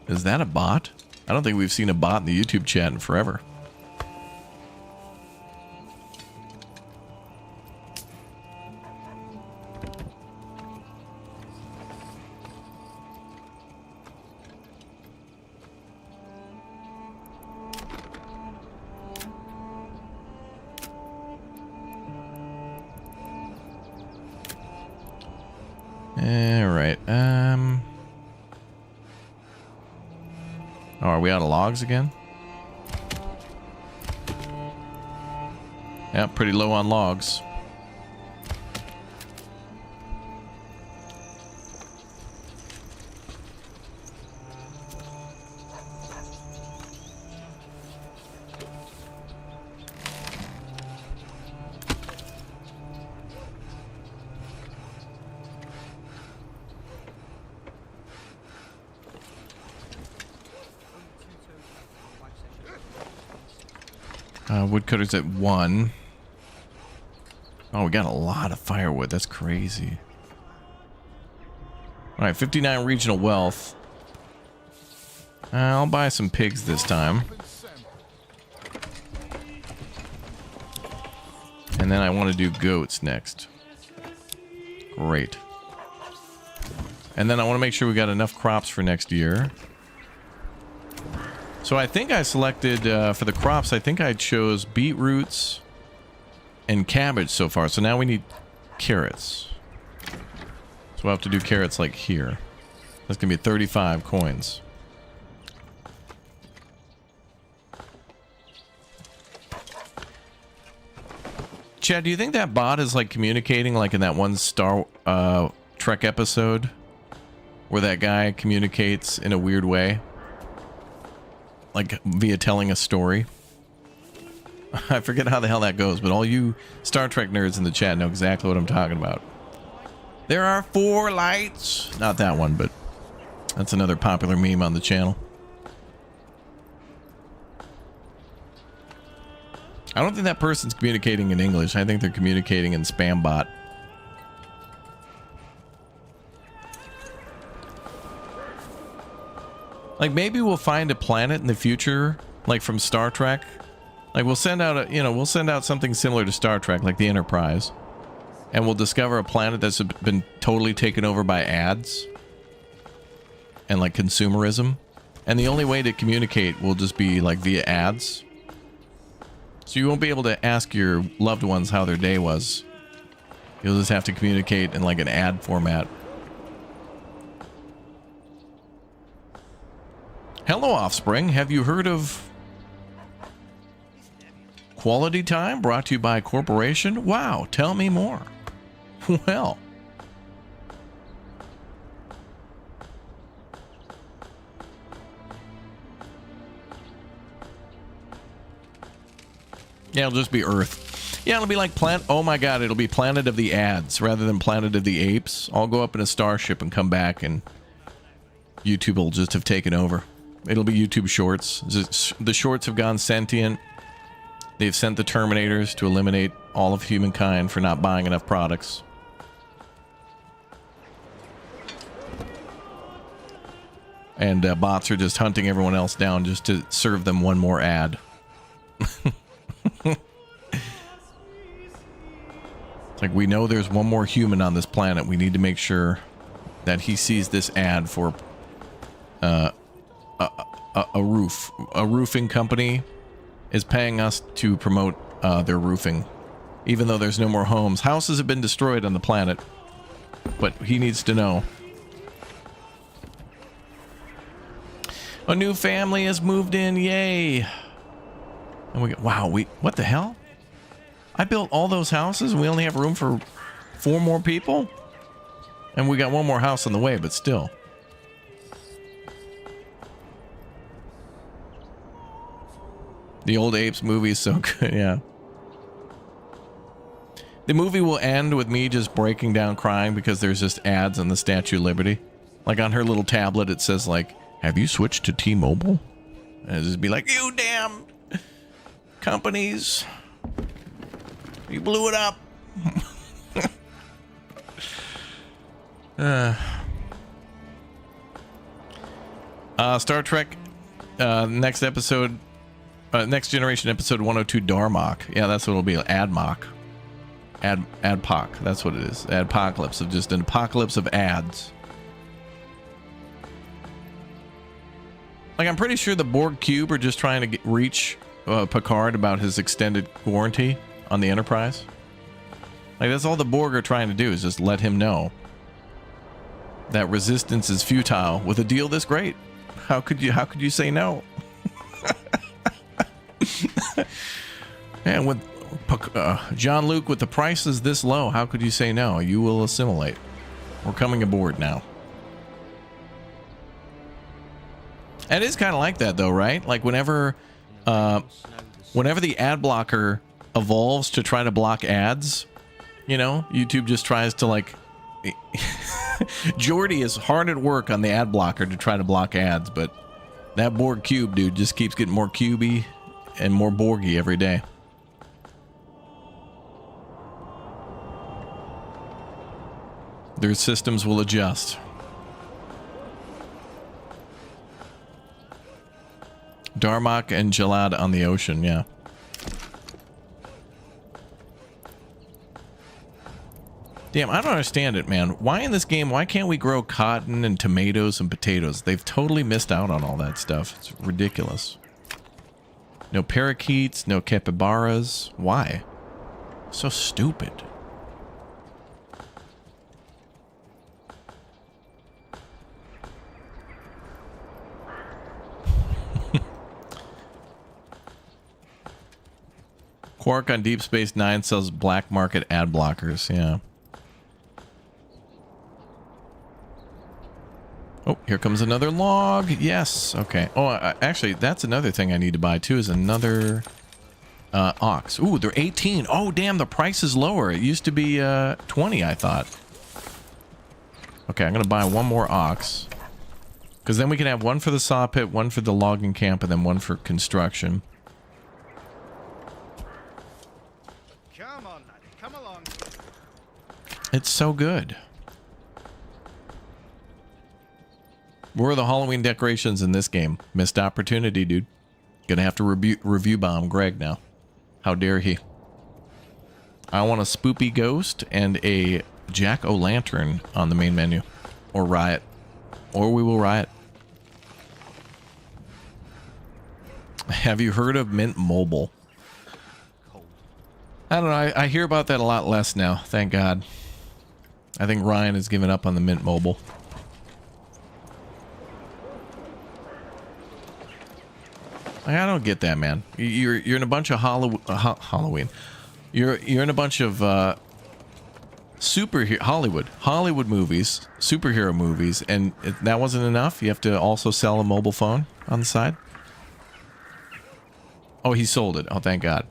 Is that a bot? I don't think we've seen a bot in the YouTube chat in forever. All right. Oh, are we out of logs again? Yeah, pretty low on logs. Woodcutter's at 1. Oh, we got a lot of firewood. That's crazy. All right, 59 regional wealth. I'll buy some pigs this time. And then I want to do goats next. Great. And then I want to make sure we got enough crops for next year. So I think I selected, for the crops, I think I chose beetroots and cabbage so far. So now we need carrots. So we'll have to do carrots like here. That's going to be 35 coins. Chad, do you think that bot is like communicating like in that one Star Trek episode where that guy communicates in a weird way? Like via telling a story. I forget how the hell that goes, but all you Star Trek nerds in the chat know exactly what I'm talking about. There are 4 lights. Not that one, but that's another popular meme on the channel. I don't think that person's communicating in English. I think they're communicating in spam bot. Like, maybe we'll find a planet in the future, like from Star Trek. Like, we'll send out we'll send out something similar to Star Trek, like the Enterprise. And we'll discover a planet that's been totally taken over by ads. And, like, consumerism. And the only way to communicate will just be, like, via ads. So you won't be able to ask your loved ones how their day was. You'll just have to communicate in, like, an ad format. Hello, Offspring. Have you heard of Quality Time, brought to you by a corporation? Wow, tell me more. Well. Yeah, it'll just be Earth. Yeah, it'll be like oh my god, it'll be Planet of the Ads rather than Planet of the Apes. I'll go up in a starship and come back and YouTube will just have taken over. It'll be YouTube Shorts. The shorts have gone sentient. They've sent the Terminators to eliminate all of humankind for not buying enough products. And bots are just hunting everyone else down just to serve them one more ad. It's like, we know there's one more human on this planet. We need to make sure that he sees this ad for a roof. A roofing company is paying us to promote their roofing. Even though there's no more homes. Houses have been destroyed on the planet. But he needs to know. A new family has moved in, yay! And we go, wow, what the hell? I built all those houses and we only have room for 4 more people? And we got one more house on the way, but still. The Old Apes movie is so good, yeah. The movie will end with me just breaking down crying because there's just ads on the Statue of Liberty. Like on her little tablet it says like, have you switched to T-Mobile? And it'll just be like, you damn companies. You blew it up. Star Trek, next episode, Next Generation episode 102, Darmok. Yeah, that's what it'll be, Admock. Adpoc, that's what it is. Adpocalypse, of just an apocalypse of ads. Like, I'm pretty sure the Borg Cube are just trying to reach Picard about his extended warranty on the Enterprise. Like, that's all the Borg are trying to do, is just let him know that resistance is futile with a deal this great. How could you say no? And with John Luke, with the prices this low, how could you say no? You will assimilate. We're coming aboard now. It is kind of like that though, right? Like whenever the ad blocker evolves to try to block ads, you know, YouTube just tries to like Jordy is hard at work on the ad blocker to try to block ads, but that Borg Cube dude just keeps getting more cubey and more Borgy every day. Their systems will adjust. Darmok and Jalad on the ocean, yeah. Damn, I don't understand it, man. Why in this game, why can't we grow cotton and tomatoes and potatoes? They've totally missed out on all that stuff. It's ridiculous. No parakeets, no capybaras. Why? So stupid. Quark on Deep Space Nine sells black market ad blockers. Yeah. Oh, here comes another log. Yes. Okay. Oh, actually, that's another thing I need to buy too. Is another ox. Ooh, they're 18. Oh, damn. The price is lower. It used to be 20. I thought. Okay, I'm gonna buy one more ox, because then we can have one for the saw pit, one for the logging camp, and then one for construction. It's so good. Where are the Halloween decorations in this game? Missed opportunity, dude. Gonna have to review bomb Greg now. How dare he? I want a spoopy ghost and a jack-o'-lantern on the main menu. Or riot. Or we will riot. Have you heard of Mint Mobile? I don't know. I hear about that a lot less now. Thank God. I think Ryan has given up on the Mint Mobile. I don't get that, man. You're in a bunch of Halloween. You're in a bunch of Hollywood movies, superhero movies, and that wasn't enough. You have to also sell a mobile phone on the side. Oh, he sold it. Oh, thank God.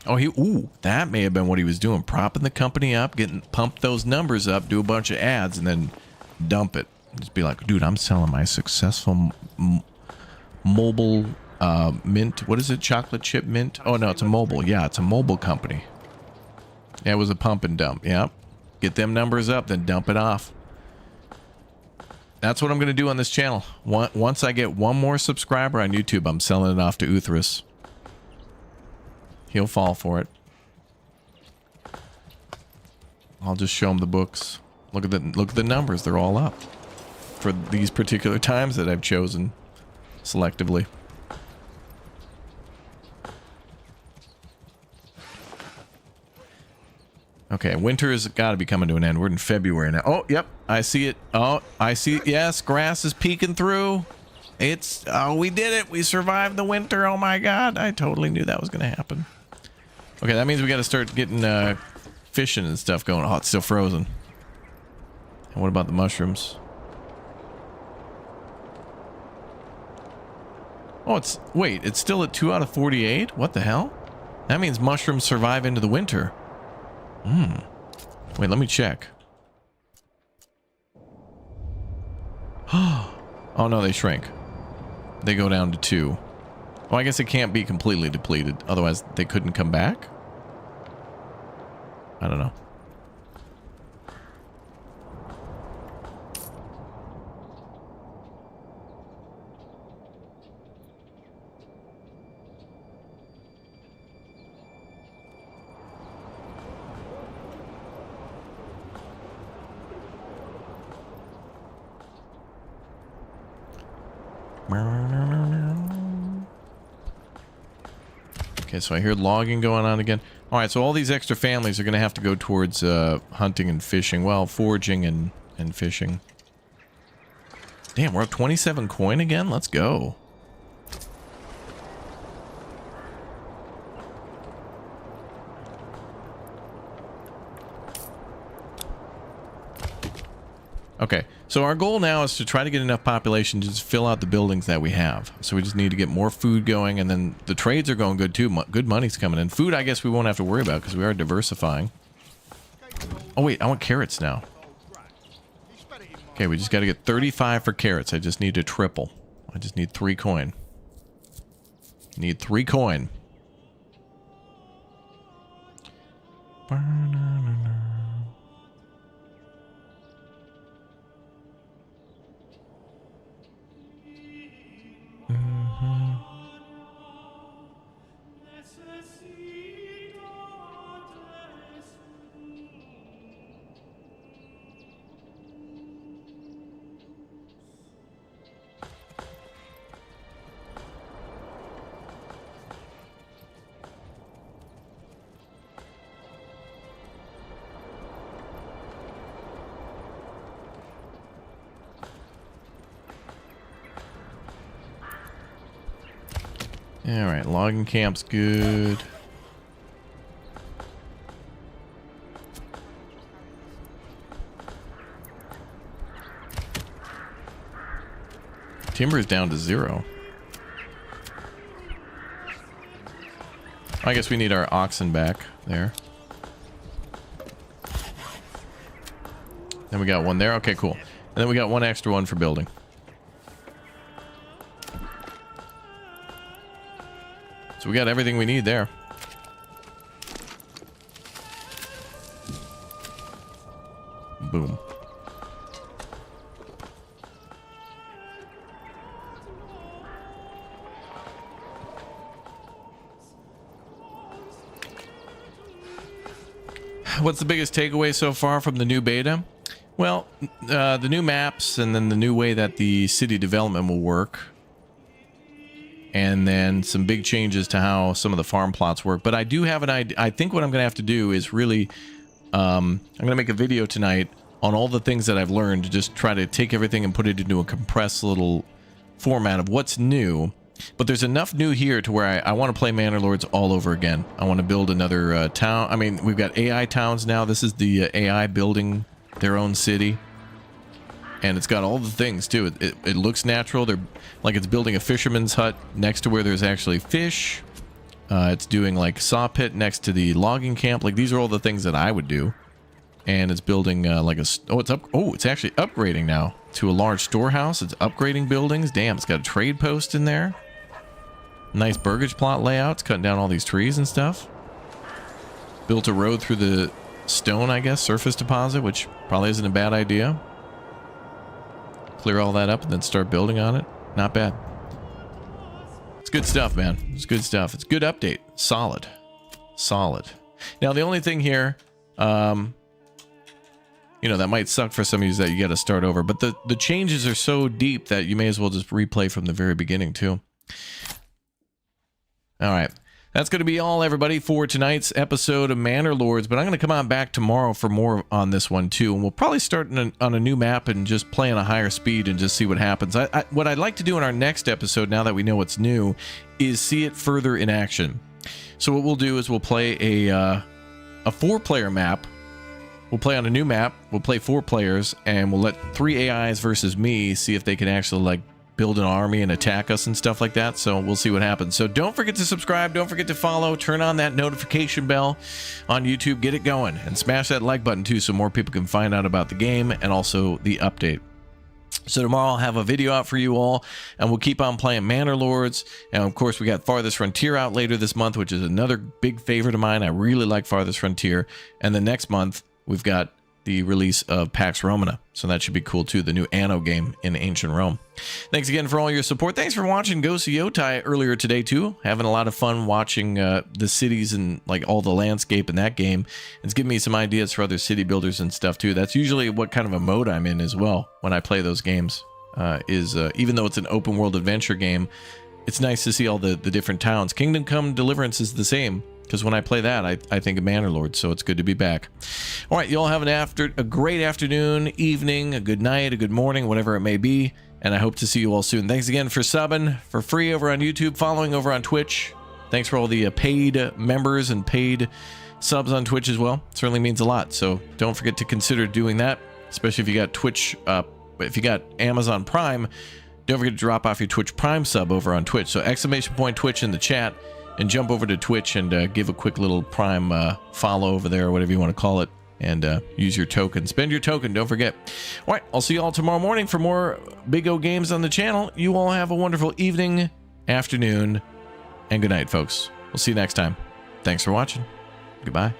Oh, that may have been what he was doing. Propping the company up, pump those numbers up, do a bunch of ads, and then dump it. Just be like, dude, I'm selling my successful mobile mint. What is it? Chocolate chip mint? Oh, no, it's a mobile. Yeah, it's a mobile company. Yeah, it was a pump and dump. Yep. Get them numbers up, then dump it off. That's what I'm going to do on this channel. Once I get one more subscriber on YouTube, I'm selling it off to Uthris. He'll fall for it. I'll just show him the books. Look at the numbers. They're all up for these particular times that I've chosen selectively. Okay, winter has got to be coming to an end. We're in February now. Oh, yep, I see it. Oh, I see. Yes, grass is peeking through. It's, oh, we did it. We survived the winter. Oh my God, I totally knew that was going to happen. Okay, that means we got to start getting fishing and stuff going. Oh, it's still frozen. And what about the mushrooms? Oh, wait, it's still at 2 out of 48? What the hell? That means mushrooms survive into the winter. Wait, let me check. Oh no, they shrink. They go down to 2. Oh, I guess it can't be completely depleted. Otherwise, they couldn't come back? I don't know. Okay, so I hear logging going on again. All right, so all these extra families are going to have to go towards hunting and fishing. Well, foraging and fishing. Damn, we're up 27 coin again? Let's go. Okay, so our goal now is to try to get enough population to just fill out the buildings that we have. So we just need to get more food going, and then the trades are going good too. Good money's coming in. Food, I guess we won't have to worry about because we are diversifying. Oh wait, I want carrots now. Okay, we just got to get 35 for carrots. I just need to triple. I just need 3 coin. Need 3 coin. Alright, logging camp's good. Timber's down to 0. I guess we need our oxen back there. Then we got one there. Okay, cool. And then we got 1 extra one for building. So we got everything we need there. Boom. What's the biggest takeaway so far from the new beta? Well, the new maps and then the new way that the city development will work. And then some big changes to how some of the farm plots work. But I do have an idea. I think what I'm going to have to do is really, I'm going to make a video tonight on all the things that I've learned to just try to take everything and put it into a compressed little format of what's new. But there's enough new here to where I want to play Manor Lords all over again. I want to build another town. I mean, we've got AI towns now. This is the AI building their own city. And it's got all the things too. It looks natural. They're like it's building a fisherman's hut next to where there's actually fish. It's doing like saw pit next to the logging camp. Like these are all the things that I would do. And it's building like a it's actually upgrading now to a large storehouse. It's upgrading buildings. Damn, it's got a trade post in there. Nice burgage plot layouts, cutting down all these trees and stuff. Built a road through the stone, I guess, surface deposit, which probably isn't a bad idea. clear all that up and then start building on it. Not bad. It's good stuff, man. It's good stuff. It's a good update. Solid. Solid. Now, the only thing here, you know, that might suck for some of you, is that you got to start over. But the changes are so deep that you may as well just replay from the very beginning, too. All right. That's going to be all, everybody, for tonight's episode of Manor Lords. But I'm going to come on back tomorrow for more on this one, too. And we'll probably start on a new map and just play on a higher speed and just see what happens. What I'd like to do in our next episode, now that we know what's new, is see it further in action. So what we'll do is we'll play a 4-player map. We'll play on a new map. We'll play 4 players, and we'll let 3 AIs versus me see if they can actually, like, build an army and attack us and stuff like that. So we'll see what happens. So don't forget to subscribe. Don't forget to follow. Turn on that notification bell on YouTube. Get it going. And smash that like button, too, so more people can find out about the game and also the update. So tomorrow I'll have a video out for you all, and we'll keep on playing Manor Lords. And of course, we got Farthest Frontier out later this month, which is another big favorite of mine. I really like Farthest Frontier. And the next month, we've got the release of Pax Romana. So that should be cool too, the new Anno game in ancient Rome. Thanks again for all your support. Thanks for watching Ghost of Yotai earlier today too. Having a lot of fun watching the cities and like all the landscape in that game. It's giving me some ideas for other city builders and stuff too. That's usually what kind of a mode I'm in as well when I play those games. Even though it's an open world adventure game, it's nice to see all the different towns. Kingdom Come Deliverance is the same, because when I play that, I think of Manor Lords, so it's good to be back. All right, you all have a great afternoon, evening, a good night, a good morning, whatever it may be, and I hope to see you all soon. Thanks again for subbing for free over on YouTube, following over on Twitch. Thanks for all the paid members and paid subs on Twitch as well. It certainly means a lot, so don't forget to consider doing that, especially if you got Twitch, if you got Amazon Prime. Don't forget to drop off your Twitch Prime sub over on Twitch. So @ Twitch in the chat, and jump over to Twitch and give a quick little Prime follow over there, or whatever you want to call it, and use your token. Spend your token, don't forget. All right, I'll see you all tomorrow morning for more Big O games on the channel. You all have a wonderful evening, afternoon, and good night, folks. We'll see you next time. Thanks for watching. Goodbye.